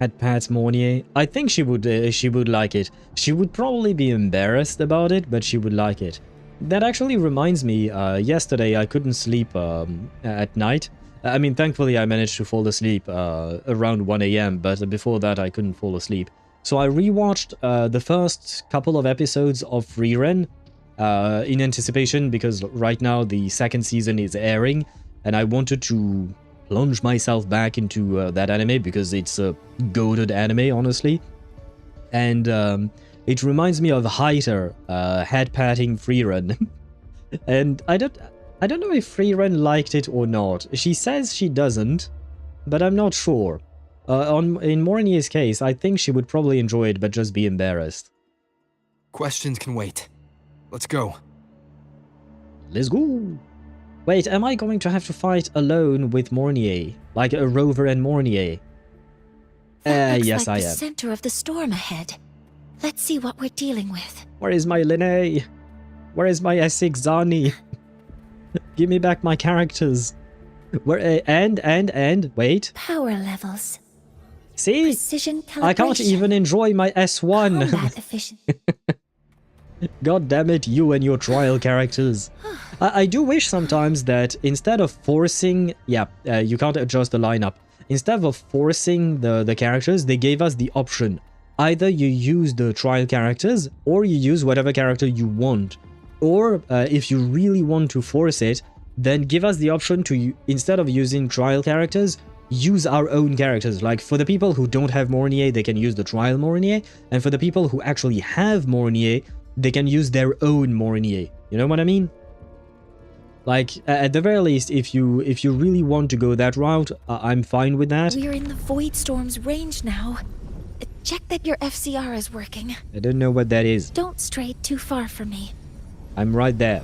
At Pat Mornye, I think she would like it. She would probably be embarrassed about it, but she would like it. That actually reminds me, yesterday I couldn't sleep at night. I mean, thankfully I managed to fall asleep around 1 AM, but before that I couldn't fall asleep. So I rewatched the first couple of episodes of Rerun in anticipation, because right now the second season is airing, and I wanted to plunge myself back into that anime because it's a goated anime, honestly. And it reminds me of Heiter head-patting Freerun. And I don't know if Freerun liked it or not. She says she doesn't, but I'm not sure. In Mornye's case, I think she would probably enjoy it, but just be embarrassed. Questions can wait. Let's go. Let's go. Wait, am I going to have to fight alone with Mornye? Like a Rover and Mornye? Yes, like I the am. center of the storm ahead. Let's see what we're dealing with. Where is my Lynae? Where is my S6 Zani? Give me back my characters. Where and wait. Power levels. See? Precision calibration. I can't even enjoy my S1. Combat efficiency. God damn it, you and your trial characters. I do wish sometimes that instead of forcing... Yeah, you can't adjust the lineup. Instead of forcing the characters, they gave us the option. Either you use the trial characters, or you use whatever character you want. Or, if you really want to force it, then give us the option to, instead of using trial characters, use our own characters. Like, for the people who don't have Mornye, they can use the trial Mornye. And for the people who actually have Mornye, they can use their own Mornye. You know what I mean? Like, at the very least, if you really want to go that route, I'm fine with that. We're in the Void Storm's range now. Check that your FCR is working. I don't know what that is. Don't stray too far from me. I'm right there.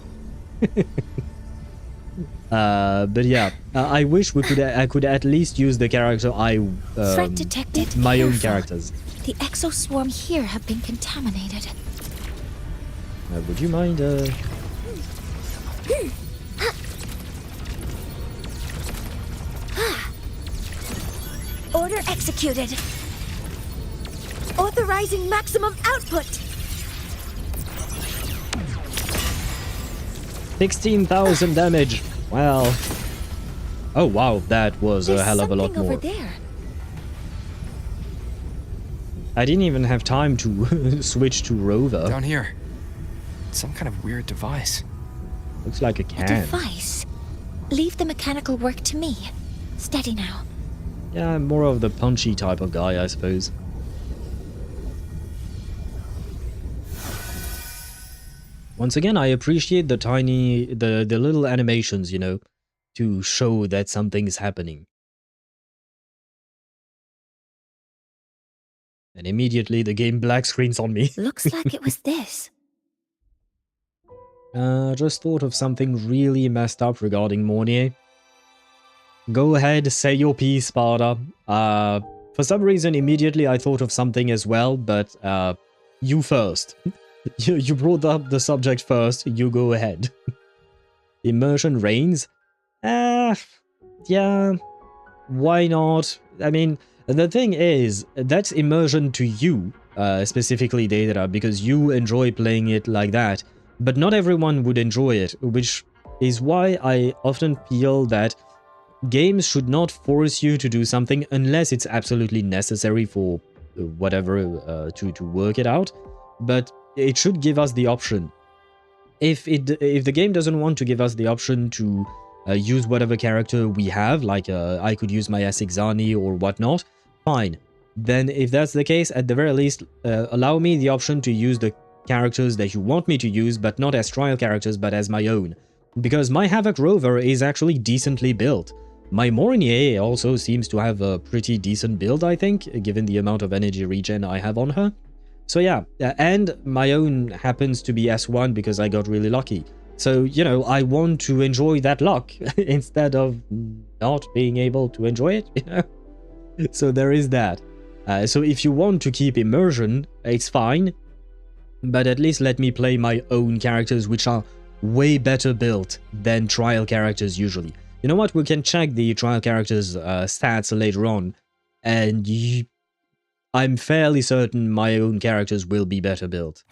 But yeah, I wish I could at least use the character Threat detected. my Careful. own characters. The exoswarm here have been contaminated. Would you mind Order executed. Authorizing maximum output. 16,000 damage. Well. Oh wow, that was a hell of a lot more. Over there. I didn't even have time to switch to Rover. Down here. Some kind of weird device. Looks like a A can. device. Leave the mechanical work to me. Steady now. Yeah, I'm more of the punchy type of guy, I suppose. Once again, I appreciate the the little animations, you know, to show that something's happening. And immediately the game black screens on me. Looks like it was this. Just thought of something really messed up regarding Mornye. Go ahead, say your piece, Sparta. For some reason, immediately I thought of something as well, but you first. You brought up the subject first, you go ahead. Immersion reigns? Yeah, why not? I mean, the thing is, that's immersion to you, specifically Deidara, because you enjoy playing it like that. But not everyone would enjoy it, which is why I often feel that games should not force you to do something unless it's absolutely necessary for whatever to work it out. But it should give us the option. If the game doesn't want to give us the option to use whatever character we have, like I could use my Asikzani or whatnot, fine. Then if that's the case, at the very least, allow me the option to use the characters that you want me to use, but not as trial characters, but as my own. Because my Havoc Rover is actually decently built. My Mornye also seems to have a pretty decent build, I think, given the amount of energy regen I have on her. So yeah, and my own happens to be S1 because I got really lucky. So, you know, I want to enjoy that luck instead of not being able to enjoy it, you know? So there is that. So if you want to keep immersion, it's fine. But at least let me play my own characters, which are way better built than trial characters usually. You know what? We can check the trial characters' stats later on. And I'm fairly certain my own characters will be better built.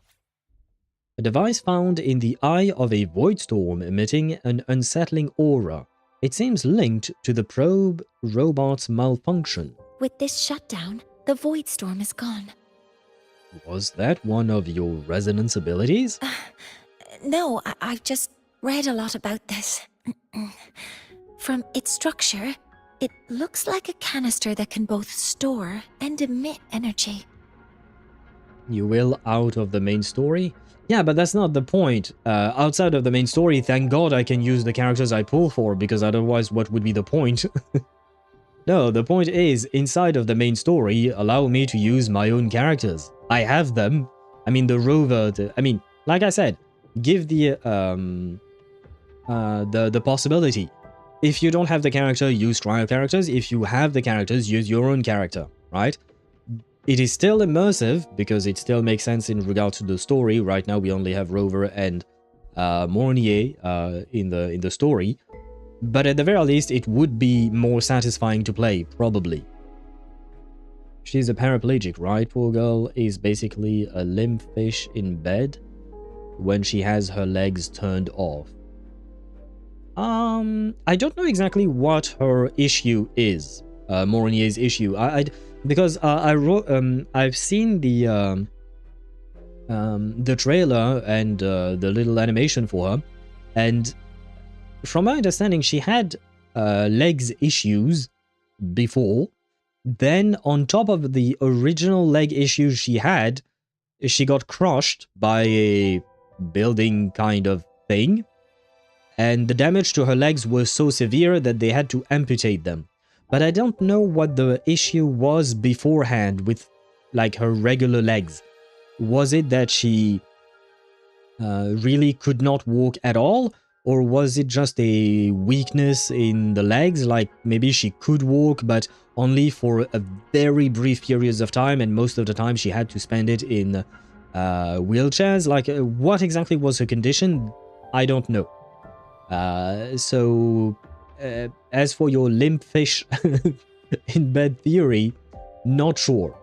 A device found in the eye of a void storm emitting an unsettling aura. It seems linked to the probe robot's malfunction. With this shutdown, the void storm is gone. Was that one of your resonance abilities? No, I've just read a lot about this. From its structure, it looks like a canister that can both store and emit energy. You will out of the main story? Yeah, but that's not the point. Outside of the main story, thank God I can use the characters I pull for, because otherwise what would be the point? No, the point is, inside of the main story, allow me to use my own characters. I have them. I mean, the Rover... like I said, give the possibility. If you don't have the character, use trial characters. If you have the characters, use your own character, right? It is still immersive, because it still makes sense in regard to the story. Right now, we only have Rover and Mornye in the story. But at the very least, it would be more satisfying to play, probably. She's a paraplegic, right? Poor girl is basically a limp fish in bed when she has her legs turned off. I don't know exactly what her issue is, Mornye's issue. Because I've seen the trailer and the little animation for her, and from my understanding, she had legs issues before. Then, on top of the original leg issues she had, she got crushed by a building kind of thing. And the damage to her legs was so severe that they had to amputate them. But I don't know what the issue was beforehand with, like, her regular legs. Was it that she really could not walk at all? Or was it just a weakness in the legs, like maybe she could walk, but only for a very brief periods of time, and most of the time she had to spend it in wheelchairs? Like, what exactly was her condition? I don't know. As for your limp fish in bed theory, not sure.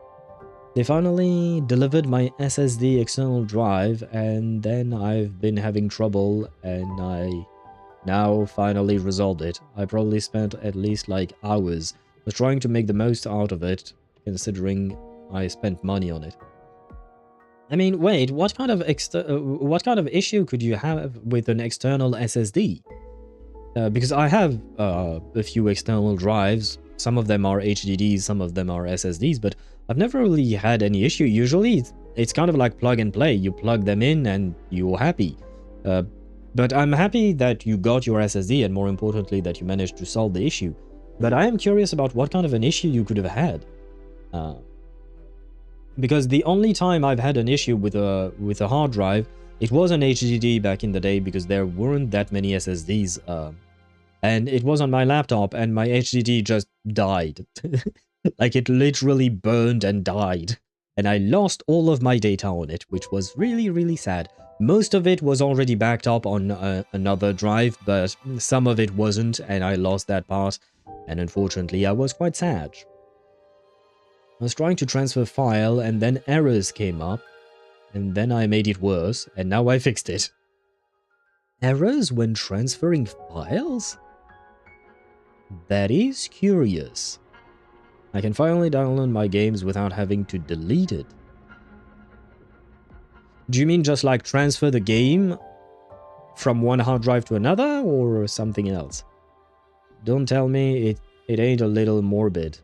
They finally delivered my SSD external drive, and then I've been having trouble, and I now finally resolved it. I probably spent at least like hours just trying to make the most out of it, considering I spent money on it. I mean, wait, what kind of issue could you have with an external SSD? Because I have a few external drives. Some of them are HDDs, some of them are SSDs, but I've never really had any issue. Usually, it's kind of like plug and play. You plug them in and you're happy. But I'm happy that you got your SSD, and more importantly, that you managed to solve the issue. But I am curious about what kind of an issue you could have had. Because the only time I've had an issue with a hard drive, it was an HDD back in the day, because there weren't that many SSDs. And it was on my laptop, and my HDD just died. Like, it literally burned and died. And I lost all of my data on it, which was really, really sad. Most of it was already backed up on another drive, but some of it wasn't, and I lost that part. And unfortunately, I was quite sad. I was trying to transfer file, and then errors came up. And then I made it worse, and now I fixed it. Errors when transferring files? That is curious. I can finally download my games without having to delete it. Do you mean just like transfer the game from one hard drive to another, or something else? Don't tell me it ain't a little morbid.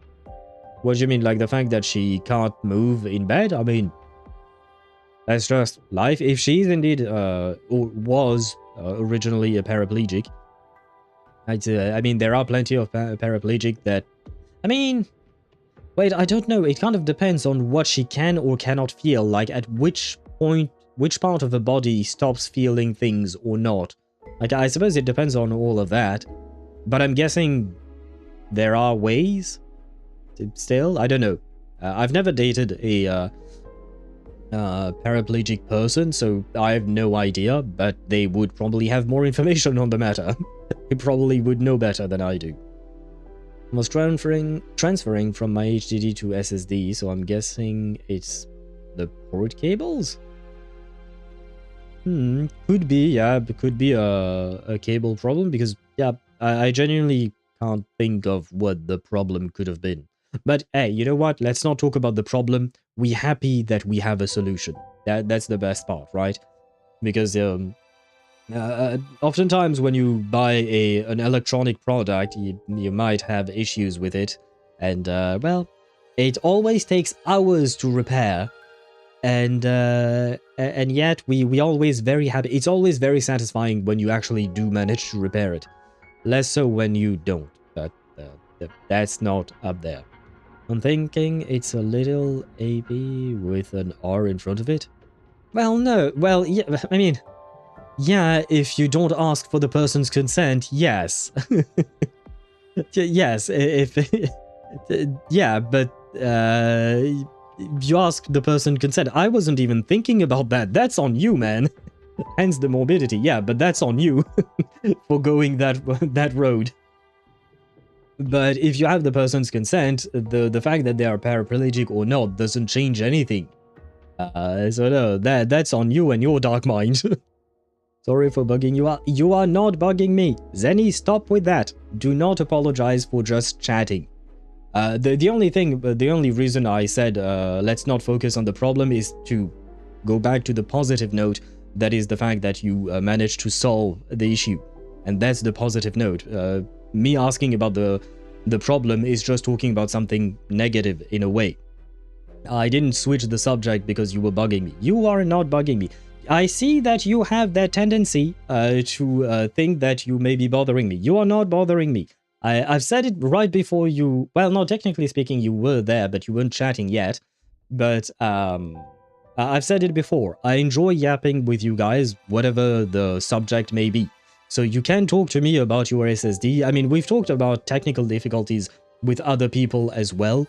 What do you mean, like the fact that she can't move in bed? I mean, that's just life. If she's indeed, or was originally a paraplegic, I mean, there are plenty of paraplegic that, I mean, Wait, I don't know. It kind of depends on what she can or cannot feel. Like, at which point, which part of her body stops feeling things or not. Like, I suppose it depends on all of that. But I'm guessing there are ways? Still? I don't know. I've never dated a paraplegic person, so I have no idea, but they would probably have more information on the matter. They probably would know better than I do. I was transferring from my HDD to SSD, so I'm guessing it's the port cables? Could be, yeah, it could be a cable problem, because, yeah, I genuinely can't think of what the problem could have been. But hey, you know what? Let's not talk about the problem. We're happy that we have a solution. That's the best part, right? Because oftentimes when you buy an electronic product, you might have issues with it. And, well, it always takes hours to repair. And yet we always very happy. It's always very satisfying when you actually do manage to repair it. Less so when you don't, but that's not up there. I'm thinking it's a little AB with an R in front of it. Well, no. Well, yeah, I mean, yeah, if you don't ask for the person's consent, yes. Yes, if... yeah, but you ask the person consent. I wasn't even thinking about that. That's on you, man. Hence the morbidity. Yeah, but that's on you for going that road. But if you have the person's consent, the fact that they are paraplegic or not doesn't change anything. So no, that's on you and your dark mind. Sorry for bugging you. You are not bugging me. Zenny, stop with that. Do not apologize for just chatting. The only reason I said let's not focus on the problem is to go back to the positive note. That is the fact that you managed to solve the issue. And that's the positive note. Me asking about the problem is just talking about something negative in a way. I didn't switch the subject because you were bugging me. You are not bugging me. I see that you have that tendency to think that you may be bothering me. You are not bothering me. I've said it right before you... Well, no, technically speaking, you were there, but you weren't chatting yet. But I've said it before. I enjoy yapping with you guys, whatever the subject may be. So you can talk to me about your SSD. I mean, we've talked about technical difficulties with other people as well.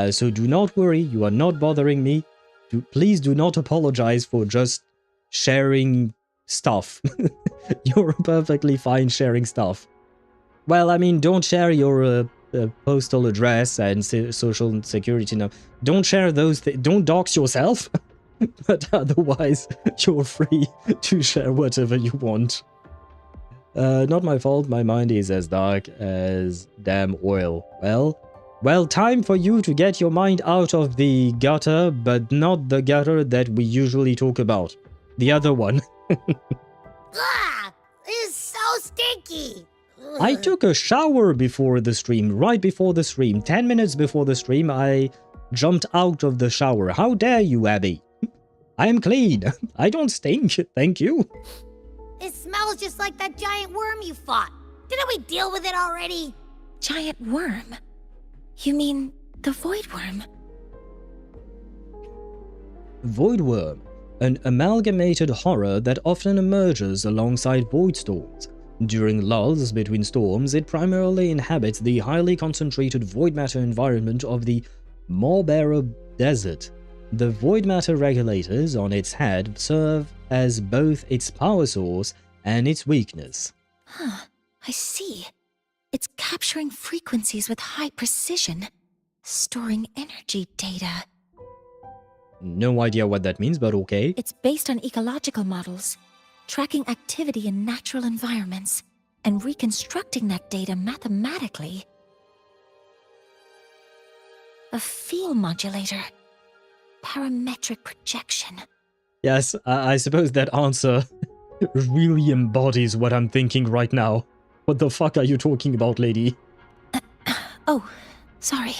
So do not worry, you are not bothering me. Please do not apologize for just sharing stuff. You're perfectly fine sharing stuff. Well, I mean, don't share your postal address and social security number. Don't share those things. Don't dox yourself. But otherwise, you're free to share whatever you want. Not my fault, my mind is as dark as damn oil. Well, time for you to get your mind out of the gutter, but not the gutter that we usually talk about. The other one. Ugh, this is so stinky. Ugh. I took a shower before the stream, right before the stream. 10 minutes before the stream, I jumped out of the shower. How dare you, Abby? I am clean. I don't stink, thank you. It smells just like that giant worm you fought. Didn't we deal with it already? Giant worm? You mean the void worm? Void worm, an amalgamated horror that often emerges alongside void storms. During lulls between storms, it primarily inhabits the highly concentrated void matter environment of the Marlborough Desert. The void matter regulators on its head serve as both its power source and its weakness. Huh, I see. It's capturing frequencies with high precision, storing energy data. No idea what that means, but okay. It's based on ecological models, tracking activity in natural environments, and reconstructing that data mathematically. A field modulator. Parametric projection. Yes, I suppose that answer really embodies what I'm thinking right now. What the fuck are you talking about, lady? Oh, sorry.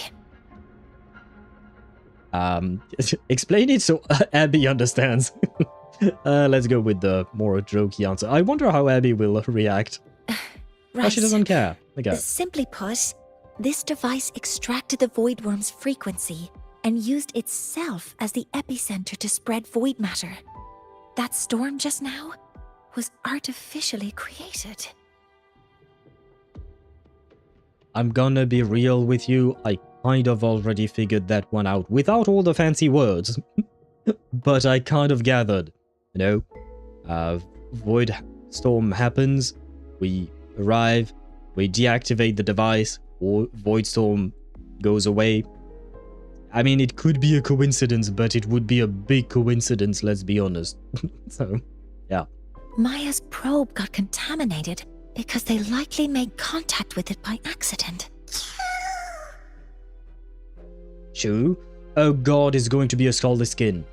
Explain it so Abby understands. Let's go with the more jokey answer. I wonder how Abby will react. Right. Oh, she doesn't care. Okay. Simply put, This device extracted the void worm's frequency and used itself as the epicenter to spread void matter. That storm just now was artificially created. I'm gonna be real with you, I kind of already figured that one out without all the fancy words. But I kind of gathered, you know, void storm happens, we arrive, we deactivate the device, or void storm goes away. I mean, it could be a coincidence, but it would be a big coincidence, let's be honest. So, yeah. Maya's probe got contaminated because they likely made contact with it by accident. Chu? Oh god, it's going to be a solid skin.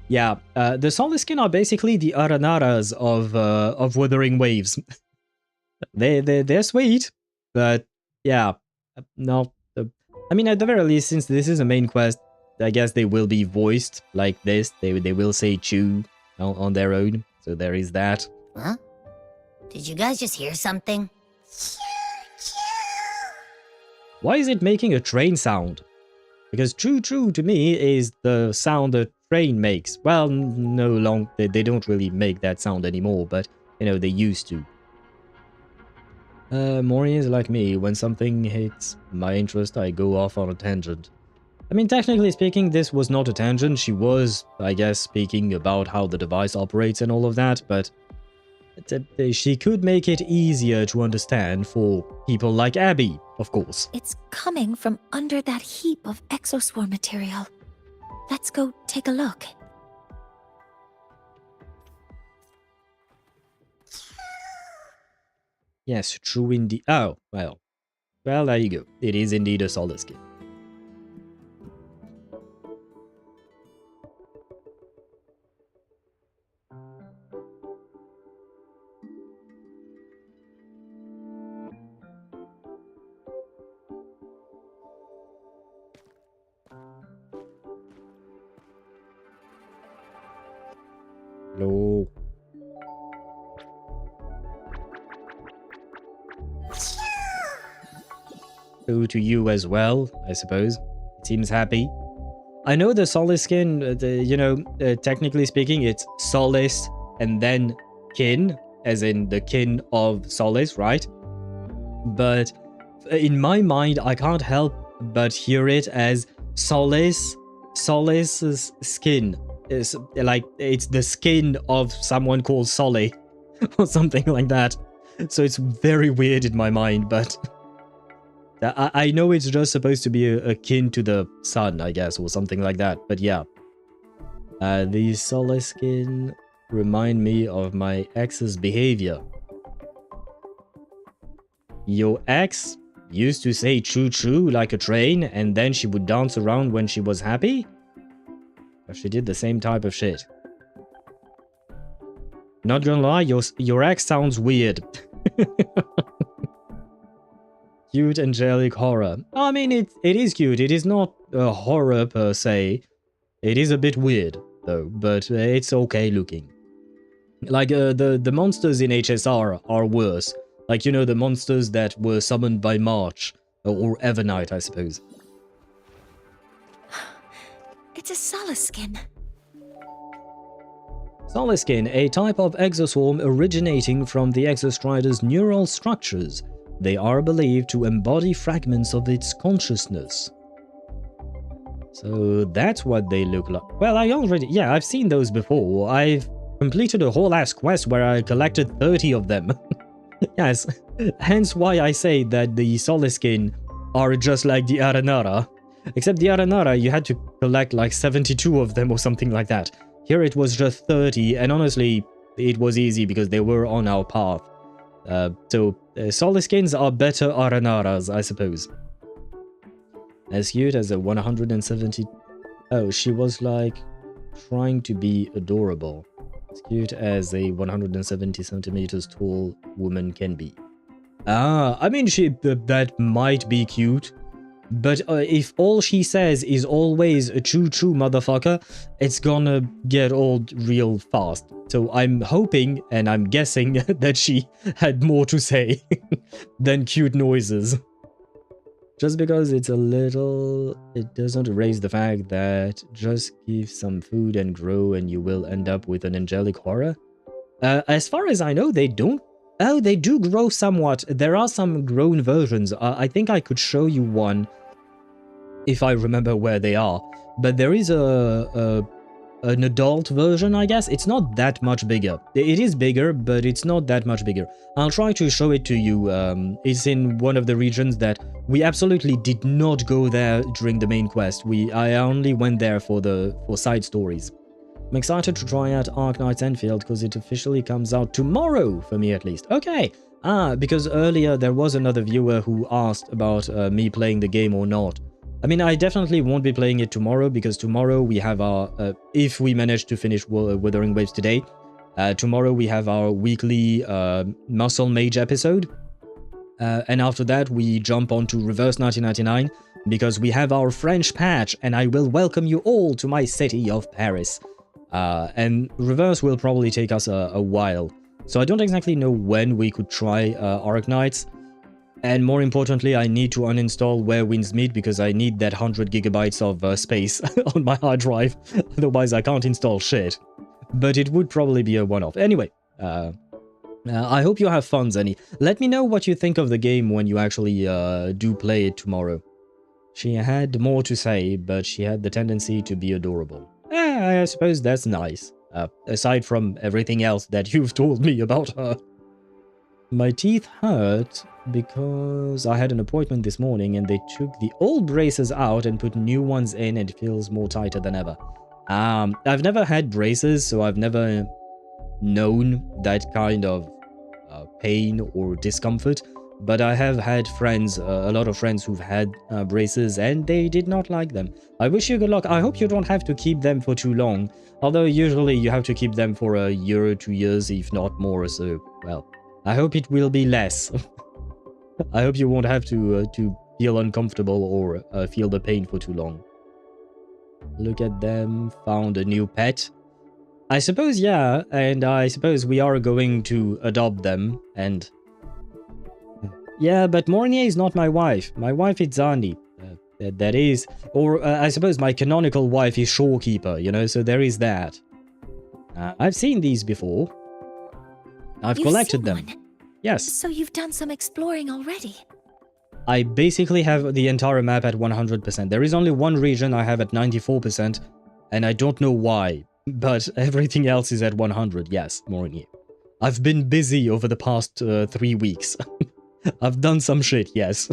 Yeah, the solid skin are basically the Aranaras of Wuthering Waves. They're sweet, but yeah, no. I mean, at the very least, since this is a main quest, I guess they will be voiced like this. They will say Chu on their own, so there is that. Huh? Did you guys just hear something? Why is it making a train sound? Because Chu to me is the sound a train makes. Well, they don't really make that sound anymore, but, you know, they used to. Mornye is like me. When something hits my interest, I go off on a tangent. I mean, technically speaking, this was not a tangent. She was, I guess, speaking about how the device operates and all of that, but she could make it easier to understand for people like Abby, of course. It's coming from under that heap of exoswarm material. Let's go take a look. Yes, true indeed. Oh, well. Well, there you go. It is indeed a solid skin. Hello. Hello to you as well, I suppose. It seems happy. I know the Solace skin, technically speaking, it's Solace and then kin, as in the kin of Solace, right? But in my mind, I can't help but hear it as Solace's skin. It's like it's the skin of someone called Solly or something like that. So it's very weird in my mind, but I know it's just supposed to be akin to the sun, I guess, or something like that. But yeah, the Solly skin remind me of my ex's behavior. Your ex used to say choo-choo like a train, and then she would dance around when she was happy? She did the same type of shit. Not gonna lie, your ex sounds weird. Cute angelic horror. I mean, it is cute. It is not a horror per se. It is a bit weird, though, but it's okay looking. Like, the monsters in HSR are worse. Like, you know, the monsters that were summoned by March, or Evernight, I suppose. It's a Solace skin. Solace skin, a type of exoswarm originating from the exostrider's neural structures. They are believed to embody fragments of its consciousness. So that's what they look like. Well, I've seen those before. I've completed a whole ass quest where I collected 30 of them. Yes, hence why I say that the Solace skin are just like the Aranara. Except the Aranara, you had to collect like 72 of them or something like that. Here it was just 30, and honestly, it was easy because they were on our path. Solace skins are better Aranaras, I suppose. As cute as a 170... Oh, she was like trying to be adorable. As cute as a 170 centimeters tall woman can be. Ah, I mean, that might be cute. But if all she says is always a choo-choo motherfucker, it's gonna get old real fast. So I'm hoping and I'm guessing that she had more to say than cute noises. Just because it's a little, it doesn't erase the fact that just give some food and grow and you will end up with an angelic horror. As far as I know, they don't. Oh, they do grow somewhat. There are some grown versions. I think I could show you one if I remember where they are. But there is an adult version, I guess. It's not that much bigger. It is bigger, but it's not that much bigger. I'll try to show it to you. It's in one of the regions that we absolutely did not go there during the main quest. I only went there for side stories. I'm excited to try out Arknight's Enfield because it officially comes out tomorrow, for me at least. Okay, because earlier there was another viewer who asked about me playing the game or not. I mean, I definitely won't be playing it tomorrow because tomorrow we have our, if we manage to finish Wuthering Waves today, tomorrow we have our weekly Muscle Mage episode. And after that we jump on to Reverse 1999 because we have our French patch and I will welcome you all to my city of Paris. And Reverse will probably take us a while. So I don't exactly know when we could try Arknights. And more importantly, I need to uninstall Where Winds Meet because I need that 100 gigabytes of space on my hard drive. Otherwise, I can't install shit. But it would probably be a one-off. Anyway, I hope you have fun, Zenny. Let me know what you think of the game when you actually do play it tomorrow. She had more to say, but she had the tendency to be adorable. I suppose that's nice. Aside from everything else that you've told me about her. My teeth hurt because I had an appointment this morning and they took the old braces out and put new ones in and it feels more tighter than ever. I've never had braces, so I've never known that kind of pain or discomfort. But I have had friends, a lot of friends who've had braces and they did not like them. I wish you good luck. I hope you don't have to keep them for too long. Although usually you have to keep them for a year or 2 years, if not more, so, well, I hope it will be less. I hope you won't have to feel uncomfortable or feel the pain for too long. Look at them, found a new pet. I suppose, yeah, and I suppose we are going to adopt them, and... Yeah, but Mornye is not my wife. My wife is Zandi. That is... Or I suppose my canonical wife is Shorekeeper, you know, so there is that. I've seen these before. I've collected them. Yes. So you've done some exploring already? I basically have the entire map at 100%. There is only one region I have at 94%, and I don't know why, but everything else is at 100, yes, Mornye. I've been busy over the past 3 weeks. I've done some shit, yes.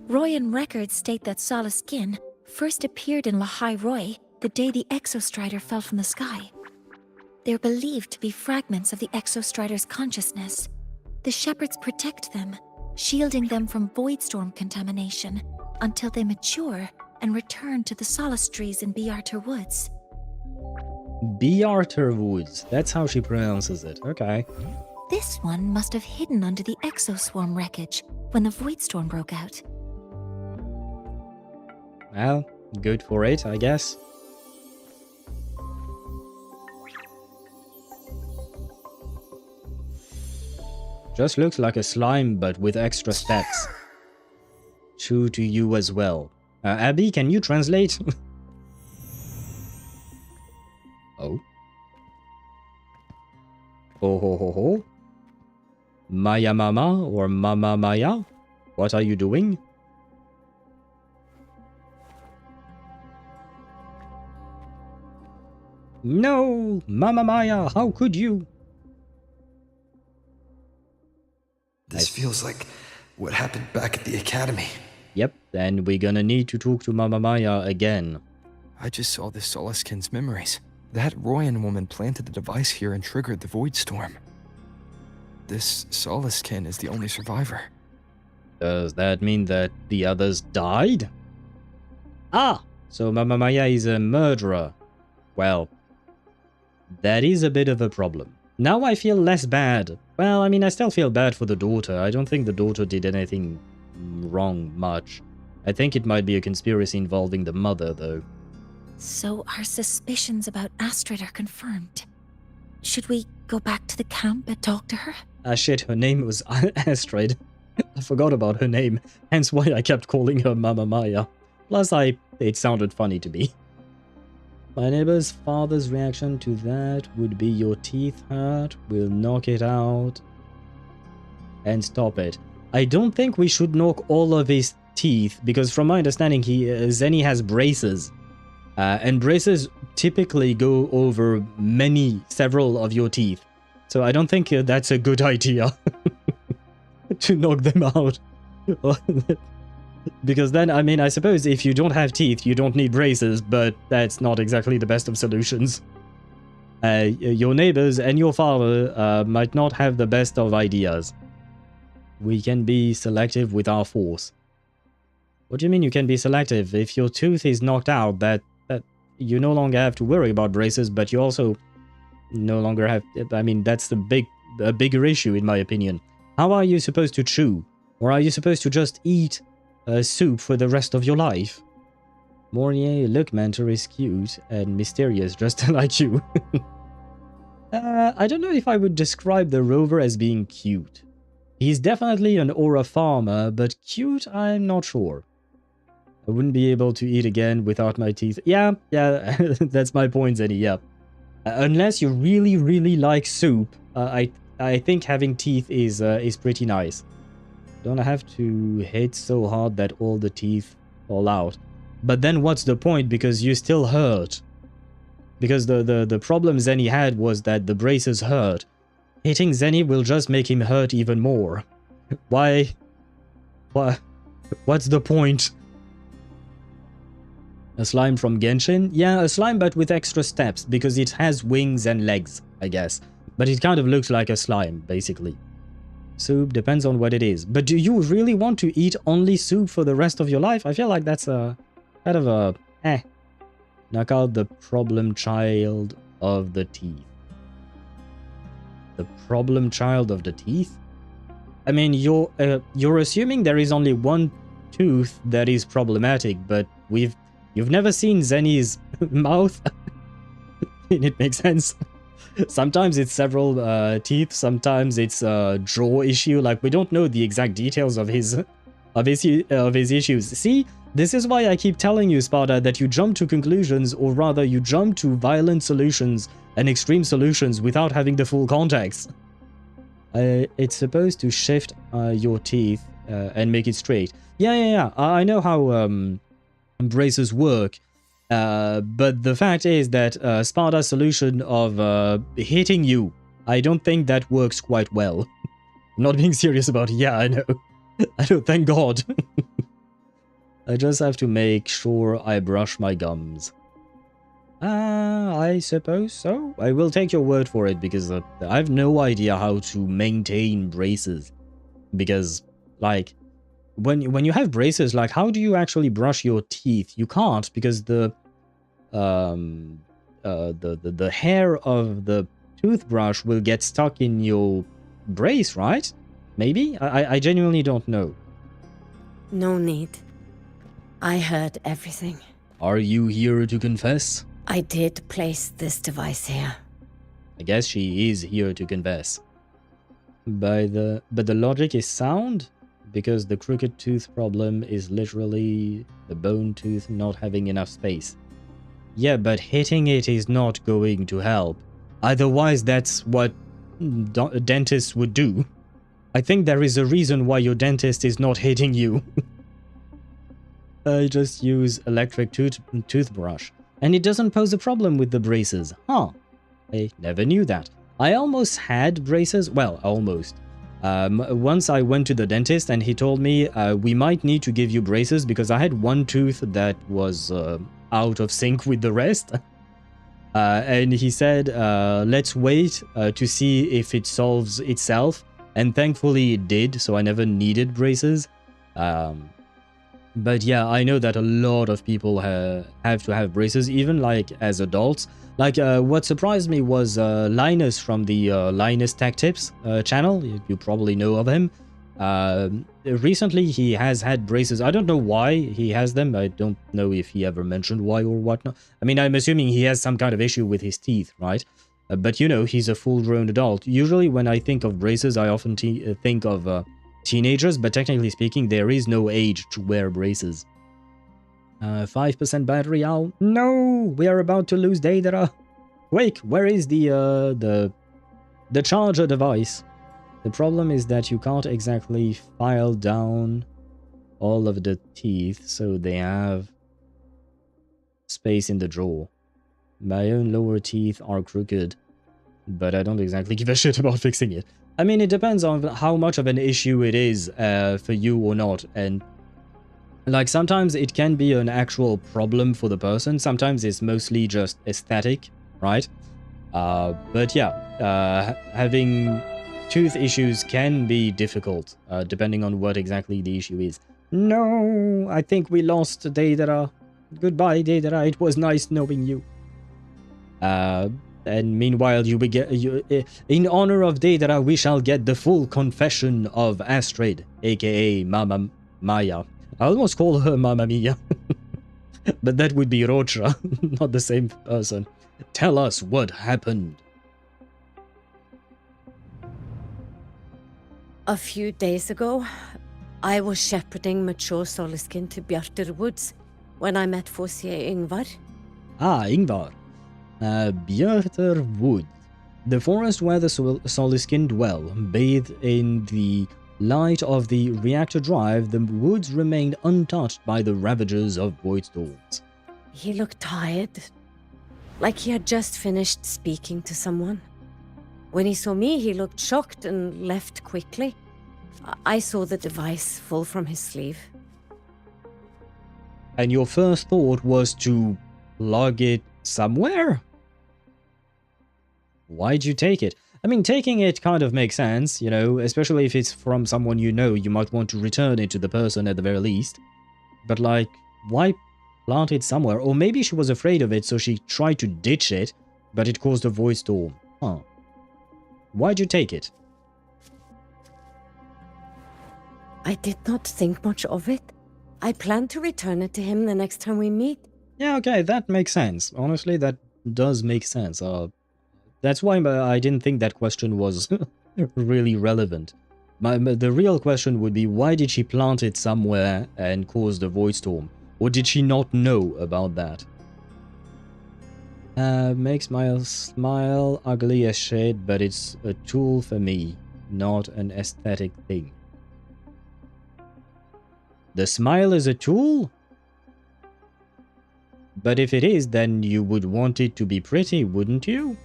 Royan records state that Sala's skin first appeared in Lahai-Roi the day the Exostrider fell from the sky. They're believed to be fragments of the Exostrider's consciousness. The shepherds protect them, shielding them from voidstorm contamination until they mature and return to the solace trees in Biarter Woods. Biarter Woods, that's how she pronounces it, okay. This one must have hidden under the exoswarm wreckage when the voidstorm broke out. Well, good for it, I guess. Just looks like a slime, but with extra stats. True to you as well. Abby, can you translate? Oh. Oh ho ho ho. Maya Mama or Mama Maya? What are you doing? No! Mama Maya, how could you? This feels like what happened back at the academy. Yep, and we're gonna need to talk to Mama Maya again. I just saw the Solaskin's memories. That Royan woman planted the device here and triggered the void storm. This Solaskin is the only survivor. Does that mean that the others died? Ah! So Mama Maya is a murderer. Well, that is a bit of a problem. Now I feel less bad. Well, I mean, I still feel bad for the daughter. I don't think the daughter did anything wrong much. I think it might be a conspiracy involving the mother, though. So our suspicions about Astrid are confirmed. Should we go back to the camp and talk to her? Ah shit, her name was Astrid. I forgot about her name, hence why I kept calling her Mama Maya. Plus, it sounded funny to me. My neighbor's father's reaction to that would be your teeth hurt, we'll knock it out and stop it. I don't think we should knock all of his teeth, because from my understanding, Zenny has braces. And braces typically go over several of your teeth. So I don't think that's a good idea to knock them out. Because then, I mean, I suppose if you don't have teeth, you don't need braces, but that's not exactly the best of solutions. Your neighbors and your father might not have the best of ideas. We can be selective with our force. What do you mean you can be selective? If your tooth is knocked out, that you no longer have to worry about braces, but you also no longer have... I mean, that's a bigger issue, in my opinion. How are you supposed to chew? Or are you supposed to just eat soup for the rest of your life? Mornye, look, Mentor is cute and mysterious, just like you. I don't know if I would describe the Rover as being cute. He's definitely an aura farmer, but cute, I'm not sure. I wouldn't be able to eat again without my teeth. Yeah, that's my point, Zenny, yeah. Unless you really, really like soup, I think having teeth is pretty nice. Don't have to hit so hard that all the teeth fall out. But then what's the point, because you still hurt? Because the problem Zenny had was that the braces hurt. Hitting Zenny will just make him hurt even more. Why? What's the point? A slime from Genshin? Yeah, a slime but with extra steps, because it has wings and legs, I guess. But it kind of looks like a slime, basically. Soup depends on what it is. But do you really want to eat only soup for the rest of your life? I feel like that's a kind of a Knock out the problem child of the teeth. The problem child of the teeth? I mean, you're assuming there is only one tooth that is problematic, but you've never seen Zenny's mouth. It makes sense. Sometimes it's several teeth, sometimes it's a jaw issue. Like, we don't know the exact details of his issues. See, this is why I keep telling you, Sparta, that you jump to conclusions, or rather you jump to violent solutions and extreme solutions without having the full context. It's supposed to shift your teeth and make it straight. Yeah. I know how braces work. But the fact is that Sparta's solution of hitting you, I don't think that works quite well. I'm not being serious about it. Yeah, I know. I know, thank God. I just have to make sure I brush my gums. I suppose so. I will take your word for it, because I have no idea how to maintain braces. Because, like, when you have braces, like, how do you actually brush your teeth? You can't, because the hair of the toothbrush will get stuck in your brace, right? Maybe? I genuinely don't know. No need. I heard everything. Are you here to confess? I did place this device here. I guess she is here to confess. But the logic is sound, because the crooked tooth problem is literally the bone tooth not having enough space. Yeah, but hitting it is not going to help. Otherwise, that's what dentists would do. I think there is a reason why your dentist is not hitting you. I just use electric toothbrush. And it doesn't pose a problem with the braces. Huh. I never knew that. I almost had braces. Well, almost. Once I went to the dentist and he told me we might need to give you braces because I had one tooth that was out of sync with the rest. And he said, let's wait to see if it solves itself. And thankfully it did, so I never needed braces. But yeah, I know that a lot of people have to have braces, even like as adults. Like what surprised me was Linus from the Linus Tech Tips channel. You probably know of him. Recently, he has had braces. I don't know why he has them. I don't know if he ever mentioned why or whatnot. I mean, I'm assuming he has some kind of issue with his teeth, right? But you know, he's a full-grown adult. Usually when I think of braces, I often think of teenagers, but technically speaking, there is no age to wear braces. 5% battery out. No, we are about to lose data. Quick, where is the charger device? The problem is that you can't exactly file down all of the teeth, so they have space in the drawer. My own lower teeth are crooked, but I don't exactly give a shit about fixing it. I mean, it depends on how much of an issue it is for you or not, and like sometimes it can be an actual problem for the person, sometimes it's mostly just aesthetic, right? But yeah, having tooth issues can be difficult, depending on what exactly the issue is. No, I think we lost Deidara. Goodbye, Deidara. It was nice knowing you. And meanwhile, in honor of Deidara, we shall get the full confession of Astrid, aka Mama Maya. I almost call her Mamma Mia. But that would be Rocha, not the same person. Tell us what happened. A few days ago, I was shepherding mature Soliskin to Bjartur Woods when I met Fossier Ingvar. Ah, Ingvar. Bjartur Wood. The forest where the Soliskin dwell, bathed in the light of the reactor drive, the woods remained untouched by the ravages of void storms. He looked tired, like he had just finished speaking to someone. When he saw me, he looked shocked and left quickly. I saw the device fall from his sleeve. And your first thought was to plug it somewhere? Why'd you take it? I mean, taking it kind of makes sense, you know, especially if it's from someone you know, you might want to return it to the person at the very least. But like, why plant it somewhere? Or maybe she was afraid of it, so she tried to ditch it, but it caused a void storm. Huh. Why'd you take it? I did not think much of it. I plan to return it to him the next time we meet. Yeah, okay, that makes sense. Honestly, that does make sense. That's why I didn't think that question was really relevant. The real question would be, why did she plant it somewhere and cause the void storm? Or did she not know about that? Makes my smile ugly as shit, but it's a tool for me, not an aesthetic thing. The smile is a tool? But if it is, then you would want it to be pretty, wouldn't you?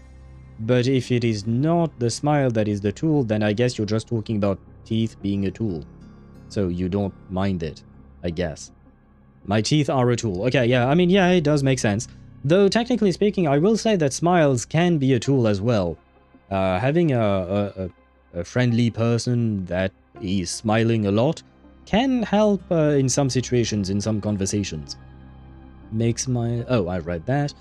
But if it is not the smile that is the tool, then I guess you're just talking about teeth being a tool. So you don't mind it, I guess. My teeth are a tool. Okay, yeah, I mean, yeah, it does make sense. Though, technically speaking, I will say that smiles can be a tool as well. Having a friendly person that is smiling a lot can help in some situations, in some conversations. Makes my... Oh, I read that.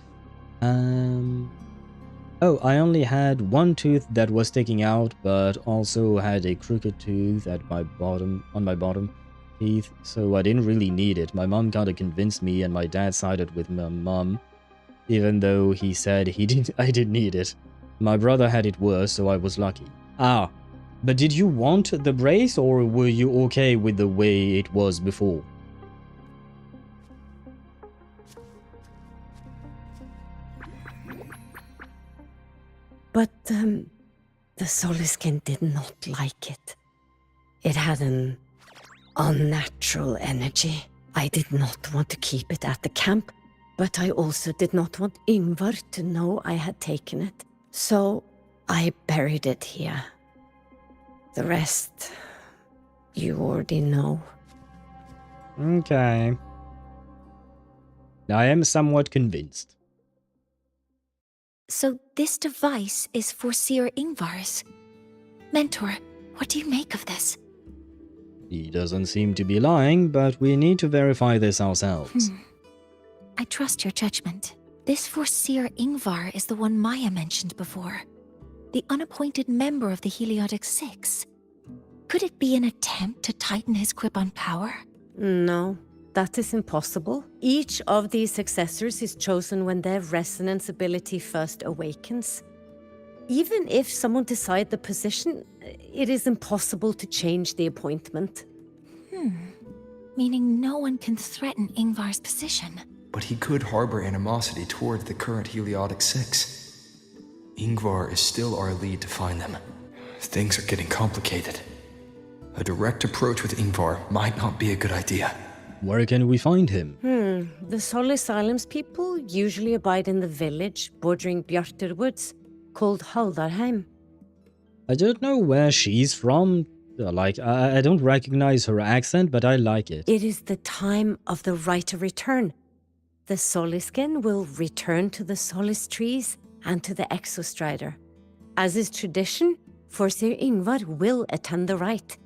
Oh, I only had one tooth that was sticking out, but also had a crooked tooth at my bottom, on my bottom teeth, so I didn't really need it. My mom kind of convinced me, and my dad sided with my mom, even though he said I didn't need it. My brother had it worse, so I was lucky. Ah, but did you want the brace, or were you okay with the way it was before? But, the Soliskin did not like it. It had an unnatural energy. I did not want to keep it at the camp, but I also did not want Ingvar to know I had taken it. So, I buried it here. The rest, you already know. Okay. I am somewhat convinced. So this device is Foreseer Ingvar's. Mentor, what do you make of this? He doesn't seem to be lying, but we need to verify this ourselves. I trust your judgment. This Foreseer Ingvar is the one Maya mentioned before. The unappointed member of the Heliotic Six. Could it be an attempt to tighten his grip on power? No, that is impossible. Each of these successors is chosen when their resonance ability first awakens. Even if someone decides the position, it is impossible to change the appointment. Meaning no one can threaten Ingvar's position. But he could harbor animosity toward the current Heliotic Six. Ingvar is still our lead to find them. Things are getting complicated. A direct approach with Ingvar might not be a good idea. Where can we find him? The Solace Islands people usually abide in the village bordering Bjartur Woods, called Haldarheim. I don't know where she's from. I don't recognize her accent, but I like it. It is the time of the Rite of Return. The Soliskin will return to the Solace trees and to the Exostrider. As is tradition, Forsir Ingvar will attend the rite.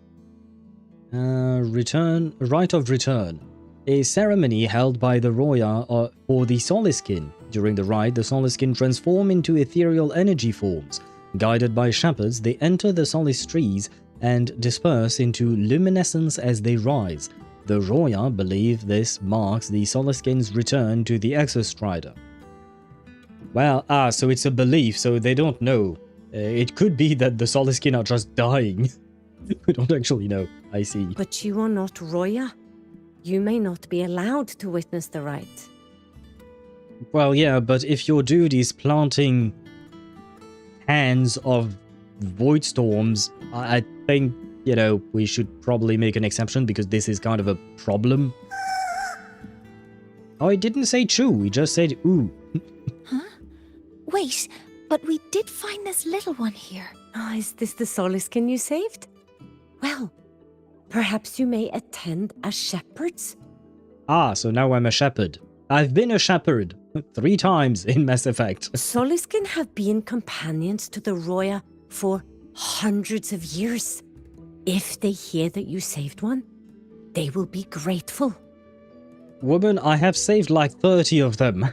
Rite of Return. A ceremony held by the Roya for the Soliskin. During the rite, the Soliskin transform into ethereal energy forms. Guided by shepherds, they enter the Solace trees and disperse into luminescence as they rise. The Roya believe this marks the Soliskin's return to the Exostrider. Well, so it's a belief, so they don't know. It could be that the Soliskin are just dying. We don't actually know. I see. But you are not Roya. You may not be allowed to witness the rite. Well, yeah, but if your dude is planting hands of void storms, I think, you know, we should probably make an exception because this is kind of a problem. Oh, he didn't say chew, he just said ooh. Huh? Wait, but we did find this little one here. Is this the Soliskin you saved? Well, perhaps you may attend as shepherds? So now I'm a shepherd. I've been a shepherd 3 times in Mass Effect. Soliskin have been companions to the Roya for hundreds of years. If they hear that you saved one, they will be grateful. Woman, I have saved like 30 of them.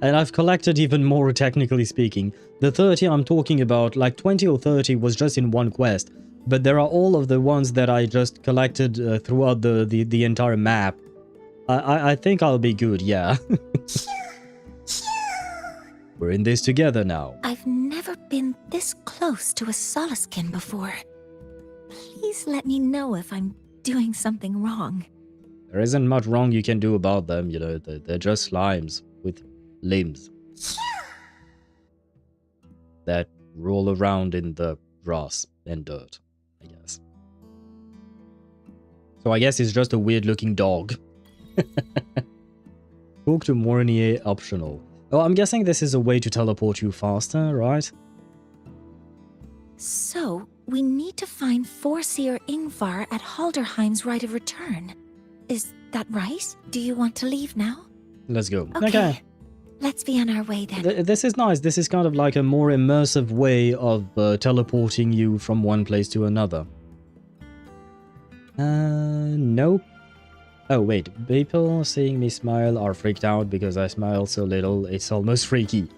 And I've collected even more, technically speaking. The 30 I'm talking about, like 20 or 30 was just in one quest. But there are all of the ones that I just collected throughout the entire map. I think I'll be good, yeah. We're in this together now. I've never been this close to a Soliskin before. Please let me know if I'm doing something wrong. There isn't much wrong you can do about them, you know, they're just slimes with limbs that roll around in the grass and dirt, I guess. So I guess it's just a weird looking dog. Talk to Mornye optional. Oh, I'm guessing this is a way to teleport you faster, right? So, we need to find Forsir Ingvar at Halderheim's Rite of Return. Is that right? Do you want to leave now? Let's go. Okay. Let's be on our way then. This is nice. This is kind of like a more immersive way of teleporting you from one place to another. Nope. Oh, wait. People seeing me smile are freaked out because I smile so little, it's almost freaky.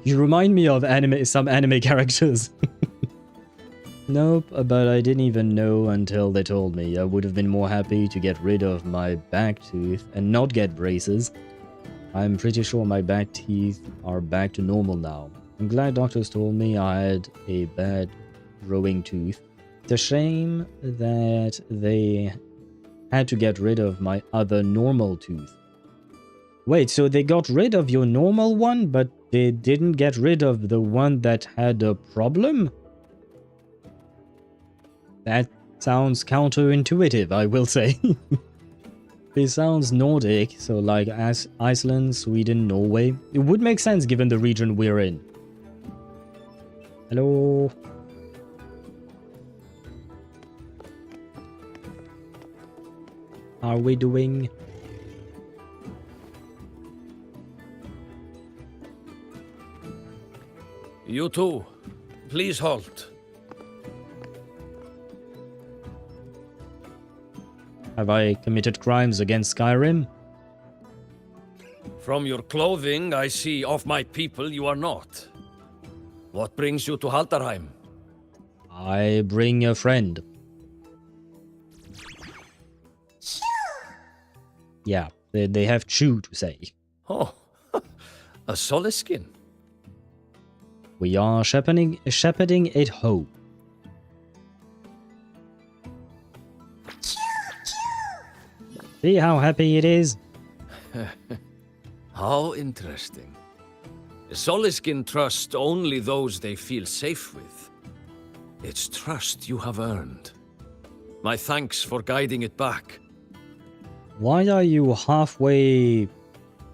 You remind me of some anime characters. Nope, but I didn't even know until they told me. I would have been more happy to get rid of my back tooth and not get braces. I'm pretty sure my back teeth are back to normal now. I'm glad doctors told me I had a bad growing tooth. It's a shame that they had to get rid of my other normal tooth. Wait, so they got rid of your normal one, but they didn't get rid of the one that had a problem? That sounds counterintuitive, I will say. It sounds Nordic, so like Iceland, Sweden, Norway. It would make sense given the region we're in. Hello? How are we doing? You too. Please halt. Have I committed crimes against Skyrim? From your clothing, I see of my people you are not. What brings you to Haldarheim? I bring a friend. Yeah, they have chew to say. Oh, a Soliskin. We are shepherding it home. See how happy it is? How interesting. Soliskin trust only those they feel safe with. It's trust you have earned. My thanks for guiding it back. Why are you halfway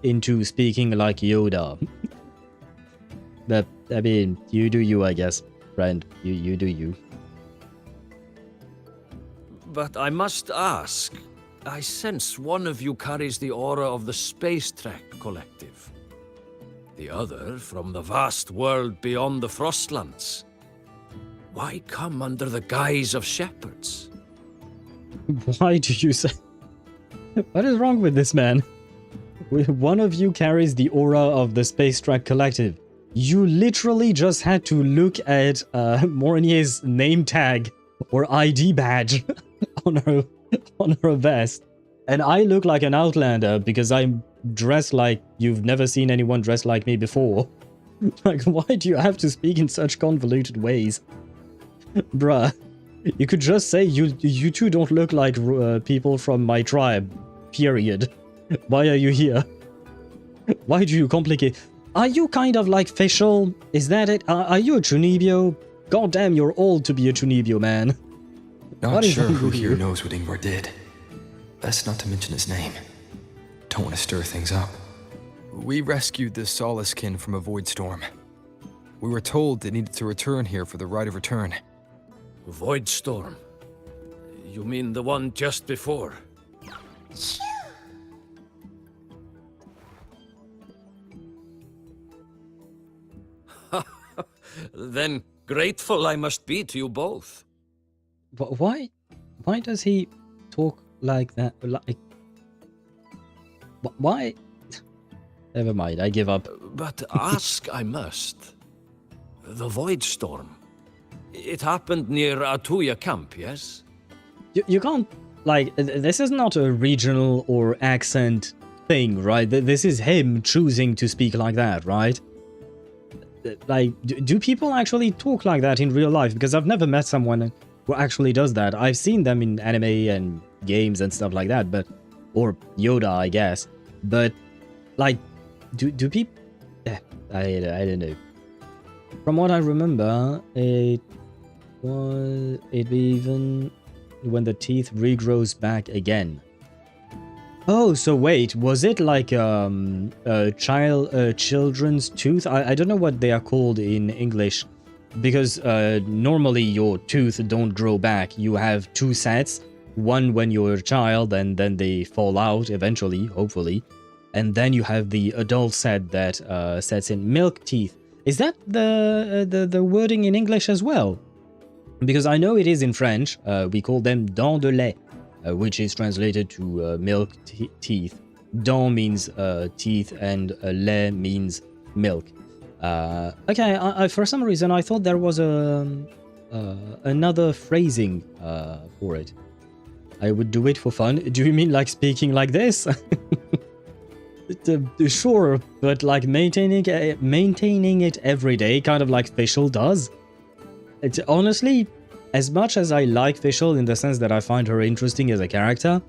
into speaking like Yoda? But, I mean, you do you, I guess, friend. You do you. But I must ask, I sense one of you carries the aura of the Space Trek Collective. The other from the vast world beyond the Frostlands. Why come under the guise of shepherds? Why do you say... What is wrong with this man? One of you carries the aura of the Space Trek Collective. You literally just had to look at Mornye's name tag or ID badge on her vest. And I look like an outlander because I'm dressed like you've never seen anyone dressed like me before. Like, why do you have to speak in such convoluted ways? Bruh, you could just say you two don't look like people from my tribe, period. Why are you here? Why do you complicate... Are you kind of like Fischl? Is that it? Are you a Chunibyo? God damn, you're old to be a Chunibyo, man. Not sure who here knows what Ingvar did. Best not to mention his name. Don't want to stir things up. We rescued this Soliskin from a void storm. We were told it needed to return here for the rite of return. Void storm? You mean the one just before? Then grateful I must be to you both. But why does he talk like that? Like, why? Never mind, I give up. But ask I must. The Void Storm. It happened near Atuya camp, yes? You can't, like, this is not a regional or accent thing, right? This is him choosing to speak like that, right? Like, do people actually talk like that in real life? Because I've never met someone who actually does that. I've seen them in anime and games and stuff like that, but... Or Yoda, I guess. But, like, do people... I don't know. From what I remember, it even when the teeth regrows back again. Oh, so wait, was it like a children's tooth? I don't know what they are called in English, because normally your tooth don't grow back. You have two sets, one when you're a child and then they fall out eventually, hopefully, and then you have the adult set that sets in milk teeth. Is that the wording in English as well? Because I know it is in French. We call them dents de lait, which is translated to milk teeth. Dents means teeth and lait means milk. Okay, I for some reason I thought there was another phrasing for it. I would do it for fun. Do you mean like speaking like this? Sure, but like maintaining it every day, kind of like Fischl does. It's honestly, as much as I like Fischl in the sense that I find her interesting as a character,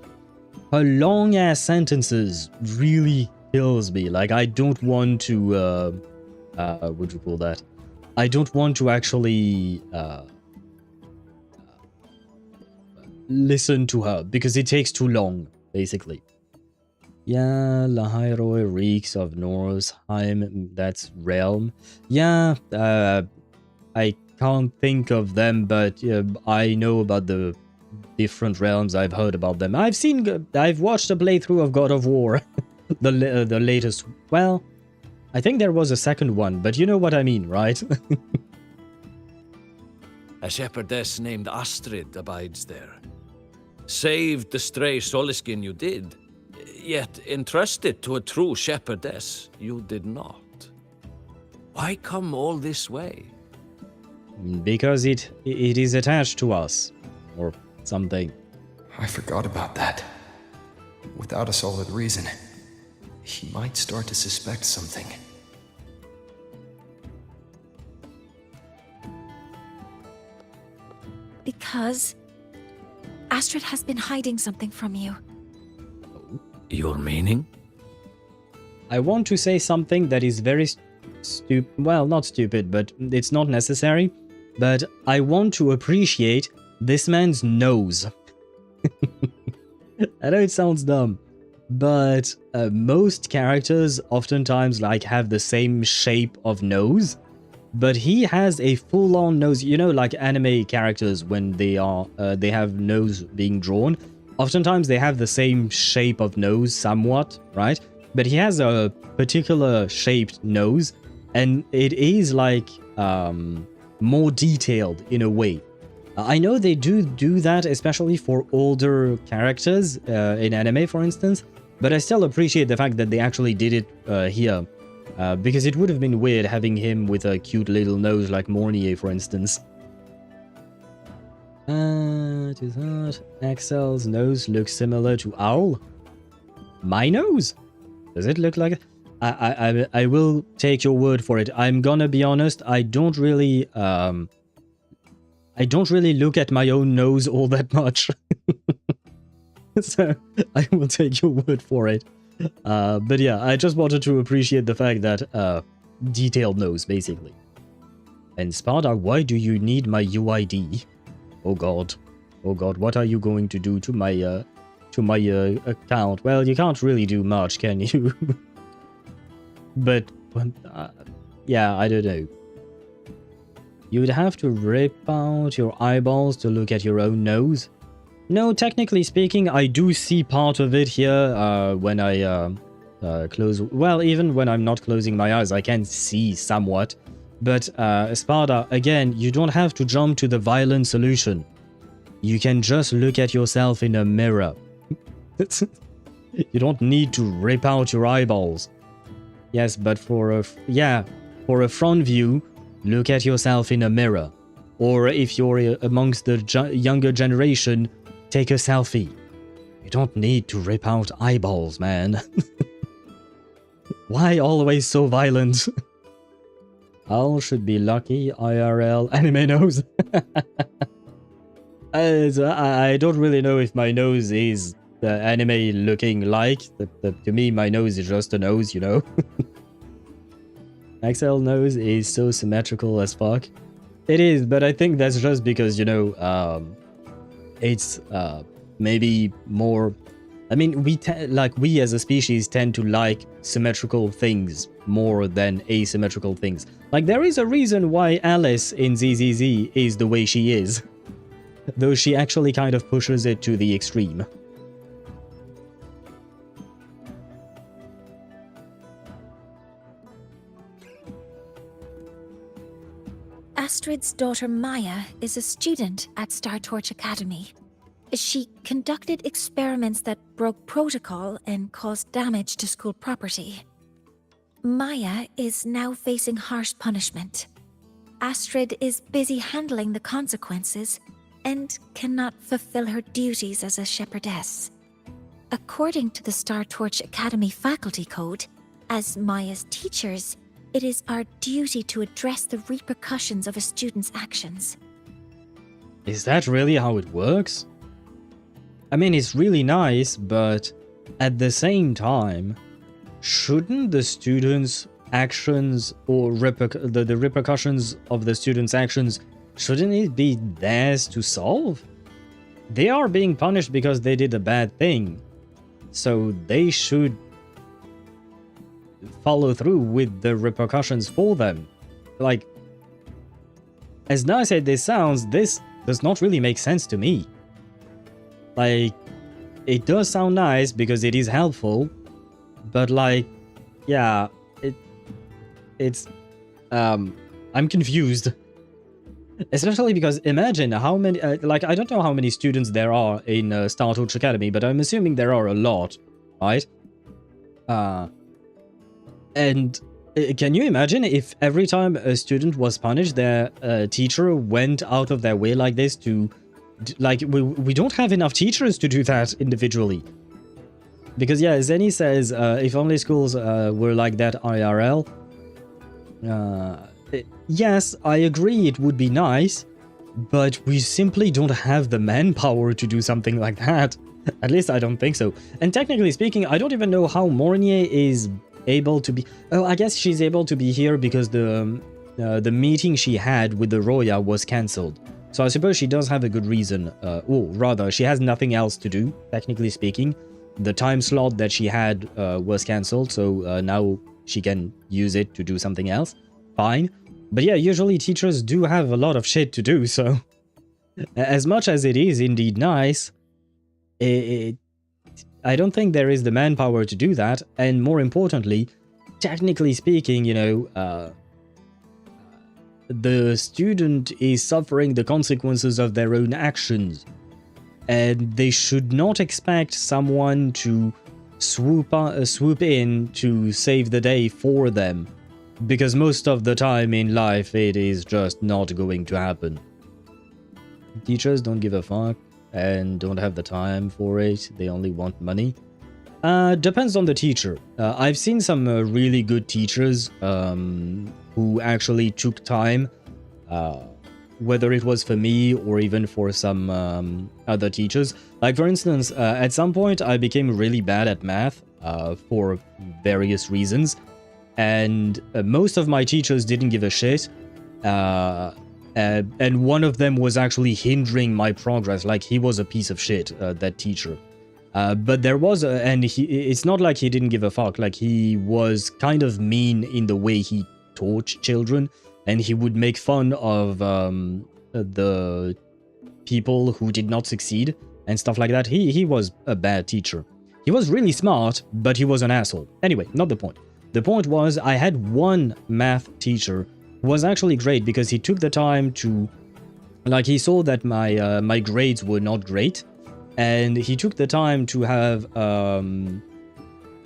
her long ass sentences really kills me. Like, I don't want to what do you call that? I don't want to actually listen to her because it takes too long, basically. Yeah, Lahai-Roi reeks of Norosheim, that's realm. Yeah, I can't think of them, but I know about the different realms. I've heard about them. I've watched a playthrough of God of War, the latest. Well, I think there was a second one, but you know what I mean, right? A shepherdess named Astrid abides there. Saved the stray Soliskin you did, yet entrusted to a true shepherdess you did not. Why come all this way? Because it is attached to us. Or something. I forgot about that. Without a solid reason, he might start to suspect something. Because Astrid has been hiding something from you. Your meaning? I want to say something that is very stupid. Well, not stupid, but it's not necessary. But I want to appreciate this man's nose. I know it sounds dumb, but most characters oftentimes like have the same shape of nose, but he has a full-on nose. You know, like anime characters when they have nose being drawn. Oftentimes they have the same shape of nose somewhat, right? But he has a particular shaped nose, and it is like more detailed in a way. I know they do that, especially for older characters in anime, for instance, but I still appreciate the fact that they actually did it here, because it would have been weird having him with a cute little nose like Mornye, for instance. Axel's nose looks similar to Owl. My nose? Does it look like it? I will take your word for it. I'm gonna be honest, I don't really look at my own nose all that much. So I will take your word for it. But yeah, I just wanted to appreciate the fact that detailed nose, basically. And Sparta, why do you need my UID? Oh god. Oh god, what are you going to do to my account? Well, you can't really do much, can you? But yeah, I don't know. You'd have to rip out your eyeballs to look at your own nose. No, technically speaking, I do see part of it here when I close... Well, even when I'm not closing my eyes, I can see somewhat. But Sparta, again, you don't have to jump to the violent solution. You can just look at yourself in a mirror. You don't need to rip out your eyeballs. Yes, but for a front view, look at yourself in a mirror. Or if you're amongst the younger generation, take a selfie. You don't need to rip out eyeballs, man. Why always so violent? Owl should be lucky, IRL anime nose. I don't really know if my nose is the anime looking like. To me, my nose is just a nose, you know? Axel nose is so symmetrical as fuck. It is, but I think that's just because, you know, it's maybe more... I mean, we as a species tend to like symmetrical things more than asymmetrical things. Like, there is a reason why Alice in ZZZ is the way she is. Though she actually kind of pushes it to the extreme. Astrid's daughter Maya is a student at Star Torch Academy. She conducted experiments that broke protocol and caused damage to school property. Maya is now facing harsh punishment. Astrid is busy handling the consequences and cannot fulfill her duties as a shepherdess. According to the Star Torch Academy faculty code, as Maya's teachers, it is our duty to address the repercussions of a student's actions. Is that really how it works? I mean, it's really nice, but at the same time, shouldn't the students' actions or the repercussions of the students' actions, shouldn't it be theirs to solve? They are being punished because they did a bad thing, so they should follow through with the repercussions for them. Like, as nice as this sounds, this does not really make sense to me. Like, it does sound nice because it is helpful, but like, yeah, it's I'm confused. Especially because imagine how many, like, I don't know how many students there are in Star Torch Academy, but I'm assuming there are a lot, right? And Can you imagine if every time a student was punished, their teacher went out of their way like this to... Like, we don't have enough teachers to do that individually. Because, yeah, Zenny says, if only schools were like that IRL. Yes, I agree it would be nice, but we simply don't have the manpower to do something like that. At least I don't think so. And technically speaking, I don't even know how Mornye is able to be... Oh, I guess she's able to be here because the meeting she had with the Roya was cancelled. So I suppose she does have a good reason. Or rather, she has nothing else to do, technically speaking. The time slot that she had was cancelled, so now she can use it to do something else. Fine. But yeah, usually teachers do have a lot of shit to do, so... As much as it is indeed nice, I don't think there is the manpower to do that, and more importantly, technically speaking, you know, the student is suffering the consequences of their own actions, and they should not expect someone to swoop in to save the day for them, because most of the time in life it is just not going to happen. Teachers don't give a fuck and don't have the time for it, they only want money. Depends on the teacher. I've seen some really good teachers who actually took time, whether it was for me or even for some other teachers. Like, for instance, at some point I became really bad at math for various reasons, and most of my teachers didn't give a shit. And one of them was actually hindering my progress. Like, he was a piece of shit, that teacher. But there was it's not like he didn't give a fuck. Like, he was kind of mean in the way he taught children, and he would make fun of the people who did not succeed and stuff like that. He was a bad teacher. He was really smart, but he was an asshole. Anyway, not the point. The point was, I had one math teacher who was actually great because he took the time to, like, he saw that my grades were not great, and he took the time to have an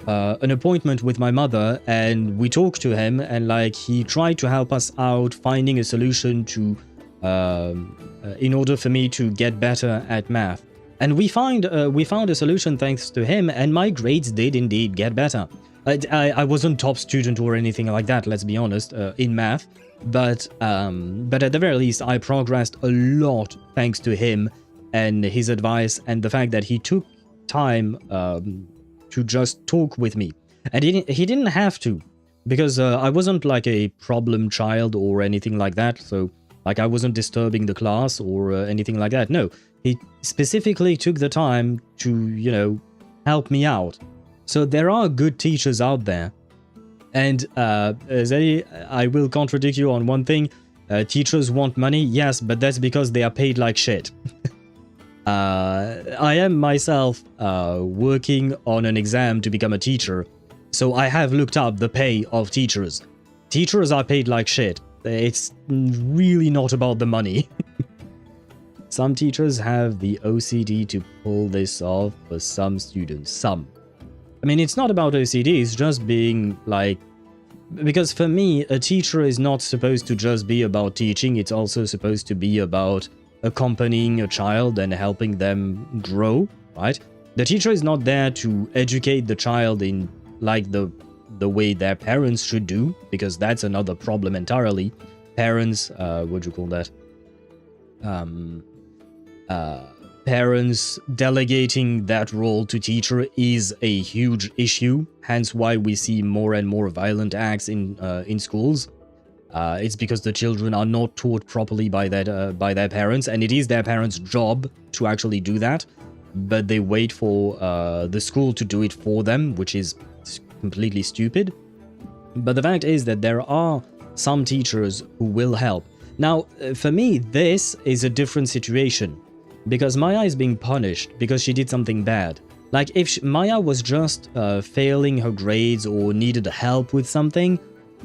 appointment with my mother, and we talked to him, and like, he tried to help us out finding a solution to in order for me to get better at math. And we found a solution thanks to him, and my grades did indeed get better. I wasn't top student or anything like that, let's be honest, in math, but at the very least I progressed a lot thanks to him and his advice, and the fact that he took time to just talk with me. And he didn't have to, because I wasn't like a problem child or anything like that, so like, I wasn't disturbing the class or anything like that. No, he specifically took the time to, you know, help me out. So there are good teachers out there. And Zeddy, I will contradict you on one thing. Teachers want money, yes, but that's because they are paid like shit. I am myself working on an exam to become a teacher, so I have looked up the pay of teachers. Teachers are paid like shit. It's really not about the money. Some teachers have the OCD to pull this off for some students. Some. I mean, it's not about OCD, it's just being like... Because for me, a teacher is not supposed to just be about teaching, it's also supposed to be about accompanying a child and helping them grow, right? The teacher is not there to educate the child in, like, the way their parents should do, because that's another problem entirely. Parents, what do you call that? Parents delegating that role to teacher is a huge issue, hence why we see more and more violent acts in schools. It's because the children are not taught properly by their parents, and it is their parents' job to actually do that, but they wait for the school to do it for them, which is completely stupid. But the fact is that there are some teachers who will help. Now, for me, this is a different situation, because Maya is being punished because she did something bad. Like, if Maya was just failing her grades or needed help with something,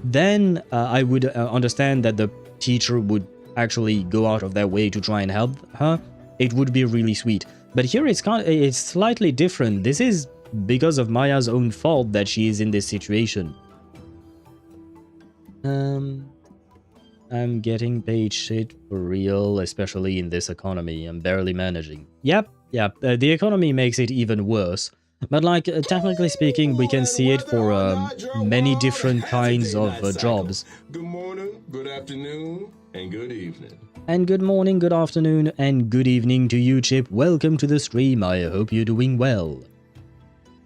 then I would understand that the teacher would actually go out of their way to try and help her. It would be really sweet. But here it's slightly different. This is because of Maya's own fault that she is in this situation. I'm getting paid shit for real, especially in this economy. I'm barely managing. Yep. The economy makes it even worse. But like, technically speaking, we can see it for many different kinds of jobs. Good morning, good afternoon, and good evening. And good morning, good afternoon, and good evening to you, Chip. Welcome to the stream. I hope you're doing well.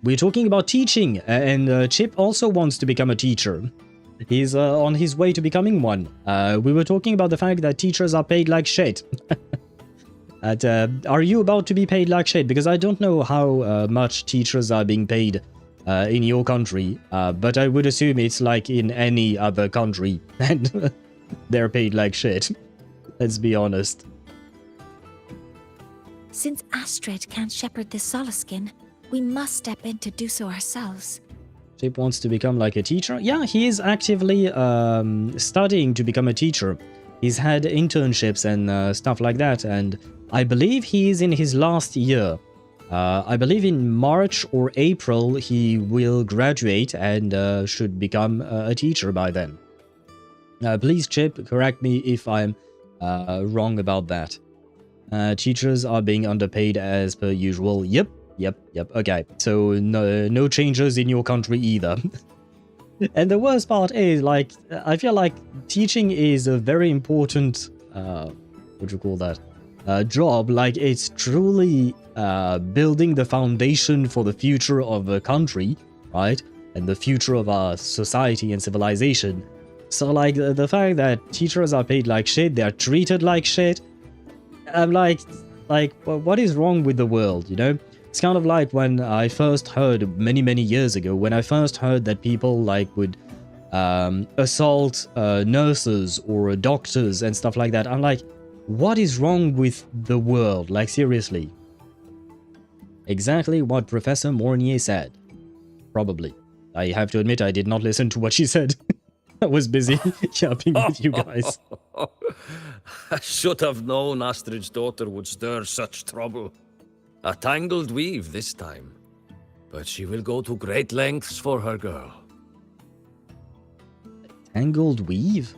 We're talking about teaching, and Chip also wants to become a teacher. He's on his way to becoming one. We were talking about the fact that teachers are paid like shit. Are you about to be paid like shit? Because I don't know how much teachers are being paid in your country, but I would assume it's like in any other country, and they're paid like shit. Let's be honest. Since Astrid can't shepherd this Solaskin, we must step in to do so ourselves. Chip wants to become like a teacher. Yeah, he is actively studying to become a teacher. He's had internships and stuff like that, and I believe he is in his last year. I believe in March or April he will graduate and should become a teacher by then. Please, Chip, correct me if I'm wrong about that. Teachers are being underpaid as per usual. Yep. Okay, so no changes in your country either. And the worst part is, like, I feel like teaching is a very important, what do you call that, job. Like, it's truly building the foundation for the future of a country, right? And the future of our society and civilization. So, like, the fact that teachers are paid like shit, they're treated like shit, I'm like, what is wrong with the world, you know? It's kind of like when I first heard, many years ago, when I first heard that people, like, would assault nurses or doctors and stuff like that. I'm like, what is wrong with the world? Like, seriously. Exactly what Professor Mornye said. Probably. I have to admit, I did not listen to what she said. I was busy yapping with you guys. I should have known Astrid's daughter would stir such trouble. A tangled weave this time. But she will go to great lengths for her girl. Tangled weave?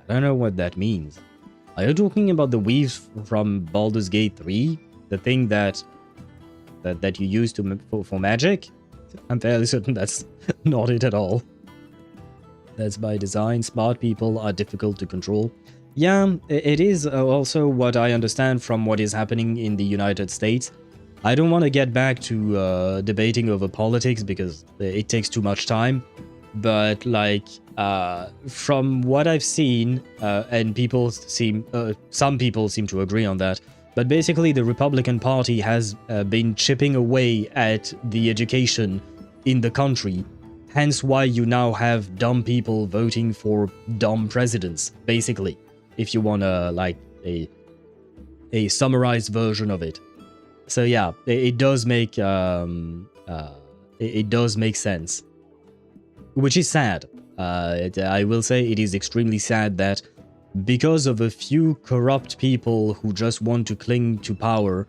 I don't know what that means. Are you talking about the weaves from Baldur's Gate 3? The thing that you use for magic? I'm fairly certain that's not it at all. That's by design. Smart people are difficult to control. Yeah, it is also what I understand from what is happening in the United States. I don't want to get back to debating over politics because it takes too much time. But, like, from what I've seen, and some people seem to agree on that, but basically the Republican Party has been chipping away at the education in the country. Hence why you now have dumb people voting for dumb presidents, basically. If you want like a summarized version of it. So yeah, it does make sense, which is sad. I will say it is extremely sad that because of a few corrupt people who just want to cling to power,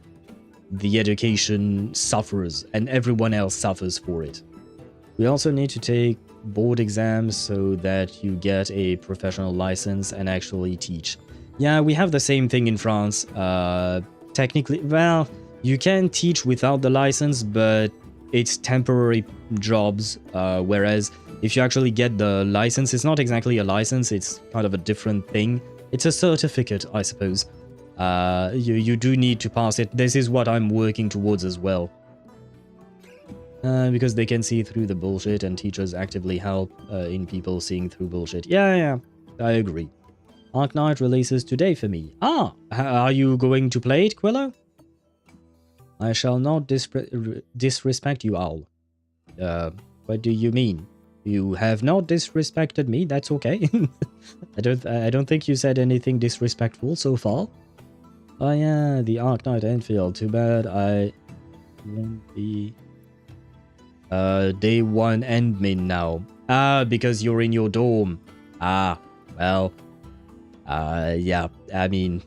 the education suffers and everyone else suffers for it. We also need to take board exams so that you get a professional license and actually teach. Yeah, we have the same thing in France. Technically, well, you can teach without the license, but it's temporary jobs, whereas if you actually get the license, it's not exactly a license, it's kind of a different thing. It's a certificate, I suppose. You do need to pass it. This is what I'm working towards as well. Because they can see through the bullshit and teachers actively help in people seeing through bullshit. Yeah, I agree. Ark Knight releases today for me. Ah, are you going to play it, Quillo? I shall not disrespect you, Owl. What do you mean? You have not disrespected me, that's okay. I don't think you said anything disrespectful so far. Oh yeah, the Ark Knight Enfield. Too bad I won't be... day 1 admin now. Ah, because you're in your dorm. Ah, well. Yeah, I mean,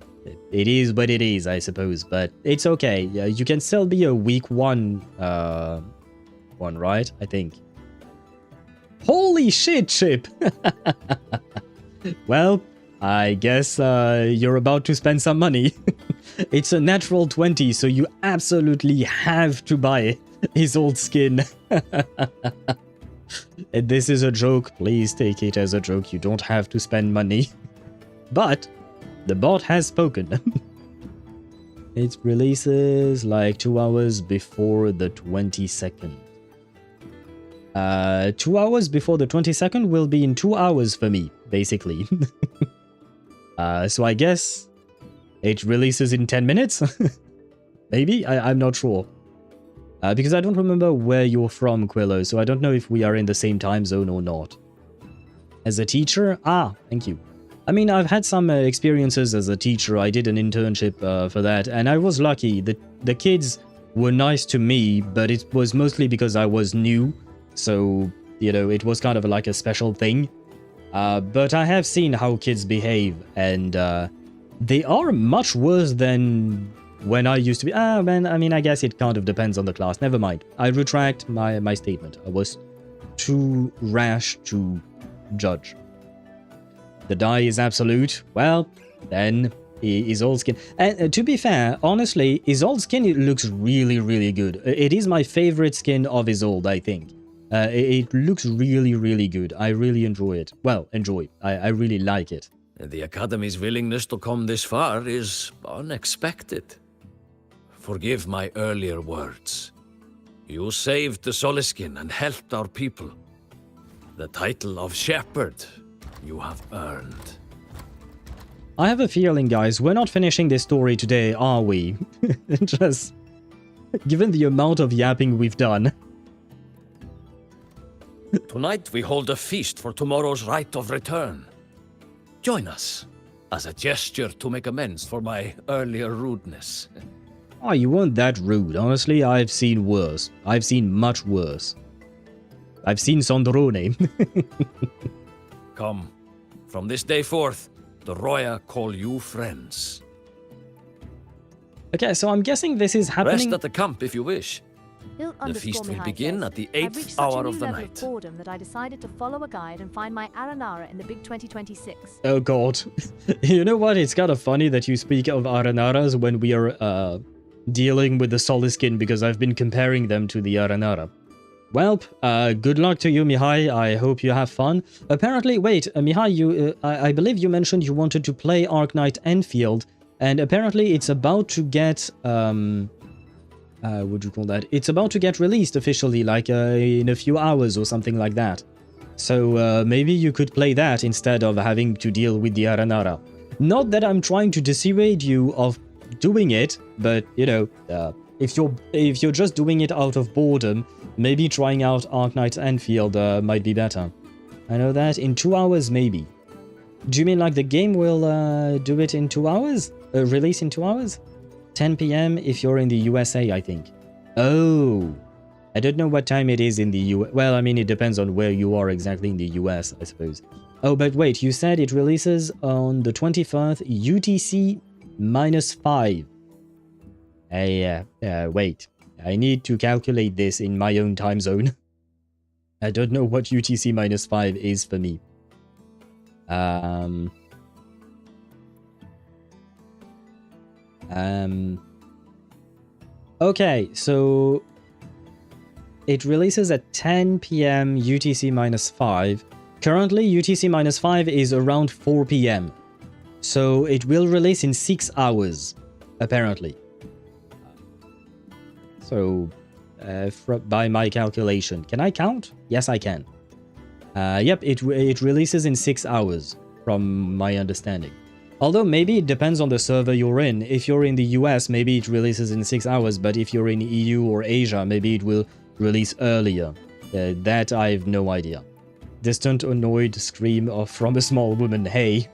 it is what it is, I suppose, but it's okay. You can still be a week 1 one, right? I think. Holy shit, Chip! Well, I guess you're about to spend some money. It's a natural 20, so you absolutely have to buy his old skin. And this is a joke. Please take it as a joke. You don't have to spend money. But the bot has spoken. It releases like 2 hours before the 22nd. 2 hours before the 22nd will be in 2 hours for me, basically. So I guess it releases in 10 minutes? Maybe? I'm not sure. Because I don't remember where you're from, Quillo, so I don't know if we are in the same time zone or not. As a teacher? Ah, thank you. I mean, I've had some experiences as a teacher. I did an internship for that, and I was lucky. The kids were nice to me, but it was mostly because I was new. So, you know, it was kind of like a special thing. But I have seen how kids behave, and they are much worse than when I used to be. Man, I mean, I guess it kind of depends on the class. Never mind. I retract my statement. I was too rash to judge. The dye is absolute. Well, then Isolde's skin. And to be fair, honestly, Isolde's skin, it looks really, really good. It is my favorite skin of Isolde, I think. It looks really, really good. I really enjoy it. Well, enjoy. I really like it. The Academy's willingness to come this far is unexpected. Forgive my earlier words. You saved the Soliskin and helped our people. The title of Shepherd you have earned. I have a feeling, guys, we're not finishing this story today, are we? Just given the amount of yapping we've done. Tonight we hold a feast for tomorrow's rite of return. Join us, as a gesture to make amends for my earlier rudeness. Oh, you weren't that rude. Honestly, I've seen worse. I've seen much worse. I've seen Sondrone. Come, from this day forth, the Roya call you friends. Okay, so I'm guessing this is happening... Rest at the camp if you wish. The feast will begin at the 8th hour of the night. Boredom that I decided to follow a guide and find my Aranara in the big 2026. Oh god. You know what? It's kind of funny that you speak of Aranaras when we are dealing with the Soliskin, because I've been comparing them to the Aranara. Well, good luck to you, Mihai. I hope you have fun. Apparently, wait, Mihai, I believe you mentioned you wanted to play Arknight Enfield, and apparently it's about to get, what do you call that? It's about to get released officially, like in a few hours or something like that. So maybe you could play that instead of having to deal with the Aranara. Not that I'm trying to dissuade you of doing it, but, you know, if you're just doing it out of boredom, maybe trying out Arknight Enfield might be better. I know that. In 2 hours, maybe. Do you mean like the game will do it in 2 hours? Release in 2 hours? 10 PM if you're in the USA, I think. Oh. I don't know what time it is in the US. Well, I mean, it depends on where you are exactly in the US, I suppose. Oh, but wait, you said it releases on the 21st UTC -5. Wait. I need to calculate this in my own time zone. I don't know what UTC -5 is for me. Okay, so it releases at 10 PM UTC -5. Currently, UTC -5 is around 4 PM. So it will release in 6 hours, apparently. So, by my calculation. Can I count? Yes, I can. Yep, it releases in 6 hours, from my understanding. Although maybe it depends on the server you're in. If you're in the US, maybe it releases in 6 hours, but if you're in EU or Asia, maybe it will release earlier. That I have no idea. Distant, annoyed scream from a small woman. Hey.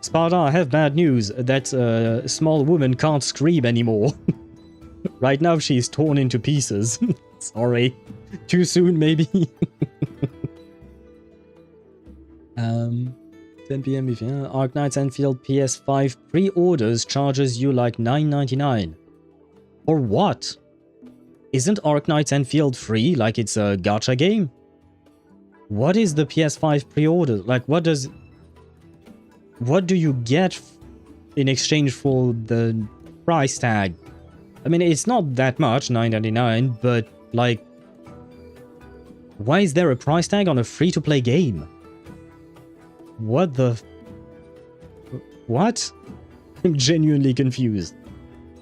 Sparta, I have bad news. That small woman can't scream anymore. Right now she's torn into pieces. Sorry. Too soon, maybe. 10 PM if Arknight Enfield PS5 pre-orders charges you like $9.99. Or what? Isn't Arknight Enfield free like it's a gacha game? What is the PS5 pre-order? Like, what do you get in exchange for the price tag? I mean, it's not that much, $9.99, but like, why is there a price tag on a free-to-play game? What the... What? I'm genuinely confused.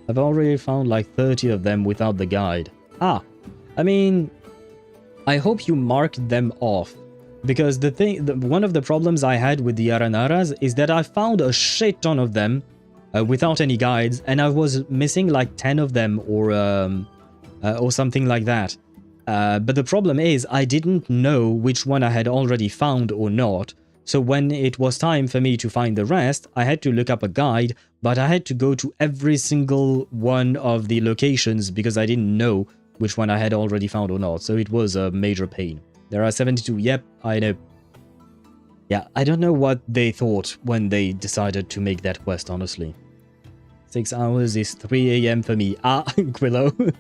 I've already found like 30 of them without the guide. Ah, I mean, I hope you marked them off. Because one of the problems I had with the Aranaras is that I found a shit ton of them without any guides, and I was missing like 10 of them or something like that. But the problem is I didn't know which one I had already found or not. So when it was time for me to find the rest, I had to look up a guide, but I had to go to every single one of the locations because I didn't know which one I had already found or not. So it was a major pain. There are 72. Yep, I know. Yeah, I don't know what they thought when they decided to make that quest, honestly. 6 hours is 3 AM for me. Ah, Quillo.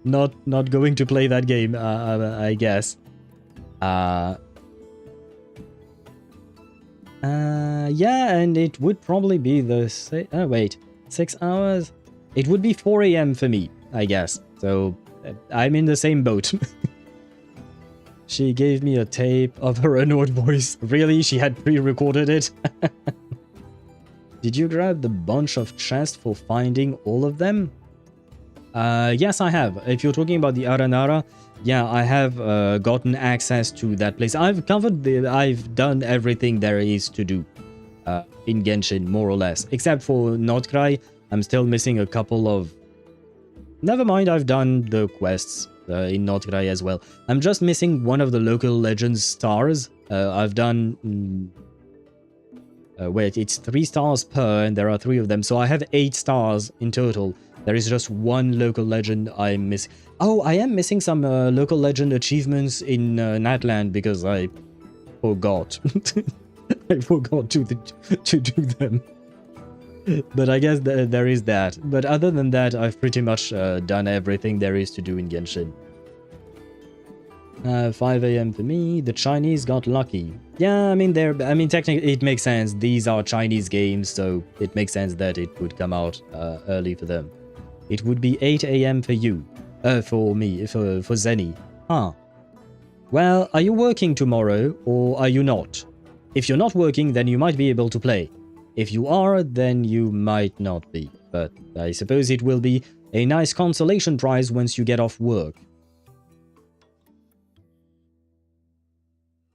not going to play that game, I guess. Yeah, and it would probably be the... Oh, wait. 6 hours? It would be 4 AM for me, I guess. So, I'm in the same boat. She gave me a tape of her annoyed voice. Really? She had pre-recorded it? Did you grab the bunch of chests for finding all of them? Yes, I have. If you're talking about the Aranara, yeah, I have gotten access to that place. I've done everything there is to do in Genshin, more or less. Except for Notcry, I'm still missing a couple of... Never mind, I've done the quests in Notcry as well. I'm just missing one of the local legends stars. I've done... wait, it's 3 stars per, and there are 3 of them. So I have 8 stars in total. There is just one local legend I'm missing. Oh, I am missing some local legend achievements in Natland because I forgot. I forgot to do them. But I guess there is that. But other than that, I've pretty much done everything there is to do in Genshin. 5 AM for me. The Chinese got lucky. Yeah, I mean, technically it makes sense. These are Chinese games, so it makes sense that it would come out early for them. It would be 8 AM for you. For me, for Zenny. Huh. Well, are you working tomorrow, or are you not? If you're not working, then you might be able to play. If you are, then you might not be. But I suppose it will be a nice consolation prize once you get off work.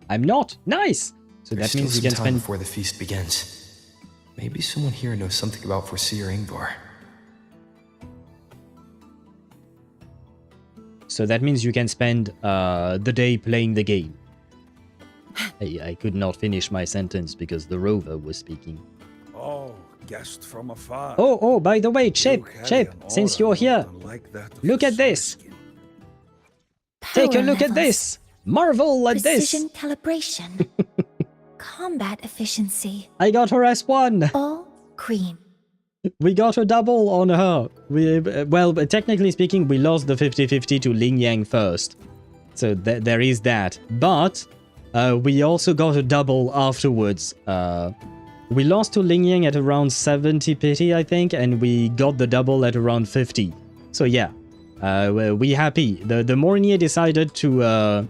I'm not. Nice! So that means you can spend... before the feast begins. Maybe someone here knows something about Foreseer Ingvar. So that means you can spend the day playing the game. I could not finish my sentence because the Rover was speaking. Oh, guest from afar. Oh, by the way, Chip, since you're here, look at this. Take a look at this. Marvel at this. Precision calibration. Combat efficiency. I got her S1. All green. We got a double on her. Well, technically speaking, we lost the 50-50 to Lynae first. So there is that. But we also got a double afterwards. We lost to Lynae at around 70 pity, I think, and we got the double at around 50. So yeah, we happy. The Mornye decided to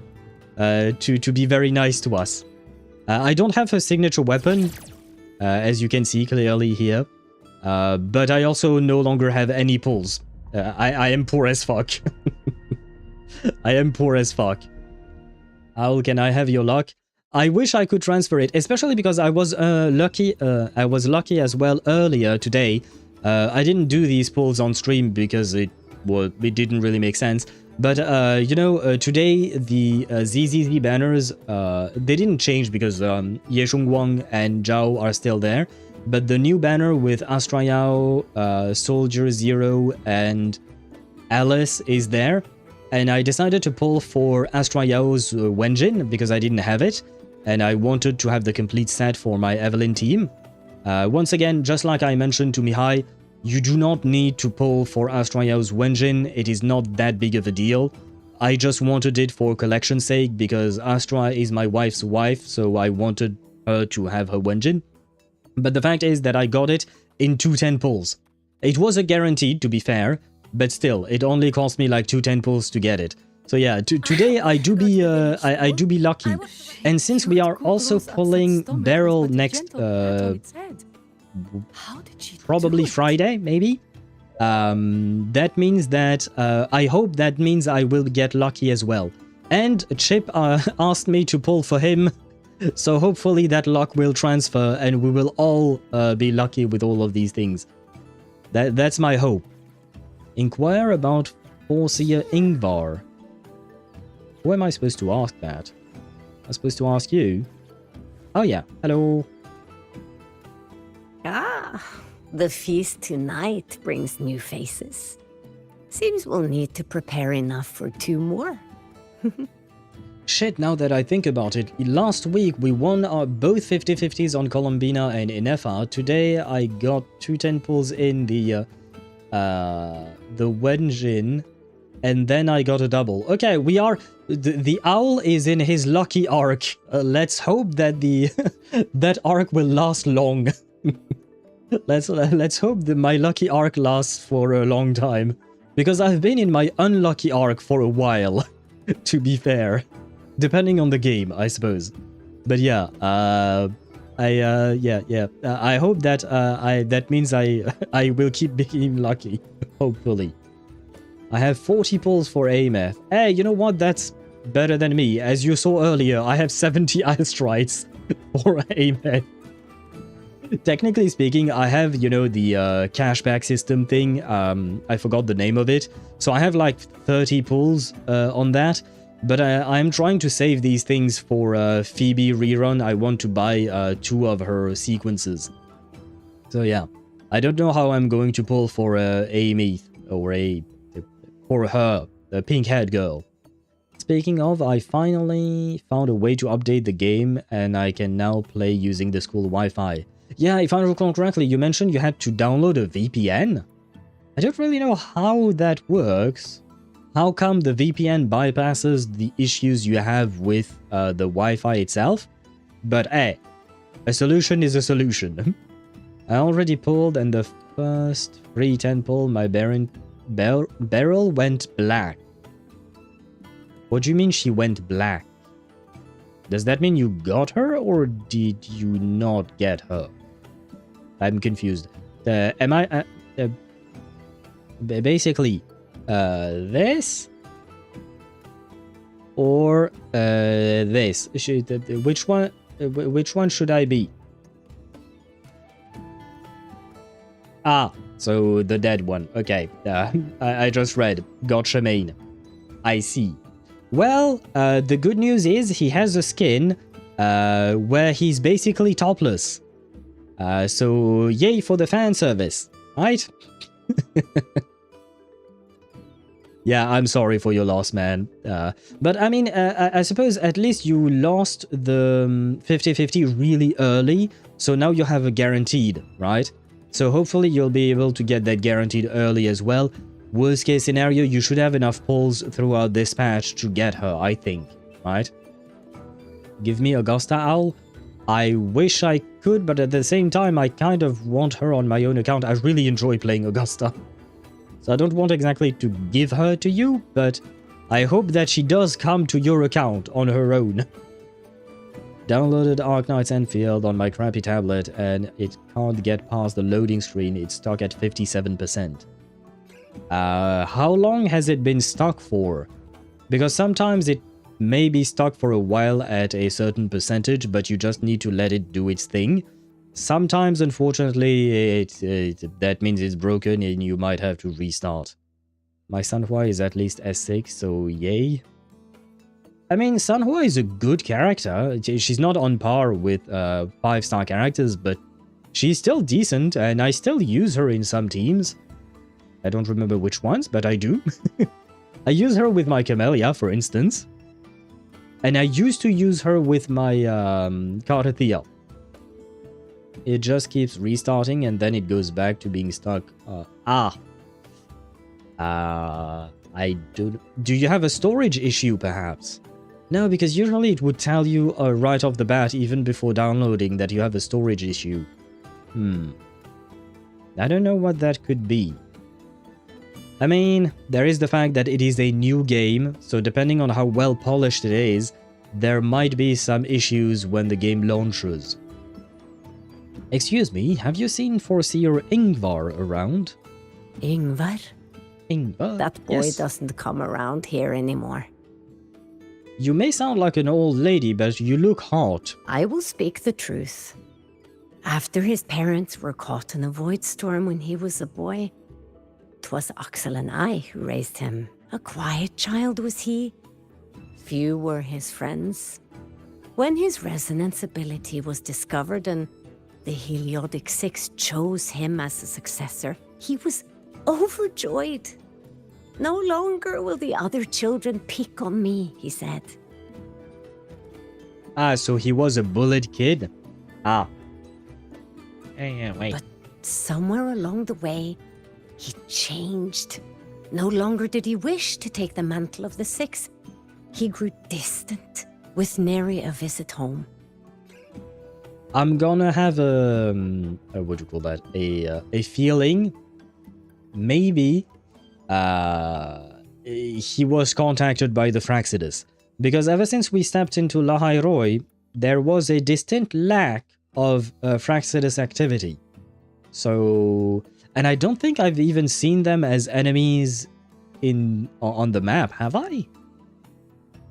be very nice to us. I don't have her signature weapon, as you can see clearly here. But I also no longer have any pulls. I am poor as fuck. I am poor as fuck. How can I have your luck? I wish I could transfer it, especially because I was lucky. I was lucky as well earlier today. I didn't do these pulls on stream because it didn't really make sense. But you know, today the ZZZ banners they didn't change because Ye Shungguang and Zhao are still there. But the new banner with Astra Yao, Soldier Zero, and Alice is there. And I decided to pull for Astra Yao's Wenjin because I didn't have it. And I wanted to have the complete set for my Evelyn team. Once again, just like I mentioned to Mihai, you do not need to pull for Astra Yao's Wenjin. It is not that big of a deal. I just wanted it for collection's sake because Astra is my wife's wife, so I wanted her to have her Wenjin. But the fact is that I got it in 2 10 pulls. It was a guaranteed, to be fair, but still, it only cost me like 2 10 pulls to get it. So yeah, today I do be lucky. And since we are also pulling Beryl next, probably Friday, maybe? That means that, I hope that means I will get lucky as well. And Chip asked me to pull for him, so hopefully that luck will transfer and we will all be lucky with all of these things. That's my hope. Inquire about Forseer Ingvar. Who am I supposed to ask that? I'm supposed to ask you? Oh yeah, hello. Ah, the feast tonight brings new faces. Seems we'll need to prepare enough for 2 more. Shit, now that I think about it, last week we won both 50-50s on Colombina and Inefa. Today I got 2 10 pulls in the Wenjin, and then I got a double. Okay, we are... The owl is in his lucky arc. Let's hope that that arc will last long. Let's hope that my lucky arc lasts for a long time. Because I've been in my unlucky arc for a while, to be fair. Depending on the game, I suppose. But yeah, I hope that that means I will keep being lucky, hopefully. I have 40 pulls for Ameth. Hey, you know what? That's better than me. As you saw earlier, I have 70 ice strikes for Ameth. Technically speaking, I have, you know, the cashback system thing. I forgot the name of it. So I have like 30 pulls on that. But I'm trying to save these things for Phoebe rerun. I want to buy 2 of her sequences. So yeah, I don't know how I'm going to pull for Amy or for her, the pink-haired girl. Speaking of, I finally found a way to update the game and I can now play using the school Wi-Fi. Yeah, if I recall correctly, you mentioned you had to download a VPN? I don't really know how that works. How come the VPN bypasses the issues you have with the Wi-Fi itself? But hey, a solution is a solution. I already pulled, and the first free 10 pull, my barrel went black. What do you mean she went black? Does that mean you got her, or did you not get her? I'm confused. Am I... basically... this or this? Which one should I be? Ah, so the dead one. Okay, I just read gacha main. I see. Well, the good news is he has a skin where he's basically topless. So yay for the fan service, right? Yeah, I'm sorry for your loss, man. But I mean, I suppose at least you lost the 50-50 really early, so now you have a guaranteed, right? So hopefully you'll be able to get that guaranteed early as well. Worst case scenario, you should have enough pulls throughout this patch to get her, I think, right? Give me Augusta Owl. I wish I could, but at the same time, I kind of want her on my own account. I really enjoy playing Augusta. So I don't want exactly to give her to you, but I hope that she does come to your account on her own. Downloaded Arknight's Enfield on my crappy tablet and it can't get past the loading screen. It's stuck at 57%. How long has it been stuck for? Because sometimes it may be stuck for a while at a certain percentage, but you just need to let it do its thing. Sometimes, unfortunately, that means it's broken and you might have to restart. My Sanhua is at least S6, so yay. I mean, Sanhua is a good character. She's not on par with 5-star characters, but she's still decent, and I still use her in some teams. I don't remember which ones, but I do. I use her with my Camellia, for instance. And I used to use her with my Cartathea. It just keeps restarting and then it goes back to being stuck. I do... Do you have a storage issue, perhaps? No, because usually it would tell you right off the bat, even before downloading, that you have a storage issue. I don't know what that could be. I mean, there is the fact that it is a new game, so depending on how well polished it is, there might be some issues when the game launches. Excuse me, have you seen Foreseer Ingvar around? Ingvar? Ingvar? That boy Yes. doesn't come around here anymore. You may sound like an old lady, but you look hot. I will speak the truth. After his parents were caught in a void storm when he was a boy, 'twas Axel and I who raised him. A quiet child was he. Few were his friends. When his resonance ability was discovered and the Heliodic Six chose him as a successor, he was overjoyed. No longer will the other children pick on me, he said. Ah, so he was a bullied kid? Ah. Wait. But somewhere along the way, he changed. No longer did he wish to take the mantle of the Six. He grew distant, with nary a visit home. I'm gonna have a... what do you call that? A feeling. Maybe he was contacted by the Fraxidus. Because ever since we stepped into Lahai-Roi, there was a distinct lack of Fraxidus activity. So... And I don't think I've even seen them as enemies on the map, have I?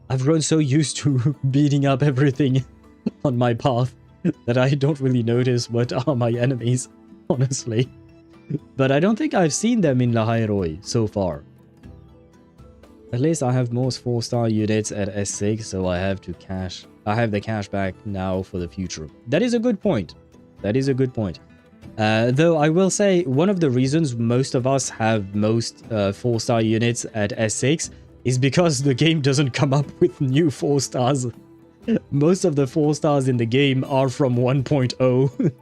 I've grown so used to beating up everything on my path that I don't really notice what are my enemies, honestly. But I don't think I've seen them in Lahai-Roi so far. At least I have most 4-star units at S6, so I have the cash back now for the future. That is a good point. That is a good point. Though I will say, one of the reasons most of us have most 4-star units at S6 is because the game doesn't come up with new 4 stars. Most of the 4 stars in the game are from 1.0.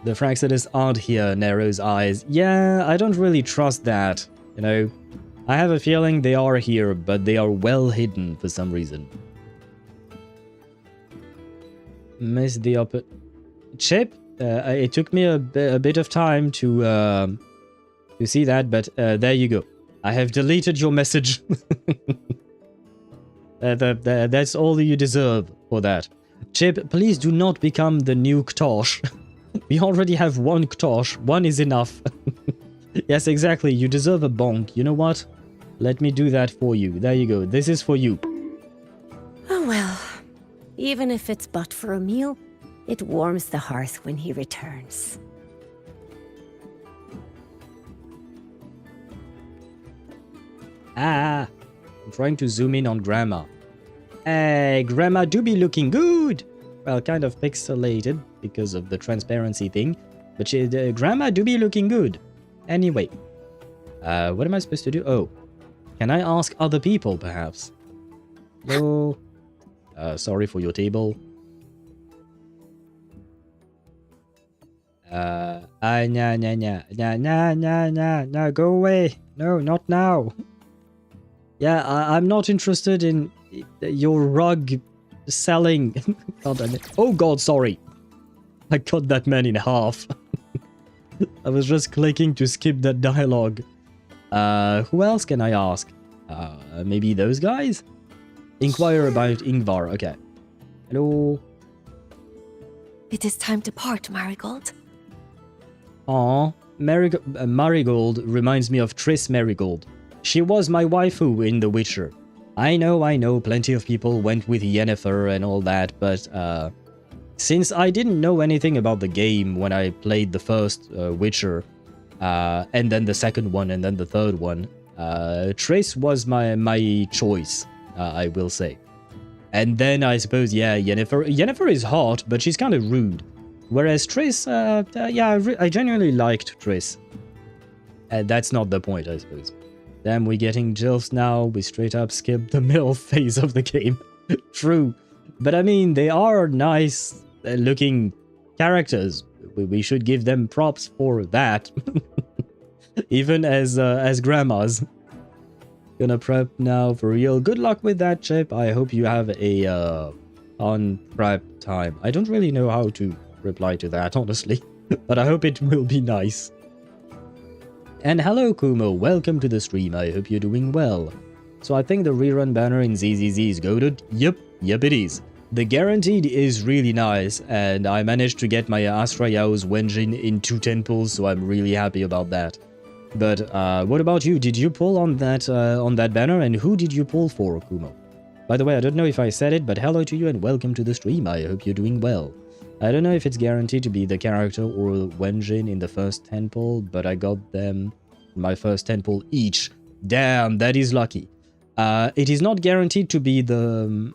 The Fraxidus aren't here, Nero's eyes. Yeah, I don't really trust that, you know. I have a feeling they are here, but they are well hidden for some reason. Missed the Chip, it took me a bit of time to see that, but there you go. I have deleted your message. That's all you deserve for that. Chip, please do not become the new Ktosh. We already have one Ktosh. One is enough. Yes, exactly. You deserve a bonk. You know what? Let me do that for you. There you go. This is for you. Oh well. Even if it's but for a meal, it warms the hearth when he returns. Ah, I'm trying to zoom in on Grandma. Hey, Grandma do be looking good. Well, kind of pixelated because of the transparency thing. But Grandma do be looking good. Anyway. What am I supposed to do? Oh. Can I ask other people, perhaps? Hello? Sorry for your table. Nah, go away. No, not now. Yeah, I'm not interested in your rug selling. God damn it. Oh god, sorry. I cut that man in half. I was just clicking to skip that dialogue. Who else can I ask? Maybe those guys? Inquire about Ingvar, okay. Hello? It is time to part, Marigold. Aw, Marigold reminds me of Triss Marigold. She was my waifu in The Witcher. I know, plenty of people went with Yennefer and all that, but since I didn't know anything about the game when I played the first Witcher, and then the second one, and then the third one, Triss was my choice, I will say. And then I suppose, yeah, Yennefer is hot, but she's kind of rude. Whereas Triss, yeah, I genuinely liked Triss. That's not the point, I suppose. Damn, we're getting jilfs now. We straight up skip the MILF phase of the game. True. But I mean, they are nice looking characters. We should give them props for that. Even as grandmas. Gonna prep now for real. Good luck with that, Chip. I hope you have a on prep time. I don't really know how to reply to that, honestly. But I hope it will be nice. And hello, Kumo. Welcome to the stream. I hope you're doing well. So I think the rerun banner in ZZZ is goated. Yep it is. The guaranteed is really nice, and I managed to get my Astra Yao's Wenjin in 2 temples, so I'm really happy about that. But what about you? Did you pull on that banner, and who did you pull for, Kumo? By the way, I don't know if I said it, but hello to you and welcome to the stream. I hope you're doing well. I don't know if it's guaranteed to be the character or Wenjin in the first temple, but I got them in my first temple each. Damn, that is lucky. It is not guaranteed to be the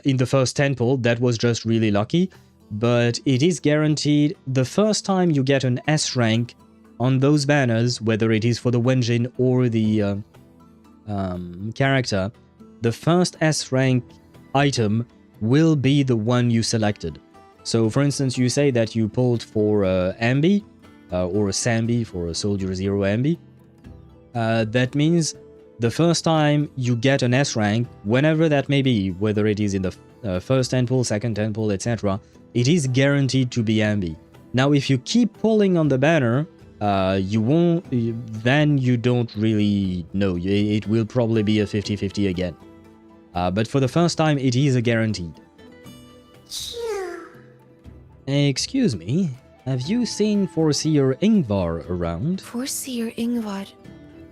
in the first temple. That was just really lucky. But it is guaranteed the first time you get an S rank on those banners, whether it is for the Wenjin or the character, the first S rank item will be the one you selected. So, for instance, you say that you pulled for Ambi, or a Sambi for a Soldier Zero Ambi. That means the first time you get an S rank, whenever that may be, whether it is in the first temple, second temple, etc., it is guaranteed to be Ambi. Now, if you keep pulling on the banner, you won't, then you don't really know. It will probably be a 50-50 again. But for the first time, it is a guaranteed. Excuse me, have you seen Foreseer Ingvar around? Foreseer Ingvar?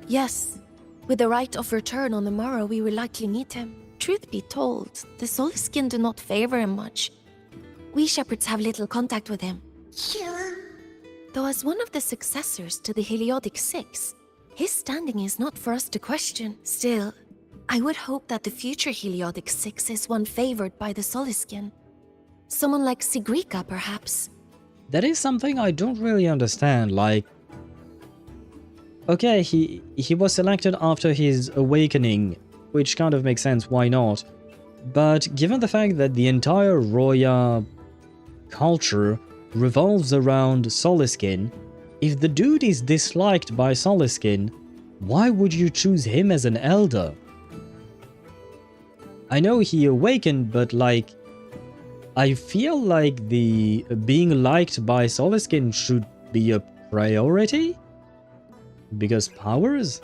Yes. With the right of return on the morrow, we will likely meet him. Truth be told, the Soliskin do not favor him much. We shepherds have little contact with him. Though as one of the successors to the Heliodic Six, his standing is not for us to question. Still, I would hope that the future Heliodic Six is one favored by the Soliskin. Someone like Sigrika, perhaps. That is something I don't really understand, like... Okay, he was selected after his awakening, which kind of makes sense, why not? But given the fact that the entire Roya culture revolves around Soliskin, if the dude is disliked by Soliskin, why would you choose him as an elder? I know he awakened, but like... I feel like the being liked by Soliskin should be a priority? Because powers?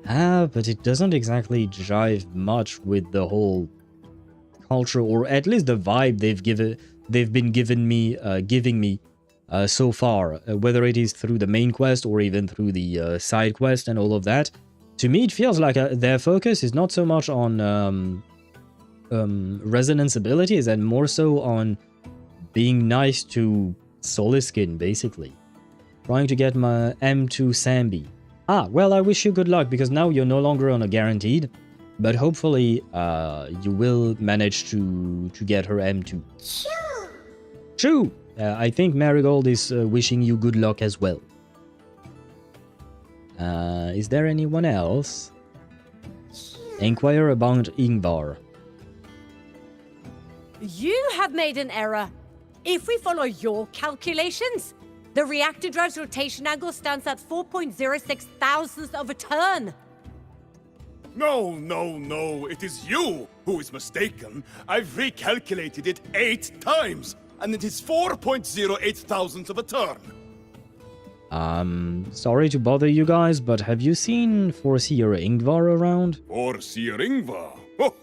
But it doesn't exactly jive much with the whole culture, or at least the vibe they've been giving me so far, whether it is through the main quest or even through the side quest and all of that. To me, it feels like their focus is not so much on resonance abilities and more so on being nice to Soliskin, basically. Trying to get my M2 Sambi. Well, I wish you good luck, because now you're no longer on a guaranteed, but hopefully you will manage to get her M2. True! I think Marigold is wishing you good luck as well. Is there anyone else? Inquire about Ingvar. You have made an error. If we follow your calculations, the reactor drive's rotation angle stands at 4.06 thousandths of a turn. No, it is you who is mistaken. I've recalculated it 8 times, and it is 4.08 thousandths of a turn. Sorry to bother you guys, but have you seen Foreseer Ingvar around? Foreseer Ingvar? Oh,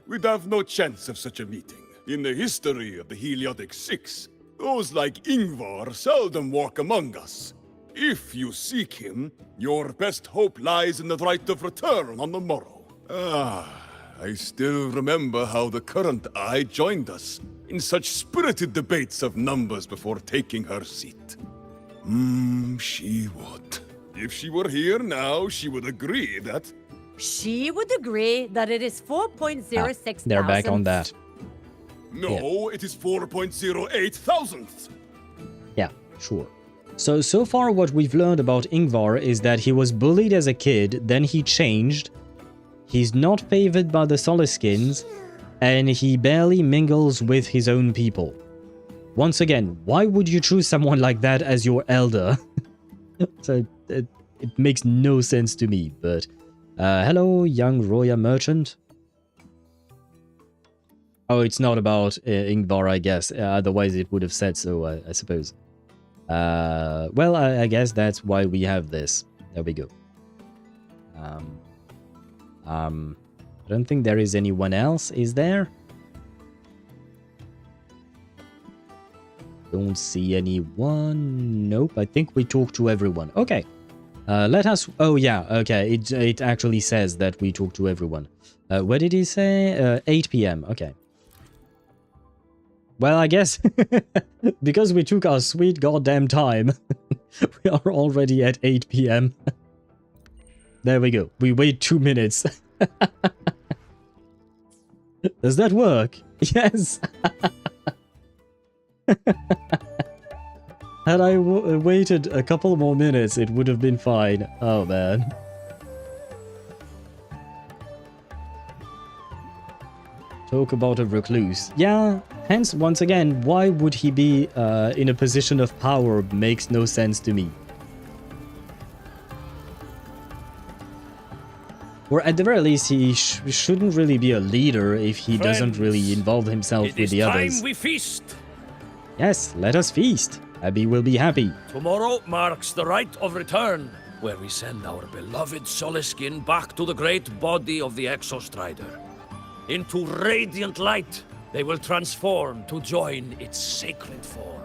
we'd have no chance of such a meeting. In the history of the Heliodic Six, those like Ingvar seldom walk among us. If you seek him, your best hope lies in the right of return on the morrow. I still remember how the current eye joined us in such spirited debates of numbers before taking her seat. She would. If she were here now, she would agree that... She would agree that it is 4.06 They're back on that. No, It is 4.08 thousandths. Yeah, sure. So far what we've learned about Ingvar is that he was bullied as a kid, then he changed, he's not favored by the Soliskins, and he barely mingles with his own people. Once again, why would you choose someone like that as your elder? So it makes no sense to me, but... hello, young Roya merchant. Oh, it's not about Ingvar, I guess. Otherwise it would have said so, I suppose. Well, I guess that's why we have this. There we go. I don't think there is anyone else, is there? Don't see anyone. Nope, I think we talked to everyone. Okay. Let us... Oh, yeah, okay. It actually says that we talked to everyone. What did he say? 8 p.m. Okay. Well, I guess because we took our sweet goddamn time, we are already at 8 p.m. There we go. We wait 2 minutes. Does that work? Yes. Had I waited a couple more minutes, it would have been fine. Oh, man. Talk about a recluse. Yeah, hence, once again, why would he be in a position of power makes no sense to me. Or at the very least, he shouldn't really be a leader if he doesn't really involve himself with the others. It is time we feast. Yes, let us feast. Abby will be happy. Tomorrow marks the rite of return, where we send our beloved Soliskin back to the great body of the Exostrider. Into radiant light, they will transform to join its sacred form.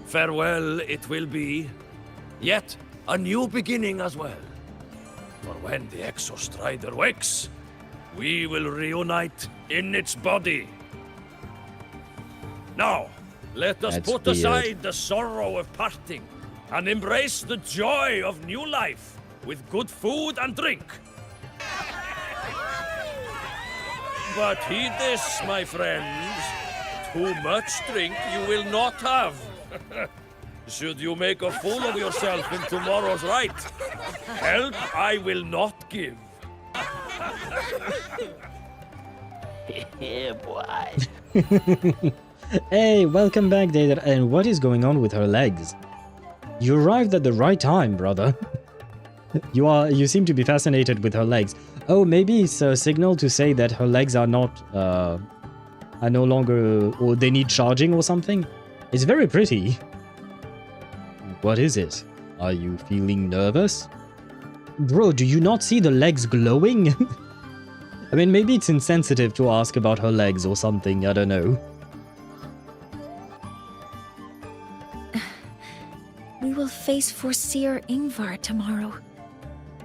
Farewell it will be, yet a new beginning as well. For when the Exostrider wakes, we will reunite in its body. Now, let us put aside the sorrow of parting and embrace the joy of new life with good food and drink. But heed this, my friends. Too much drink you will not have. Should you make a fool of yourself in tomorrow's rite, help I will not give. Yeah, boy. Hey, welcome back, Data. And what is going on with her legs? You arrived at the right time, brother. You seem to be fascinated with her legs. Oh, maybe it's a signal to say that her legs are not, are no longer, or they need charging or something. It's very pretty. What is it? Are you feeling nervous? Bro, do you not see the legs glowing? I mean, maybe it's insensitive to ask about her legs or something, I don't know. We will face Foreseer Ingvar tomorrow.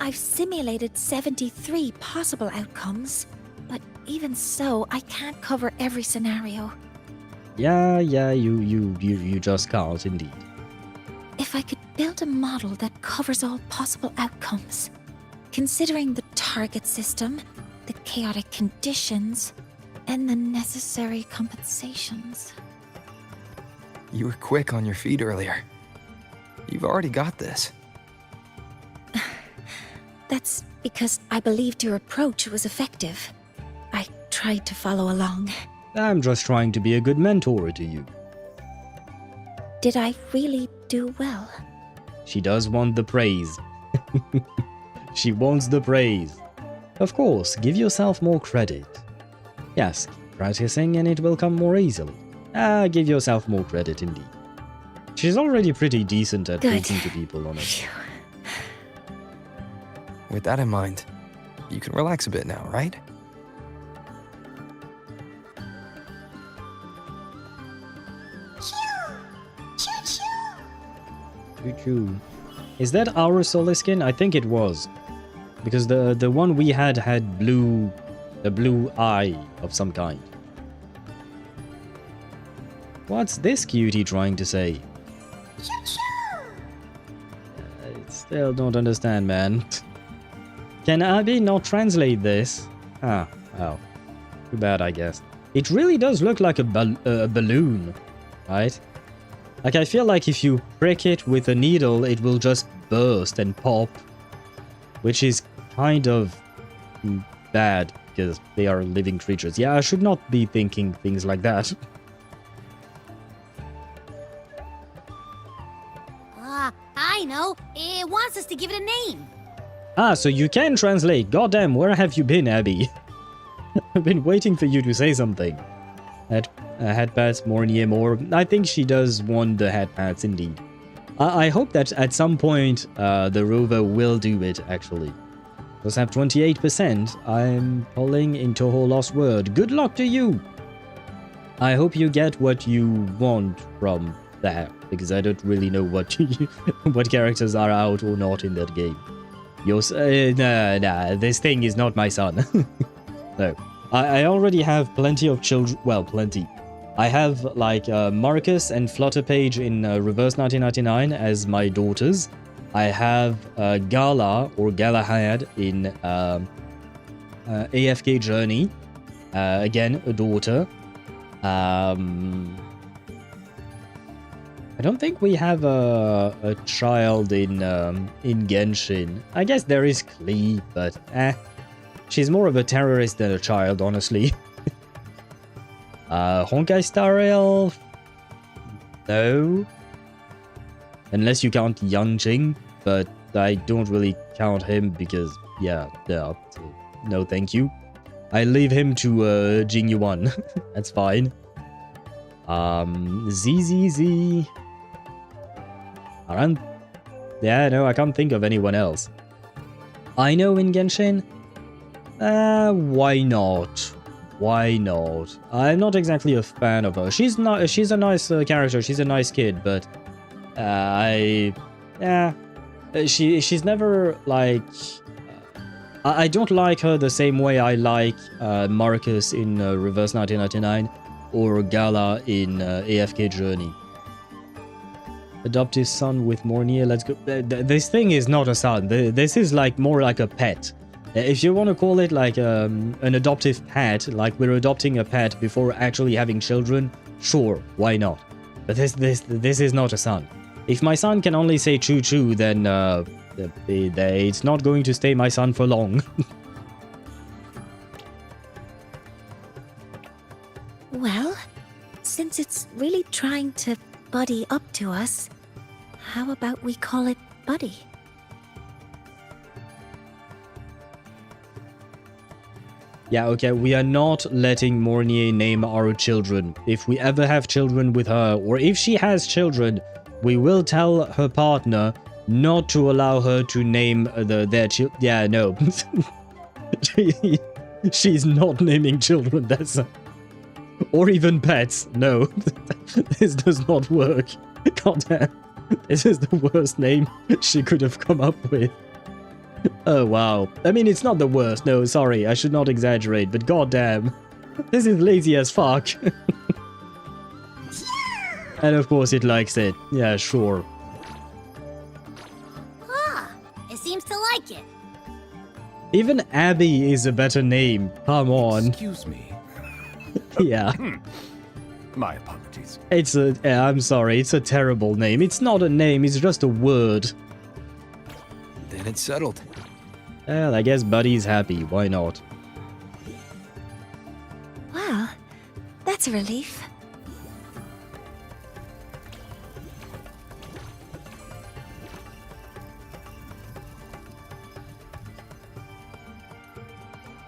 I've simulated 73 possible outcomes, but even so, I can't cover every scenario. Yeah, you just can't, indeed. If I could build a model that covers all possible outcomes, considering the target system, the chaotic conditions, and the necessary compensations. You were quick on your feet earlier. You've already got this. That's because I believed your approach was effective. I tried to follow along. I'm just trying to be a good mentor to you. Did I really do well? She does want the praise. She wants the praise. Of course, give yourself more credit. Yes, keep practicing and it will come more easily. Give yourself more credit indeed. She's already pretty decent at talking to people, honestly. With that in mind, you can relax a bit now, right? Choo-choo. Is that our Soliskin? I think it was. Because the one we had blue... a blue eye of some kind. What's this cutie trying to say? I still don't understand, man. Can Abby not translate this? Ah, oh. Too bad, I guess. It really does look like a balloon, right? Like, I feel like if you prick it with a needle, it will just burst and pop. Which is kind of bad, because they are living creatures. Yeah, I should not be thinking things like that. I know It wants us to give it a name. Ah, so you can translate. Goddamn, where have you been, Abby? I've been waiting for you to say something. Hat pats, Mornye more. I think she does want the hat pats, indeed. I hope that at some point the Rover will do it, actually. Let's have 28%. I'm pulling into Toho Lost Word. Good luck to you! I hope you get what you want from that, because I don't really know what what characters are out or not in that game. Nah, this thing is not my son. No. I already have plenty of children. Well, plenty. I have, like, Marcus and Flutterpage in Reverse 1999 as my daughters. I have Gala, or Galahad, in AFK Journey. Again, a daughter. I don't think we have a child in Genshin. I guess there is Klee, but she's more of a terrorist than a child, honestly. Honkai Star Rail? No. Unless you count Yanqing, but I don't really count him because, yeah, no thank you. I leave him to Jing Yuan. That's fine. ZZZ. Yeah, no, I can't think of anyone else. I know in Genshin? Why not? Why not? I'm not exactly a fan of her. She's a nice character. She's a nice kid, but she's never like. I don't like her the same way I like Marcus in Reverse 1999 or Gala in AFK Journey. Adoptive son with Mornye. Let's go. This thing is not a son. This is like more like a pet. If you want to call it like an adoptive pet, like we're adopting a pet before actually having children, sure, why not? But this is not a son. If my son can only say choo choo, then it's not going to stay my son for long. Well, since it's really trying to buddy up to us, how about we call it Buddy? Yeah, okay, we are not letting Mornye name our children. If we ever have children with her, or if she has children, we will tell her partner not to allow her to name their children. Yeah, no. She's not naming children, that's... Or even pets. No. This does not work. Goddamn. This is the worst name she could have come up with. Oh, wow. I mean, it's not the worst. No, sorry. I should not exaggerate, but goddamn. This is lazy as fuck. And of course it likes it. Yeah, sure. Ah, it seems to like it. Even Abby is a better name. Come on. Excuse me. Yeah. My apologies. I'm sorry, it's a terrible name. It's not a name, it's just a word. Then it's settled. Well, I guess Buddy's happy. Why not? Well, that's a relief.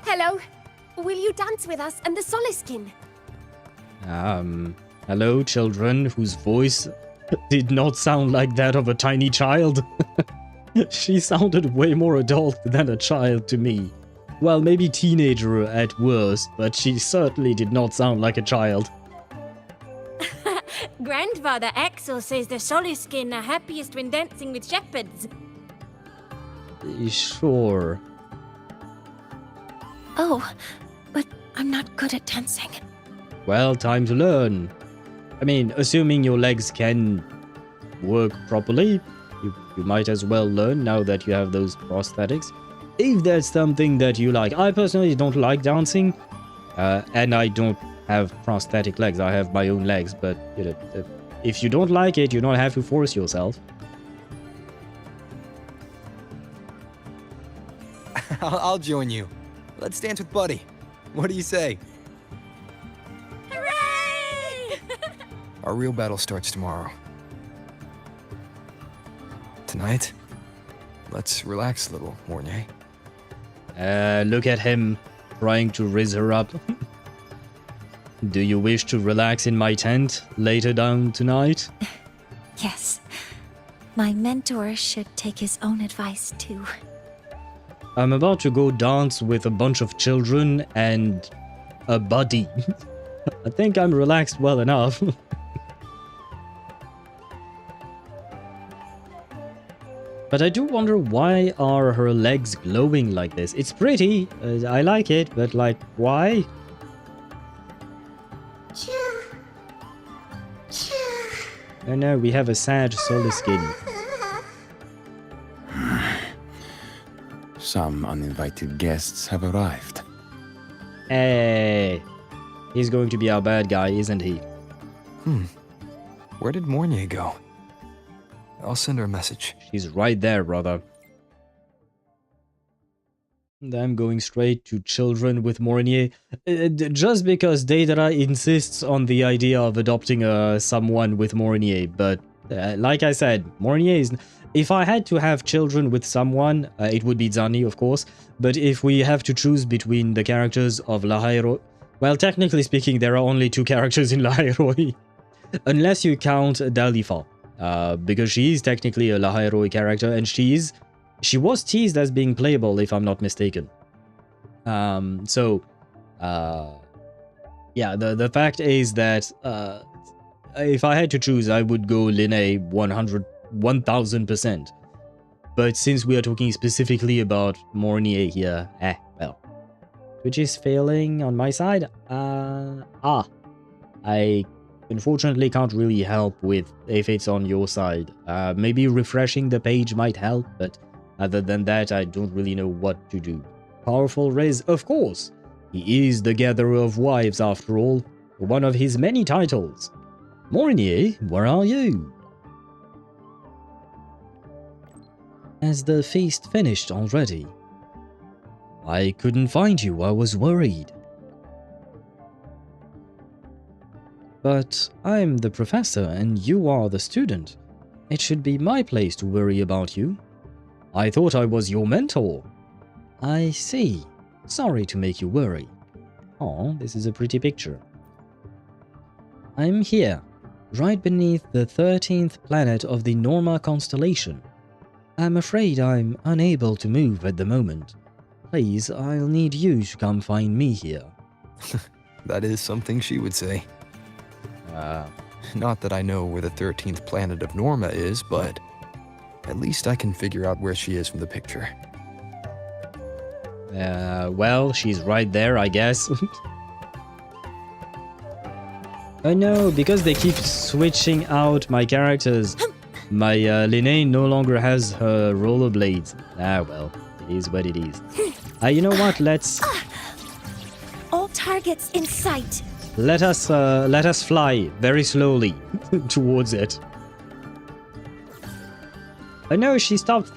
Hello. Will you dance with us and the Soliskin? Hello, children, whose voice did not sound like that of a tiny child. She sounded way more adult than a child to me. Well, maybe teenager at worst, but she certainly did not sound like a child. Grandfather Axel says the Soliskin are happiest when dancing with shepherds. Sure. Oh, but I'm not good at dancing. Well, time to learn. I mean, assuming your legs can work properly, you might as well learn now that you have those prosthetics. If that's something that you like. I personally don't like dancing, and I don't have prosthetic legs. I have my own legs, but you know, if you don't like it, you don't have to force yourself. I'll join you. Let's dance with Buddy. What do you say? Hooray! Our real battle starts tomorrow. Tonight, Let's relax a little, Mornye. Look at him trying to raise her up. Do you wish to relax in my tent later down tonight? Yes. My mentor should take his own advice too. I'm about to go dance with a bunch of children and a buddy. I think I'm relaxed well enough. But I do wonder, why are her legs glowing like this? It's pretty, I like it, but like, why? Oh no, we have a sad solar skin. Some uninvited guests have arrived. Hey, he's going to be our bad guy, isn't he? Where did Mornye go? I'll send her a message. She's right there, brother. And I'm going straight to children with Mornye. Just because Deidara insists on the idea of adopting someone with Mornye. But like I said, Mornye is... If I had to have children with someone, it would be Zani, of course. But if we have to choose between the characters of Lahai-Roi... Well, technically speaking, there are only 2 characters in Lahai-Roi. Unless you count Dalifa. Because she is technically a Lahai-Roi character, and she was teased as being playable, if I'm not mistaken. Yeah, the fact is that if I had to choose, I would go Lynae 1000%. But since we are talking specifically about Mornye here, well, which is failing on my side. I unfortunately can't really help with if it's on your side. Maybe refreshing the page might help, but other than that, I don't really know what to do. Powerful Riz, of course. He is the Gatherer of Wives after all, one of his many titles. Mornye, where are you? Has the feast finished already? I couldn't find you, I was worried. But I'm the professor and you are the student. It should be my place to worry about you. I thought I was your mentor. I see. Sorry to make you worry. Oh, this is a pretty picture. I'm here, right beneath the 13th planet of the Norma constellation. I'm afraid I'm unable to move at the moment. Please, I'll need you to come find me here. That is something she would say. Not that I know where the 13th planet of Norma is, but at least I can figure out where she is from the picture. Well, she's right there, I guess. Oh no, because they keep switching out my characters. My Lynae no longer has her rollerblades. Well, it is what it is. You know what? Let's... All targets in sight. Let us fly very slowly towards it. Oh no, she stopped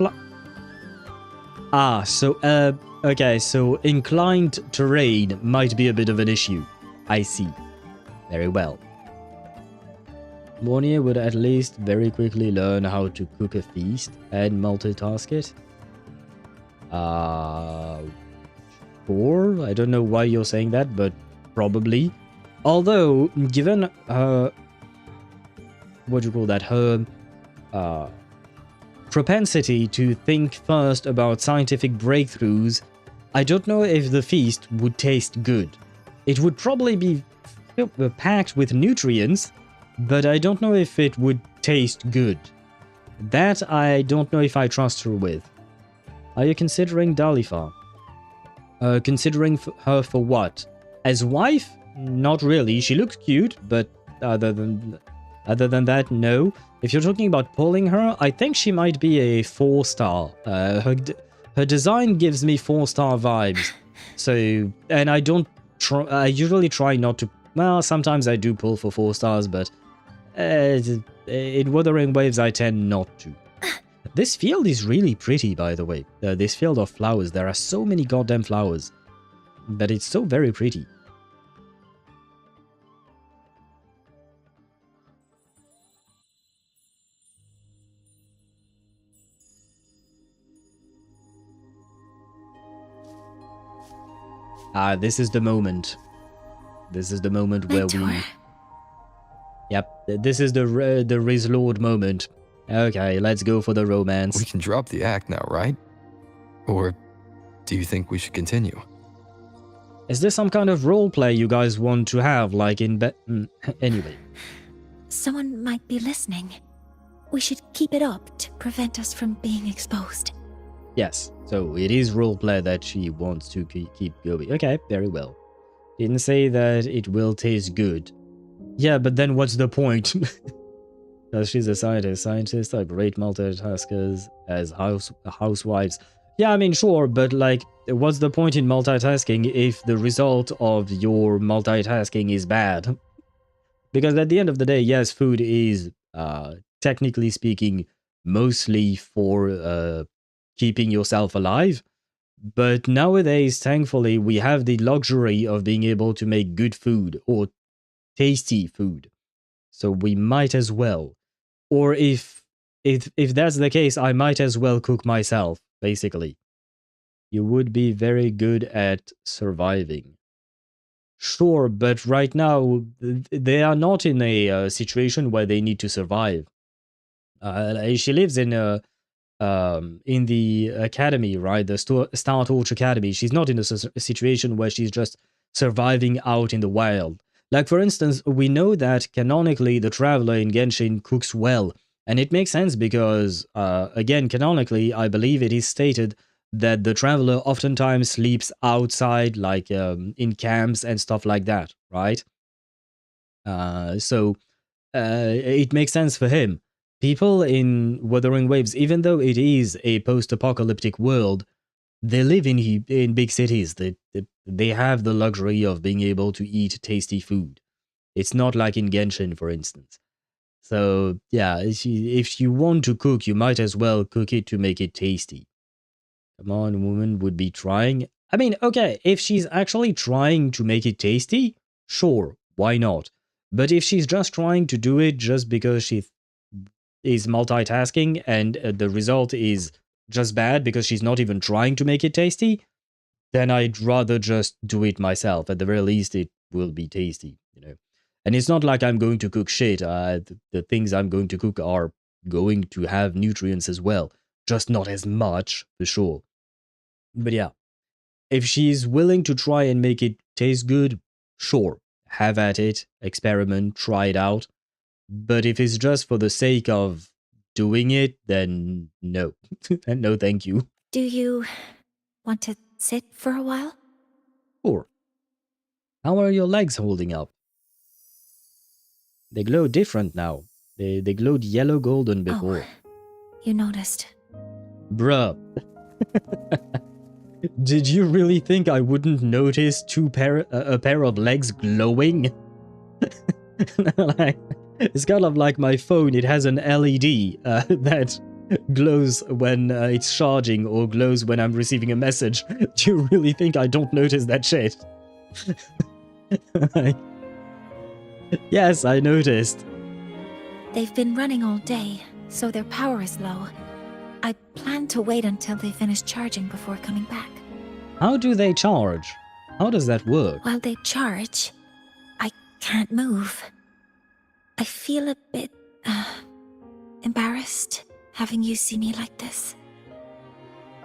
okay, so inclined terrain might be a bit of an issue. I see. Very well. Mornye would at least very quickly learn how to cook a feast and multitask it. Sure, I don't know why you're saying that, but probably. Although, given her... what do you call that? Her propensity to think first about scientific breakthroughs, I don't know if the feast would taste good. It would probably be packed with nutrients, but I don't know if it would taste good. That I don't know if I trust her with. Are you considering Dalifa? Considering her for what? As wife? Not really. She looks cute, but other than that, no. If you're talking about pulling her, I think she might be a 4-star. Her design gives me 4-star vibes. So, and I don't I usually try not to. Well, sometimes I do pull for 4 stars, but in Wuthering Waves I tend not to. This field is really pretty, by the way. This field of flowers. There are so many goddamn flowers. But it's so very pretty. This is the moment. This is the moment where we... Yep, this is the Riz Lord moment. Okay, let's go for the romance. We can drop the act now, right? Or do you think we should continue? Is there some kind of roleplay you guys want to have, like in anyway. Someone might be listening. We should keep it up to prevent us from being exposed. Yes, so it is roleplay that she wants to keep going. Okay, very well. Didn't say that it will taste good. Yeah, but then what's the point? Because she's a scientist. Scientists are great multitaskers as housewives. Yeah, I mean, sure, but like, what's the point in multitasking if the result of your multitasking is bad? Because at the end of the day, yes, food is, technically speaking, mostly for keeping yourself alive. But nowadays, thankfully, we have the luxury of being able to make good food or tasty food. So we might as well. Or if that's the case, I might as well cook myself, basically. You would be very good at surviving. Sure, but right now, they are not in a situation where they need to survive. She lives in the academy, right? The Star Torch Academy. She's not in a situation where she's just surviving out in the wild. Like, for instance, we know that canonically the Traveler in Genshin cooks well. And it makes sense because, again, canonically, I believe it is stated that the Traveler oftentimes sleeps outside, like in camps and stuff like that, right? So it makes sense for him. People in Wuthering Waves, even though it is a post-apocalyptic world, they live in big cities. They have the luxury of being able to eat tasty food. It's not like in Genshin, for instance. So, yeah, if you want to cook, you might as well cook it to make it tasty. Come on, woman would be trying. I mean, okay, if she's actually trying to make it tasty, sure, why not? But if she's just trying to do it just because she is multitasking and the result is just bad because she's not even trying to make it tasty, then I'd rather just do it myself. At the very least, it will be tasty, you know. And it's not like I'm going to cook shit. The things I'm going to cook are going to have nutrients as well. Just not as much, for sure. But yeah, if she's willing to try and make it taste good, sure, have at it, experiment, try it out. But if it's just for the sake of doing it, then no. No, thank you. Do you want to sit for a while? Sure. How are your legs holding up? They glow different now. They glowed yellow golden before. Oh, you noticed. Bruh. Did you really think I wouldn't notice a pair of legs glowing? Like, it's kind of like my phone. It has an LED that glows when it's charging or glows when I'm receiving a message. Do you really think I don't notice that shit? Yes, I noticed. They've been running all day, so their power is low. I plan to wait until they finish charging before coming back. How do they charge? How does that work? While they charge, I can't move. I feel a bit embarrassed having you see me like this.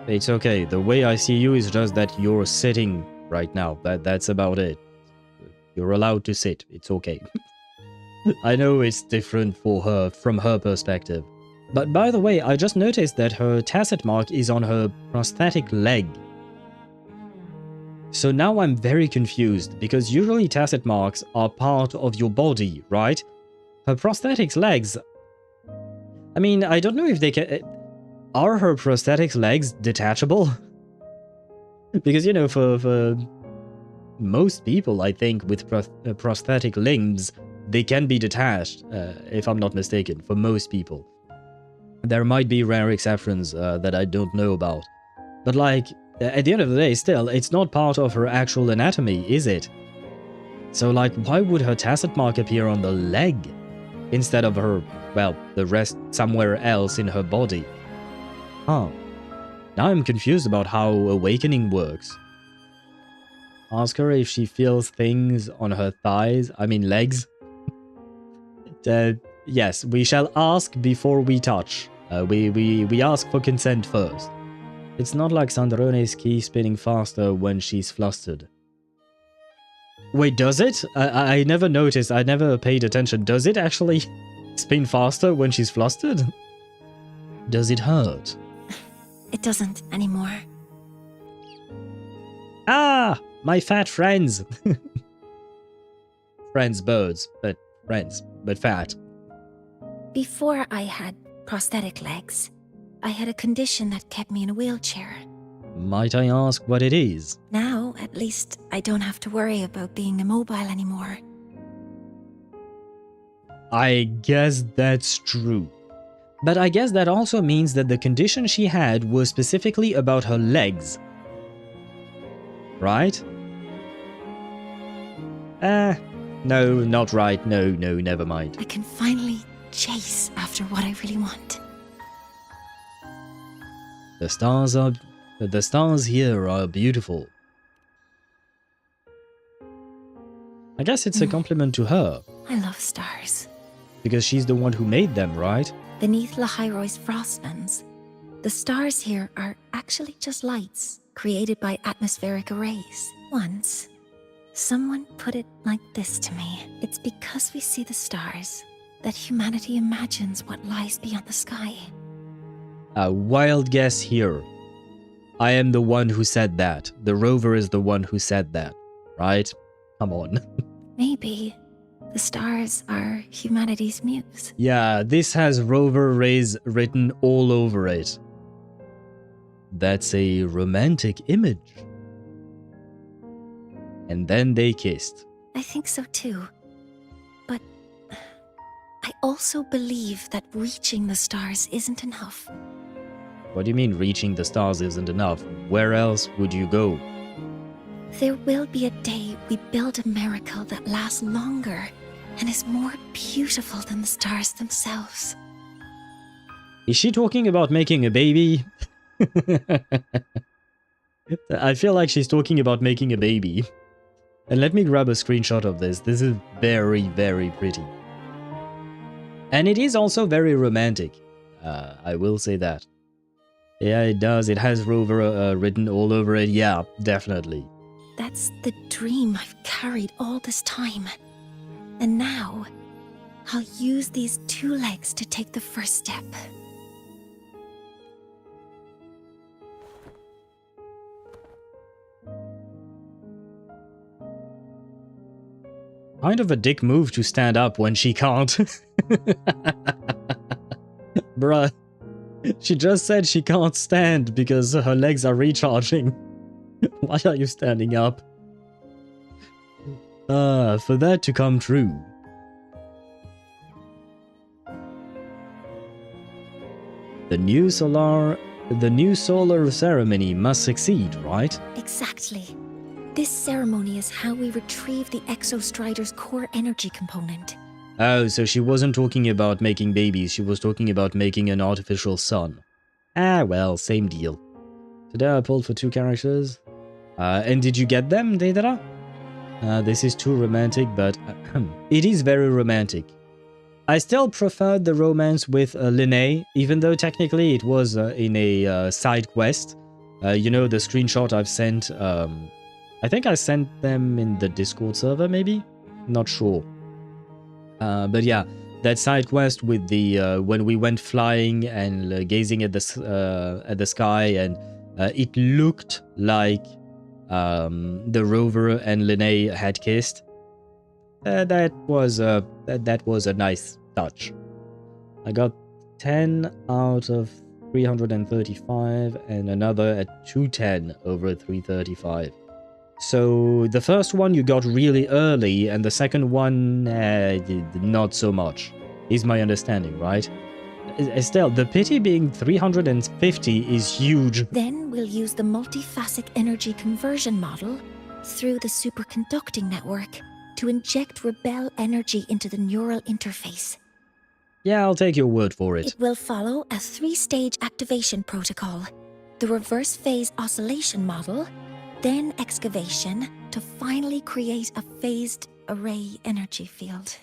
It's okay. The way I see you is just that you're sitting right now. That's about it. You're allowed to sit. It's okay. I know it's different for her from her perspective. But by the way, I just noticed that her tacet mark is on her prosthetic leg. So now I'm very confused, because usually tacet marks are part of your body, right? Her prosthetic legs... I mean, I don't know if they can... Are her prosthetic legs detachable? Because, you know, for most people, I think, with prosthetic limbs, they can be detached, if I'm not mistaken, for most people. There might be rare exceptions that I don't know about. But like, at the end of the day, still, it's not part of her actual anatomy, is it? So like, why would her tacet mark appear on the leg instead of her, well, the rest somewhere else in her body? Huh. Now I'm confused about how awakening works. Ask her if she feels things on her thighs. I mean legs. Yes, we shall ask before we touch. We ask for consent first. It's not like Sandrone's key spinning faster when she's flustered. Wait, does it? I never noticed. I never paid attention. Does it actually spin faster when she's flustered? Does it hurt? It doesn't anymore. Ah! My fat friends! Friends birds, but friends, but fat. Before I had prosthetic legs, I had a condition that kept me in a wheelchair. Might I ask what it is? Now, at least, I don't have to worry about being immobile anymore. I guess that's true. But I guess that also means that the condition she had was specifically about her legs. Right? No, not right. No, never mind. I can finally chase after what I really want. The stars here are beautiful. I guess it's a compliment to her. I love stars. Because she's the one who made them, right? Beneath Lahai-Roi's frostlands, the stars here are actually just lights created by atmospheric arrays. Once, someone put it like this to me. It's because we see the stars that humanity imagines what lies beyond the sky. A wild guess here. I am the one who said that. The Rover is the one who said that, right? Come on. Maybe the stars are humanity's muse. Yeah, this has Rover rays written all over it. That's a romantic image. And then they kissed. I think so too. But I also believe that reaching the stars isn't enough. What do you mean reaching the stars isn't enough? Where else would you go? There will be a day we build a miracle that lasts longer and is more beautiful than the stars themselves. Is she talking about making a baby? I feel like she's talking about making a baby. And let me grab a screenshot of this. This is very, very pretty. And it is also very romantic. I will say that. Yeah, it does. It has Rover written all over it. Yeah, definitely. That's the dream I've carried all this time. And now, I'll use these two legs to take the first step. Kind of a dick move to stand up when she can't. Bruh. She just said she can't stand because her legs are recharging. Why are you standing up? For that to come true. The new solar ceremony must succeed, right? Exactly. This ceremony is how we retrieve the Exostrider's core energy component. Oh, so she wasn't talking about making babies, she was talking about making an artificial sun. Ah, well, same deal. Today I pulled for 2 characters. And did you get them, Deidara? This is too romantic, but it is very romantic. I still preferred the romance with Lynae, even though technically it was in a side quest. You know, the screenshot I've sent, I think I sent them in the Discord server, maybe? Not sure. But yeah, that side quest with the when we went flying and gazing at the sky, and it looked like the Rover and Lynae had kissed. That was a nice touch. I got 10 out of 335 and another at 210 over 335. So the first one you got really early, and the second one not so much, is my understanding, right? Estelle, the pity being 350 is huge. Then we'll use the multiphasic energy conversion model through the superconducting network to inject rebel energy into the neural interface. Yeah, I'll take your word for it. It will follow a 3-stage activation protocol: the reverse phase oscillation model, then excavation to finally create a phased array energy field.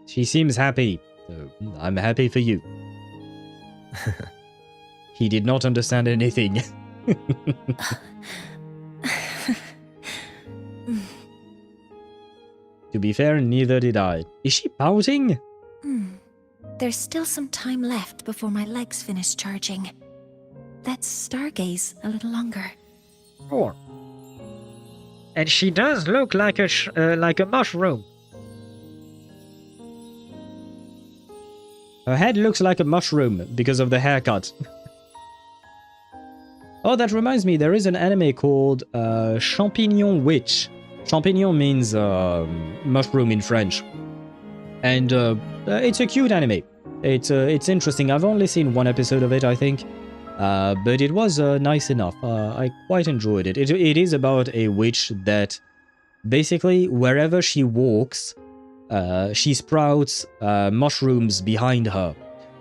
She seems happy, so I'm happy for you. He did not understand anything. To be fair, neither did I. Is she pouting? There's still some time left before my legs finish charging. Let's stargaze a little longer. Sure. And she does look like a mushroom. Her head looks like a mushroom because of the haircut. Oh, that reminds me, there is an anime called Champignon Witch. Champignon means mushroom in French. And it's a cute anime. It's interesting. I've only seen one episode of it, I think. But it was nice enough. I quite enjoyed it. It is about a witch that basically wherever she walks, she sprouts mushrooms behind her.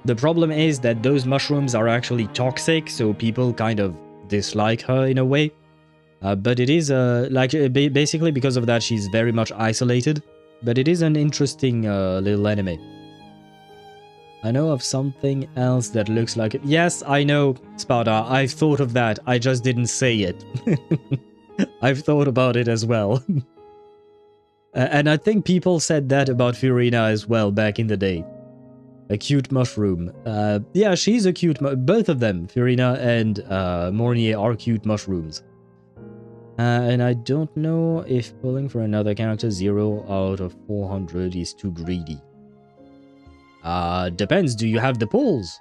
The problem is that those mushrooms are actually toxic, so people kind of dislike her in a way. But it is basically because of that she's very much isolated. But it is an interesting little anime. I know of something else that looks like it. Yes, I know, Sparta. I've thought of that. I just didn't say it. I've thought about it as well. And I think people said that about Fiorina as well back in the day. A cute mushroom. Yeah, she's a cute... Both of them, Fiorina and Mornye, are cute mushrooms. And I don't know if pulling for another character 0 out of 400 is too greedy. Depends. Do you have the pulls?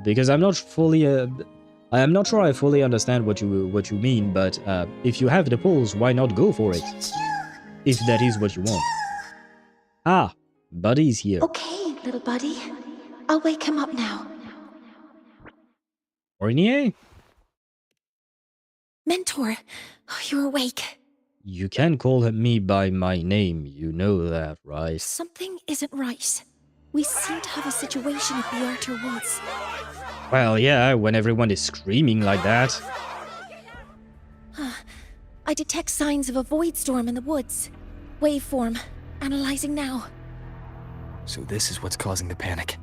Because I'm not fully... I am not sure I fully understand what you mean, but if you have the pulls, why not go for it? If that is what you want. Ah, Buddy's here. Okay, little buddy. I'll wake him up now. Mornye? Mentor, you're awake. You can call me by my name, you know that, right? Something isn't right. We seem to have a situation at the Arter Woods. Well, yeah, when everyone is screaming like that. I detect signs of a void storm in the woods. Waveform. Analyzing now. So this is what's causing the panic.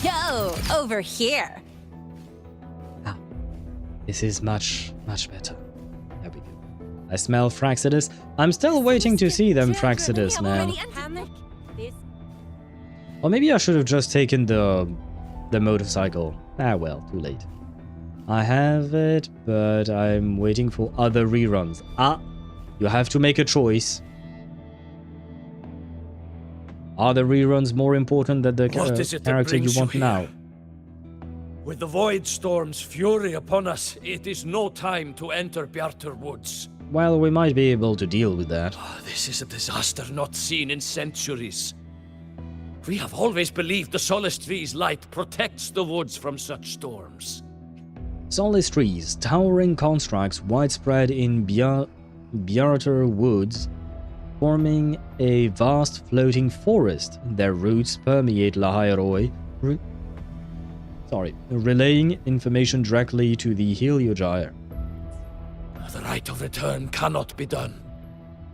Yo, over here. This is much better. There we go. I smell Fraxidus. I'm still waiting to see them Fraxidus, man. Or maybe I should have just taken the motorcycle. Ah well, too late. I have it, but I'm waiting for other reruns. Ah, you have to make a choice. Are the reruns more important than the character you want now? With the Void Storm's fury upon us, it is no time to enter Bjartur Woods. Well, we might be able to deal with that. This is a disaster not seen in centuries. We have always believed the Solace Tree's light protects the woods from such storms. Solace trees, towering constructs widespread in Bjartur Woods, forming a vast floating forest. Their roots permeate Lahai-Roi, relaying information directly to the Heliogyre. The rite of return cannot be done.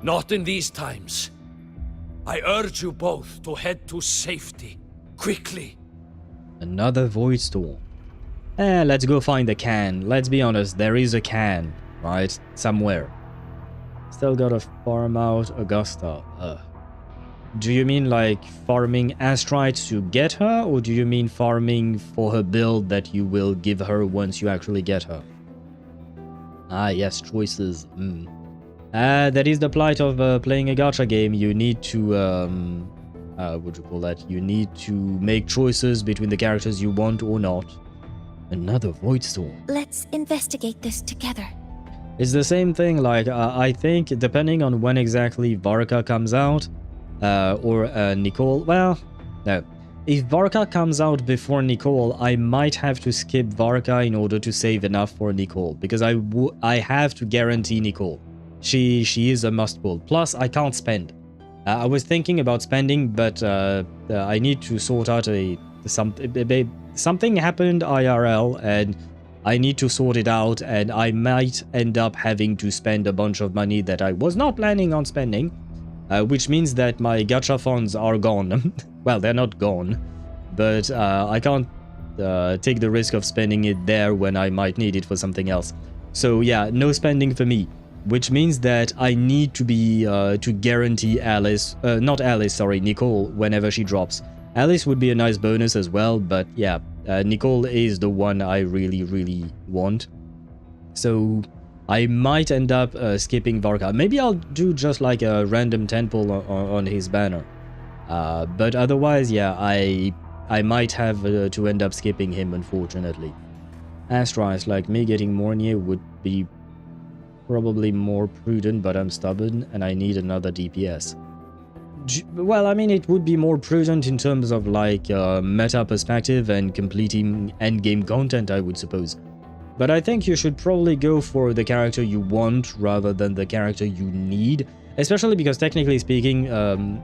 Not in these times. I urge you both to head to safety, quickly. Another void storm. Let's go find the can. Let's be honest, there is a can, right? Somewhere. Still gotta farm out Augusta. Do you mean like farming astrites to get her, or do you mean farming for her build that you will give her once you actually get her? Ah, yes, choices. That is the plight of playing a gacha game. You need to, what do you call that? You need to make choices between the characters you want or not. Another void storm. Let's investigate this together. It's the same thing, like, I think, depending on when exactly Varka comes out, or Nicole, well, no. If Varka comes out before Nicole, I might have to skip Varka in order to save enough for Nicole, because I have to guarantee Nicole. she is a must pull. Plus, I can't spend. I was thinking about spending, but I need to sort out something happened IRL, and I need to sort it out, and I might end up having to spend a bunch of money that I was not planning on spending, which means that my gacha funds are gone. Well, they're not gone, but I can't take the risk of spending it there when I might need it for something else. So yeah, no spending for me, which means that I need to be to guarantee Nicole whenever she drops. Alice would be a nice bonus as well, but yeah, Nicole is the one I really want. So I might end up skipping Varka. Maybe I'll do just like a random 10 pull on his banner. But otherwise, yeah, I might have to end up skipping him, unfortunately. Astrice, like me getting Mornye would be probably more prudent, but I'm stubborn and I need another DPS. Well, I mean, it would be more prudent in terms of like meta perspective and completing endgame content, I would suppose. But I think you should probably go for the character you want rather than the character you need, especially because technically speaking,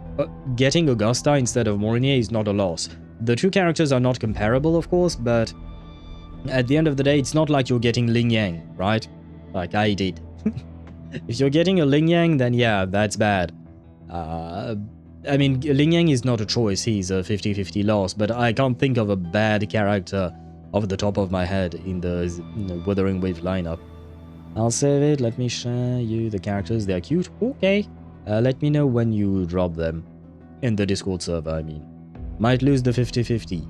getting Augusta instead of Mornye is not a loss. The two characters are not comparable, of course, but at the end of the day, it's not like you're getting Ling Yang, right? Like I did. If you're getting a Ling Yang, then yeah, that's bad. I mean, Ling Yang is not a choice, he's a 50-50 loss, but I can't think of a bad character off the top of my head in the Wuthering Waves lineup. I'll save it, let me share you the characters, they're cute, okay. Let me know when you drop them. In the Discord server, I mean. Might lose the 50-50.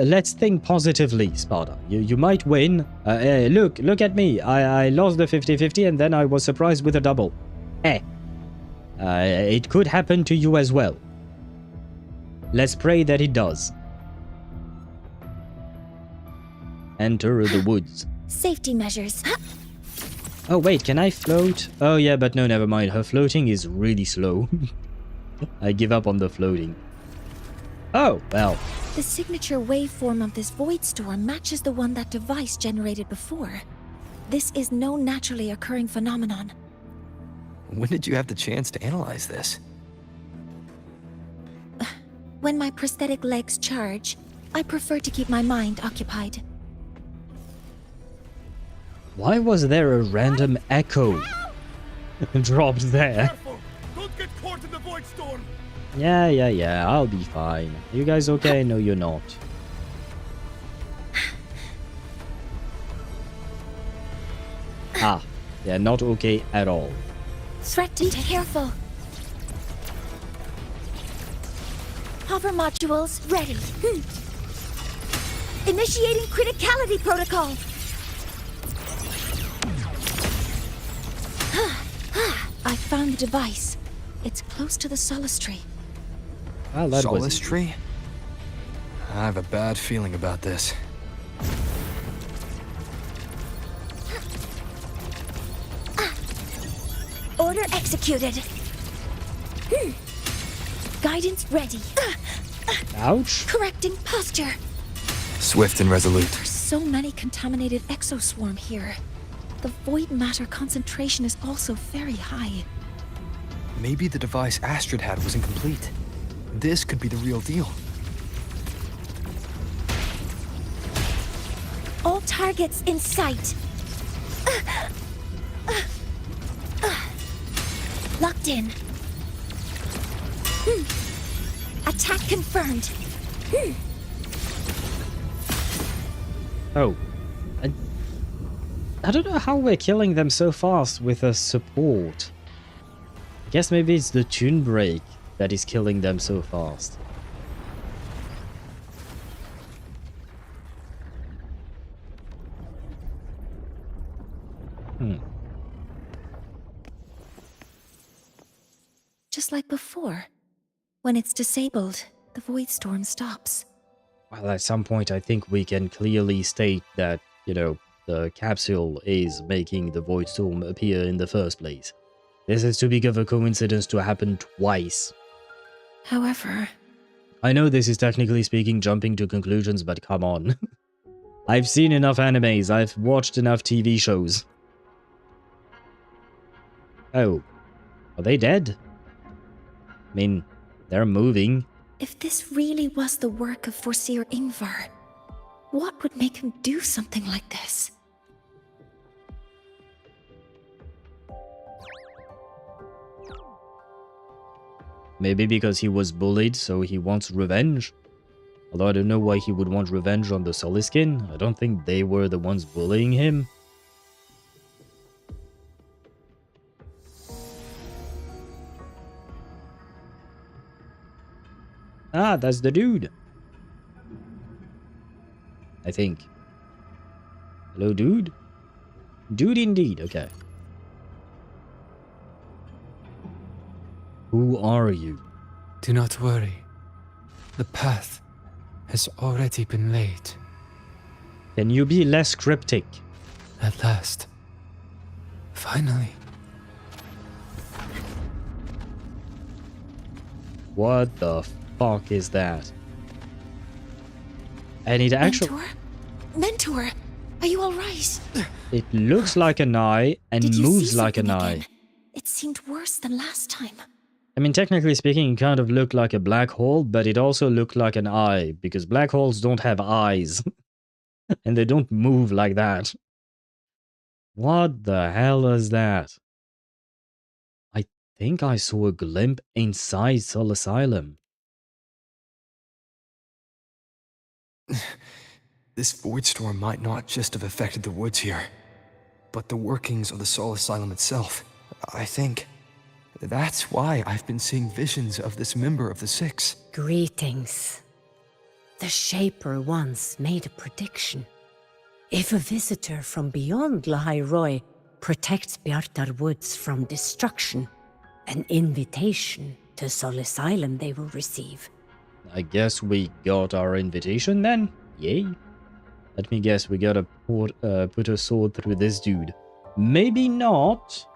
Let's think positively, Sparta. You might win. Look at me. I lost the 50-50 and then I was surprised with a double. It could happen to you as well. Let's pray that it does. Enter the woods. Safety measures. Oh wait, can I float? Oh yeah, but no, never mind. Her floating is really slow. I give up on the floating. Oh, well. The signature waveform of this void storm matches the one that device generated before. This is no naturally occurring phenomenon. When did you have the chance to analyze this? When my prosthetic legs charge, I prefer to keep my mind occupied. Why was there a random echo dropped there? Careful! Don't get caught in the void storm! Yeah, I'll be fine. You guys okay? No, you're not. Yeah, not okay at all. Threat to be careful. Hover modules ready. Initiating criticality protocol. I found the device. It's close to the solace tree. Well, that Solace tree? I have a bad feeling about this. Order executed. Guidance ready. Ouch. Correcting posture. Swift and resolute. There's so many contaminated exoswarm here. The void matter concentration is also very high. Maybe the device Astrid had was incomplete. This could be the real deal. All targets in sight. Locked in. Attack confirmed. Oh. I don't know how we're killing them so fast with a support. I guess maybe it's the tune break that is killing them so fast. Just like before. When it's disabled, the void storm stops. Well, at some point I think we can clearly state that, you know, the capsule is making the void storm appear in the first place. This is too big of a coincidence to happen twice. However... I know this is technically speaking jumping to conclusions, but come on. I've seen enough animes, I've watched enough TV shows. Oh, are they dead? I mean, they're moving. If this really was the work of Foreseer Ingvar, what would make him do something like this? Maybe because he was bullied, so he wants revenge. Although I don't know why he would want revenge on the Soliskin. I don't think they were the ones bullying him. Ah, that's the dude. I think. Hello, dude? Dude indeed, okay. Who are you? Do not worry. The path has already been laid. Can you be less cryptic? At last. Finally. What the fuck is that? And it actually... Mentor, are you alright? It looks like an eye and moves like an eye. It seemed worse than last time. I mean, technically speaking, it kind of looked like a black hole, but it also looked like an eye, because black holes don't have eyes. And they don't move like that. What the hell is that? I think I saw a glimpse inside Soul Asylum. This void storm might not just have affected the woods here, but the workings of the Soul Asylum itself. I think that's why I've been seeing visions of this member of the Six. Greetings. The Shaper once made a prediction. If a visitor from beyond Lahai-Roi protects Bjartar Woods from destruction, an invitation to Soul Asylum they will receive. I guess we got our invitation then? Yay. Let me guess, we gotta put a sword through this dude. Maybe not.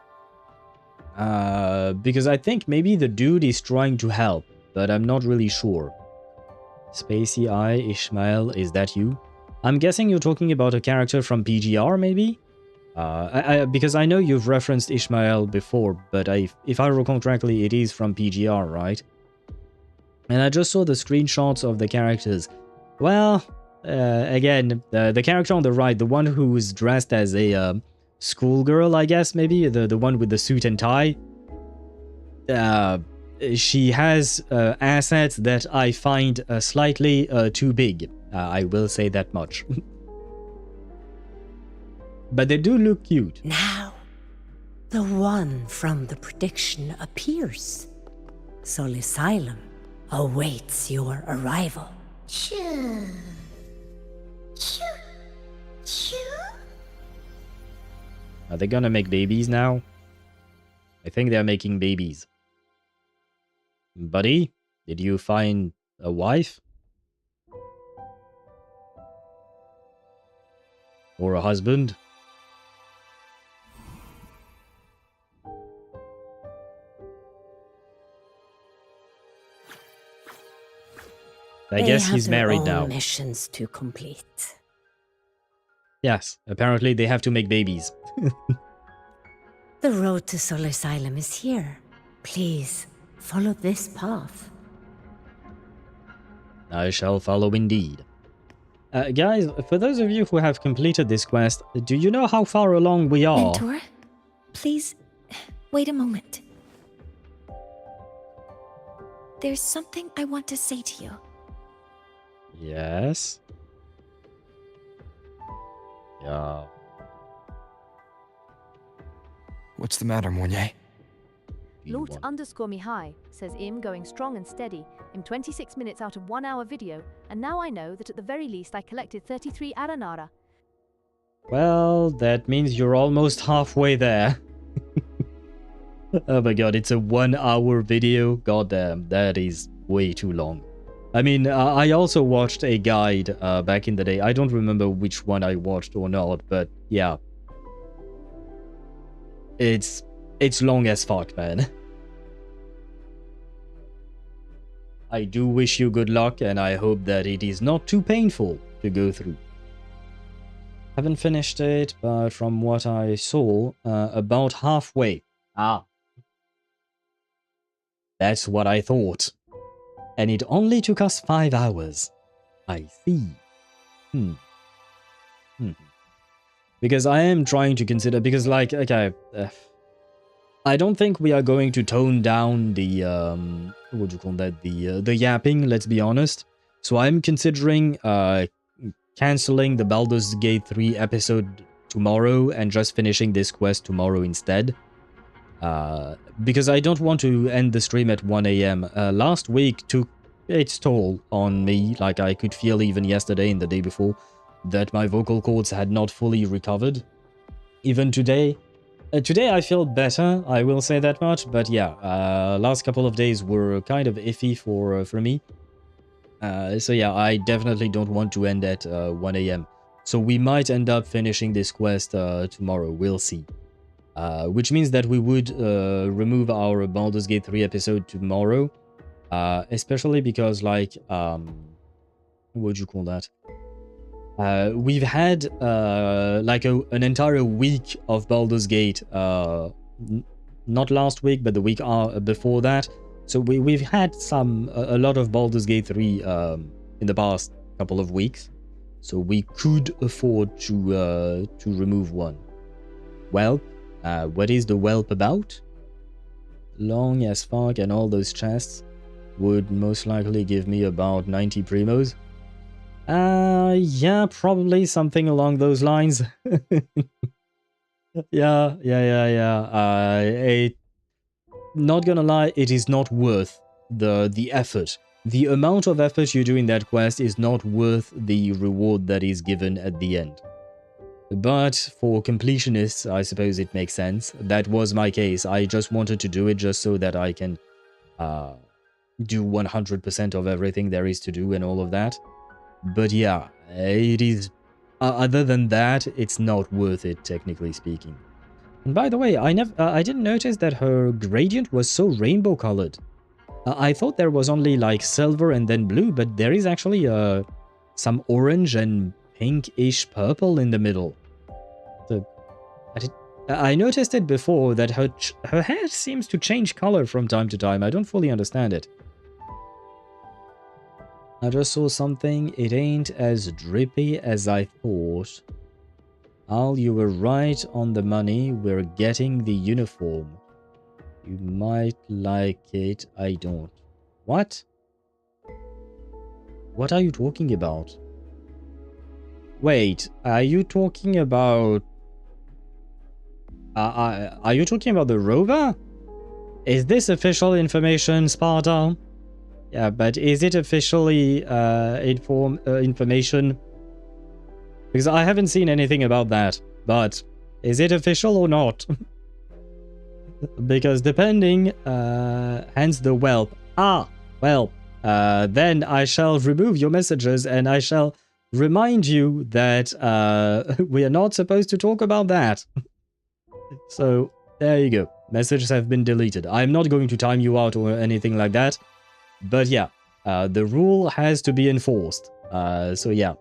Because I think maybe the dude is trying to help, but I'm not really sure. Spacey Eye, Ishmael, is that you? I'm guessing you're talking about a character from PGR, maybe? Because I know you've referenced Ishmael before, but if I recall correctly, it is from PGR, right? And I just saw the screenshots of the characters. Well, again, the character on the right, the one who's dressed as a schoolgirl, I guess, maybe? The one with the suit and tie. She has assets that I find slightly too big. I will say that much. But they do look cute. Now, the one from the prediction appears. Soul Asylum awaits your arrival. Choo. Choo. Choo. Are they gonna make babies now? I think they're making babies. Buddy, did you find a wife? Or a husband? I guess he's married now. Missions to complete. Yes, apparently they have to make babies. The road to Soul Asylum is here. Please, follow this path. I shall follow indeed. Guys, for those of you who have completed this quest, do you know how far along we are? Mentor, please, wait a moment. There's something I want to say to you. Yes. Yeah. What's the matter, Mornye? Lort_Mihai says Im going strong and steady in 26 minutes out of 1 hour video, and now I know that at the very least I collected 33 Aranara. Well, that means you're almost halfway there. Oh my god, it's a 1 hour video. God damn, that is way too long. I mean, I also watched a guide back in the day. I don't remember which one I watched or not, but yeah. It's long as fuck, man. I do wish you good luck, and I hope that it is not too painful to go through. Haven't finished it, but from what I saw, about halfway. Ah. That's what I thought. And it only took us 5 hours. I see. Because I am trying to consider, because like, okay, I don't think we are going to tone down the, what do you call that, the yapping, let's be honest. So I'm considering cancelling the Baldur's Gate 3 episode tomorrow and just finishing this quest tomorrow instead. Because I don't want to end the stream at 1 AM. Last week took its toll on me, like I could feel even yesterday and the day before that my vocal cords had not fully recovered. Even today. Today I feel better, I will say that much, but yeah, last couple of days were kind of iffy for me. So yeah, I definitely don't want to end at 1 AM. So we might end up finishing this quest tomorrow, we'll see. Which means that we would remove our Baldur's Gate 3 episode tomorrow. Especially because, like, what would you call that? We've had like an entire week of Baldur's Gate, not last week, but the week before that. So we've had a lot of Baldur's Gate 3 in the past couple of weeks. So we could afford to remove one. Well, what is the whelp about? Long as fuck, and all those chests would most likely give me about 90 primos. Yeah, probably something along those lines. Yeah. Not gonna lie, it is not worth the effort. The amount of effort you do in that quest is not worth the reward that is given at the end. But for completionists, I suppose it makes sense. That was my case. I just wanted to do it just so that I can do 100% of everything there is to do and all of that. But yeah, it is... other than that, it's not worth it, technically speaking. And by the way, I didn't notice that her gradient was so rainbow-colored. I thought there was only like silver and then blue, but there is actually some orange and pinkish purple in the middle. So, I noticed it before that her hair seems to change color from time to time. I don't fully understand it. I just saw something. It ain't as drippy as I thought. Al, you were right on the money. We're getting the uniform. You might like it. I don't. What? What are you talking about? Wait, are you talking about... are you talking about the Rover? Is this official information, Sparta? Yeah, but is it officially information? Because I haven't seen anything about that. But is it official or not? Because depending, hence the whelp. Ah, well, then I shall remove your messages and I shall remind you that we are not supposed to talk about that. So, there you go. Messages have been deleted. I'm not going to time you out or anything like that. But yeah, the rule has to be enforced. So yeah,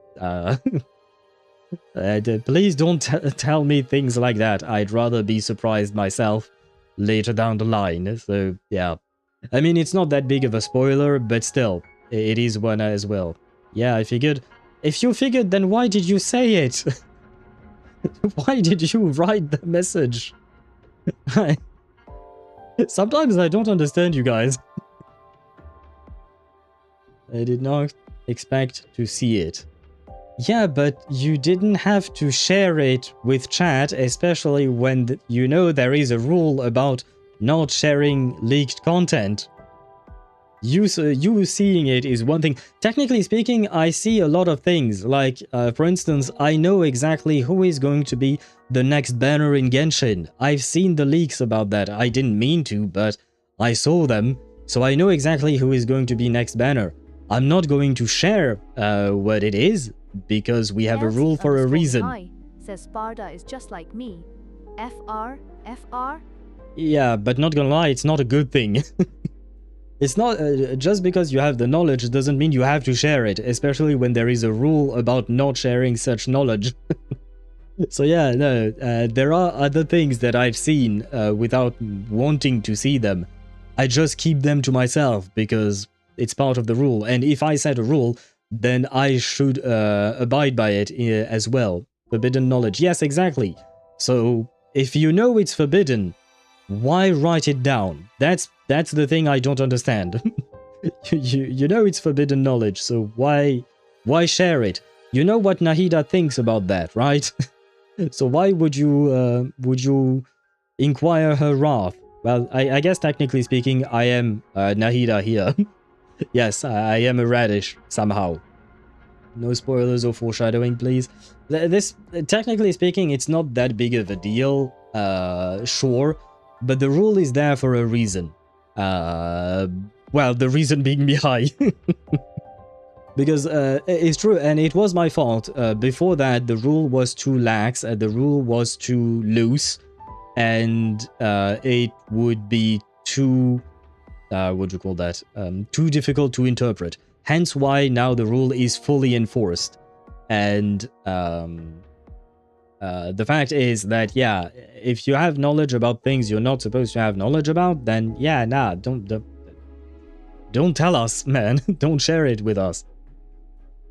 please don't tell me things like that. I'd rather be surprised myself later down the line. So yeah, I mean, it's not that big of a spoiler, but still, it is one as well. Yeah, I figured. If you figured, then why did you say it? Why did you write the message? Sometimes I don't understand you guys. I did not expect to see it. Yeah, but you didn't have to share it with chat, especially when you know there is a rule about not sharing leaked content. You seeing it is one thing. Technically speaking, I see a lot of things. Like, for instance, I know exactly who is going to be the next banner in Genshin. I've seen the leaks about that. I didn't mean to, but I saw them. So I know exactly who is going to be next banner. I'm not going to share what it is, because we have a rule for a reason. Hi, says Sparda is just like me. FR? Yeah, but not gonna lie, it's not a good thing. It's not, just because you have the knowledge doesn't mean you have to share it, especially when there is a rule about not sharing such knowledge. So yeah, no, there are other things that I've seen without wanting to see them. I just keep them to myself because it's part of the rule. And if I set a rule, then I should abide by it as well. Forbidden knowledge. Yes, exactly. So if you know it's forbidden, why write it down? That's the thing I don't understand. you know it's forbidden knowledge, so why share it? You know what Nahida thinks about that, right? So why would you inquire her wrath? Well, I guess technically speaking, I am Nahida here. Yes, I am a radish somehow. No spoilers or foreshadowing, please. This, technically speaking, it's not that big of a deal, sure, but the rule is there for a reason. Well, the reason being Mihai. Because it's true, and it was my fault. Before that, the rule was too lax, the rule was too loose, and it would be too, what do you call that? Too difficult to interpret. Hence why now the rule is fully enforced. And the fact is that, yeah, if you have knowledge about things you're not supposed to have knowledge about, then yeah, nah, don't tell us, man. Don't share it with us.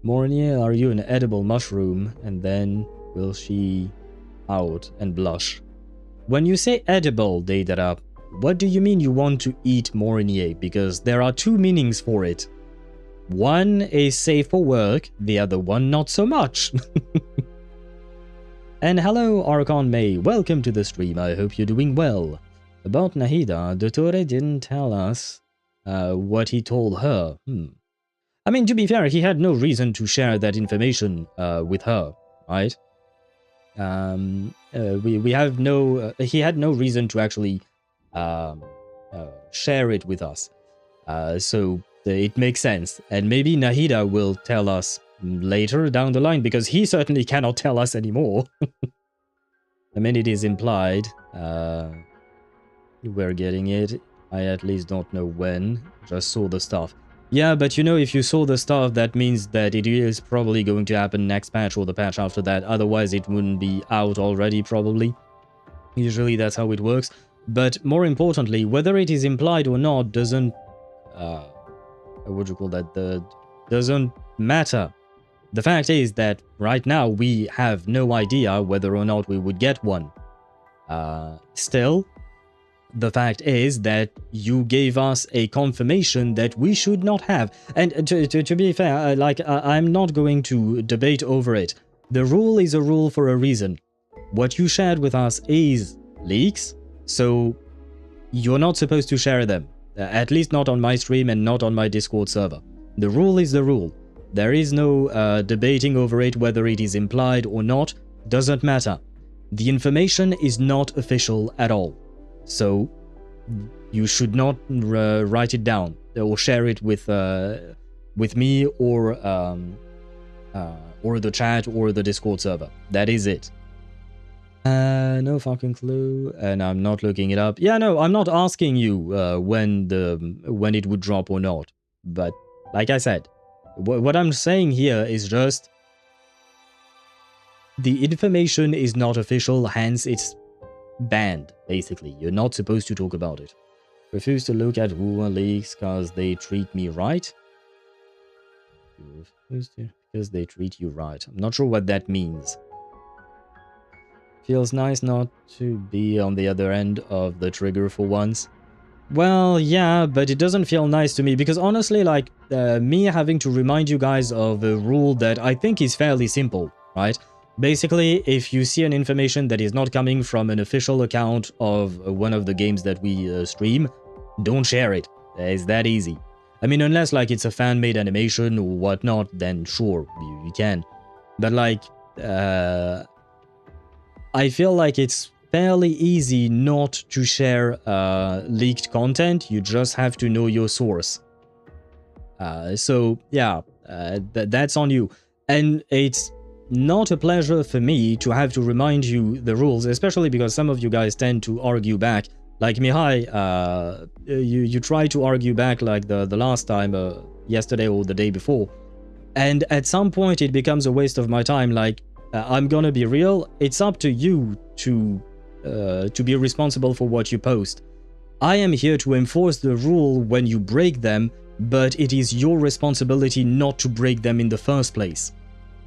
Mornye, are you an edible mushroom? And then will she out and blush? When you say edible, Deidara, what do you mean you want to eat Mornye? Because there are two meanings for it. One is safe for work, the other one not so much. And hello, Archon May. Welcome to the stream. I hope you're doing well. About Nahida, Dottore didn't tell us what he told her. I mean, to be fair, he had no reason to share that information with her, right? We have no... he had no reason to actually share it with us. So it makes sense. And maybe Nahida will tell us later down the line, because he certainly cannot tell us anymore. I mean, it is implied. We're getting it. I at least don't know when. Just saw the stuff. Yeah, but you know, if you saw the stuff, that means that it is probably going to happen next patch or the patch after that. Otherwise, it wouldn't be out already, probably. Usually, that's how it works. But more importantly, whether it is implied or not doesn't... what do you call that? Doesn't matter. The fact is that right now, we have no idea whether or not we would get one. Still... the fact is that you gave us a confirmation that we should not have. And to be fair, I'm not going to debate over it. The rule is a rule for a reason. What you shared with us is leaks, so you're not supposed to share them. At least not on my stream and not on my Discord server. The rule is the rule. There is no debating over it, whether it is implied or not. Doesn't matter. The information is not official at all. So, you should not write it down or share it with me or the chat or the Discord server. That is it. No fucking clue, and I'm not looking it up. Yeah, no, I'm not asking you when it would drop or not. But like I said, what I'm saying here is just the information is not official, hence it's banned, basically. You're not supposed to talk about it. Refuse to look at Wuthering leaks because they treat me right. Because they treat you right. I'm not sure what that means. Feels nice not to be on the other end of the trigger for once. Well, yeah, but it doesn't feel nice to me because honestly, like, me having to remind you guys of a rule that I think is fairly simple, right? Basically, if you see an information that is not coming from an official account of one of the games that we stream, don't share it. It's that easy. I mean, unless like it's a fan-made animation or whatnot, then sure, you can. But like, I feel like it's fairly easy not to share leaked content. You just have to know your source. So yeah, that's on you. And it's not a pleasure for me to have to remind you the rules, especially because some of you guys tend to argue back. Like Mihai, you try to argue back like the last time, yesterday or the day before. And at some point it becomes a waste of my time. Like, I'm gonna be real, it's up to you to be responsible for what you post. I am here to enforce the rule when you break them, but it is your responsibility not to break them in the first place.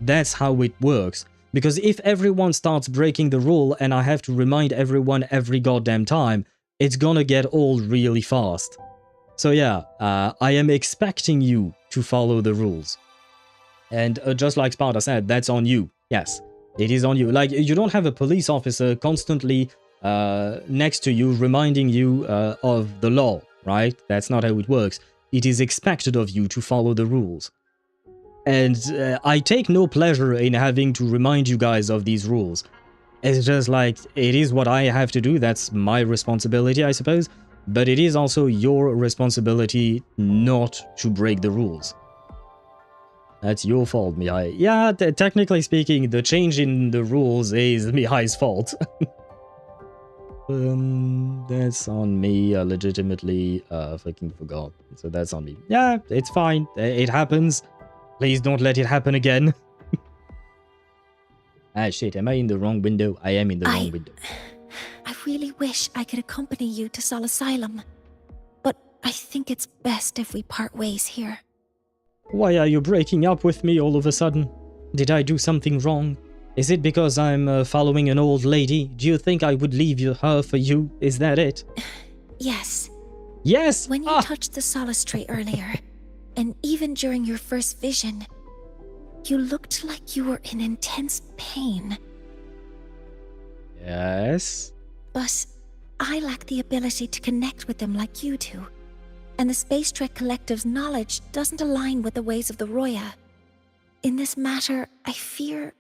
That's how it works. Because if everyone starts breaking the rule and I have to remind everyone every goddamn time, it's gonna get old really fast. So yeah, I am expecting you to follow the rules. And just like Sparta said, that's on you. Yes, it is on you. Like, you don't have a police officer constantly next to you reminding you of the law, right? That's not how it works. It is expected of you to follow the rules. And I take no pleasure in having to remind you guys of these rules. It's just like, it is what I have to do, that's my responsibility, I suppose. But it is also your responsibility not to break the rules. That's your fault, Mihai. Yeah, technically speaking, the change in the rules is Mihai's fault. That's on me. I legitimately fucking forgot. So that's on me. Yeah, it's fine. It happens. Please don't let it happen again. Ah, shit. Am I in the wrong window? I am in the wrong window. I really wish I could accompany you to Sol Asylum, but I think it's best if we part ways here. Why are you breaking up with me all of a sudden? Did I do something wrong? Is it because I'm following an old lady? Do you think I would leave her for you? Is that it? Yes. Yes? When you touched the Solace Tree earlier, and even during your first vision, you looked like you were in intense pain. Yes? But I lack the ability to connect with them like you do. And the Space Trek Collective's knowledge doesn't align with the ways of the Roya. In this matter, I fear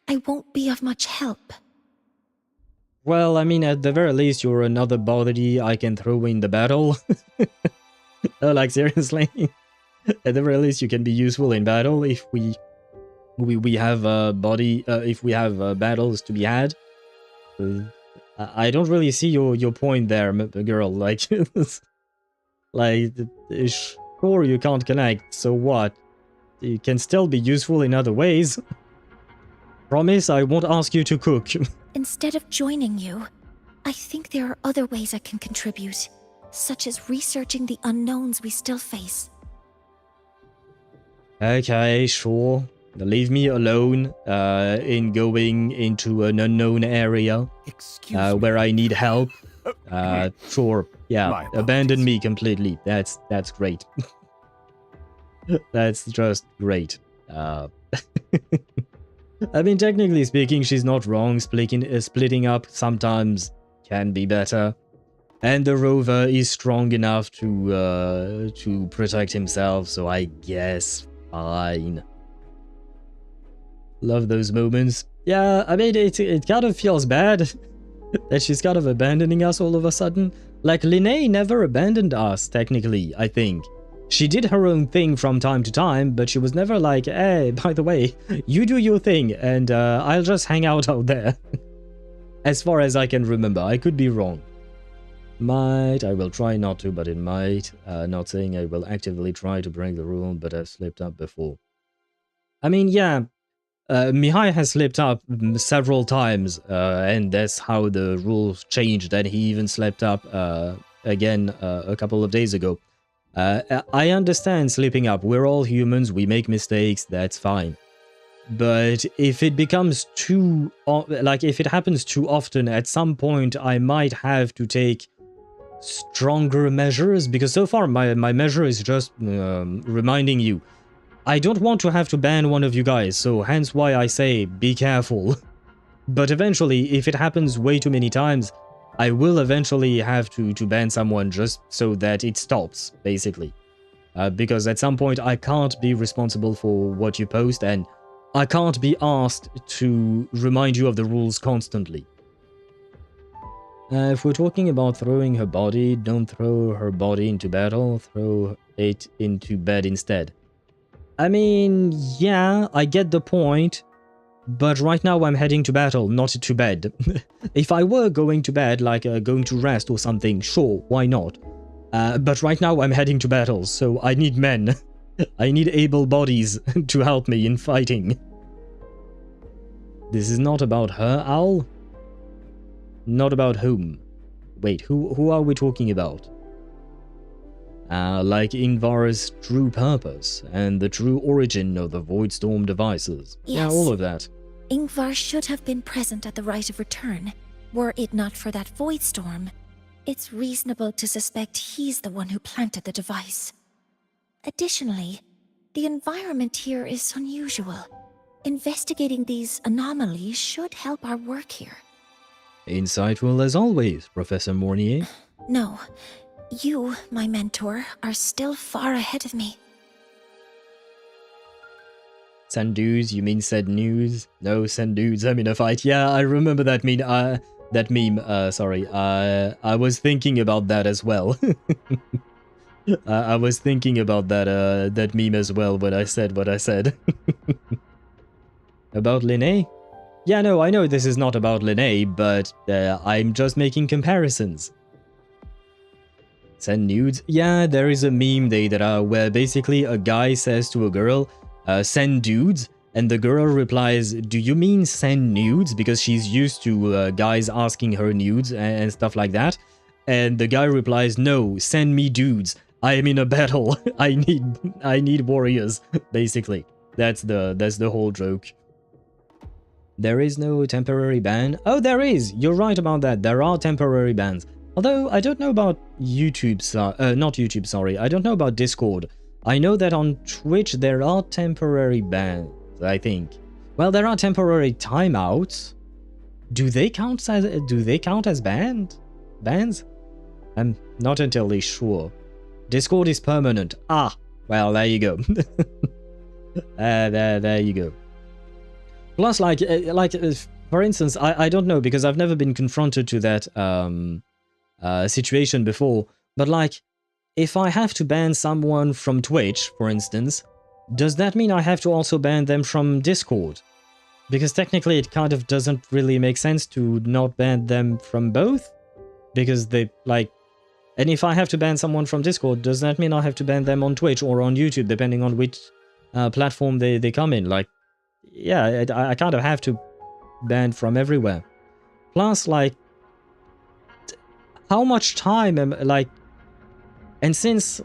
I won't be of much help. Well, I mean, at the very least, you're another body I can throw in the battle. Like, seriously. At the very least, you can be useful in battle if we have if we have battles to be had. I don't really see your point there, girl. Like, like, sure, you can't connect, so what? You can still be useful in other ways. Promise, I won't ask you to cook. Instead of joining you, I think there are other ways I can contribute, such as researching the unknowns we still face. Okay, sure. Leave me alone in going into an unknown area where I need help. Sure, yeah, abandon me completely. That's great. That's just great. I mean, technically speaking, she's not wrong. Splitting up sometimes can be better. And the Rover is strong enough to protect himself, so I guess fine. Love those moments. Yeah, I mean, it kind of feels bad that she's kind of abandoning us all of a sudden. Like, Lynae never abandoned us, technically, I think. She did her own thing from time to time, but she was never like, hey, by the way, you do your thing, and I'll just hang out there. As far as I can remember, I could be wrong. Might, I will try not to, but it might. Not saying I will actively try to break the rule, but I've slipped up before. I mean, yeah, Mihai has slipped up several times, and that's how the rules changed, and he even slipped up again a couple of days ago. I understand slipping up. We're all humans, we make mistakes, that's fine. But if it becomes too, like, if it happens too often, at some point I might have to take stronger measures, because so far my measure is just reminding you. I don't want to have to ban one of you guys, so hence why I say be careful. But eventually, if it happens way too many times, I will eventually have to ban someone just so that it stops, basically. Because at some point I can't be responsible for what you post, and I can't be asked to remind you of the rules constantly. If we're talking about throwing her body, don't throw her body into battle, throw it into bed instead. I mean, yeah, I get the point, but right now I'm heading to battle, not to bed. If I were going to bed, like going to rest or something, sure, why not? But right now I'm heading to battle, so I need men. I need able bodies to help me in fighting. This is not about her, Owl? Not about whom? Wait, who are we talking about? Like Ingvar's true purpose and the true origin of the Voidstorm devices. Yes. Yeah, all of that. Ingvar should have been present at the rite of return. Were it not for that Voidstorm, it's reasonable to suspect he's the one who planted the device. Additionally, the environment here is unusual. Investigating these anomalies should help our work here. Insightful as always, Professor Mornye. No, you, my mentor, are still far ahead of me. Send dudes, you mean said news? No, send dudes, I'm in a fight. Yeah, I remember that meme. Sorry. I was thinking about that as well. I was thinking about that meme as well when I said what I said. About Lynae? Yeah, no, I know this is not about Lynae, but I'm just making comparisons. Send nudes? Yeah, there is a meme where basically a guy says to a girl, send dudes, and the girl replies, do you mean send nudes? Because she's used to guys asking her nudes and stuff like that. And the guy replies, no, send me dudes. I am in a battle. I need warriors, basically. That's the whole joke. There is no temporary ban. Oh, there is. You're right about that. There are temporary bans. Although I don't know about YouTube, not YouTube, sorry. I don't know about Discord. I know that on Twitch there are temporary bans, I think. Well, there are temporary timeouts. Do they count as bans? I'm not entirely sure. Discord is permanent. Ah, well, there you go. There you go. Plus, for instance, I don't know, because I've never been confronted to that situation before, but like, if I have to ban someone from Twitch, for instance, does that mean I have to also ban them from Discord? Because technically it kind of doesn't really make sense to not ban them from both, because they, like... And if I have to ban someone from Discord, does that mean I have to ban them on Twitch or on YouTube, depending on which platform they come in? Like, yeah, I kind of have to ban from everywhere. Plus, like, how much time am, like... And since,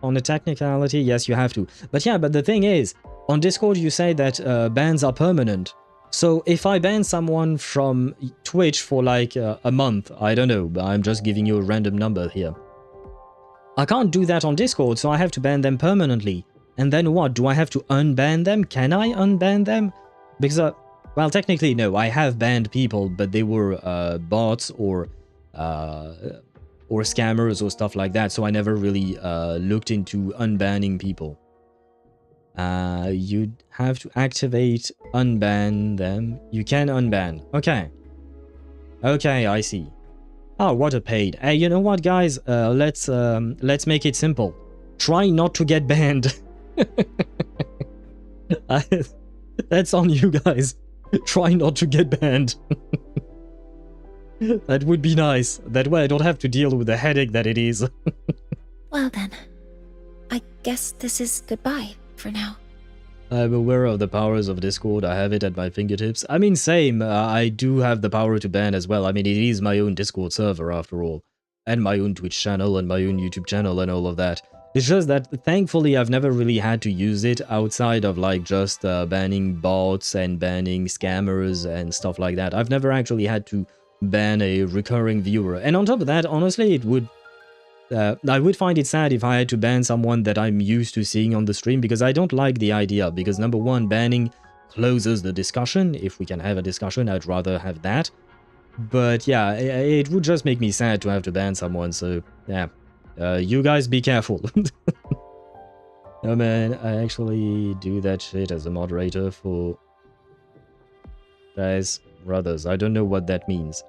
on a technicality, yes, you have to. But yeah, but the thing is, on Discord you say that bans are permanent. So if I ban someone from Twitch for like a month, I don't know, I'm just giving you a random number here. I can't do that on Discord, so I have to ban them permanently. And then what? Do I have to unban them? Can I unban them? Because, well, technically, no, I have banned people, but they were bots or scammers or stuff like that, so I never really looked into unbanning people. You'd have to activate unban them. You can unban. Okay. Okay, I see. Oh, what a pain. Hey, you know what, guys? Let's make it simple. Try not to get banned. That's on you guys. Try not to get banned. That would be nice. That way I don't have to deal with the headache that it is. Well then, I guess this is goodbye for now. I'm aware of the powers of Discord. I have it at my fingertips. I mean, same. I do have the power to ban as well. I mean, it is my own Discord server after all. And my own Twitch channel and my own YouTube channel and all of that. It's just that, thankfully, I've never really had to use it outside of, like, just banning bots and banning scammers and stuff like that. I've never actually had to ban a recurring viewer. And on top of that, honestly, it would... I would find it sad if I had to ban someone that I'm used to seeing on the stream, because I don't like the idea, because number one, banning closes the discussion. If we can have a discussion, I'd rather have that. But yeah, it would just make me sad to have to ban someone, so yeah. You guys be careful. Oh man, I actually do that shit as a moderator for... Guys, brothers, I don't know what that means.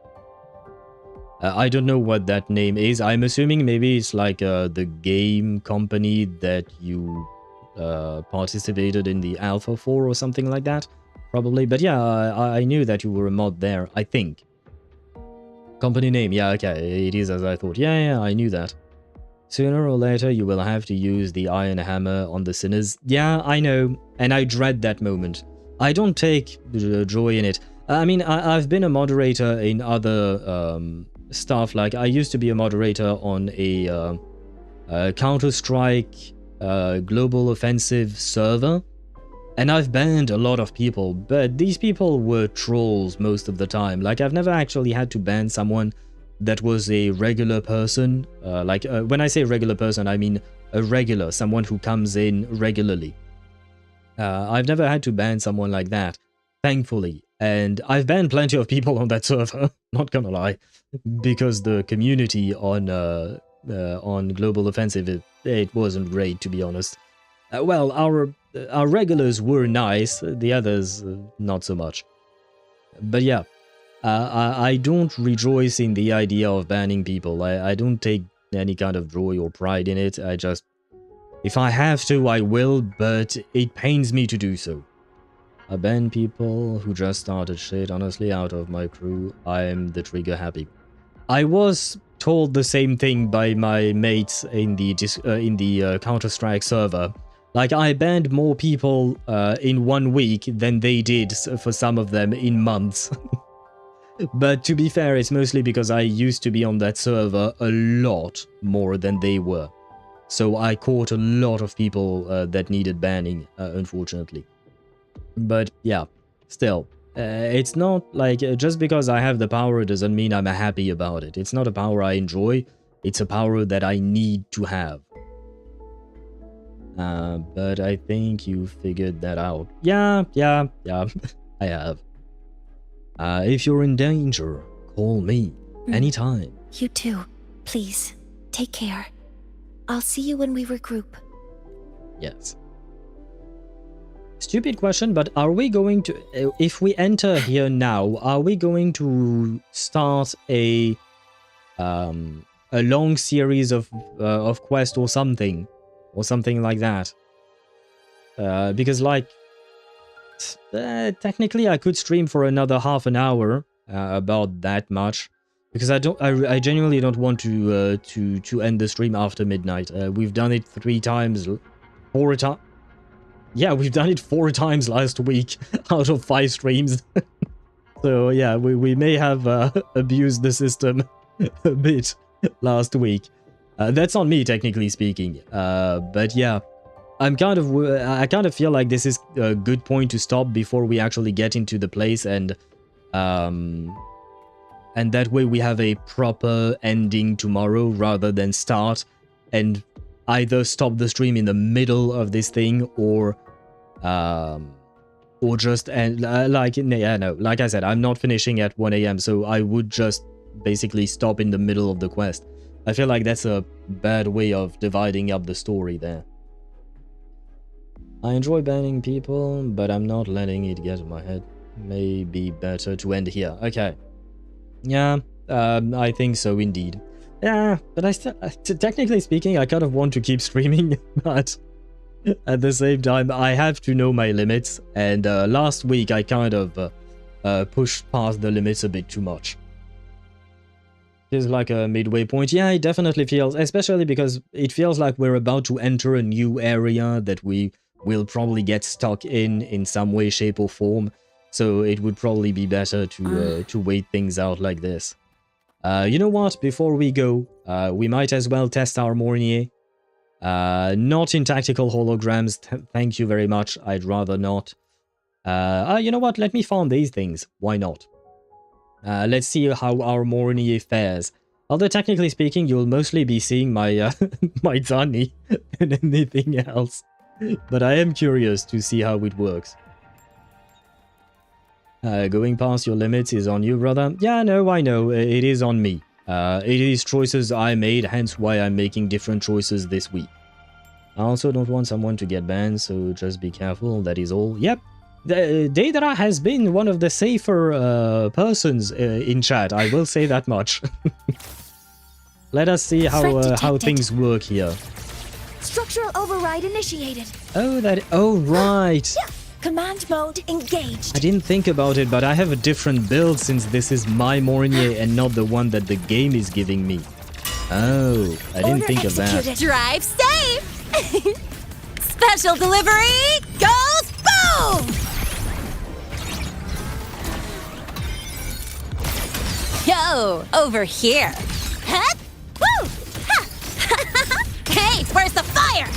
I don't know what that name is. I'm assuming maybe it's like the game company that you participated in the alpha for or something like that. Probably. But yeah, I knew that you were a mod there, I think. Company name. Yeah, okay. It is as I thought. Yeah, I knew that. Sooner or later, you will have to use the iron hammer on the sinners. Yeah, I know. And I dread that moment. I don't take joy in it. I mean, I've been a moderator in other stuff. Like, I used to be a moderator on a Counter-Strike global offensive server, and I've banned a lot of people, but these people were trolls most of the time. Like, I've never actually had to ban someone that was a regular person. When I say regular person, I mean a regular, someone who comes in regularly. I've never had to ban someone like that, thankfully. And I've banned plenty of people on that server, not gonna lie, because the community on Global Offensive, it wasn't great, to be honest. Well, our regulars were nice, the others not so much. But yeah, I don't rejoice in the idea of banning people. I don't take any kind of joy or pride in it. I just, if I have to, I will, but it pains me to do so. I ban people who just started shit, honestly, out of my crew. I'm the trigger happy. I was told the same thing by my mates in the Counter-Strike server. Like, I banned more people in 1 week than they did for some of them in months. But to be fair, it's mostly because I used to be on that server a lot more than they were. So I caught a lot of people that needed banning, unfortunately. But yeah, still, it's not like just because I have the power doesn't mean I'm happy about it. It's not a power I enjoy, it's a power that I need to have. But I think you figured that out. Yeah, I have. If you're in danger, call me anytime. You too. Please, take care. I'll see you when we regroup. Yes. Stupid question, but are we going to, if we enter here now, are we going to start a long series of quest or something like that? Because like, technically I could stream for another half an hour about that much, because I genuinely don't want to end the stream after midnight. We've done it 4 times. Yeah, we've done it 4 times last week out of 5 streams. So yeah, we may have abused the system a bit last week. That's on me, technically speaking. But yeah, I kind of feel like this is a good point to stop before we actually get into the place, and that way we have a proper ending tomorrow rather than start and either stop the stream in the middle of this thing or just end like I said, I'm not finishing at 1 AM, so I would just basically stop in the middle of the quest. I feel like that's a bad way of dividing up the story there. I enjoy banning people, but I'm not letting it get in my head. Maybe better to end here. Okay. Yeah, I think so indeed. Yeah, but I still, technically speaking, I kind of want to keep streaming, but at the same time, I have to know my limits, and last week I kind of pushed past the limits a bit too much. Feels like a midway point. Yeah, it definitely feels, especially because it feels like we're about to enter a new area that we will probably get stuck in some way, shape, or form. So it would probably be better to wait things out like this. You know what? Before we go, we might as well test our Mornye. Not in tactical holograms. Thank you very much. I'd rather not. You know what? Let me farm these things. Why not? Let's see how our Mornye fares. Although technically speaking, you'll mostly be seeing my my Zani than anything else. But I am curious to see how it works. Going past your limits is on you, brother. Yeah, no, I know. It is on me. It is choices I made, hence why I'm making different choices this week. I also don't want someone to get banned, so just be careful, that is all. Yep, Daedra has been one of the safer persons in chat, I will say that much. Let us see how things work here. Structural override initiated. Oh, right. Yeah. Command mode engaged. I didn't think about it, but I have a different build since this is my Mornye and not the one that the game is giving me. Oh, I didn't think of that. Drive safe! Special delivery goes boom! So, over here. Huh? Woo! Ha! Hey, where's the fire?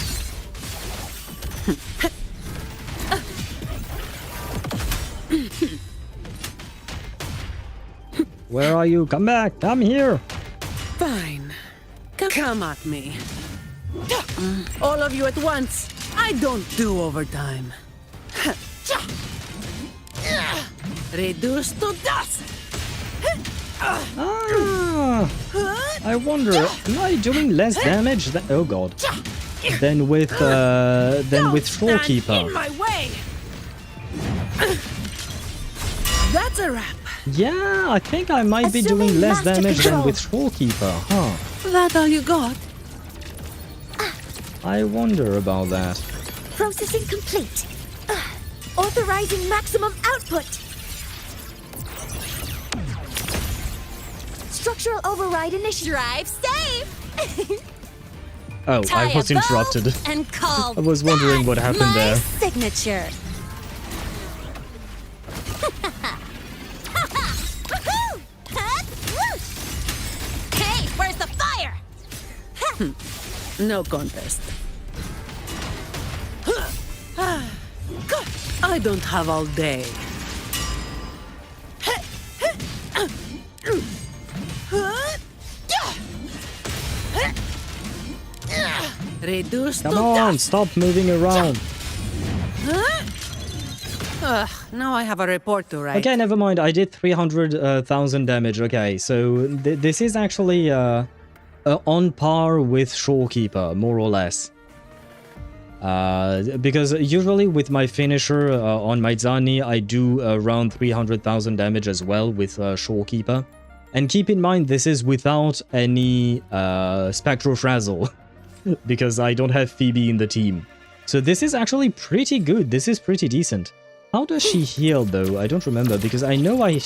Where are you? Come back! Come here! Fine. Come at me. All of you at once. I don't do overtime. Reduce to dust. Ah, I wonder, am I doing less damage than, oh god, than with Shorekeeper? In my way. That's a wrap. Yeah, I think I might be doing less damage than with Shorekeeper, huh? That all you got? I wonder about that. Processing complete. Authorizing maximum output. Structural override initiative. Drive safe. Oh, Tie I was a bow interrupted. And call I was wondering what happened my there. signature. Hey, where's the fire? No contest. I don't have all day. Reduce Come to on, dust. stop moving around. Now I have a report to write. Okay, never mind. I did 300,000 damage. Okay, so this is actually on par with Shorekeeper, more or less. Because usually with my finisher on my Zani, I do around 300,000 damage as well with Shorekeeper. And keep in mind, this is without any Spectral Frazzle, because I don't have Phoebe in the team. So this is actually pretty good. This is pretty decent. How does she heal, though? I don't remember, because I know I...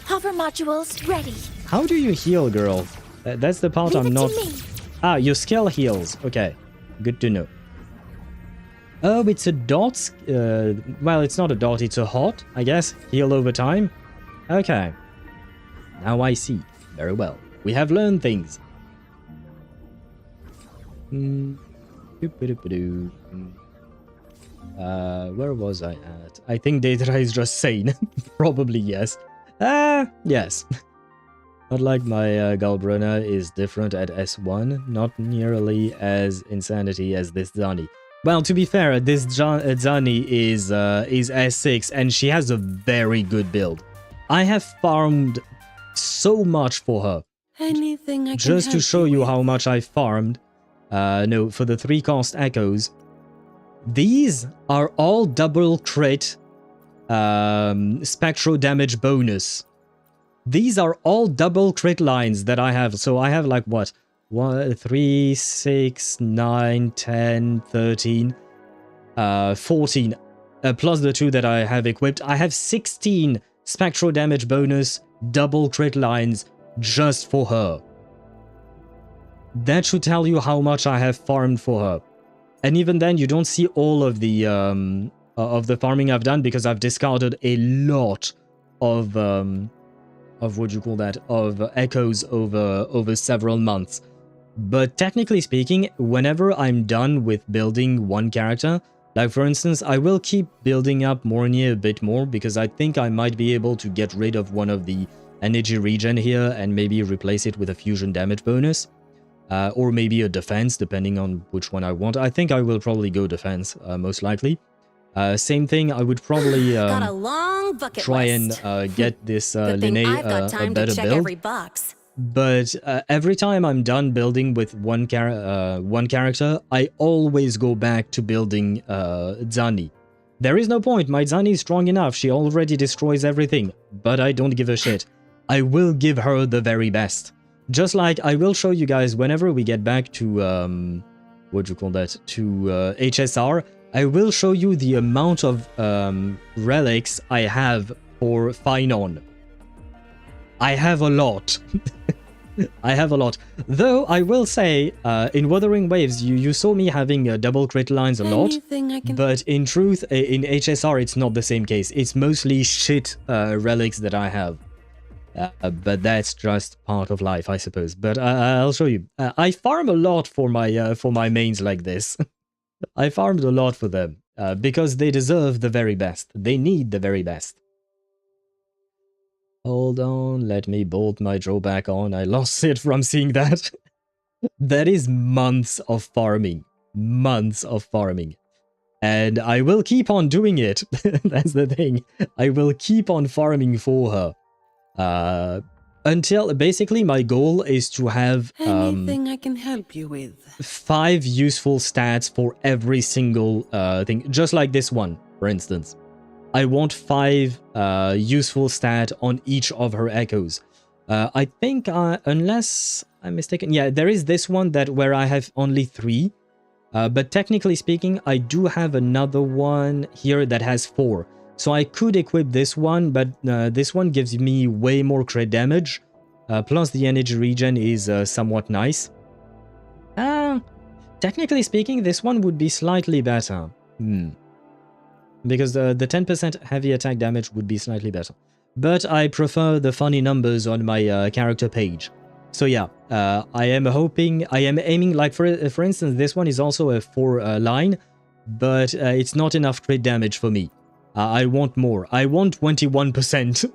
Hover modules ready. How do you heal, girl? That's the part I'm not... Ah, your skill heals. Okay, good to know. Oh, it's a dot... well, it's not a dot, it's a hot, I guess. Heal over time. Okay. Now I see. Very well. We have learned things. Where was I at? I think Daedra is just sane. Probably yes. Yes. Not like my Galbrona is different at S1. Not nearly as insanity as this Zani. Well, to be fair, this Zani is S6 and she has a very good build. I have farmed so much for her. Anything I can Just to help show you how much I farmed. No, for the 3-cost echoes. These are all double crit spectral damage bonus. These are all double crit lines that I have. So I have like what? 1, 3, 6, 9, 10, 13, 14. Plus the 2 that I have equipped. I have 16 spectral damage bonus double crit lines just for her. That should tell you how much I have farmed for her. And even then, you don't see all of the farming I've done because I've discarded a lot of what do you call that? Of echoes over several months. But technically speaking, whenever I'm done with building one character, like for instance, I will keep building up Mornye a bit more because I think I might be able to get rid of one of the energy regen here and maybe replace it with a fusion damage bonus. Or maybe a defense, depending on which one I want. I think I will probably go defense, most likely. Same thing, I would probably Got a long bucket try list. and get this Good thing Lynae I've got time a better to check build. every box. But every time I'm done building with one character, I always go back to building Zani. There is no point, my Zani is strong enough, she already destroys everything. But I don't give a shit. I will give her the very best. Just like I will show you guys whenever we get back to, what do you call that, to HSR, I will show you the amount of relics I have for Finon. I have a lot. I have a lot. Though I will say, in Wuthering Waves, you saw me having double crit lines a lot. But in truth, in HSR, it's not the same case. It's mostly shit relics that I have. But that's just part of life, I suppose. But I'll show you. I farm a lot for my mains like this. I farmed a lot for them because they deserve the very best. They need the very best. Hold on, let me bolt my draw back on. I lost it from seeing that. That is months of farming. Months of farming. And I will keep on doing it. That's the thing. I will keep on farming for her. Until, basically, my goal is to have Anything I can help you with? 5 useful stats for every single thing. Just like this one, for instance. I want 5 useful stat on each of her echoes. I think, unless I'm mistaken, yeah, there is this one where I have only 3. But technically speaking, I do have another one here that has 4. So I could equip this one, but this one gives me way more crit damage. Plus the energy regen is somewhat nice. Technically speaking, this one would be slightly better. Because the 10% heavy attack damage would be slightly better. But I prefer the funny numbers on my character page. So yeah, I am aiming, like for instance, this one is also a 4 line, but it's not enough crit damage for me. I want more. I want 21%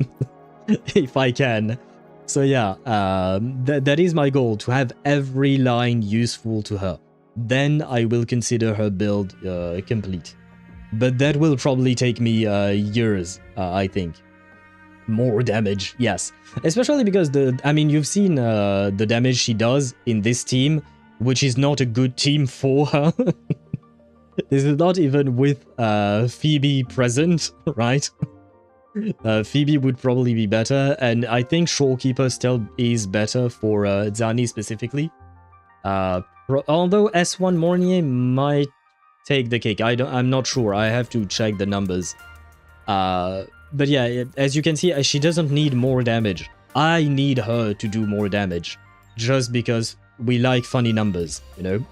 if I can. So yeah, that is my goal, to have every line useful to her. Then I will consider her build complete. But that will probably take me years, I think. More damage, yes. Especially because you've seen the damage she does in this team, which is not a good team for her. This is not even with Phoebe present, right? Phoebe would probably be better, and I think Shorekeeper still is better for Zani specifically. Although S1 Mornye might take the cake. I'm not sure. I have to check the numbers. But yeah, as you can see, she doesn't need more damage. I need her to do more damage. Just because we like funny numbers, you know?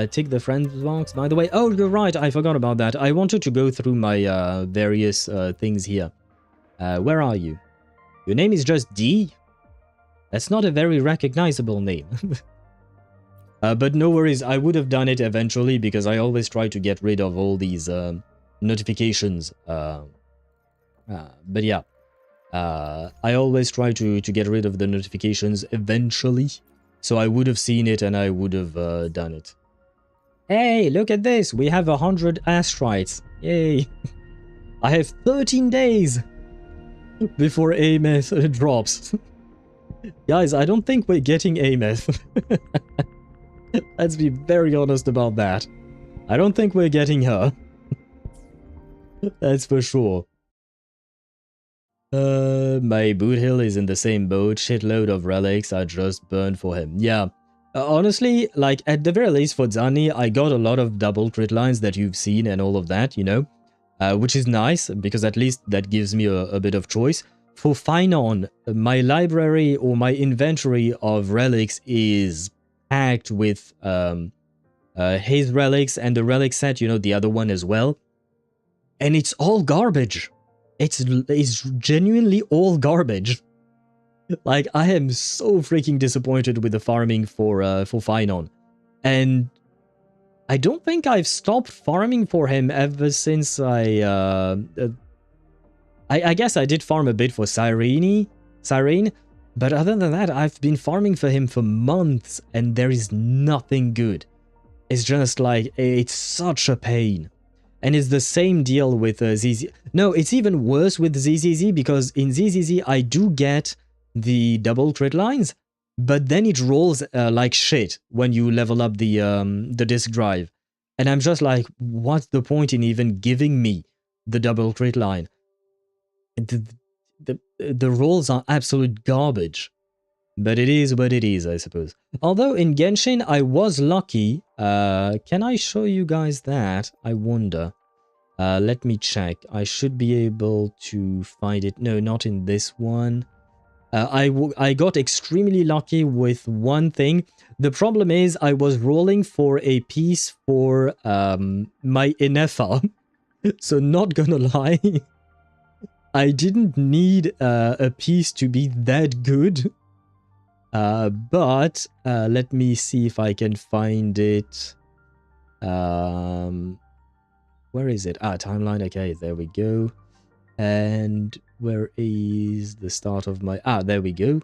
Tick the friends box, by the way. Oh, you're right. I forgot about that. I wanted to go through my various things here. Where are you? Your name is just D? That's not a very recognizable name. But no worries. I would have done it eventually because I always try to get rid of all these notifications. But yeah. I always try to get rid of the notifications eventually. So I would have seen it and I would have done it. Hey, look at this. We have 100 astrites. Yay. I have 13 days before Ameth drops. Guys, I don't think we're getting Ameth. Let's be very honest about that. I don't think we're getting her. That's for sure. My boot hill is in the same boat. Shitload of relics I just burned for him. Yeah. Honestly, like, at the very least for Zani, I got a lot of double crit lines that you've seen and all of that, you know? Which is nice, because at least that gives me a bit of choice. For Finon, my library or my inventory of relics is packed with his relics and the relic set, you know, the other one as well. And it's all garbage. It's genuinely all garbage. Like, I am so freaking disappointed with the farming for Finon. And I don't think I've stopped farming for him ever since I guess I did farm a bit for Cyrene, but other than that, I've been farming for him for months, and there is nothing good. It's just like, it's such a pain. And it's the same deal with ZZ. No, it's even worse with ZZZ, because in ZZZ, I do get the double crit lines, but then it rolls like shit when you level up the disk drive. And I'm just like, what's the point in even giving me the double crit line? The rolls are absolute garbage. But it is what it is, I suppose. Although in Genshin, I was lucky. Can I show you guys that? I wonder. Let me check. I should be able to find it. No, not in this one. I got extremely lucky with one thing. The problem is I was rolling for a piece for my Inefa. So not gonna lie. I didn't need a piece to be that good. But let me see if I can find it. Where is it? Timeline. Okay, there we go. And where is the start of my... there we go.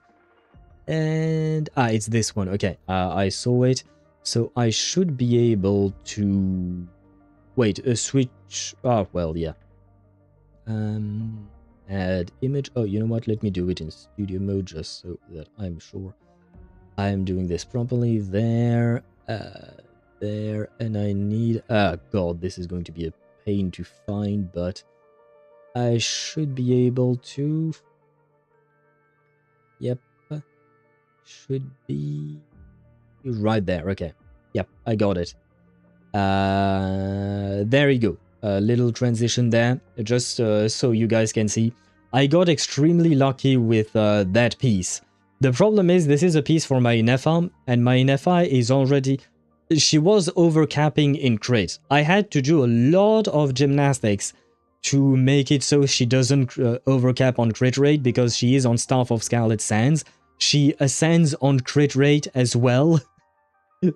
And... it's this one. Okay, I saw it. So I should be able to... Wait, switch... well, yeah. Add image. Oh, you know what? Let me do it in studio mode just so that I'm sure I am doing this properly. There. There. And I need... God, this is going to be a pain to find, but I should be able to... Yep. Should be... Right there. Okay. Yep, I got it. There you go. A little transition there, just so you guys can see. I got extremely lucky with that piece. The problem is this is a piece for my Nefa, and my Nefa is already... She was overcapping in crit. I had to do a lot of gymnastics to make it so she doesn't overcap on crit rate, because she is on Staff of Scarlet Sands. She ascends on crit rate as well.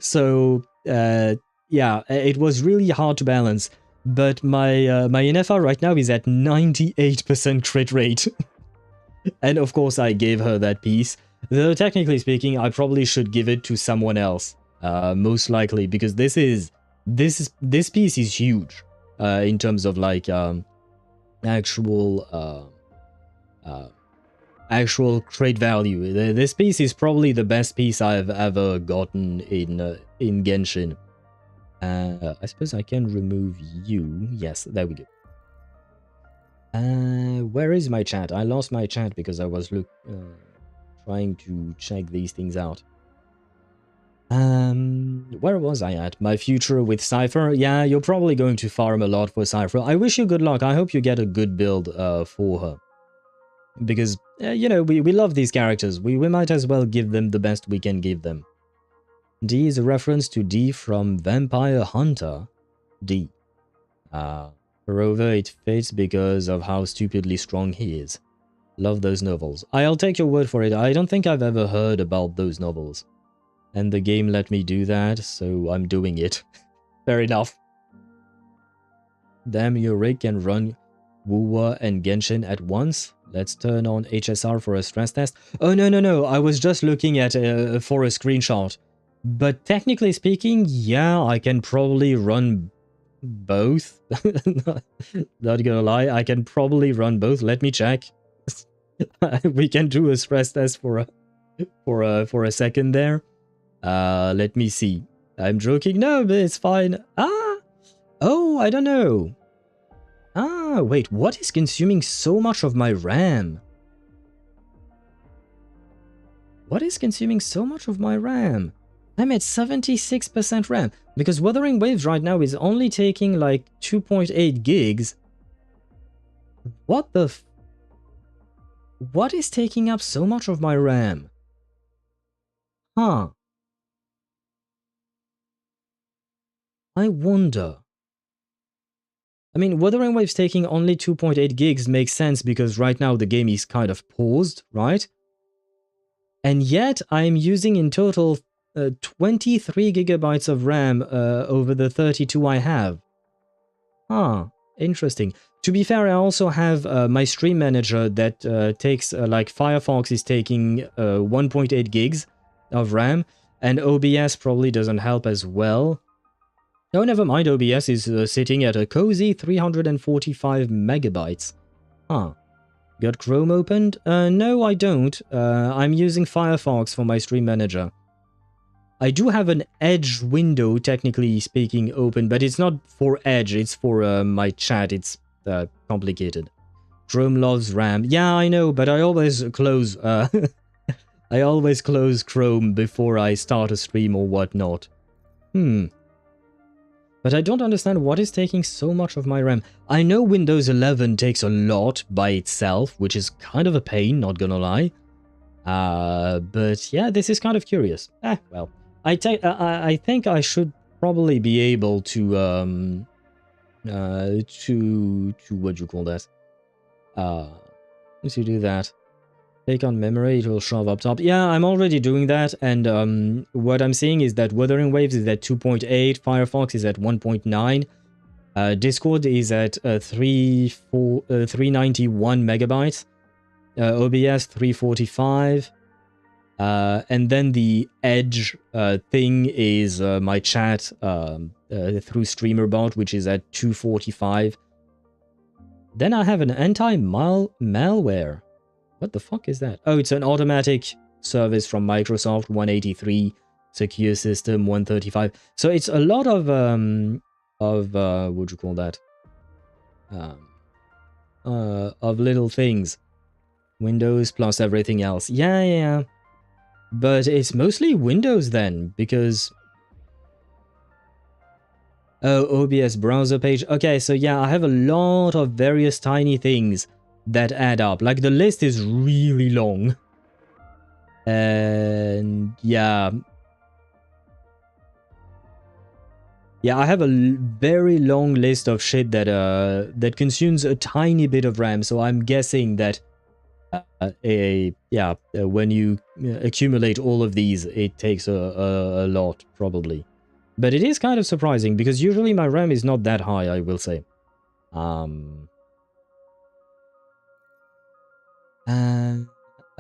So, yeah, it was really hard to balance. But my Nefa right now is at 98% crit rate. And of course I gave her that piece. Though technically speaking, I probably should give it to someone else. Most likely, because this piece is huge. In terms of like actual crit value. This piece is probably the best piece I've ever gotten in Genshin. I suppose I can remove you. Yes, there we go. Where is my chat? I lost my chat because I was trying to check these things out. Where was I at? My future with Cypher? Yeah, you're probably going to farm a lot for Cypher. I wish you good luck. I hope you get a good build for her. Because, you know, we love these characters. We might as well give them the best we can give them. D is a reference to D from Vampire Hunter. D. Rover, it fits because of how stupidly strong he is. Love those novels. I'll take your word for it. I don't think I've ever heard about those novels. And the game let me do that, so I'm doing it. Fair enough. Damn, your rig can run Wuwa and Genshin at once. Let's turn on HSR for a stress test. Oh, no. I was just looking at for a screenshot. But technically speaking, yeah, I can probably run both. Not gonna lie, I can probably run both. Let me check. We can do a stress test for a second there. Let me see. I'm joking. No, but it's fine. Oh, I don't know. Wait, what is consuming so much of my RAM? What is consuming so much of my RAM? I'm at 76% RAM, because Wuthering Waves right now is only taking like 2.8 gigs. What the what is taking up so much of my RAM? Huh. I wonder. I mean, Wuthering Waves taking only 2.8 gigs makes sense because right now the game is kind of paused, right? And yet I'm using in total 23 gigabytes of RAM over the 32 I have. Interesting. To be fair, I also have my stream manager that takes, like Firefox is taking 1.8 gigs of RAM, and OBS probably doesn't help as well. Oh, never mind, OBS is sitting at a cozy 345 megabytes. Got Chrome opened? No, I don't. I'm using Firefox for my stream manager. I do have an Edge window, technically speaking, open, but it's not for Edge, it's for my chat. It's complicated. Chrome loves RAM. Yeah, I know, but I always close I always close Chrome before I start a stream or whatnot. But I don't understand what is taking so much of my RAM. I know Windows 11 takes a lot by itself, which is kind of a pain, not gonna lie. But yeah, this is kind of curious. Well, I think I should probably be able to what do you call that? Once you do that, take on memory, it will show up top. Yeah, I'm already doing that, and what I'm seeing is that Wuthering Waves is at 2.8, Firefox is at 1.9, Discord is at 391 megabytes, OBS 345, and then the Edge thing is my chat through StreamerBot, which is at 245. Then I have an anti-malware. What the fuck is that? Oh, it's an automatic service from Microsoft, 183, secure system, 135. So it's a lot of what would you call that? Of little things. Windows plus everything else. Yeah. But it's mostly Windows then, because... Oh, OBS browser page. Okay, so yeah, I have a lot of various tiny things that add up. Like, the list is really long. And yeah. Yeah, I have a very long list of shit that that consumes a tiny bit of RAM, so I'm guessing that when you accumulate all of these, it takes a lot, probably. But it is kind of surprising, because usually my RAM is not that high, I will say.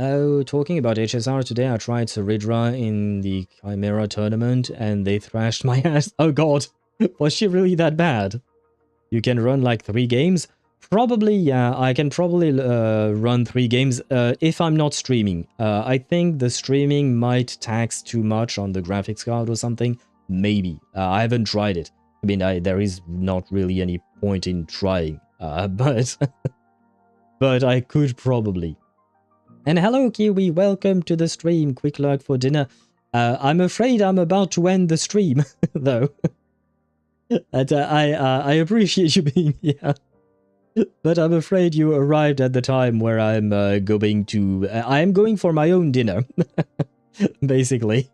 Oh, talking about HSR, today I tried Saridra in the Chimera tournament, and they thrashed my ass. Oh god, was she really that bad? You can run like 3 games? Probably, yeah, I can probably run 3 games if I'm not streaming. I think the streaming might tax too much on the graphics card or something. Maybe. I haven't tried it. I mean, there is not really any point in trying, but but I could probably. And hello, Kiwi, welcome to the stream. Quick lurk for dinner. I'm afraid I'm about to end the stream, though. And I appreciate you being here. But I'm afraid you arrived at the time where I'm going to... I am going for my own dinner, basically.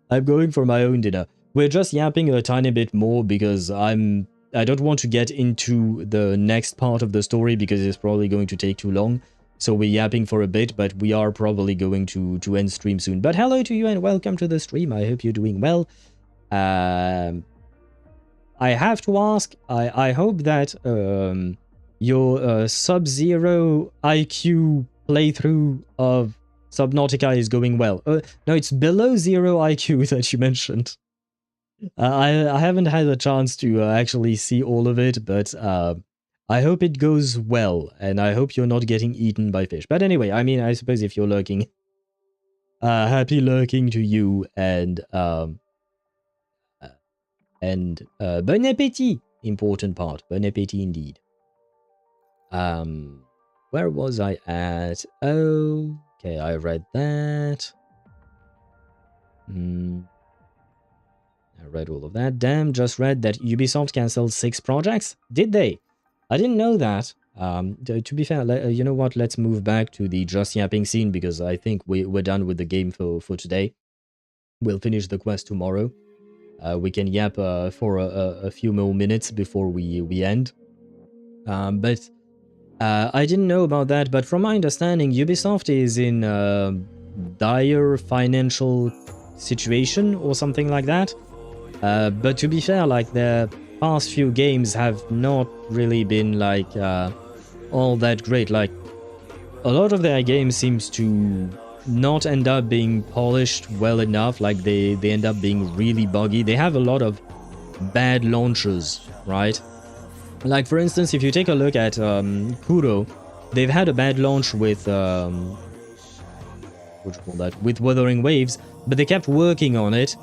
I'm going for my own dinner. We're just yapping a tiny bit more because I don't want to get into the next part of the story because it's probably going to take too long. So we're yapping for a bit, but we are probably going to end stream soon. But hello to you and welcome to the stream. I hope you're doing well. I have to ask, I hope that your Sub-Zero IQ playthrough of Subnautica is going well. No, it's below 0 IQ that you mentioned. I haven't had a chance to actually see all of it, but I hope it goes well, and I hope you're not getting eaten by fish. But anyway, I mean, I suppose if you're lurking, happy lurking to you, and bon appétit, important part, bon appétit indeed. Where was I at? Oh, okay, I read that. I read all of that. Damn, just read that Ubisoft cancelled 6 projects. Did they? I didn't know that. To be fair, you know what? Let's move back to the just yapping scene because I think we're done with the game for today. We'll finish the quest tomorrow. We can yap for a few more minutes before we end. But I didn't know about that. But from my understanding, Ubisoft is in dire financial situation or something like that. But to be fair, like the past few games have not really been like all that great. Like a lot of their games seems to not end up being polished well enough. Like they end up being really buggy. They have a lot of bad launches, right? Like for instance, if you take a look at Kuro, they've had a bad launch with what do you call that? With Wuthering Waves, but they kept working on it.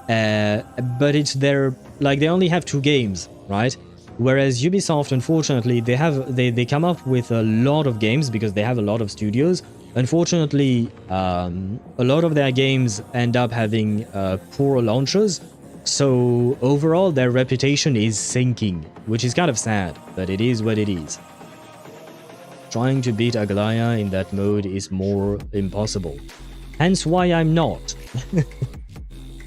But it's their, like, they only have 2 games, right? Whereas Ubisoft, unfortunately, they come up with a lot of games because they have a lot of studios. Unfortunately, a lot of their games end up having poor launches, so overall their reputation is sinking, which is kind of sad, but it is what it is. Trying to beat Aglaya in that mode is more impossible. Hence why I'm not.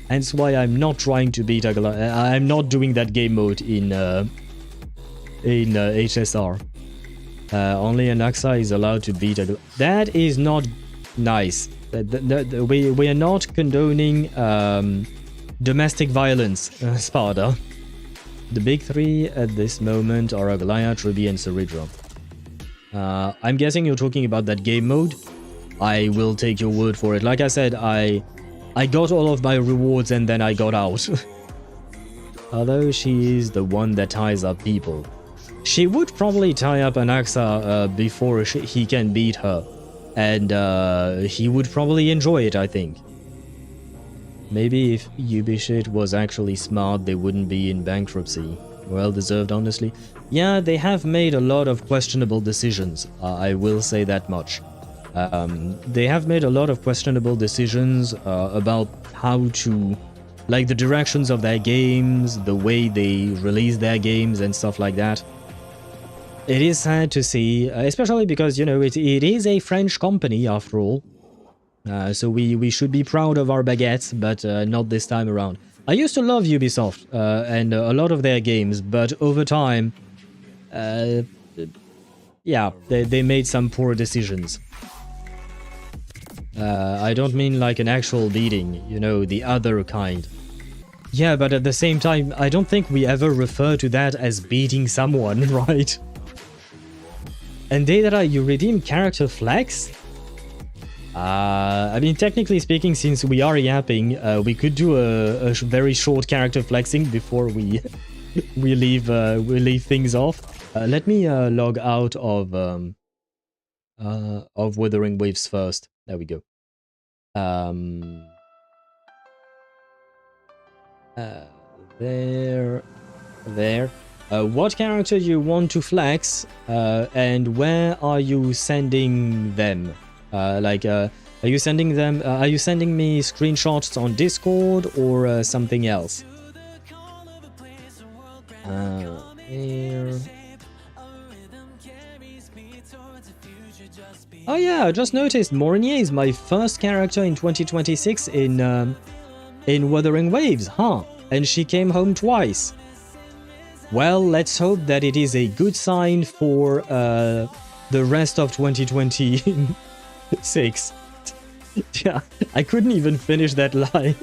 Hence why I'm not trying to beat Aglaya. I'm not doing that game mode in HSR. Only an Axa is allowed to beat a... That is not nice. We are not condoning domestic violence, Sparta. The big three at this moment are Agalaya, Truby, and Ceridra. I'm guessing you're talking about that game mode. I will take your word for it. Like I said, I got all of my rewards and then I got out. Although she is the one that ties up people. She would probably tie up an Axa before he can beat her. And he would probably enjoy it, I think. Maybe if Ubishit was actually smart, they wouldn't be in bankruptcy. Well deserved, honestly. Yeah, they have made a lot of questionable decisions. I will say that much. They have made a lot of questionable decisions about how to... like the directions of their games, the way they release their games and stuff like that. It is sad to see, especially because, you know, it is a French company after all. So we should be proud of our baguettes, but not this time around. I used to love Ubisoft and a lot of their games, but over time, yeah, they made some poor decisions. I don't mean like an actual beating, you know, the other kind. Yeah, but at the same time, I don't think we ever refer to that as beating someone, right? And Deidara, you redeem character flex? I mean, technically speaking, since we are yapping, we could do a very short character flexing before we leave things off. Let me log out of Wuthering Waves first. There we go. There. What character you want to flex, and where are you sending them? Are you sending them? Are you sending me screenshots on Discord or something else? Here. Oh yeah, I just noticed Mornye is my first character in 2026 in Wuthering Waves, huh? And she came home twice. Well, let's hope that it is a good sign for the rest of 2026. Yeah, I couldn't even finish that line.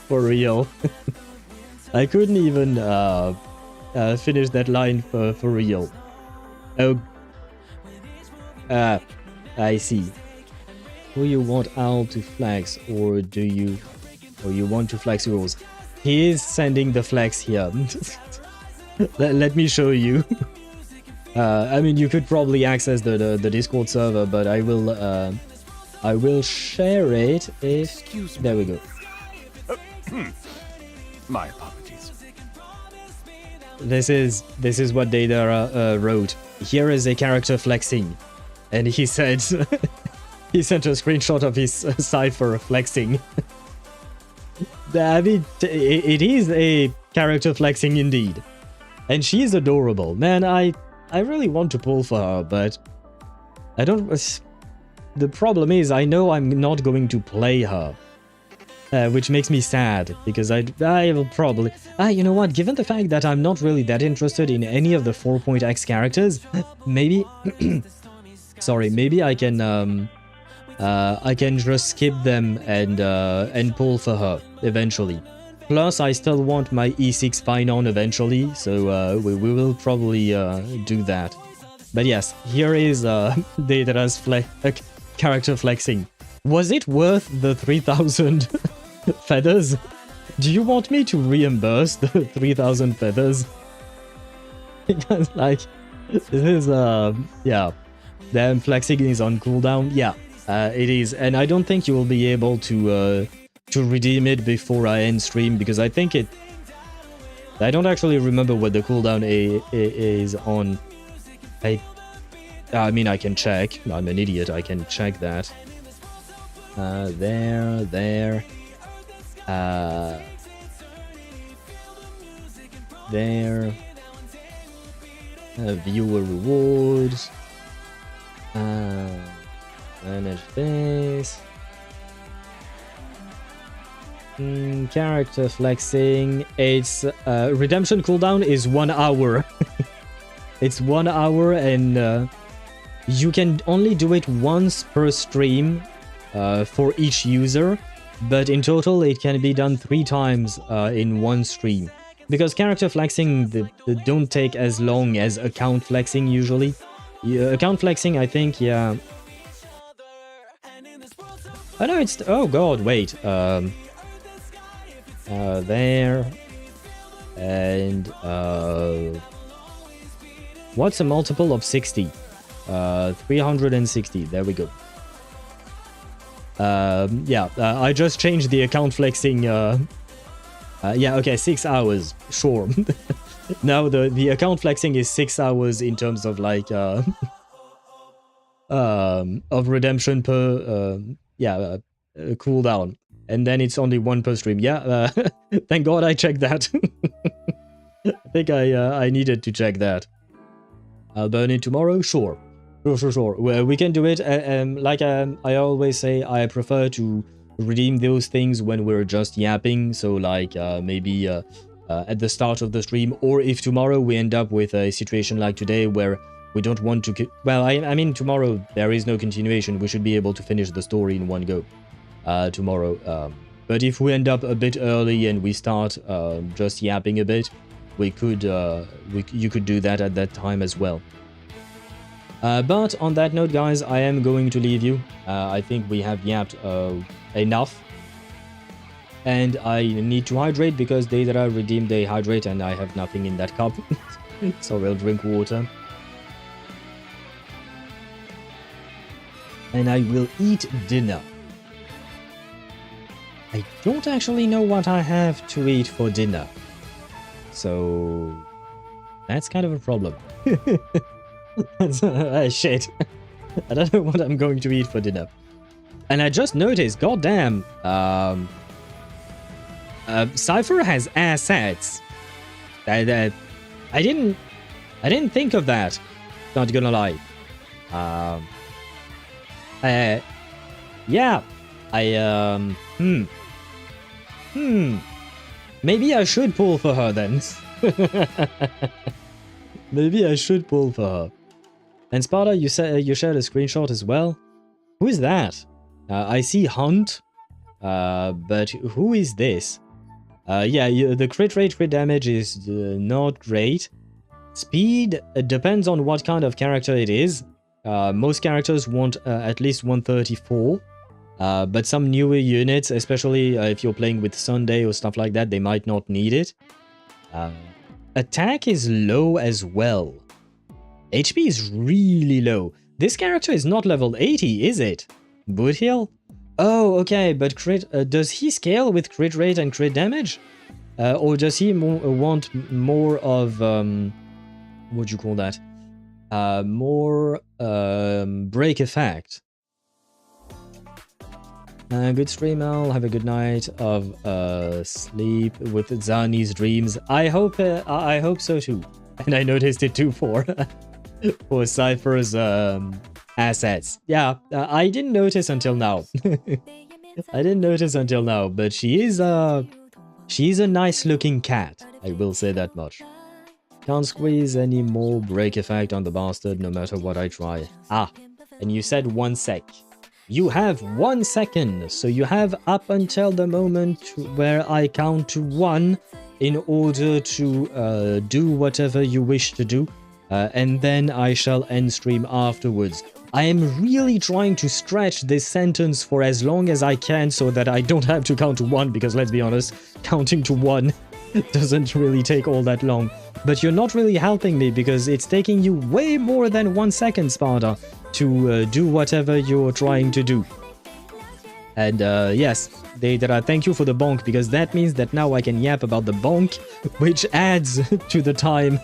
For real. I couldn't even finish that line for real. Oh. I see. Do you want Al to flex, or do you want to flex yours? He is sending the flex here. Let me show you. I mean, you could probably access the Discord server, but I will share it if... Excuse me. There we go. My apologies. This is what Deidara wrote. Here is a character flexing. And he said... he sent a screenshot of his cipher flexing. I mean, it is a character flexing indeed. And she's adorable. Man, I really want to pull for her, but... I don't... The problem is, I know I'm not going to play her. Which makes me sad, because I will probably... you know what? Given the fact that I'm not really that interested in any of the 4.x characters, maybe... Sorry, maybe I can just skip them and pull for her eventually. Plus, I still want my E6 Pinon eventually, so we will probably do that. But yes, here is Deidara's character flexing. Was it worth the 3,000 feathers? Do you want me to reimburse the 3,000 feathers? Because, like, this is, yeah. Damn, flexing is on cooldown. Yeah, it is. And I don't think you will be able to redeem it before I end stream, because I think it... I don't actually remember what the cooldown is on. I mean, I can check. I'm an idiot. I can check that. There. There. Viewer rewards. Manage this. Character flexing. Its redemption cooldown is 1 hour. It's 1 hour and you can only do it once per stream for each user, but in total it can be done 3 times in one stream. Because character flexing they don't take as long as account flexing usually. Account flexing, I think, yeah. Oh no, it's... Oh god, wait. There. And... what's a multiple of 60? 360. There we go. Yeah, I just changed the account flexing... yeah, okay, 6 hours. Sure. Now the account flexing is 6 hours in terms of like... of redemption per... cooldown. And then it's only 1 per stream. Yeah, thank god I checked that. I think I needed to check that. I'll burn it tomorrow? Sure. Sure. Well, we can do it. Like I always say, I prefer to redeem those things when we're just yapping. So like maybe at the start of the stream, or if tomorrow we end up with a situation like today where we don't want to... Well, I mean, tomorrow there is no continuation. We should be able to finish the story in one go tomorrow. But if we end up a bit early and we start just yapping a bit, we could you could do that at that time as well. But on that note, guys, I am going to leave you. I think we have yapped enough. And I need to hydrate because they that are redeemed, they hydrate, and I have nothing in that cup. So I'll drink water. And I will eat dinner. I don't actually know what I have to eat for dinner. So that's kind of a problem. Shit. I don't know what I'm going to eat for dinner. And I just noticed, goddamn, Cypher has assets. I didn't think of that. Not gonna lie. Yeah. Maybe I should pull for her then. Maybe I should pull for her. And Sparta, you said you shared a screenshot as well. Who is that? I see Hunt, but who is this? Yeah, the crit rate, crit damage is not great. Speed depends on what kind of character it is. Most characters want at least 134. But some newer units, especially if you're playing with Sunday or stuff like that, they might not need it. Attack is low as well. HP is really low. This character is not level 80, is it? Boothill? Oh, okay, but crit... does he scale with crit rate and crit damage? Or does he want more of... what do you call that? More break effect. Good stream, Al. Have a good night of sleep with Zani's dreams. I hope so too. And I noticed it too for Cypher's assets. Yeah, I didn't notice until now. I didn't notice until now, but she's a nice looking cat. I will say that much. Can't squeeze any more break effect on the bastard no matter what I try. Ah, and you said 1 sec. You have 1 second, so you have up until the moment where I count to 1 in order to do whatever you wish to do, and then I shall end stream afterwards. I am really trying to stretch this sentence for as long as I can so that I don't have to count to 1, because let's be honest, counting to 1 doesn't really take all that long. But you're not really helping me because it's taking you way more than 1 second, Sparta, to do whatever you're trying to do. And yes, thank you for the bonk, because that means that now I can yap about the bonk, which adds to the time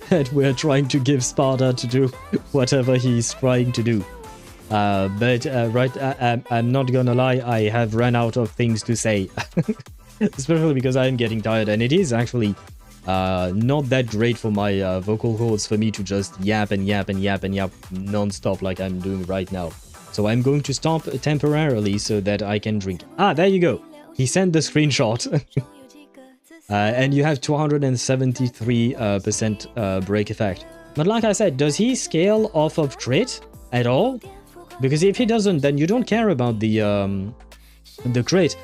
that we're trying to give Sparta to do whatever he's trying to do. But I'm not gonna lie, I have run out of things to say. Especially because I'm getting tired, and it is actually not that great for my vocal cords for me to just yap and yap and yap and yap non-stop like I'm doing right now. So I'm going to stop temporarily so that I can drink. Ah, there you go. He sent the screenshot. And you have 273% break effect. But like I said, does he scale off of crit at all? Because if he doesn't, then you don't care about the crit.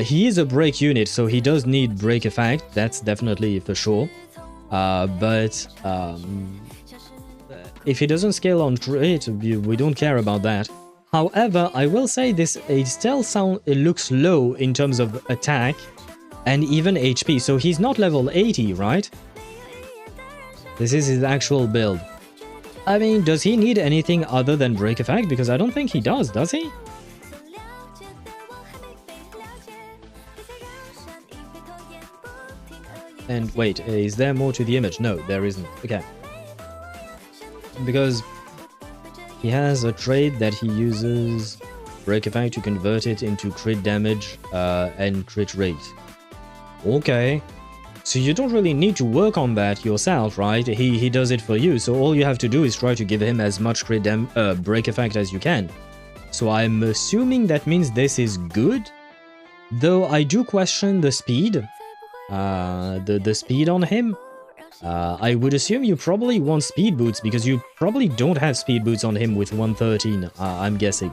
He is a break unit, so he does need break effect. That's definitely for sure. But if he doesn't scale on crit, we don't care about that. However, I will say this: it looks low in terms of attack and even HP. So he's not level 80, right? This is his actual build. I mean, does he need anything other than break effect? Because I don't think he does he? And wait, is there more to the image? No, there isn't. Okay. Because he has a trait that he uses break effect to convert it into crit damage and crit rate. Okay. So you don't really need to work on that yourself, right? He does it for you, so all you have to do is try to give him as much crit break effect as you can. So I'm assuming that means this is good? Though I do question the speed. The speed on him. I would assume you probably want speed boots, because you probably don't have speed boots on him with 113, I'm guessing.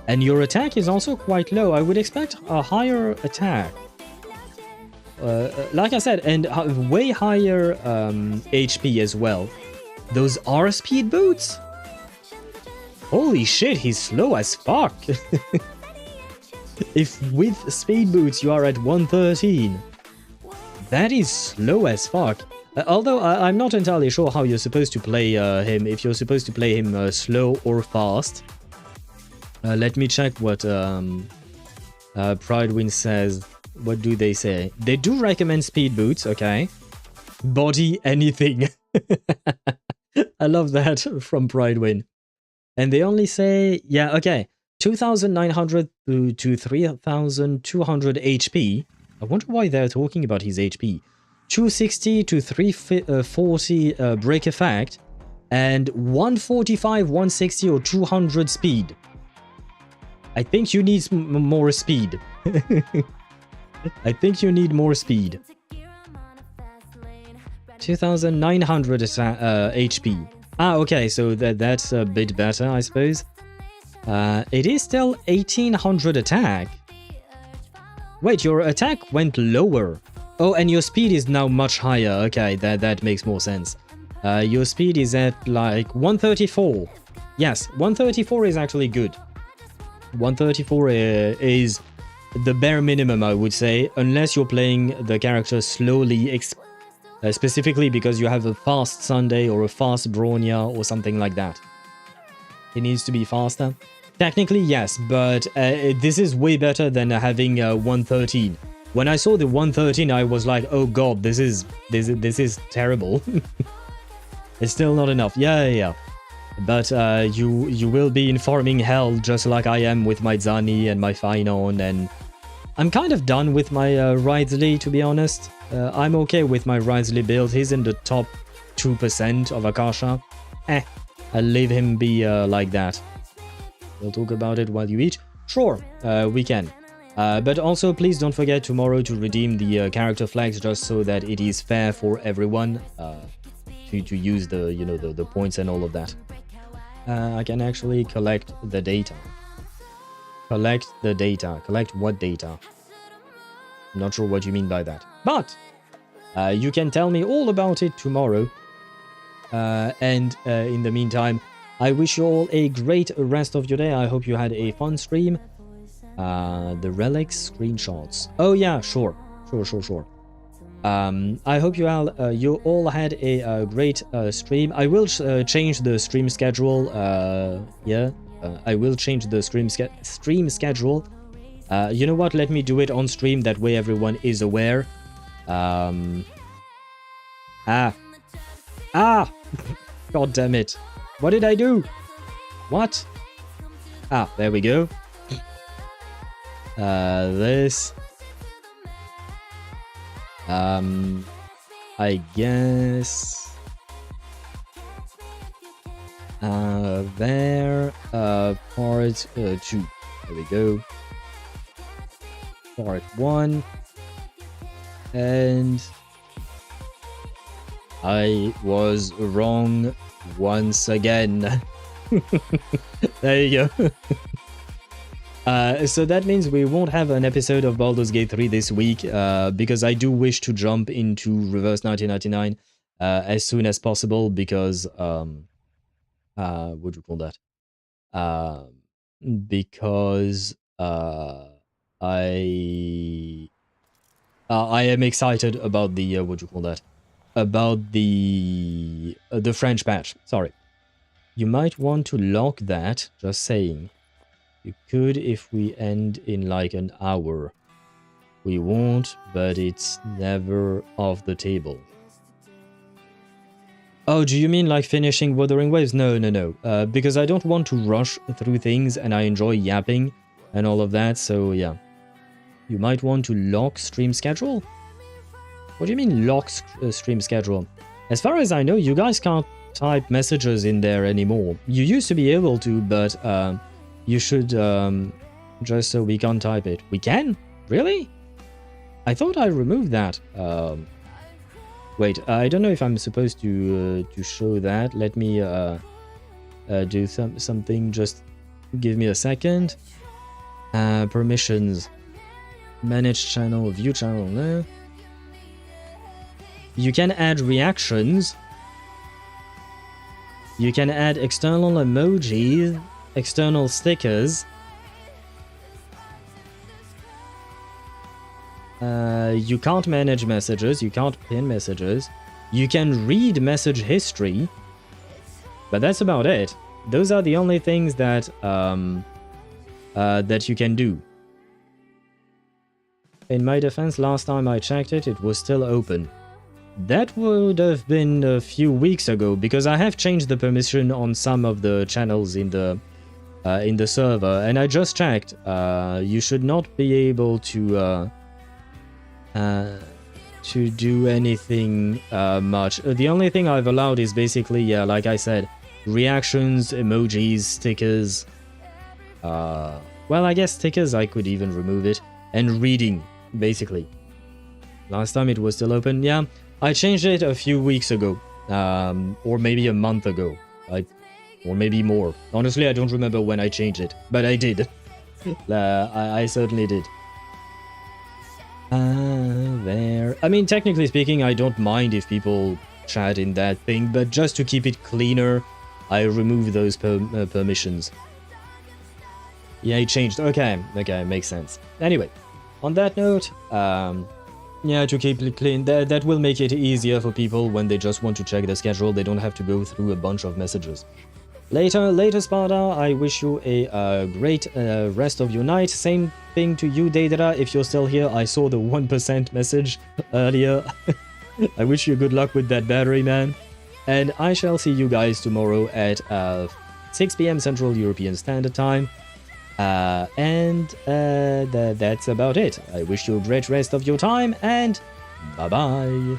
And your attack is also quite low. I would expect a higher attack. Like I said, and way higher HP as well. Those are speed boots? Holy shit, he's slow as fuck. If with speed boots you are at 113, that is slow as fuck. Although I'm not entirely sure how you're supposed to play him, if you're supposed to play him slow or fast. Let me check what Pridewind says. What do they say? They do recommend speed boots, okay. Body anything. I love that from Pridewind. And they only say, yeah, okay, 2,900 to 3,200 HP. I wonder why they're talking about his HP. 260 to 340 break effect, and 145, 160 or 200 speed. I think you need more speed. I think you need more speed. 2,900 HP. Ah, okay, so that's a bit better, I suppose. It is still 1,800 attack. Wait, your attack went lower. Oh, and your speed is now much higher. Okay, that makes more sense. Your speed is at like 134. Yes, 134 is actually good. 134 is the bare minimum, I would say, unless you're playing the character slowly, specifically because you have a fast Sunday or a fast Bronya or something like that. It needs to be faster. Technically, yes, but this is way better than having 113. When I saw the 113, I was like, oh god, this is terrible. It's still not enough. Yeah. But you will be in farming hell just like I am with my Zani and my Finon, and I'm kind of done with my Wriothesley, to be honest. I'm okay with my Wriothesley build. He's in the top 2% of Akasha. I'll leave him be like that. We'll talk about it while you eat. Sure, we can. But also, please don't forget tomorrow to redeem the character flags, just so that it is fair for everyone to use the points and all of that. I can actually collect the data. Collect the data. Collect what data? I'm not sure what you mean by that. But you can tell me all about it tomorrow. And in the meantime, I wish you all a great rest of your day. I hope you had a fun stream. The relics screenshots. Oh yeah, sure. I hope you all had a great stream. I will change the stream schedule. I will change the stream schedule. You know what? Let me do it on stream. That way everyone is aware. God damn it. What did I do? What? There we go. This. I guess. There. Part 2. There we go. Part 1. And I was wrong once again. There you go. So that means we won't have an episode of Baldur's Gate 3 this week, because I do wish to jump into Reverse 1999 as soon as possible, because what do you call that? Because I am excited about the what do you call that? About the French patch. Sorry. You might want to lock that, just saying. You could if we end in like an hour. We won't, but it's never off the table. Oh, do you mean like finishing Wuthering Waves? No. Because I don't want to rush through things and I enjoy yapping and all of that, so yeah. You might want to lock stream schedule? What do you mean lock stream schedule? As far as I know, you guys can't type messages in there anymore. You used to be able to, but you should, just so we can't type it. We can? Really? I thought I removed that. Wait, I don't know if I'm supposed to show that. Let me do something. Just give me a second. Permissions. Manage channel, view channel. No. You can add reactions. You can add external emojis, external stickers. You can't manage messages, you can't pin messages. You can read message history, but that's about it. Those are the only things that that you can do. In my defense, last time I checked it, it was still open. That would have been a few weeks ago, because I have changed the permission on some of the channels in the server, and I just checked. You should not be able to do anything much. The only thing I've allowed is basically, yeah, like I said, reactions, emojis, stickers. Well, I guess stickers I could even remove it, and reading, basically. Last time it was still open, yeah. I changed it a few weeks ago, or maybe a month ago, or maybe more. Honestly, I don't remember when I changed it, but I did. I certainly did. There. I mean, technically speaking, I don't mind if people chat in that thing, but just to keep it cleaner, I remove those permissions. Yeah, it changed. Okay, makes sense. Anyway, on that note, yeah, to keep it clean, that will make it easier for people when they just want to check the schedule. They don't have to go through a bunch of messages. Later, Sparta, I wish you a great rest of your night. Same thing to you, Deidara, if you're still here. I saw the 1% message earlier. I wish you good luck with that battery, man. And I shall see you guys tomorrow at 6 PM Central European Standard Time. That's about it. I wish you a great rest of your time, and bye-bye.